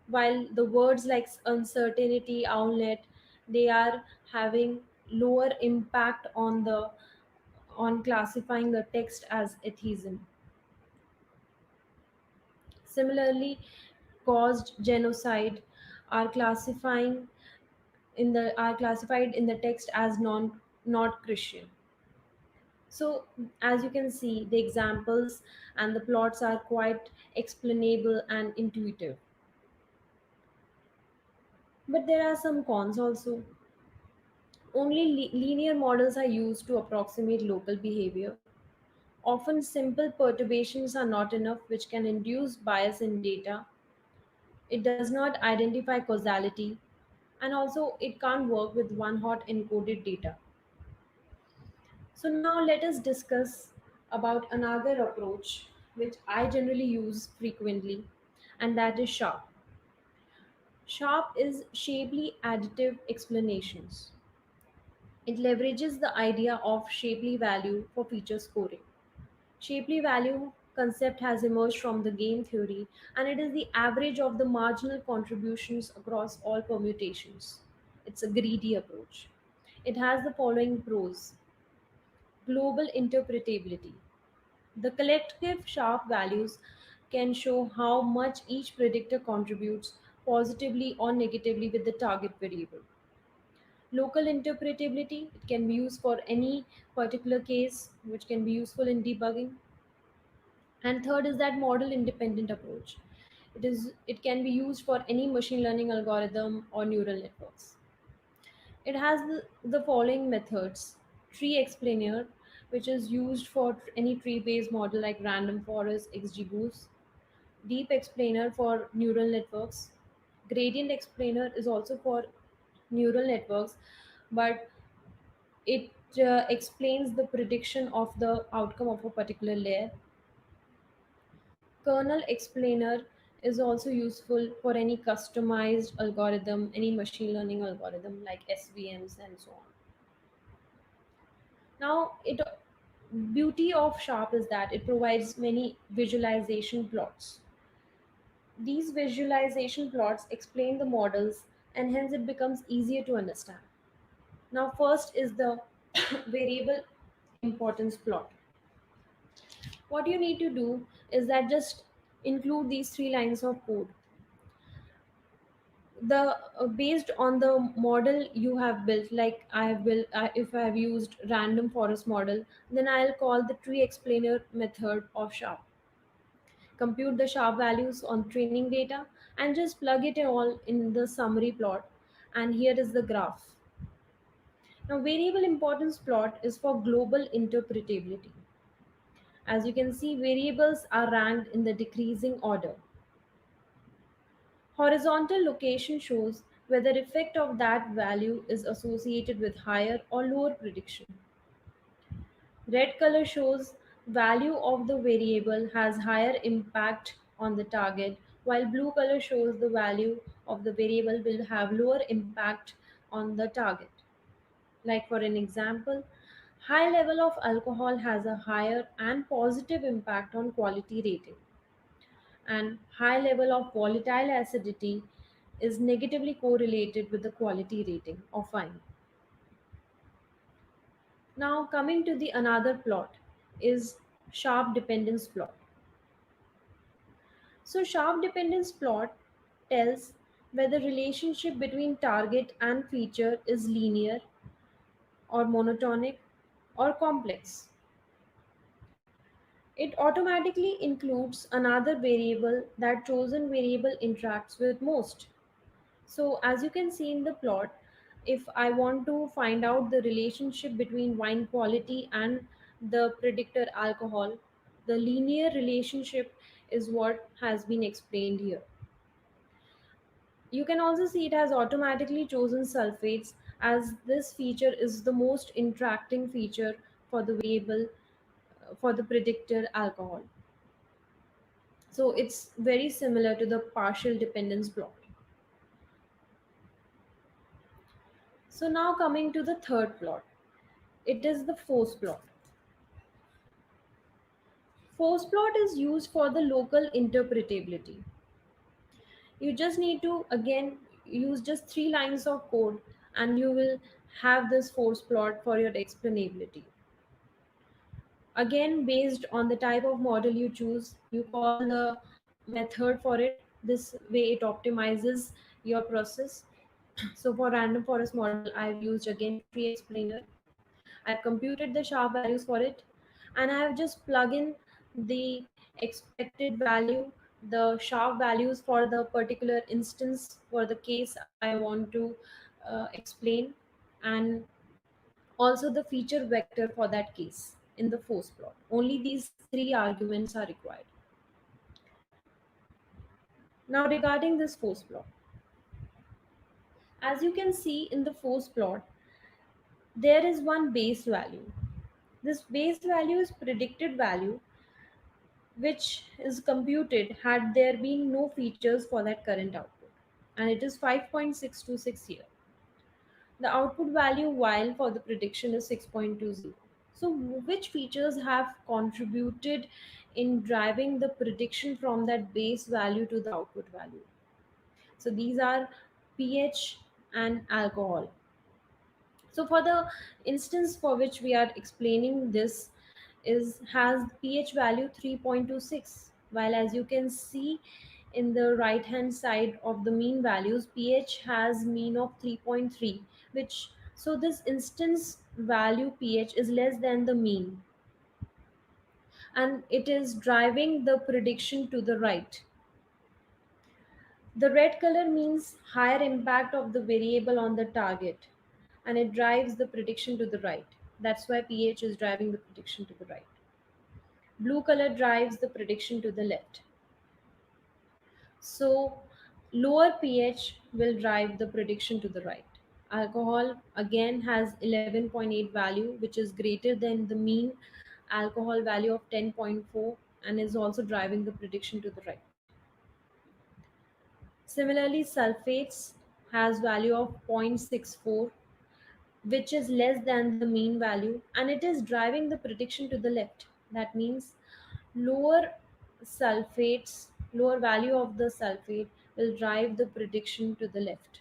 while the words like uncertainty, owlnet, they are having lower impact on classifying the text as atheism. Similarly, caused, genocide are classified in the text as not Christian. So as you can see, the examples and the plots are quite explainable and intuitive. But there are some cons also. Only linear models are used to approximate local behavior. Often simple perturbations are not enough, which can induce bias in data. It does not identify causality, and also it can't work with one hot encoded data. So now let us discuss about another approach which I generally use frequently, and that is SHARP. SHARP is shapely additive explanations. It leverages the idea of shapely value for feature scoring. Shapely value concept has emerged from the game theory, and it is the average of the marginal contributions across all permutations. It's a greedy approach. It has the following pros. Global interpretability. The collective sharp values can show how much each predictor contributes positively or negatively with the target variable. Local interpretability, it can be used for any particular case, which can be useful in debugging. And third is that model independent approach. It can be used for any machine learning algorithm or neural networks. It has the following methods. Tree explainer, which is used for any tree-based model like random forest, XGBoost. Deep explainer for neural networks. Gradient explainer is also for neural networks, but it explains the prediction of the outcome of a particular layer. Kernel explainer is also useful for any customized algorithm, any machine learning algorithm like SVMs and so on. Now, it beauty of Sharp is that it provides many visualization plots. These visualization plots explain the models and hence it becomes easier to understand. Now, first is the variable importance plot. What you need to do is that just include these 3 lines of code. The based on the model you have built, like I have built, if I have used random forest model, then I'll call the tree explainer method of Sharp. Compute the Sharp values on training data and just plug it all in the summary plot, and here is the graph. Now, variable importance plot is for global interpretability. As you can see, variables are ranked in the decreasing order. Horizontal location shows whether effect of that value is associated with higher or lower prediction. Red color shows value of the variable has higher impact on the target, while blue color shows the value of the variable will have lower impact on the target. Like for an example, high level of alcohol has a higher and positive impact on quality rating, and high level of volatile acidity is negatively correlated with the quality rating of wine. Now coming to the another plot is Sharp dependence plot. So Sharp dependence plot tells whether relationship between target and feature is linear or monotonic or complex. It automatically includes another variable that chosen variable interacts with most. So as you can see in the plot, if I want to find out the relationship between wine quality and the predictor alcohol, the linear relationship is what has been explained here. You can also see it has automatically chosen sulfates, as this feature is the most interacting feature for the variable for the predictor alcohol. So it's very similar to the partial dependence plot. So now coming to the third plot, it is the force plot. Force plot is used for the local interpretability. You just need to again use just 3 lines of code and you will have this force plot for your explainability. Again, based on the type of model you choose, you call the method for it. This way it optimizes your process. So for random forest model, I've used again tree explainer. I've computed the Sharp values for it, and I have just plug in the expected value, the Sharp values for the particular instance for the case I want to explain, and also the feature vector for that case in the force plot. Only these 3 arguments are required. Now regarding this force plot, as you can see in the force plot, there is one base value. This base value is predicted value which is computed had there been no features for that current output, and it is 5.626 here. The output value while for the prediction is 6.20. So which features have contributed in driving the prediction from that base value to the output value? So these are pH and alcohol. So for the instance for which we are explaining this has pH value 3.26, while as you can see in the right hand side of the mean values, pH has mean of 3.3, which so this instance value pH is less than the mean, and it is driving the prediction to the right. The red color means higher impact of the variable on the target, and it drives the prediction to the right. That's why pH is driving the prediction to the right. Blue color drives the prediction to the left. So Lower pH will drive the prediction to the right. Alcohol again has 11.8 value, which is greater than the mean alcohol value of 10.4 and is also driving the prediction to the right. Similarly, sulfates has value of 0.64, which is less than the mean value, and it is driving the prediction to the left. That means lower sulfates, lower value of the sulfate will drive the prediction to the left,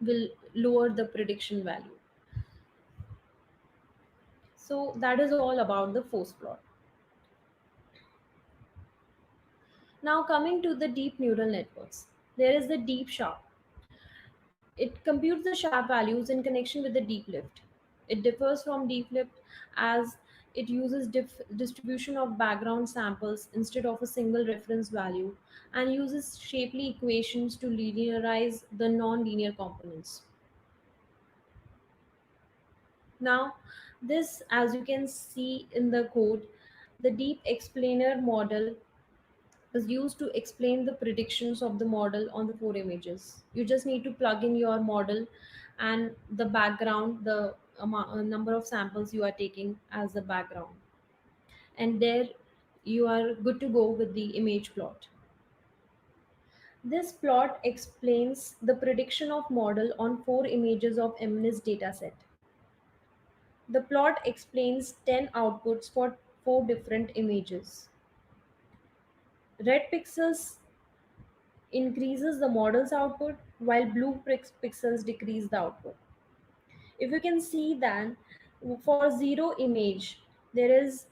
will lower the prediction value. So that is all about the force plot. Now coming to the deep neural networks, there is the deep sharp. It computes the sharp values in connection with the deep lift. It differs from deep lift as it uses distribution of background samples instead of a single reference value and uses shapely equations to linearize the non-linear components. Now, this, as you can see in the code, the deep explainer model is used to explain the predictions of the model on the four images. You just need to plug in your model and the background, the number of samples you are taking as the background. And there you are good to go with the image plot. This plot explains the prediction of model on four images of MNIST dataset. The plot explains 10 outputs for four different images. Red pixels increases the model's output while blue pixels decrease the output. If you can see that for zero image, there is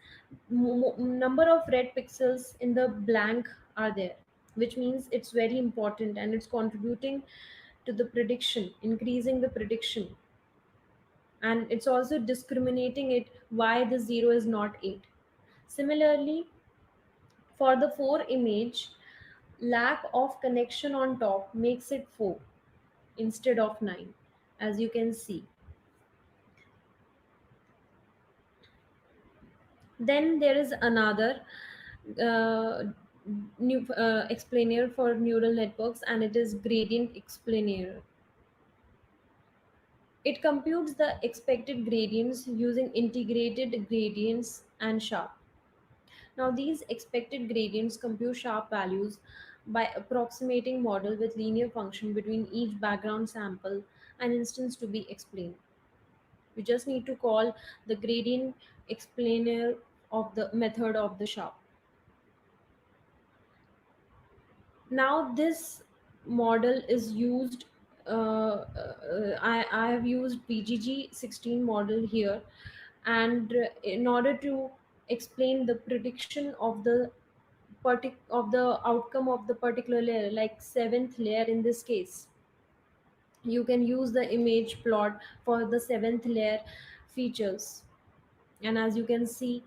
number of red pixels in the blank are there, which means it's very important and it's contributing to the prediction, increasing the prediction. And it's also discriminating it why the 0 is not 8. Similarly, for the 4 image, lack of connection on top makes it 4 instead of 9, as you can see. Then there is another new explainer for neural networks, and it is gradient explainer. It computes the expected gradients using integrated gradients and sharp. Now these expected gradients compute sharp values by approximating model with linear function between each background sample and instance to be explained. We just need to call the gradient explainer of the method of the sharp. Now this model is used, I have used BGG16 model here, and in order to explain the prediction of the outcome of the particular layer, like seventh layer in this case, you can use the image plot for the seventh layer features. And as you can see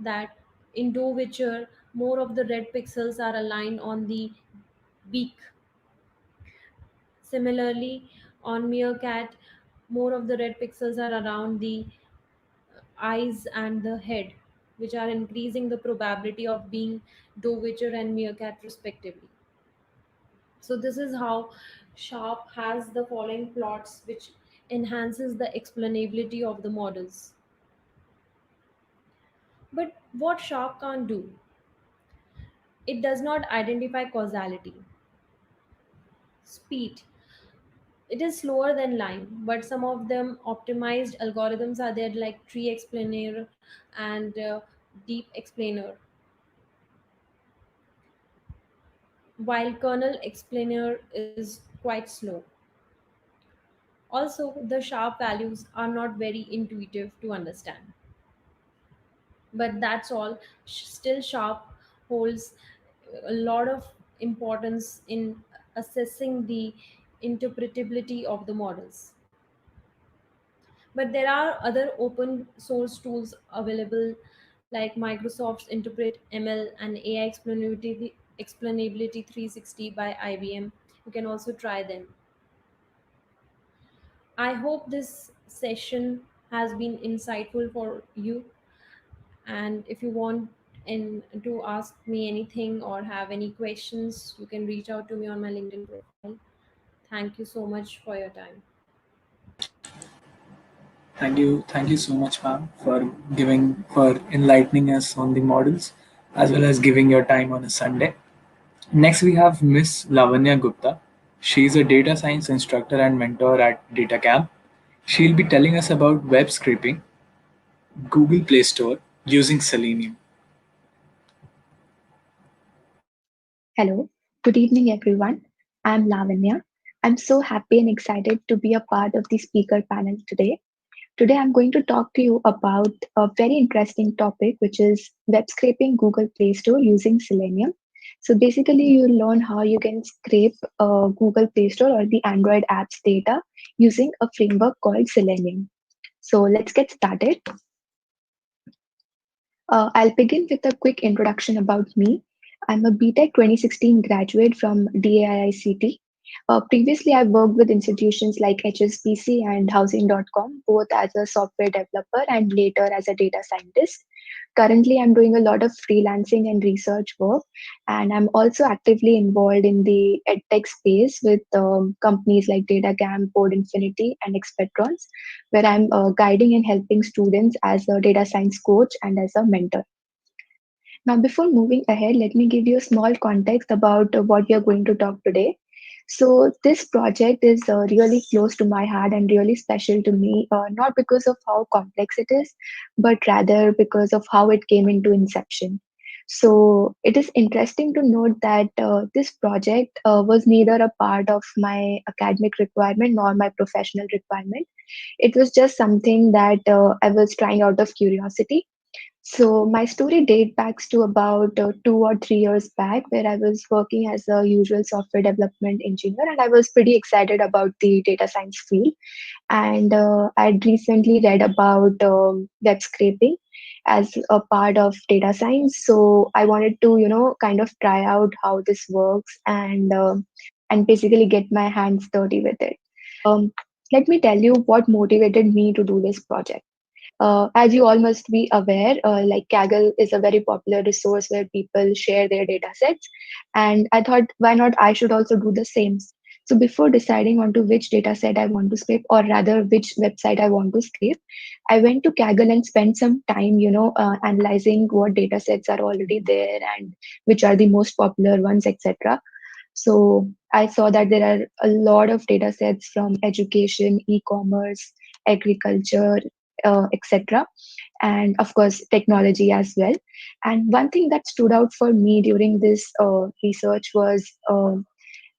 that in Dovitcher, more of the red pixels are aligned on the beak. Similarly, on Meerkat, more of the red pixels are around the eyes and the head, which are increasing the probability of being Dovitcher and Meerkat respectively. So this is how Sharp has the following plots, which enhances the explainability of the models. But what Sharp can't do? It does not identify causality. Speed. It is slower than line, but some of them optimized algorithms are there, like tree explainer and deep explainer, while kernel explainer is quite slow. Also, the sharp values are not very intuitive to understand, but that's all. Still, sharp holds a lot of importance in assessing the interpretability of the models. But there are other open source tools available, like Microsoft's Interpret ML and AI Explainability 360 by IBM. You can also try them. I hope this session has been insightful for you. And if you want And to ask me anything or have any questions, you can reach out to me on my LinkedIn profile. Thank you so much for your time. Thank you so much, ma'am, for enlightening us on the models as well as giving your time on a Sunday. Next, we have Miss Lavanya Gupta. She is a data science instructor and mentor at DataCamp. She'll be telling us about web scraping, Google Play Store using Selenium. Hello, good evening, everyone. I'm Lavanya. I'm so happy and excited to be a part of the speaker panel today. Today, I'm going to talk to you about a very interesting topic, which is web scraping Google Play Store using Selenium. So basically, you'll learn how you can scrape Google Play Store or the Android apps data using a framework called Selenium. So let's get started. I'll begin with a quick introduction about me. I'm a BTech 2016 graduate from DAIICT. Previously, I've worked with institutions like HSBC and Housing.com, both as a software developer and later as a data scientist. Currently, I'm doing a lot of freelancing and research work, and I'm also actively involved in the edtech space with companies like DataCamp, Code Infinity, and Expectrons, where I'm guiding and helping students as a data science coach and as a mentor. Now, before moving ahead, let me give you a small context about what we are going to talk today. So, this project is really close to my heart and really special to me, not because of how complex it is, but rather because of how it came into inception. So, it is interesting to note that this project was neither a part of my academic requirement nor my professional requirement. It was just something that I was trying out of curiosity. So my story dates back to about 2 or 3 years back, where I was working as a usual software development engineer, and I was pretty excited about the data science field. And I'd recently read about web scraping as a part of data science, so I wanted to, kind of try out how this works and basically get my hands dirty with it. Let me tell you what motivated me to do this project. As you all must be aware, like Kaggle is a very popular resource where people share their data sets. And I thought, why not I should also do the same? So before deciding on to which data set I want to scrape, or rather which website I want to scrape, I went to Kaggle and spent some time, analyzing what data sets are already there and which are the most popular ones, etc. So I saw that there are a lot of data sets from education, e-commerce, agriculture, etc. And of course, technology as well. And one thing that stood out for me during this research was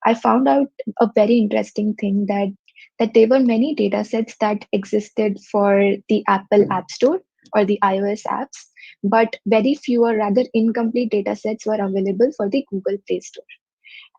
I found out a very interesting thing that there were many data sets that existed for the Apple App Store or the iOS apps, but very few or rather incomplete data sets were available for the Google Play Store.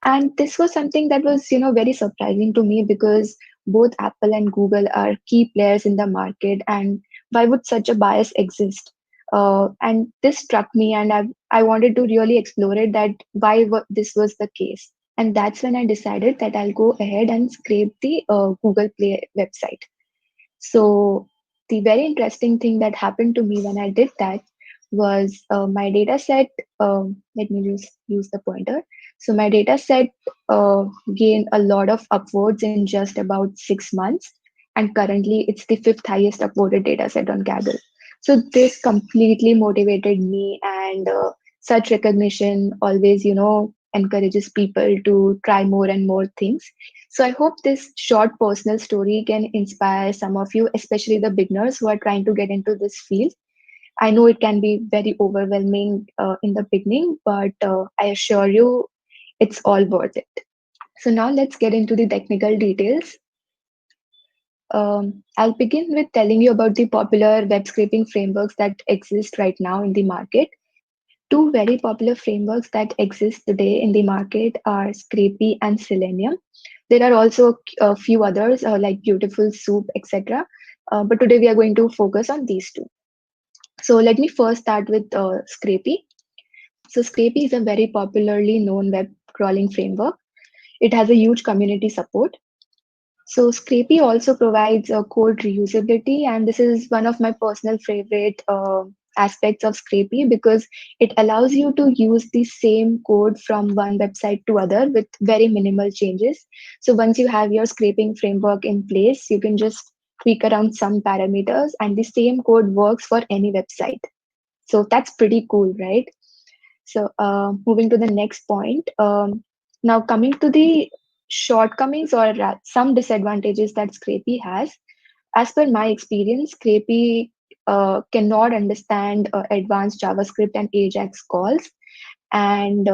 And this was something that was, very surprising to me because both Apple and Google are key players in the market. And why would such a bias exist? And this struck me, and I wanted to really explore it, that why this was the case. And that's when I decided that I'll go ahead and scrape the Google Play website. So the very interesting thing that happened to me when I did that was my data set. Let me just use the pointer. So my data set gained a lot of upvotes in just about 6 months, and currently it's the fifth highest upvoted data set on Kaggle. So this completely motivated me, and such recognition always, encourages people to try more and more things. So I hope this short personal story can inspire some of you, especially the beginners who are trying to get into this field. I know it can be very overwhelming in the beginning, but I assure you it's all worth it. So now let's get into the technical details. I'll begin with telling you about the popular web scraping frameworks that exist right now in the market. Two very popular frameworks that exist today in the market are Scrapy and Selenium. There are also a few others like Beautiful Soup, etc. But today we are going to focus on these two. So let me first start with Scrapy. So Scrapy is a very popularly known web crawling framework. It has a huge community support. So Scrapy also provides code reusability, and this is one of my personal favorite aspects of Scrapy because it allows you to use the same code from one website to other with very minimal changes. So once you have your scraping framework in place, you can just tweak around some parameters and the same code works for any website. So that's pretty cool, right? So moving to the next point. Now coming to the shortcomings or some disadvantages that Scrapy has. As per my experience, Scrapy cannot understand advanced JavaScript and AJAX calls, and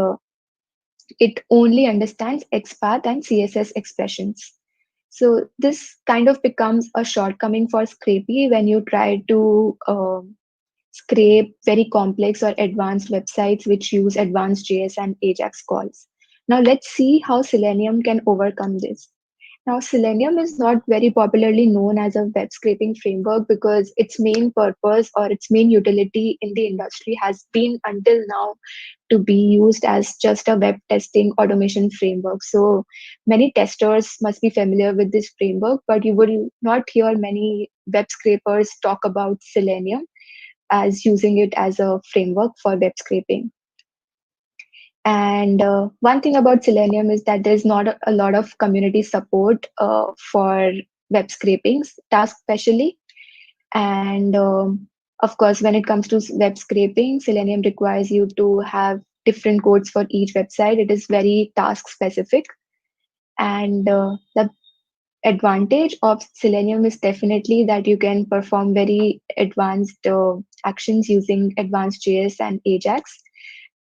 it only understands XPath and CSS expressions. So this kind of becomes a shortcoming for Scrapy when you try to scrape very complex or advanced websites which use advanced JS and AJAX calls. Now let's see how Selenium can overcome this. Now, Selenium is not very popularly known as a web scraping framework because its main purpose or its main utility in the industry has been until now to be used as just a web testing automation framework. So many testers must be familiar with this framework, but you will not hear many web scrapers talk about Selenium as using it as a framework for web scraping. And one thing about Selenium is that there's not a lot of community support for web scrapings tasks, especially. And of course, when it comes to web scraping, Selenium requires you to have different codes for each website. It is very task specific. And the advantage of Selenium is definitely that you can perform very advanced actions using advanced JS and AJAX.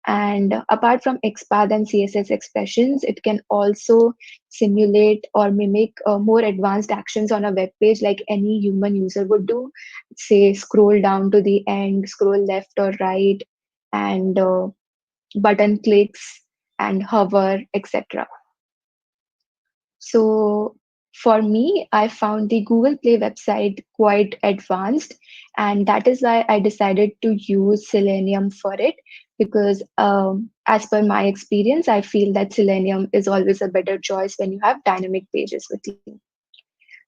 And apart from XPath and CSS expressions, it can also simulate or mimic more advanced actions on a web page like any human user would do. Say, scroll down to the end, scroll left or right, and button clicks and hover, etc. So for me, I found the Google Play website quite advanced, and that is why I decided to use Selenium for it because as per my experience, I feel that Selenium is always a better choice when you have dynamic pages with you.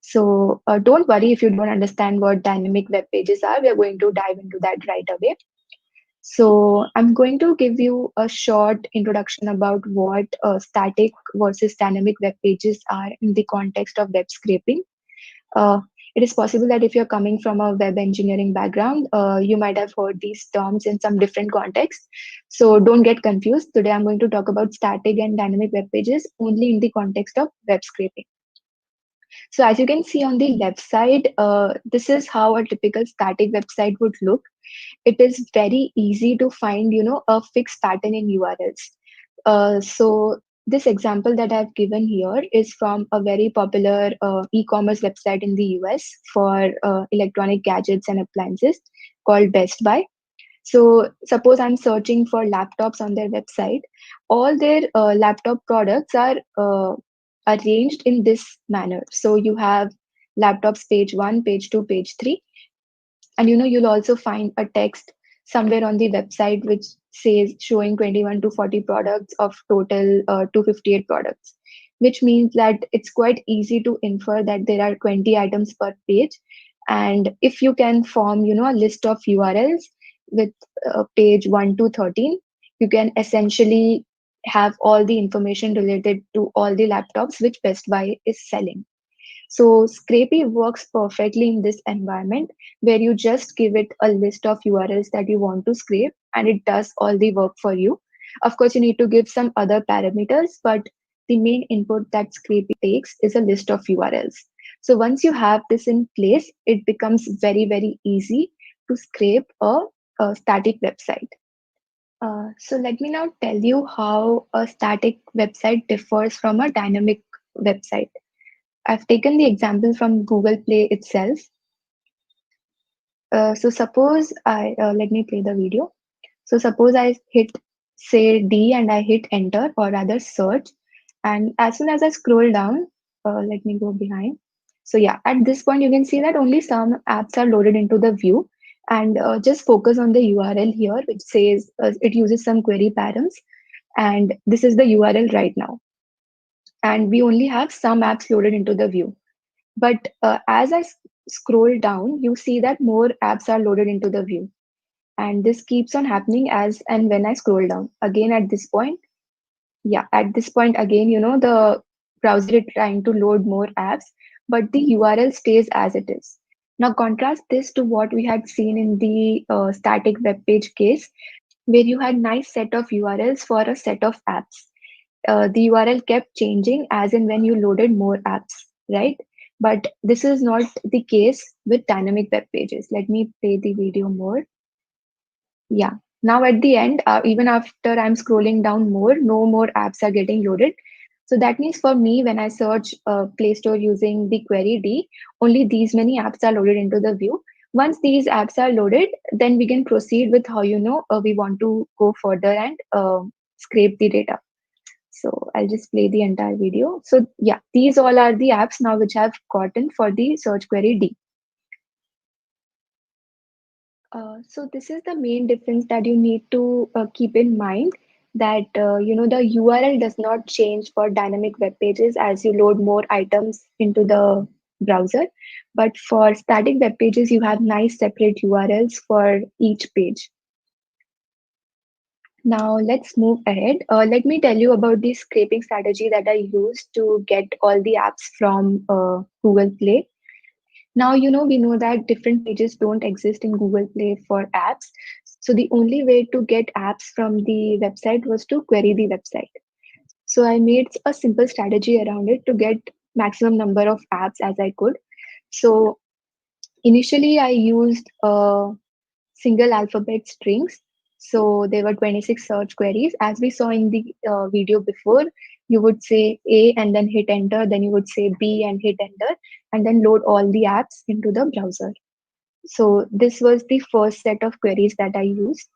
So don't worry if you don't understand what dynamic web pages are. We are going to dive into that right away. So I'm going to give you a short introduction about what static versus dynamic web pages are in the context of web scraping. It is possible that if you're coming from a web engineering background, you might have heard these terms in some different contexts. So don't get confused. Today I'm going to talk about static and dynamic web pages only in the context of web scraping. So as you can see on the left side, this is how a typical static website would look. It is very easy to find, a fixed pattern in URLs. So this example that I've given here is from a very popular e-commerce website in the US for electronic gadgets and appliances called Best Buy. So suppose I'm searching for laptops on their website. All their laptop products are arranged in this manner. So you have laptops page 1, page 2, page 3. And you'll also find a text somewhere on the website which says showing 21 to 40 products of total 258 products, which means that it's quite easy to infer that there are 20 items per page. And if you can form, a list of URLs with page 1 to 13, you can essentially have all the information related to all the laptops which Best Buy is selling. So Scrapy works perfectly in this environment where you just give it a list of URLs that you want to scrape and it does all the work for you. Of course, you need to give some other parameters, but the main input that Scrapy takes is a list of URLs. So once you have this in place, it becomes very, very easy to scrape a static website. So let me now tell you how a static website differs from a dynamic website. I've taken the example from Google Play itself. So suppose let me play the video. So suppose I hit say D and I hit enter or rather search. And as soon as I scroll down, let me go behind. So yeah, at this point, you can see that only some apps are loaded into the view and just focus on the URL here, which says it uses some query params. And this is the URL right now. And we only have some apps loaded into the view. But as I scroll down, you see that more apps are loaded into the view. And this keeps on happening as and when I scroll down. Again, at this point, again, the browser is trying to load more apps, but the URL stays as it is. Now contrast this to what we had seen in the static web page case, where you had nice set of URLs for a set of apps. The URL kept changing as and when you loaded more apps, right? But this is not the case with dynamic web pages. Let me play the video more. Yeah. Now at the end, even after I'm scrolling down more, no more apps are getting loaded. So that means for me, when I search Play Store using the query D, only these many apps are loaded into the view. Once these apps are loaded, then we can proceed with how we want to go further and scrape the data. So I'll just play the entire video. So yeah, these all are the apps now which I've gotten for the search query D. So this is the main difference that you need to keep in mind, that the URL does not change for dynamic web pages as you load more items into the browser, but for static web pages you have nice separate URLs for each page. Now let's move ahead. Let me tell you about the scraping strategy that I used to get all the apps from Google Play. Now, we know that different pages don't exist in Google Play for apps. So the only way to get apps from the website was to query the website. So I made a simple strategy around it to get maximum number of apps as I could. So initially I used single alphabet strings. So there were 26 search queries. As we saw in the video before, you would say A and then hit enter, then you would say B and hit enter, and then load all the apps into the browser. So this was the first set of queries that I used.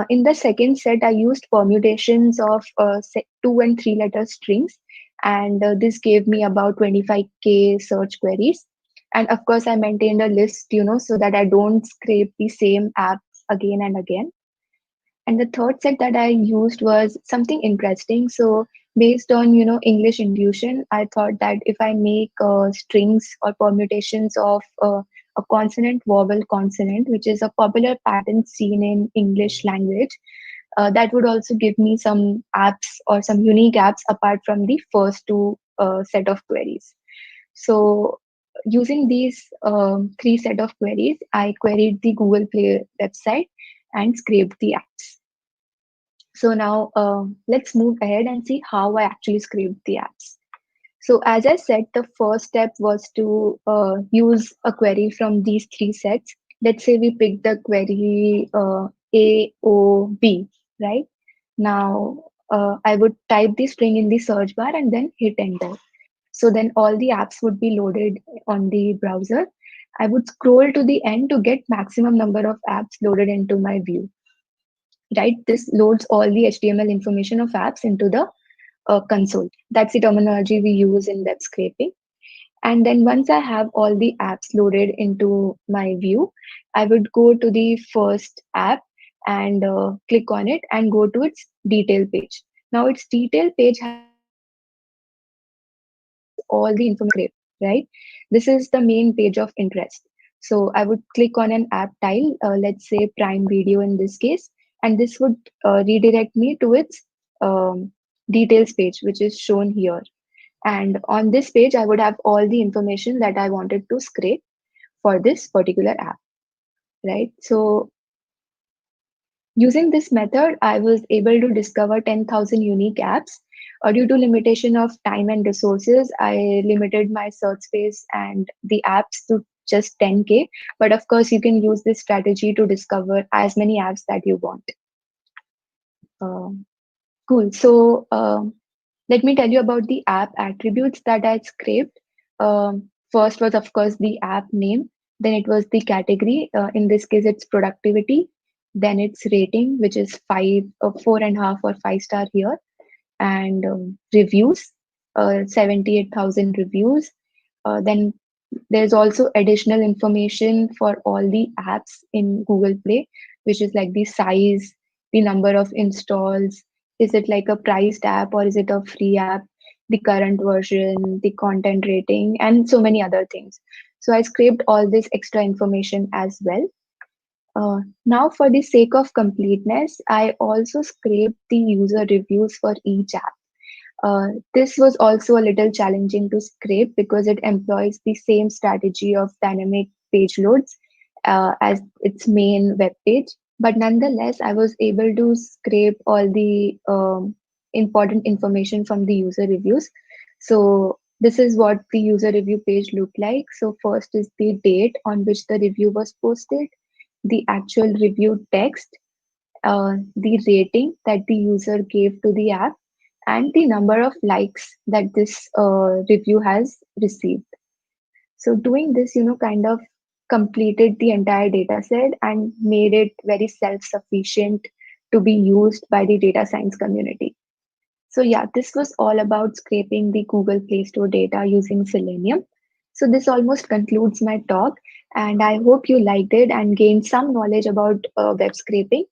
In the second set, I used permutations of 2 and 3 letter strings, and this gave me about 25K search queries. And of course, I maintained a list, so that I don't scrape the same apps again and again. And the third set that I used was something interesting. So based on English intuition, I thought that if I make strings or permutations of a consonant vowel consonant, which is a popular pattern seen in English language, that would also give me some apps or some unique apps apart from the first two set of queries. So using these 3 set of queries, I queried the Google Play website and scraped the apps. So now let's move ahead and see how I actually scraped the apps. So as I said, the first step was to use a query from these 3 sets. Let's say we pick the query AOB, right? Now I would type the string in the search bar and then hit enter. So then all the apps would be loaded on the browser. I would scroll to the end to get maximum number of apps loaded into my view. Right, this loads all the HTML information of apps into the console. That's the terminology we use in web scraping. And then once I have all the apps loaded into my view, I would go to the first app and click on it and go to its detail page. Now its detail page has all the information, right? This is the main page of interest. So I would click on an app tile, let's say Prime Video in this case, and this would redirect me to its details page, which is shown here. And on this page, I would have all the information that I wanted to scrape for this particular app, right? So using this method, I was able to discover 10,000 unique apps. Due to limitation of time and resources, I limited my search space and the apps to just 10K. But of course, you can use this strategy to discover as many apps that you want. Cool. So let me tell you about the app attributes that I scraped. First was, of course, the app name. Then it was the category. In this case, it's productivity. Then it's rating, which is 4.5 or 5 star here. And reviews, 78,000 reviews. Then there's also additional information for all the apps in Google Play, which is like the size, the number of installs, is it like a priced app or is it a free app, the current version, the content rating, and so many other things. So I scraped all this extra information as well. Now, for the sake of completeness, I also scraped the user reviews for each app. This was also a little challenging to scrape because it employs the same strategy of dynamic page loads as its main web page. But nonetheless, I was able to scrape all the important information from the user reviews. So this is what the user review page looked like. So first is the date on which the review was posted, the actual review text, the rating that the user gave to the app, and the number of likes that this review has received. So doing this, kind of completed the entire data set and made it very self-sufficient to be used by the data science community. So yeah, this was all about scraping the Google Play Store data using Selenium. So this almost concludes my talk, and I hope you liked it and gained some knowledge about web scraping.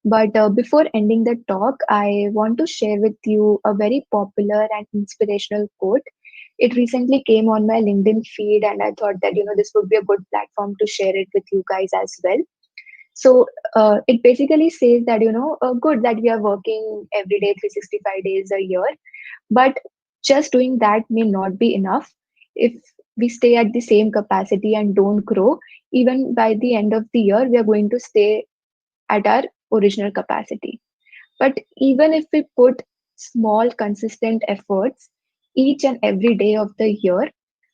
But before ending the talk, I want to share with you a very popular and inspirational quote. It recently came on my LinkedIn feed, and I thought that this would be a good platform to share it with you guys as well. So it basically says that good that we are working every day, 365 days a year, but just doing that may not be enough. If we stay at the same capacity and don't grow, even by the end of the year, we are going to stay at our original capacity. But even if we put small, consistent efforts each and every day of the year,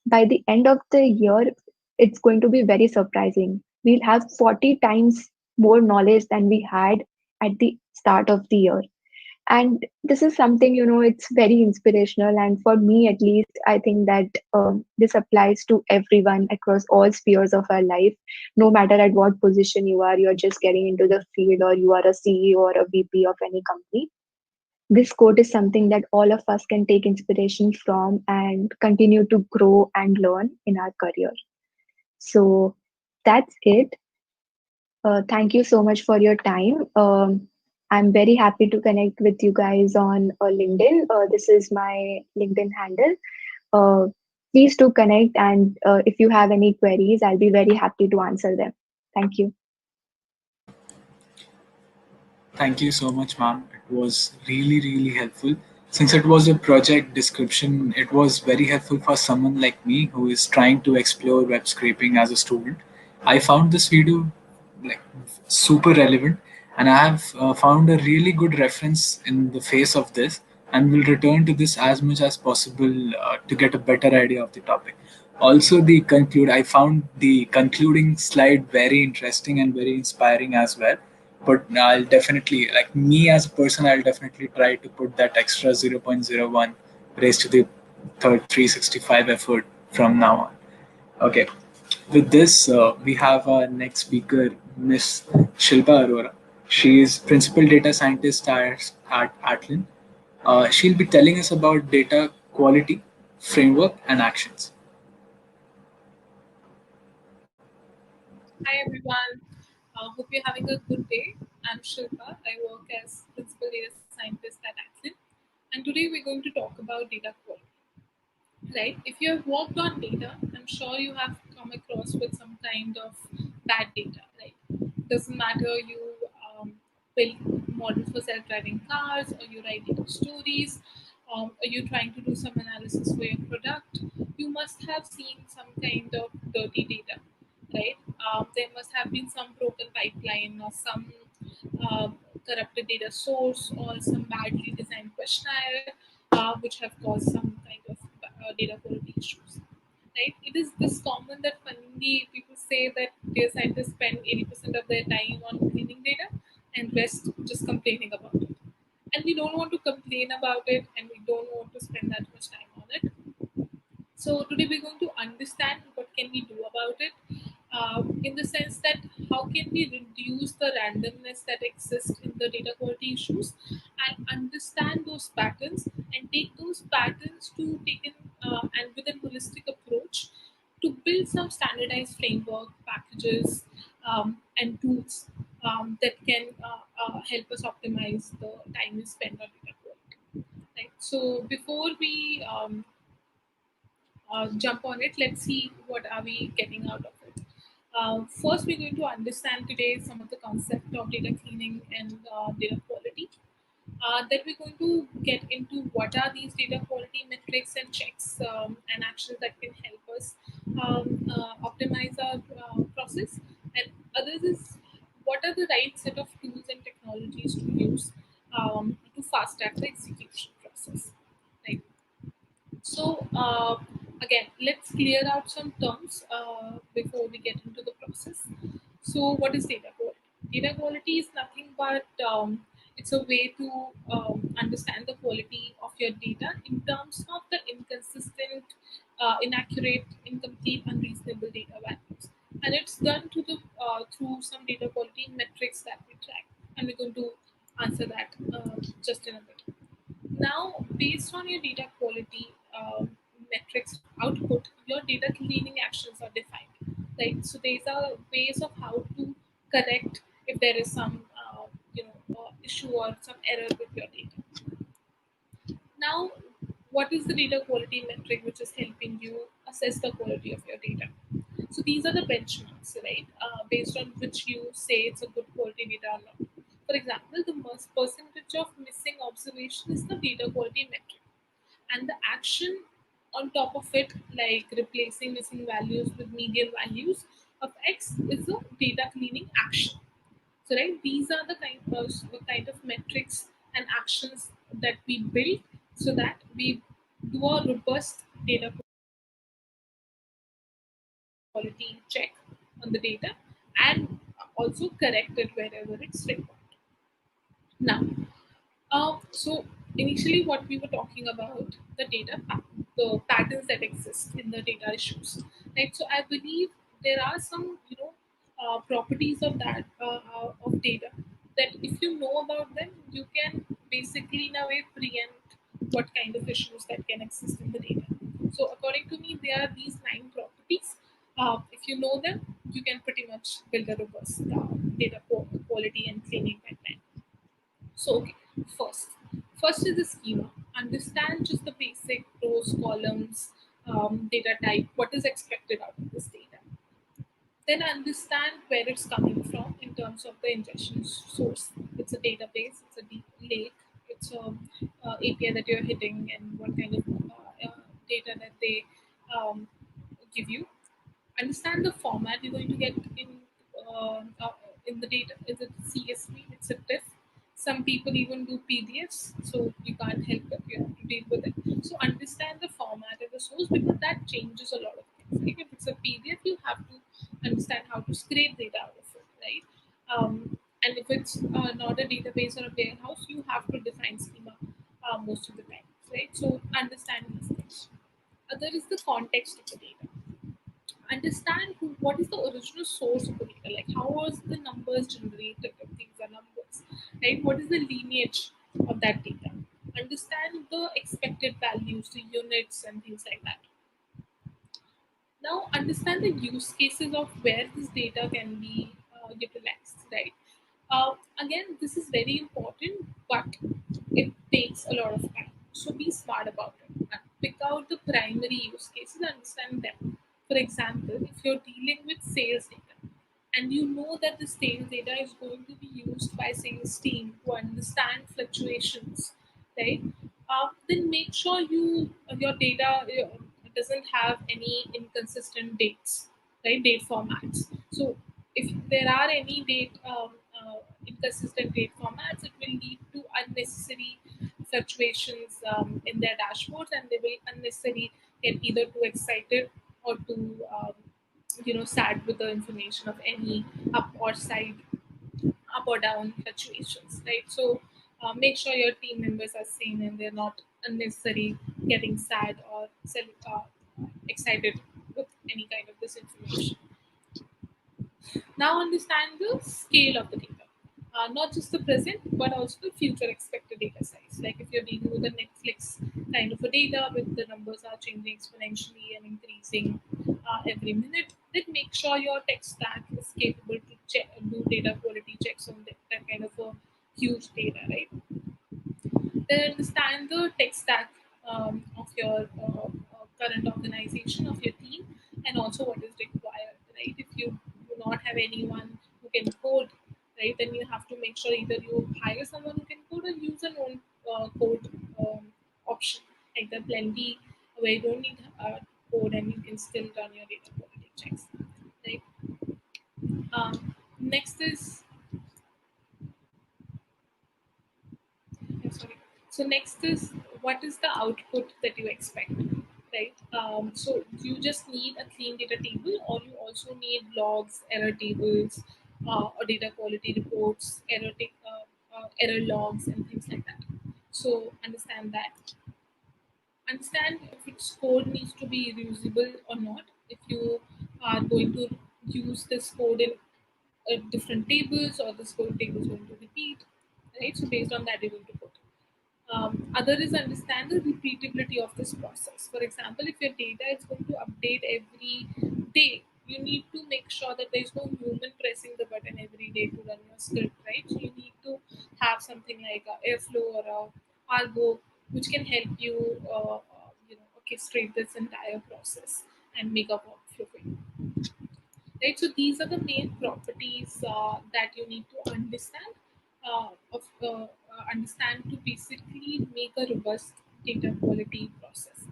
by the end of the year, it's going to be very surprising. We'll have 40 times more knowledge than we had at the start of the year. And this is something, it's very inspirational. And for me, at least, I think that this applies to everyone across all spheres of our life. No matter at what position you are, you're just getting into the field, or you are a CEO or a VP of any company. This quote is something that all of us can take inspiration from and continue to grow and learn in our career. So that's it. Thank you so much for your time. I'm very happy to connect with you guys on LinkedIn. This is my LinkedIn handle. Uh, Please do connect, and if you have any queries, I'll be very happy to answer them. Thank you. Thank you so much, ma'am. It was really, really helpful. Since it was a project description, it was very helpful for someone like me who is trying to explore web scraping as a student. I found this video like super relevant, and I have found a really good reference in the face of this, and will return to this as much as possible to get a better idea of the topic. Also, I found the concluding slide very interesting and very inspiring as well. But I'll definitely, like me as a person, I'll definitely try to put that extra 0.01 raised to the third 365 effort from now on. Okay. With this, we have our next speaker, Miss Shilpa Arora. She is Principal Data Scientist at Atlin. She'll be telling us about data quality, framework, and actions. Hi everyone, hope you're having a good day. I'm Shilpa. I work as Principal Data Scientist at Explainable, and today we're going to talk about data quality. Right? If you have worked on data, I'm sure you have come across with some kind of bad data. Right? Doesn't matter you build models for self-driving cars, or you write data stories, or you're trying to do some analysis for your product. You must have seen some kind of dirty data, right? There must have been some broken pipeline, or some corrupted data source, or some badly designed questionnaire, which have caused some kind of data quality issues. Right? It is this common that finally people say that data scientists spend 80% of their time on cleaning data and rest just complaining about it. And we don't want to complain about it, and we don't want to spend that much time on it. So today we're going to understand what can we do about it, in the sense that how can we reduce the randomness that exists in the data quality issues, and understand those patterns, and take those patterns to take in, and with a holistic approach, to build some standardized framework packages, and tools that can help us optimize the time we spend on data quality. Right. So before we jump on it, let's see what are we getting out of it. First, we're going to understand today some of the concept of data cleaning and data quality. Then we're going to get into what are these data quality metrics and checks and actions that can help us optimize our process. And others is what are the right set of tools and technologies to use to fast track the execution process. Right. So again, let's clear out some terms before we get into the process. So what is data quality? Data quality is nothing but it's a way to understand the quality of your data in terms of the inconsistent, inaccurate, incomplete, unreasonable data values, and it's done to the through some data quality metrics that we track, and we're going to answer that just in a bit. Now, based on your data quality metrics output, your data cleaning actions are defined, right? So these are ways of how to correct if there is some issue or some error with your data. Now, what is the data quality metric which is helping you assess the quality of your data? So these are the benchmarks, right? Based on which you say it's a good quality data or not. For example, the percentage of missing observation is the data quality metric, and the action on top of it, like replacing missing values with median values of X, is a data cleaning action. So, right, these are the kind of metrics and actions that we build so that we do a robust data quality check on the data and also correct it wherever it's required. Now, so initially what we were talking about the the patterns that exist in the data issues, right? So I believe there are some properties of that of data that if you know about them, you can basically in a way preempt what kind of issues that can exist in the data. So according to me, there are these 9 properties. If you know them, you can pretty much build a robust data quality and cleaning pipeline. So, okay, first, first is the schema. Understand just the basic rows, columns, data type, what is expected out of this data. Then understand where it's coming from in terms of the ingestion source. It's a database, it's a deep lake, it's a API that you're hitting, and what kind of data that they um, give you. Understand the format you're going to get in the data. Is it CSV? It's a TIFF. Some people even do PDFs, so you can't help it. You have to deal with it. So understand the format and the source because that changes a lot of things. Like if it's a PDF, you have to understand how to scrape data out of it, right? And if it's not a database or a warehouse, you have to define schema most of the time, right? So understand these things. Other is the context of the data. Understand what is the original source of the data, like how was the numbers generated if these are numbers, right? What is the lineage of that data? Understand the expected values, the units, and things like that. Now, understand the use cases of where this data can be utilized, right? Again, this is very important, but it takes a lot of time. So be smart about it. And pick out the primary use cases, understand them. For example, if you're dealing with sales data and you know that the sales data is going to be used by sales team to understand fluctuations, right? Then make sure your data doesn't have any inconsistent dates, right? Date formats. So if there are any inconsistent date formats, it will lead to unnecessary fluctuations in their dashboards, and they will unnecessarily get either too excited or too sad with the information of any up or side, up or down fluctuations, right? So make sure your team members are sane and they're not unnecessarily getting sad or excited with any kind of this information. Now understand the scale of the data, not just the present but also the future expected data size. Like if you're dealing with a Netflix kind of a data with the numbers are changing exponentially and increasing every minute, then make sure your tech stack is capable to do data quality checks on that kind of a huge data, right? Then understand the tech stack of your current organization, of your team, and also what is required, right? If you have anyone who can code, right? Then you have to make sure either you hire someone who can code or use an own code option. Like there are plenty where you don't need code and you can still run your data quality checks, right? Next is sorry. So next is what is the output that you expect, right? So you just need a clean data table, or you also need logs, error tables, or data quality reports, error logs, and things like that. So understand that. Understand if its code needs to be reusable or not. If you are going to use this code in different tables, or this code table is going to repeat, right? So based on that, you're going to put. Other is understand the repeatability of this process. For example, if your data is going to update every day, you need to make sure that there is no human pressing the button every day to run your script, right? So you need to have something like a Airflow or a Argo, which can help you, orchestrate this entire process and make a workflow for you. Right, so these are the main properties that you need to understand understand to basically make a robust data quality process.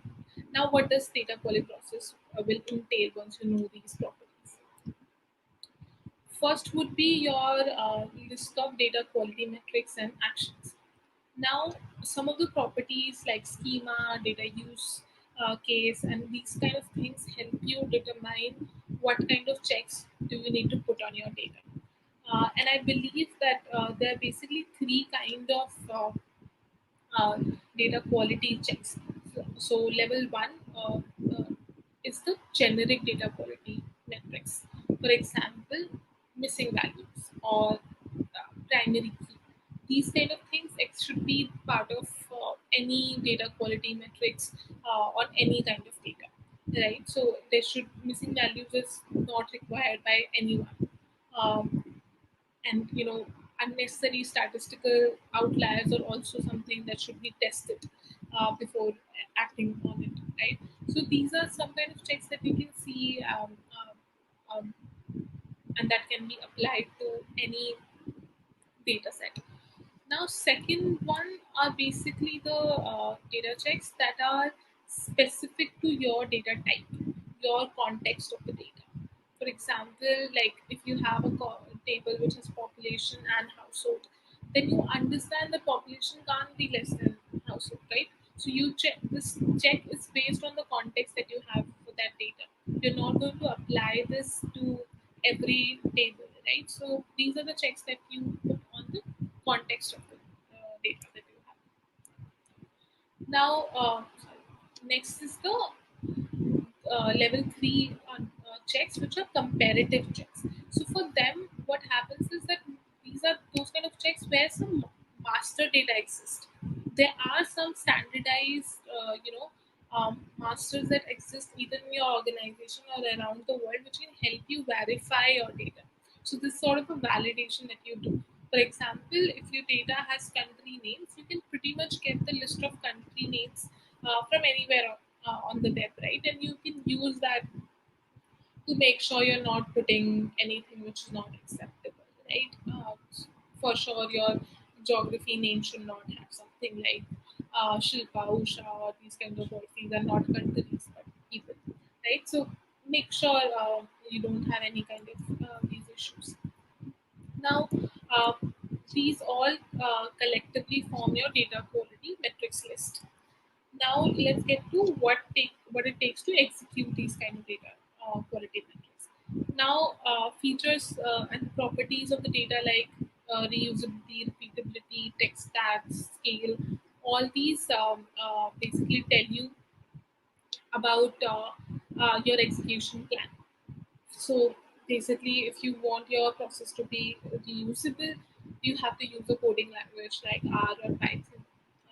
Now, what does data quality process will entail once you know these properties? First would be your list of data quality metrics and actions. Now, some of the properties like schema, data use case, and these kind of things help you determine what kind of checks do you need to put on your data. And I believe that there are basically three kind of uh, data quality checks. So level one is the generic data quality metrics. For example, missing values or primary key. These kind of things should be part of any data quality metrics on any kind of data, right? So there should missing values is not required by anyone. And unnecessary statistical outliers are also something that should be tested before acting on it, right? So these are some kind of checks that you can see, and that can be applied to any data set. Now, second one are basically the data checks that are specific to your data type, your context of the data. For example, like if you have a table which has population and household, then you understand the population can't be less than household, right? So you check this check is based on the context that you have for that data. You're not going to apply this to every table, right? So these are the checks that you put on the context of the data that you have. Now, next is the level three checks, which are comparative checks. So for them, what happens is that these are those kind of checks where some master data exists. There are some standardized, masters that exist either in your organization or around the world, which can help you verify your data. So this is sort of a validation that you do. For example, if your data has country names, you can pretty much get the list of country names from anywhere on the web, right? And you can use that to make sure you're not putting anything which is not acceptable, right? For sure, your geography name should not have something like Shilpa, Usha, or these kinds of words. These are not countries, but people, right? So make sure you don't have any kind of these issues. Now, uh, these all collectively form your data quality metrics list. Now let's get to what it takes to execute these kind of data quality metrics. Now, features and properties of the data like reusability, repeatability, text tags, scale, all these basically tell you about your execution plan. So basically, if you want your process to be reusable, you have to use a coding language like R or Python,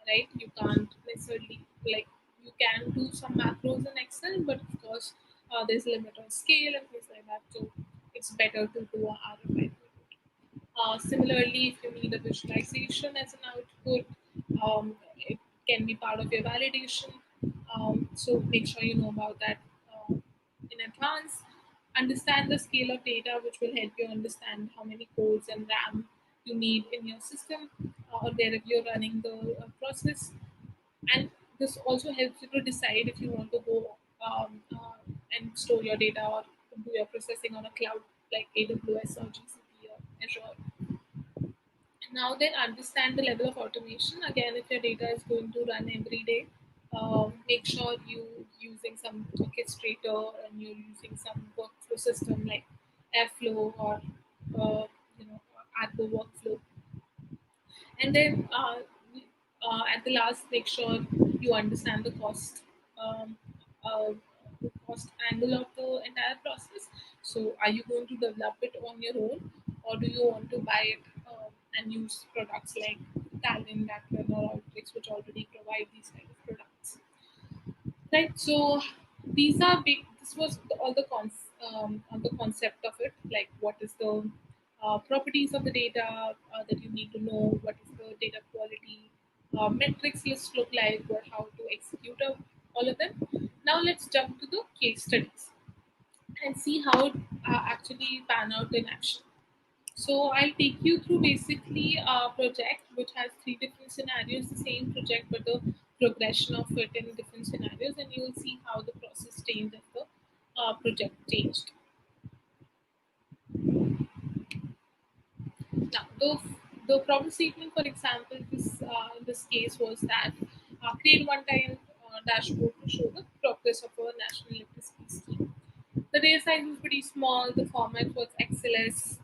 right? You can't necessarily like you can do some macros in Excel, but of course there's a limit on scale and things like that. So it's better to do a R or Python. Similarly, if you need a visualization as an output, it can be part of your validation. So make sure you know about that in advance. understand the scale of data, which will help you understand how many cores and RAM you need in your system or wherever you're running the process. And this also helps you to decide if you want to go and store your data or do your processing on a cloud like AWS or GCP or Azure. Now then, understand the level of automation. Again, if your data is going to run every day, make sure you using some orchestrator and you're using some workflow system like Airflow or Argo workflow. And then at the last, make sure you understand um, uh, the cost angle of the entire process. So, are you going to develop it on your own, or do you want to buy it and use products like Talent, Acron, or Outflix, which already provide these kind of products? Right. So these are big. This was all the on the concept of it, like what is the properties of the data that you need to know, what is the data quality metrics list look like, or how to execute all of them. Now let's jump to the case studies and see how it actually pan out in action. So I'll take you through basically a project which has three different scenarios, the same project but the progression of it in different scenarios, and you will see how the process changed as the project changed. Now, the problem statement, for example, in this case was that create one-time dashboard to show the progress of our national electricity scheme. The data size was pretty small. The format was XLS.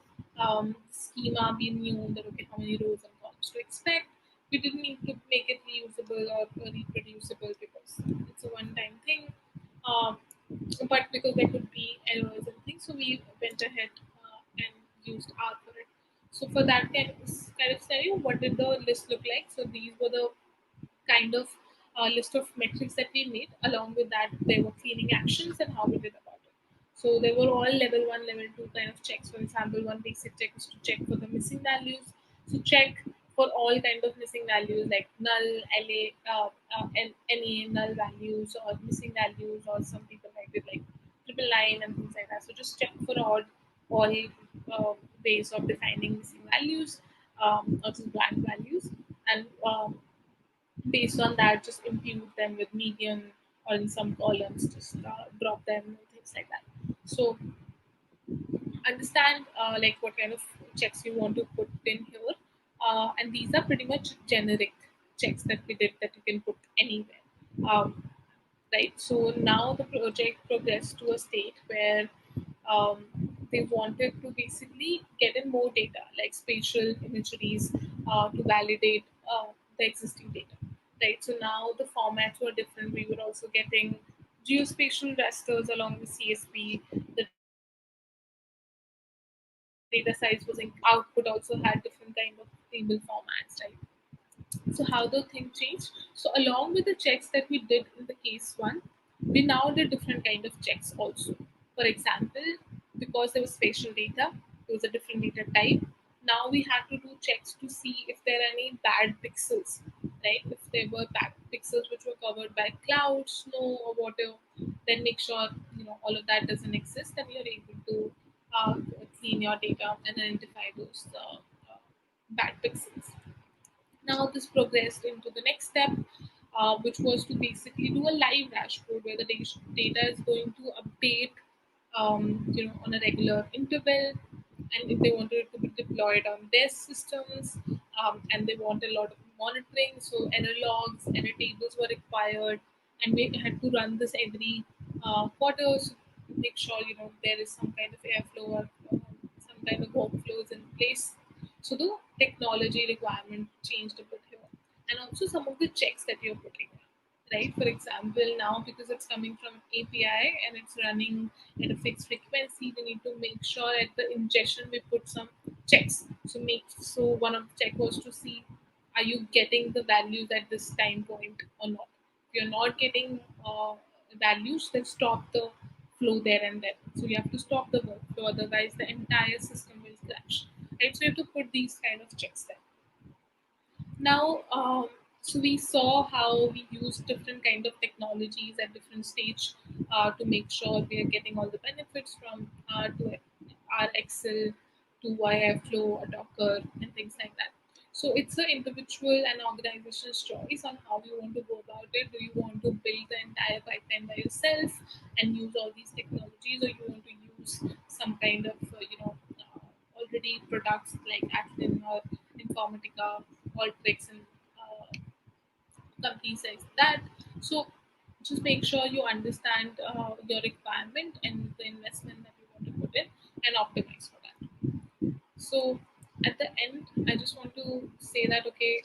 Schema we knew that okay, how many rows and columns to expect. We didn't need to make it reusable or reproducible because it's a one-time thing. Um, but because there could be errors and things, so we went ahead and used R for it. So for that kind of scenario, what did the list look like? So these were the kind of list of metrics that we made. Along with that, there were cleaning actions and how we did about it. So they were all level 1, level 2 kind of checks. For example, one basic check is to check for the missing values. So check for all kind of missing values like null, LA, NA, null values or missing values, or some people like it like triple line and things like that. So just check for all ways of defining missing values or just blank values, and based on that, just impute them with median or in some columns, just drop them and things like that. So understand like what kind of checks you want to put in here, and these are pretty much generic checks that we did that you can put anywhere. Right. So now the project progressed to a state where um, they wanted to basically get in more data, like spatial imageries, to validate the existing data. Right. So now the formats were different. We were also getting geospatial rasters along with CSV. The data size was output also had different kind of table formats, right? So how the thing changed? So along with the checks that we did in the case one, we now did different kind of checks also. For example, because there was spatial data, there was a different data type. Now we had to do checks to see if there are any bad pixels, right? If there were bad pixels which were covered by cloud, snow, or water, then make sure all of that doesn't exist, and you're able to clean your data and identify those bad pixels. Now this progressed into the next step, which was to basically do a live dashboard where the data is going to update, on a regular interval. And if they wanted it to be deployed on their systems, and they want a lot of monitoring, so error logs, error tables were required, and we had to run this every quarter to make sure there is some kind of airflow or some kind of workflows in place. So the technology requirement changed a bit here, and also some of the checks that you're putting, right? For example, now because it's coming from API and it's running at a fixed frequency, we need to make sure at the ingestion we put some checks. So one of the check was to see, are you getting the values at this time point or not? If you're not getting values, then stop the flow there and then. So you have to stop the workflow, otherwise the entire system will crash. Right? So you have to put these kind of checks there. Now, So we saw how we use different kind of technologies at different stage to make sure we are getting all the benefits from to our Excel to Flow or Docker and things like that. So it's an individual and organization's choice on how you want to go about it. Do you want to build the entire pipeline by yourself and use all these technologies, or you want to use some kind of already products like Atlin or Informatica, Alteryx, and companies like that. So just make sure you understand your requirement and the investment that you want to put in and optimize for that. So at the end, I just want to say that okay,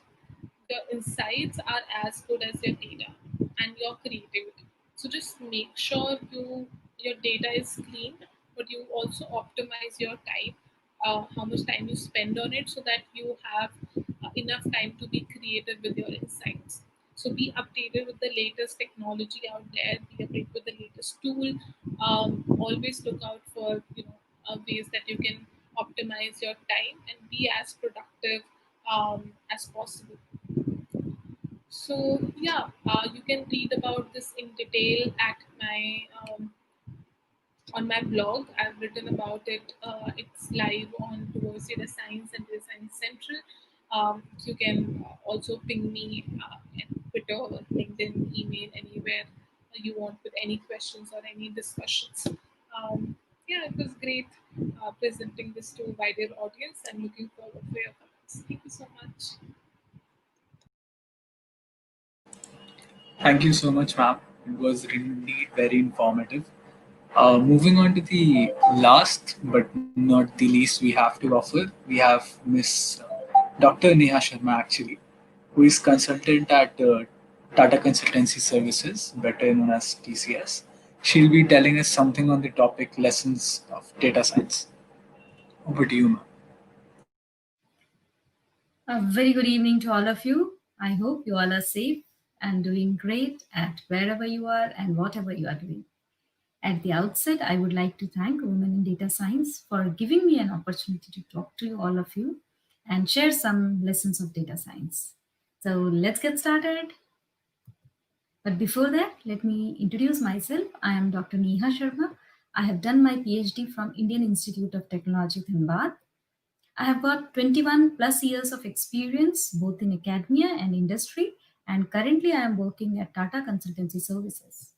your insights are as good as your data and your creativity. So just make sure your data is clean, but you also optimize your time, how much time you spend on it, so that you have enough time to be creative with your insights. So be updated with the latest technology out there. Be updated with the latest tool. Always look out for ways that you can optimize your time and be as productive as possible. So yeah, you can read about this in detail at my on my blog. I've written about it. It's live on Towards Data Science and Design Central. You can also ping me at Twitter, LinkedIn, email, anywhere you want with any questions or any discussions. Yeah, it was great presenting this to a wider audience. I'm looking forward for your comments. Thank you so much. Thank you so much, ma'am. It was indeed very informative. Moving on to the last but not the least we have to offer, we have Miss Dr. Neha Sharma actually, who is consultant at Tata Consultancy Services, better known as TCS. She'll be telling us something on the topic lessons of data science. Over to you, ma'am. A very good evening to all of you. I hope you all are safe and doing great at wherever you are and whatever you are doing. At the outset, I would like to thank Women in Data Science for giving me an opportunity to talk to you, all of you, and share some lessons of data science. So let's get started. But before that, let me introduce myself. I am Dr. Neha Sharma. I have done my PhD from Indian Institute of Technology, Dhanbad. I have got 21 plus years of experience both in academia and industry, and currently I am working at Tata Consultancy Services.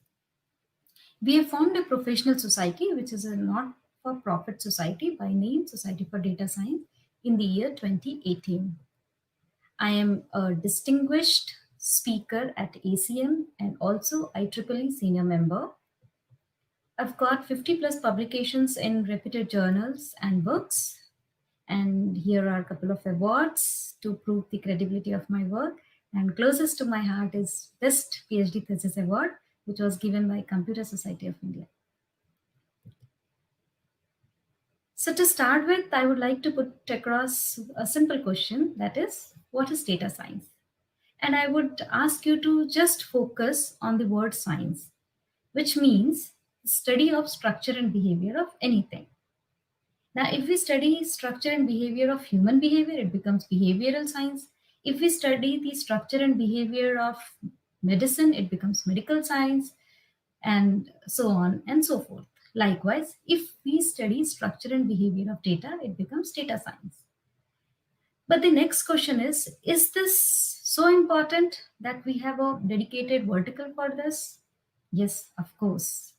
We have formed a professional society, which is a not-for-profit society by name Society for Data Science, in the year 2018. I am a distinguished speaker at ACM and also IEEE senior member. I've got 50 plus publications in reputed journals and books. And here are a couple of awards to prove the credibility of my work. And closest to my heart is Best PhD Thesis Award, which was given by Computer Society of India. So to start with, I would like to put across a simple question, that is, what is data science? And I would ask you to just focus on the word science, which means study of structure and behavior of anything. Now, if we study structure and behavior of human behavior, it becomes behavioral science. If we study the structure and behavior of medicine, it becomes medical science, and so on and so forth. Likewise, if we study structure and behavior of data, it becomes data science. But the next question is this so important that we have a dedicated vertical for this? Yes, of course,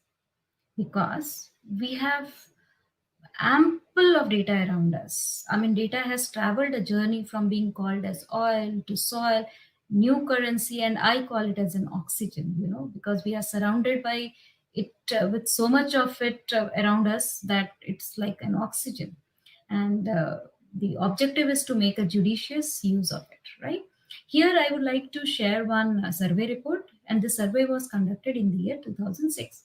because we have ample of data around us. I mean, data has traveled a journey from being called as oil to soil, new currency, and I call it as an oxygen, because we are surrounded by it with so much of it around us that it's like an oxygen. And the objective is to make a judicious use of it, right? Here, I would like to share one survey report, and the survey was conducted in the year 2006.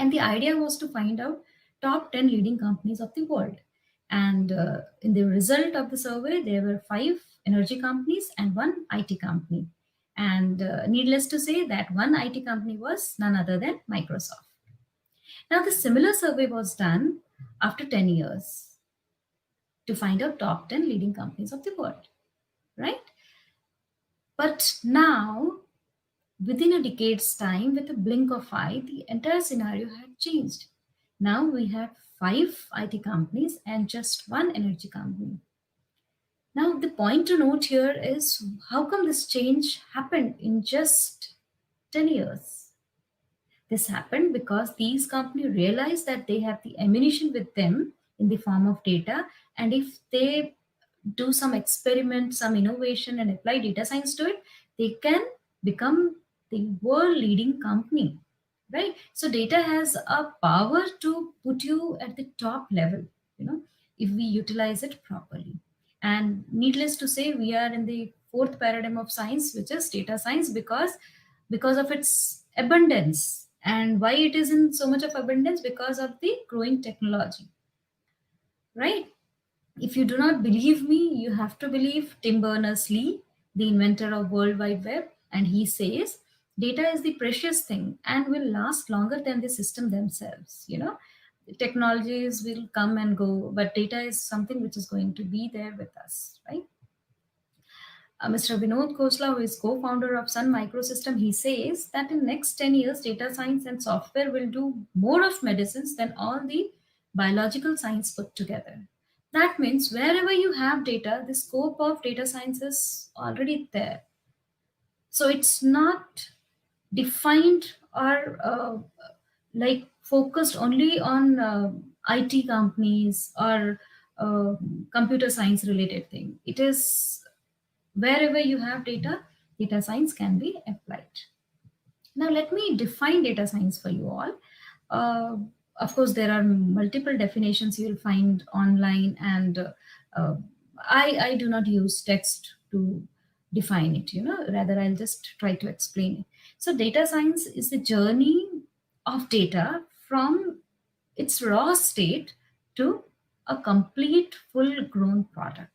And the idea was to find out top 10 leading companies of the world. And in the result of the survey, there were 5 energy companies and 1 IT company. And needless to say that one IT company was none other than Microsoft. Now, the similar survey was done after 10 years to find out top 10 leading companies of the world, right? But now, within a decade's time, with a blink of eye, the entire scenario had changed. Now we have 5 IT companies and just 1 energy company. Now, the point to note here is how come this change happened in just 10 years? This happened because these companies realized that they have the ammunition with them in the form of data, and if they do some experiment, some innovation, and apply data science to it, they can become the world leading company, right? So data has a power to put you at the top level, if we utilize it properly. And needless to say, we are in the 4th paradigm of science, which is data science, because of its abundance. And why it is in so much of abundance? Because of the growing technology, right? If you do not believe me, you have to believe Tim Berners-Lee, the inventor of World Wide Web, and he says data is the precious thing and will last longer than the system themselves. Technologies will come and go, but data is something which is going to be there with us, right? Mr. Vinod Khosla, who is co-founder of Sun Microsystem, he says that in next 10 years, data science and software will do more of medicines than all the biological science put together. That means wherever you have data, the scope of data science is already there. So it's not defined or like focused only on IT companies or computer science related thing. It is wherever you have data, data science can be applied. Now let me define data science for you all. Of course, there are multiple definitions you will find online, and I do not use text to define it, rather I'll just try to explain it. So data science is the journey of data from its raw state to a complete full grown product,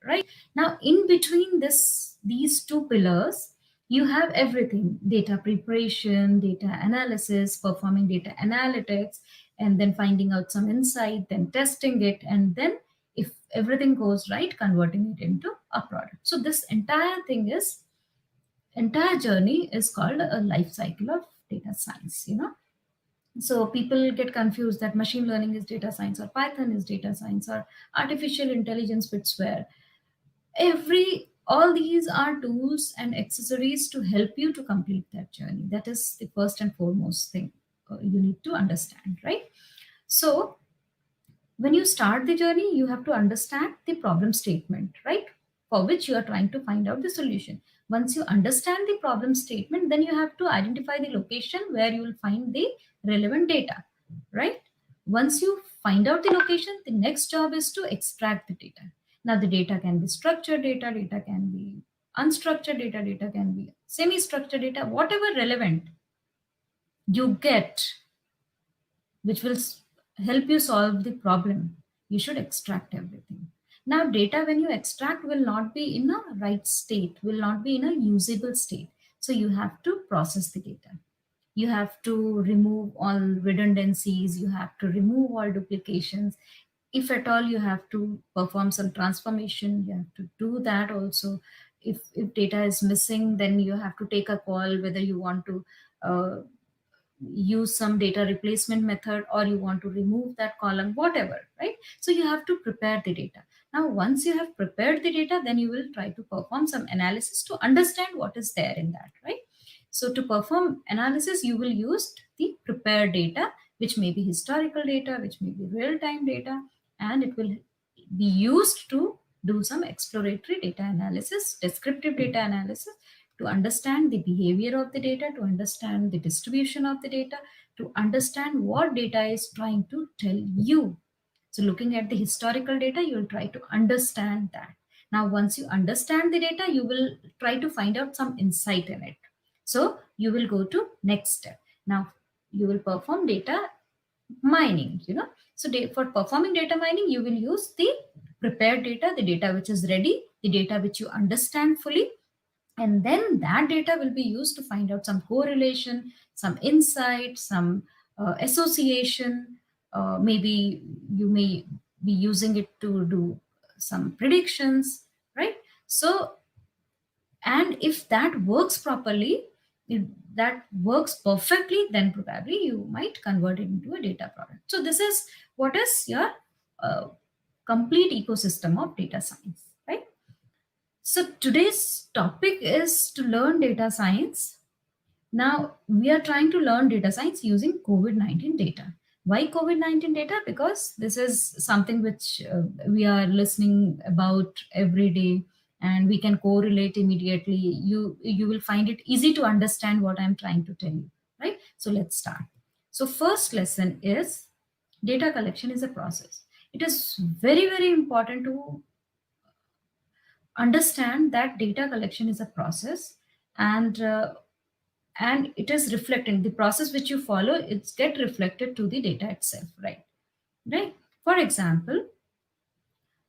right? Now in between these two pillars, you have everything: data preparation, data analysis, performing data analytics, and then finding out some insight, then testing it, and then if everything goes right, converting it into a product. So this entire journey is called a life cycle of data science. So people get confused that machine learning is data science, or Python is data science, or artificial intelligence fits where. All these are tools and accessories to help you to complete that journey. That is the first and foremost thing you need to understand, right? So when you start the journey, you have to understand the problem statement, right? For which you are trying to find out the solution. Once you understand the problem statement, then you have to identify the location where you will find the relevant data, right? Once you find out the location, the next job is to extract the data. Now the data can be structured data, data can be unstructured data, data can be semi-structured data, whatever relevant you get, which will help you solve the problem, you should extract everything. Now data, when you extract, will not be in a right state, will not be in a usable state. So you have to process the data. You have to remove all redundancies, you have to remove all duplications. If at all you have to perform some transformation, you have to do that also. If data is missing, then you have to take a call whether you want to use some data replacement method or you want to remove that column, whatever, right? So you have to prepare the data. Now once you have prepared the data, then you will try to perform some analysis to understand what is there in that, right? So to perform analysis, you will use the prepared data, which may be historical data, which may be real-time data, and it will be used to do some exploratory data analysis, descriptive data analysis, to understand the behavior of the data, to understand the distribution of the data, to understand what data is trying to tell you. So looking at the historical data, you will try to understand that. Now, once you understand the data, you will try to find out some insight in it. So you will go to next step. Now you will perform data mining, So for performing data mining, you will use the prepared data, the data which is ready, the data which you understand fully, and then that data will be used to find out some correlation, some insight, some association. Maybe you may be using it to do some predictions, right? So And if that works properly, if that works perfectly, then probably you might convert it into a data product. So this is what is your complete ecosystem of data science, right? So today's topic is to learn data science. Now we are trying to learn data science using COVID-19 data. Why COVID-19 data? Because this is something which we are listening about every day, and we can correlate immediately. You will find it easy to understand what I'm trying to tell you, right? So let's start. So first lesson is data collection is a process. It is very, very important to understand that data collection is a process, and it is reflecting the process which you follow. It's get reflected to the data itself, right. For example,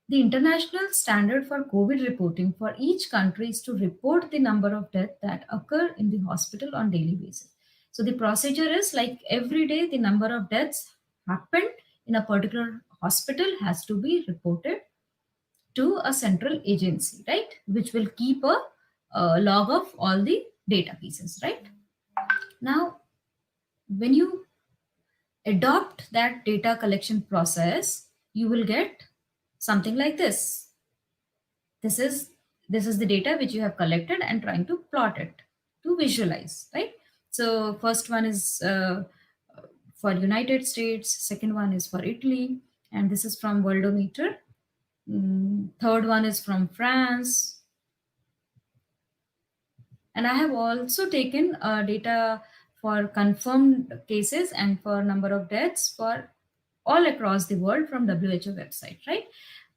the international standard for COVID reporting for each country is to report the number of deaths that occur in the hospital on daily basis. So the procedure is like every day the number of deaths happened in a particular hospital has to be reported to a central agency, right, which will keep a log of all the data pieces, right. Now, when you adopt that data collection process, you will get something like this. This is the data which you have collected and trying to plot it to visualize, right. So first one is for United States, second one is for Italy, and this is from Worldometer. Third one is from France, and I have also taken data for confirmed cases and for number of deaths for all across the world from WHO website, right?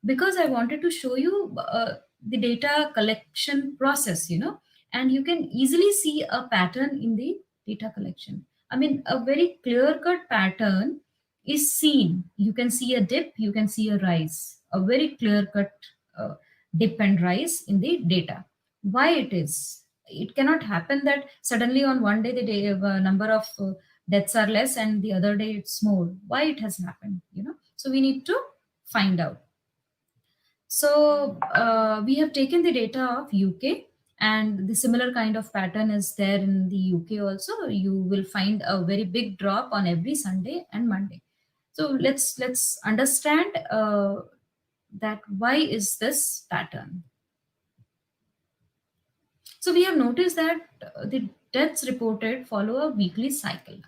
Because I wanted to show you the data collection process, and you can easily see a pattern in the data collection. I mean, a very clear-cut pattern is seen. You can see a dip, you can see a rise, a very clear-cut dip and rise in the data. Why it is? It cannot happen that suddenly on one day the number of deaths are less and the other day it's more. Why it has happened? So we need to find out. So we have taken the data of UK, and the similar kind of pattern is there in the UK also. You will find a very big drop on every Sunday and Monday. So let's understand that why is this pattern. So we have noticed that the deaths reported follow a weekly cycle.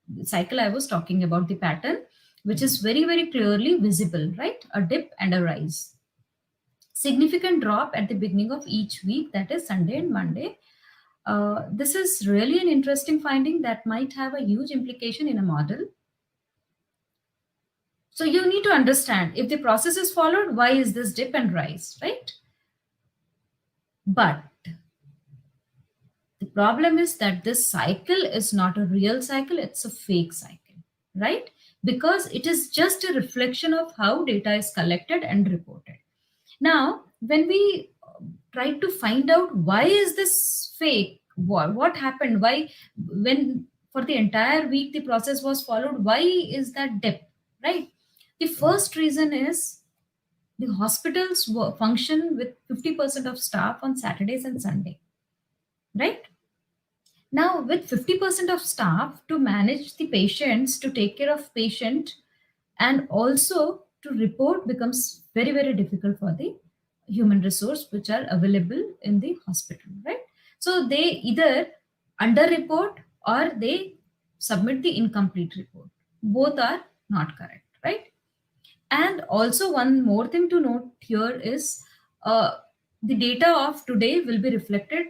The cycle I was talking about, the pattern, which is very, very clearly visible, right? A dip and a rise. Significant drop at the beginning of each week, that is Sunday and Monday. This is really an interesting finding that might have a huge implication in a model. So you need to understand if the process is followed, why is this dip and rise, right? But the problem is that this cycle is not a real cycle, it's a fake cycle, right? Because it is just a reflection of how data is collected and reported. Now, when we try to find out why is this fake, what happened, why, when for the entire week the process was followed, why is that dip, right? The first reason is the hospitals function with 50% of staff on Saturdays and Sunday, right? Now, with 50% of staff to manage the patients, to take care of patient, and also to report becomes very, very difficult for the human resource which are available in the hospital, right? So they either underreport or they submit the incomplete report. Both are not correct, right? And also one more thing to note here is the data of today will be reflected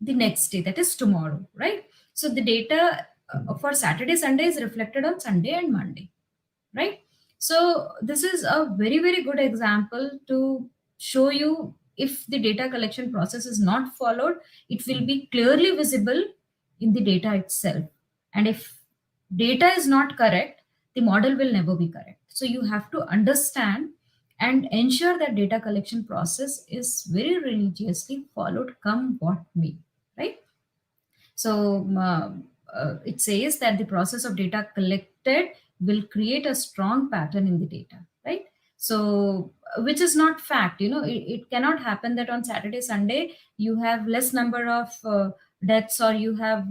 the next day, that is tomorrow, right? So the data for Saturday, Sunday is reflected on Sunday and Monday, right? So this is a very, very good example to show you if the data collection process is not followed, it will be clearly visible in the data itself. And if data is not correct, the model will never be correct. So you have to understand and ensure that data collection process is very religiously followed, come what may, right? So it says that the process of data collected will create a strong pattern in the data, right? So, which is not fact. It cannot happen that on Saturday, Sunday, you have less number of deaths, or you have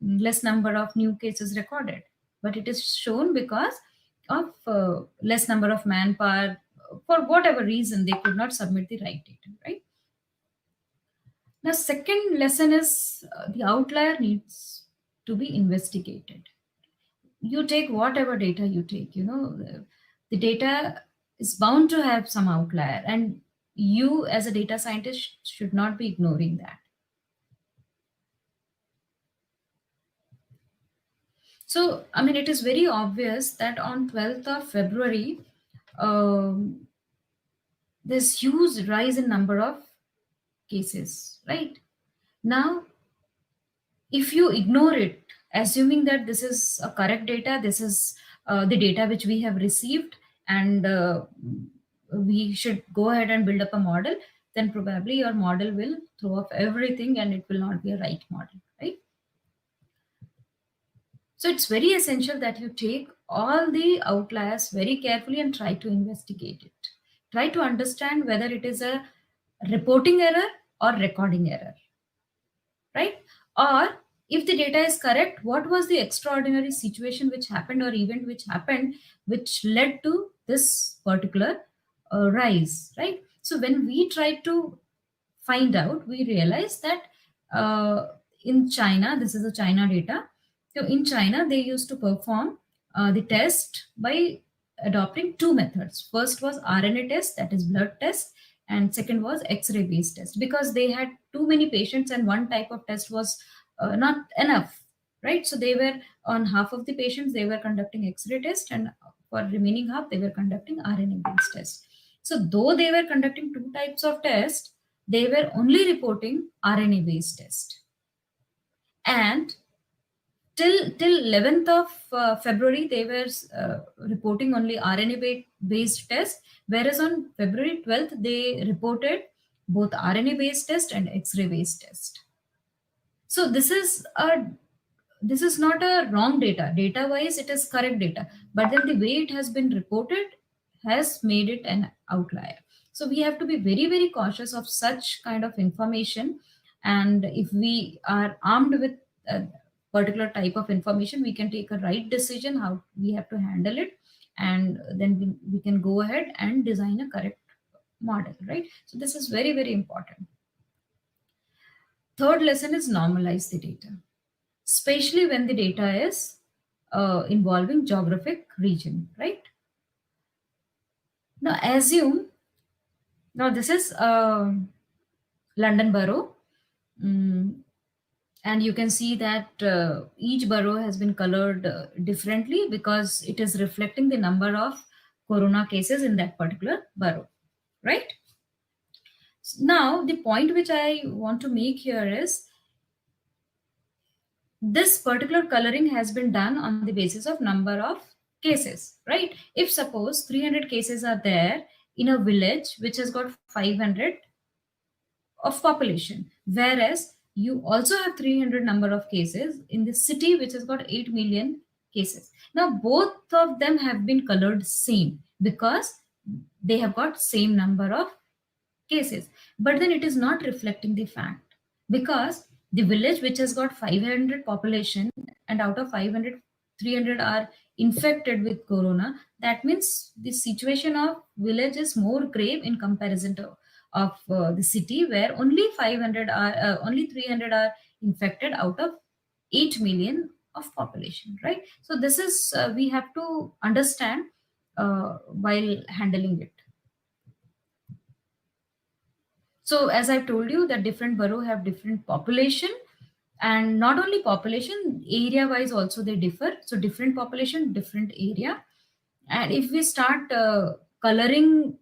less number of new cases recorded. But it is shown because of less number of manpower. For whatever reason, they could not submit the right data, right? Now, second lesson is the outlier needs to be investigated. You take whatever data you take, the data is bound to have some outlier, and you as a data scientist should not be ignoring that. So, I mean, it is very obvious that on 12th of February, there's huge rise in number of cases, right? Now, if you ignore it, assuming that this is a correct data, this is the data which we have received, and we should go ahead and build up a model, then probably your model will throw off everything and it will not be a right model, right? So it's very essential that you take all the outliers very carefully and try to investigate it. Try to understand whether it is a reporting error or recording error, right? Or if the data is correct, what was the extraordinary situation which happened or event which happened which led to this particular rise, right? So when we try to find out, we realize that in China, this is a China data. So in China, they used to perform the test by adopting two methods. First was RNA test, that is blood test, and second was X-ray based test, because they had too many patients and one type of test was not enough, right? So they were on half of the patients, they were conducting X-ray test, and for remaining half, they were conducting RNA based test. So though they were conducting two types of tests, they were only reporting RNA based test. And till 11th of February, they were reporting only RNA based test, whereas on February 12th, they reported both RNA based test and X-ray based test. So this is not a wrong data. Data wise, it is correct data, but then the way it has been reported has made it an outlier. So we have to be very, very cautious of such kind of information. And if we are armed with a particular type of information, we can take a right decision how we have to handle it. And then we can go ahead and design a correct model, right? So this is very, very important. Third lesson is normalize the data, especially when the data is involving geographic region, right? Now assume, now this is London borough, and you can see that each borough has been colored differently because it is reflecting the number of corona cases in that particular borough, right? Now the point which I want to make here is, this particular coloring has been done on the basis of number of cases, right? If suppose 300 cases are there in a village which has got 500 of population, whereas you also have 300 number of cases in the city which has got 8 million cases. Now both of them have been colored same because they have got same number of cases, but then it is not reflecting the fact, because the village which has got 500 population and out of 500, 300 are infected with corona, that means the situation of village is more grave in comparison to of the city, where only 500 are only 300 are infected out of 8 million of population, right? So this is we have to understand while handling it. So as I've told you, that different borough have different population, and not only population, area wise also they differ. So different population, different area. And if we start coloring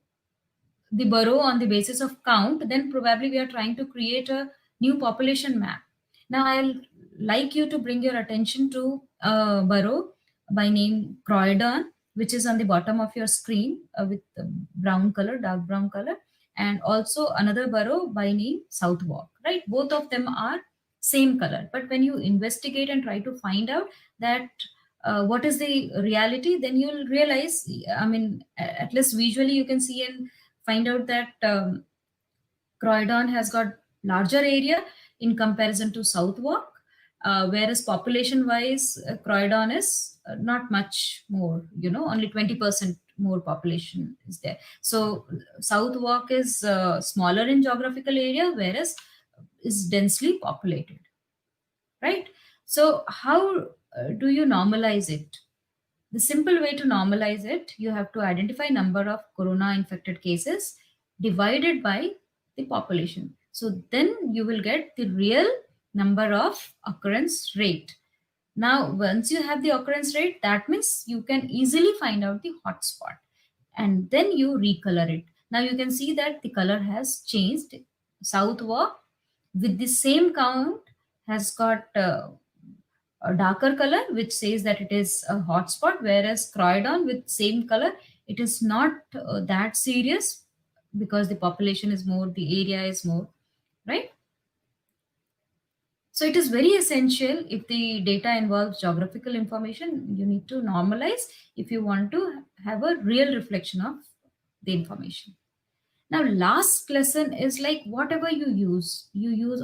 the borough on the basis of count, then probably we are trying to create a new population map. Now I'll like you to bring your attention to a borough by name Croydon, which is on the bottom of your screen with brown color, dark brown color, and also another borough by name Southwark, right? Both of them are same color, but when you investigate and try to find out that what is the reality, then you'll realize, I mean, at least visually you can see and find out that Croydon has got larger area in comparison to Southwark, whereas population-wise, Croydon is not much more, only 20% more population is there. So Southwark is smaller in geographical area, whereas is densely populated, right? So how do you normalize it? The simple way to normalize it, you have to identify number of corona infected cases divided by the population. So then you will get the real number of occurrence rate. Now, once you have the occurrence rate, that means you can easily find out the hotspot, and then you recolor it. Now you can see that the color has changed. Southwark with the same count has got a darker color, which says that it is a hotspot, whereas Croydon with same color, it is not that serious because the population is more, the area is more, right? So it is very essential, if the data involves geographical information, you need to normalize if you want to have a real reflection of the information. Now, last lesson is like whatever you use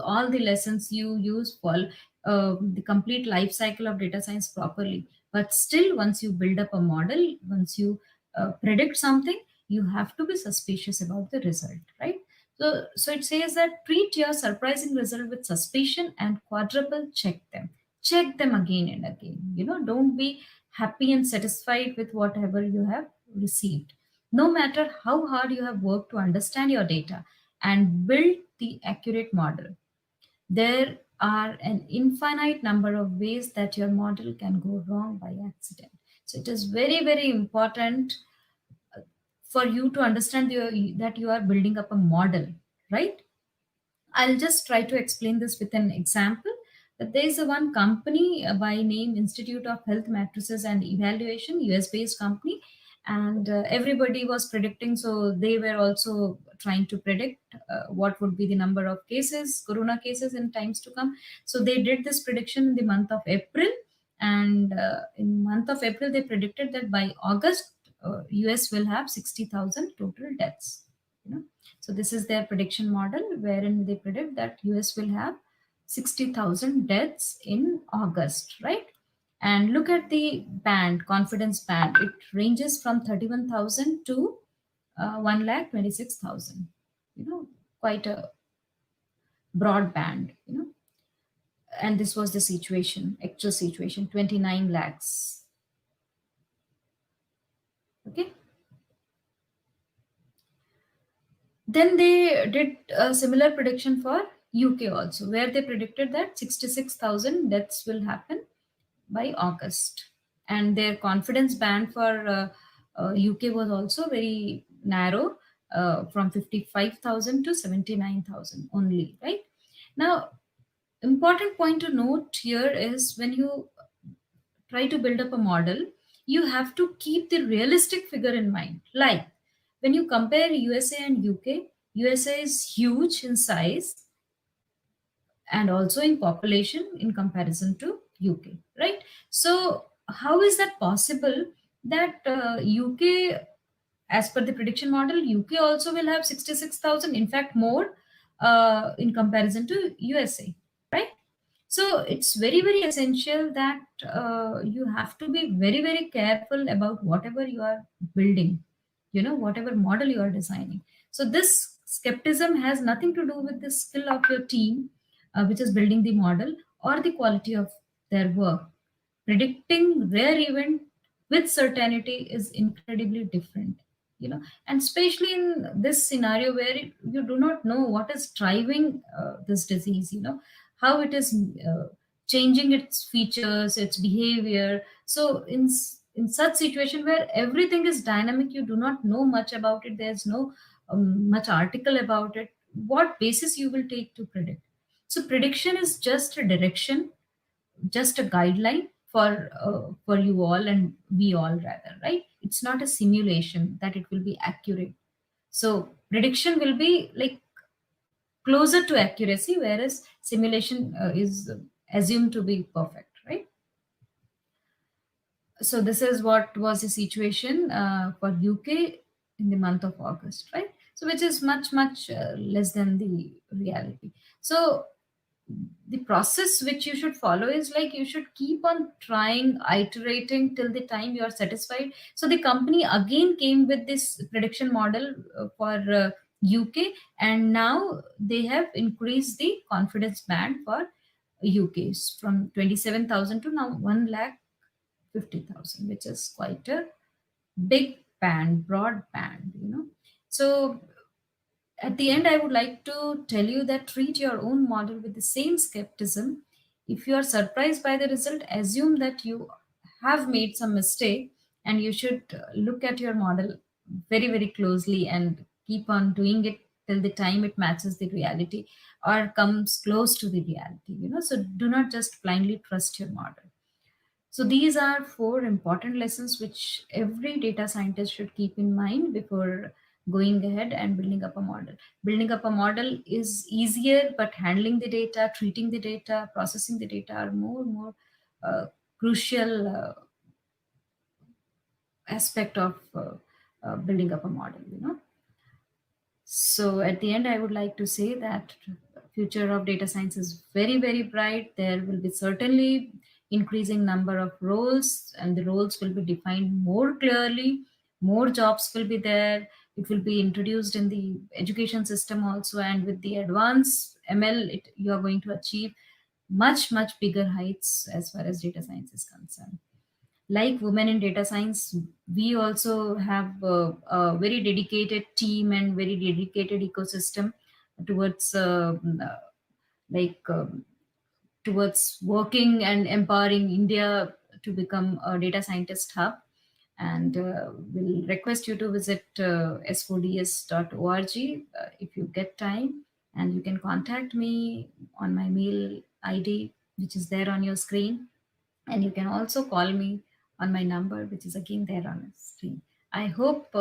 all the lessons, you use for the complete life cycle of data science properly. But still, once you build up a model, once you predict something, you have to be suspicious about the result, right? So it says that treat your surprising result with suspicion and quadruple check them. Check them again and again. Don't be happy and satisfied with whatever you have received. No matter how hard you have worked to understand your data and build the accurate model, there are an infinite number of ways that your model can go wrong by accident. So it is very, very important for you to understand that you are building up a model, right? I'll just try to explain this with an example. That there is one company by name Institute of Health Matrices and Evaluation, US-based company, and everybody was predicting. So they were also trying to predict what would be the number of cases, corona cases in times to come. So they did this prediction in the month of April, and in month of April they predicted that by August US will have 60,000 total deaths. So this is their prediction model, wherein they predict that US will have 60,000 deaths in August, right? And look at the band, confidence band. It ranges from 31,000 to 1,26,000. Quite a broad band. And this was the situation, actual situation, 29 lakhs. Okay. Then they did a similar prediction for UK also, where they predicted that 66,000 deaths will happen by August. And their confidence band for UK was also very narrow, from 55,000 to 79,000 only, right? Now, important point to note here is when you try to build up a model, you have to keep the realistic figure in mind. Like when you compare USA and UK, USA is huge in size and also in population in comparison to UK, right? So how is that possible that UK, as per the prediction model, UK also will have 66,000, in fact more in comparison to USA, right? So it's very, very essential that you have to be very, very careful about whatever you are building, whatever model you are designing. So this skepticism has nothing to do with the skill of your team, which is building the model, or the quality of their work. Predicting rare event with certainty is incredibly different, and especially in this scenario where you do not know what is driving this disease, how it is changing its features, its behavior. So in such situation where everything is dynamic, you do not know much about it, there's no much article about it, what basis you will take to predict? So prediction is just a direction, just a guideline for you all and we all, rather, right? It's not a simulation that it will be accurate. So prediction will be like closer to accuracy, whereas simulation is assumed to be perfect, right? So this is what was the situation for UK in the month of August, right? So which is much less than the reality. So the process which you should follow is like you should keep on trying, iterating till the time you are satisfied. So the company again came with this prediction model for UK, and now they have increased the confidence band for UK from 27,000 to now 1,50,000, which is quite a big band, broad band, you know. So at the end, I would like to tell you that treat your own model with the same skepticism. If you are surprised by the result, assume that you have made some mistake, and you should look at your model very closely and keep on doing it till the time it matches the reality or comes close to the reality, you know. So do not just blindly trust your model. So these are 4 important lessons which every data scientist should keep in mind before going ahead and building up a model. Building up a model is easier, but handling the data, treating the data, processing the data are more crucial aspect of building up a model, you know. So at the end, I would like to say that future of data science is very bright. There will be certainly increasing number of roles, and the roles will be defined more clearly. More jobs will be there. It will be introduced in the education system also, and with the advanced ML, you are going to achieve much bigger heights as far as data science is concerned. Like women in data science, we also have a very dedicated team and very dedicated ecosystem towards like towards working and empowering India to become a data scientist hub. And we'll request you to visit s4ds.org if you get time, and you can contact me on my mail ID, which is there on your screen, and you can also call me on my number, which is again there on the screen. I hope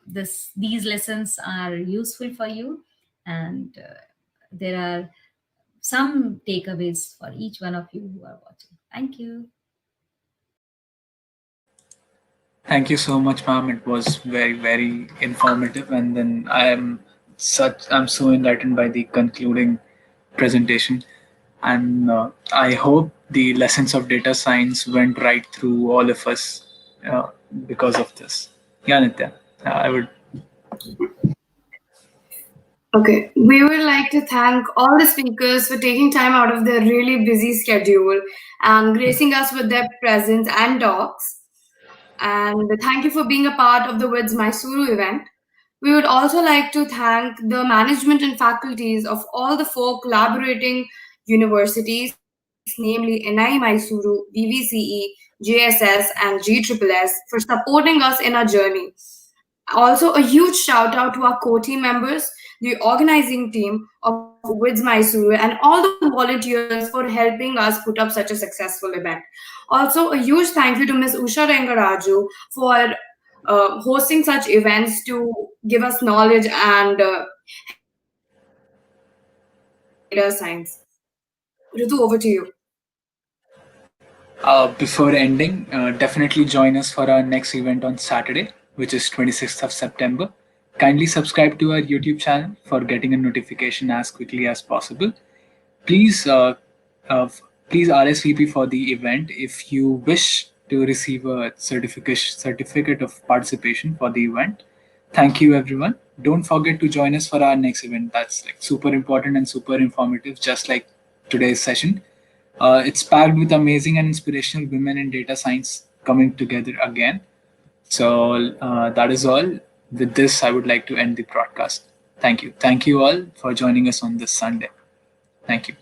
these lessons are useful for you, and there are some takeaways for each one of you who are watching. Thank you. Thank you so much, ma'am. It was very informative, and then I'm so enlightened by the concluding presentation, and I hope the lessons of data science went right through all of us because of this. Yeah, Nitya, I would. Okay, we would like to thank all the speakers for taking time out of their really busy schedule and gracing us with their presence and talks. And thank you for being a part of the WIDS Mysuru event. We would also like to thank the management and faculties of all the 4 collaborating universities, namely NI Mysuru, VVCE, JSS, and GSSS, for supporting us in our journey. Also, a huge shout out to our core team members, the organizing team of WIDS Mysuru, and all the volunteers for helping us put up such a successful event. Also, a huge thank you to Ms. Usha Rengaraju for hosting such events to give us knowledge and help us understand data science. Ritu, over to you. Before ending, definitely join us for our next event on Saturday, which is 26th of September. Kindly subscribe to our YouTube channel for getting a notification as quickly as possible. Please, please RSVP for the event if you wish to receive a certificate of participation for the event. Thank you, everyone. Don't forget to join us for our next event. That's like super important and super informative, just like today's session. It's packed with amazing and inspirational women in data science coming together again. So that is all. With this, I would like to end the broadcast. Thank you. Thank you all for joining us on this Sunday. Thank you.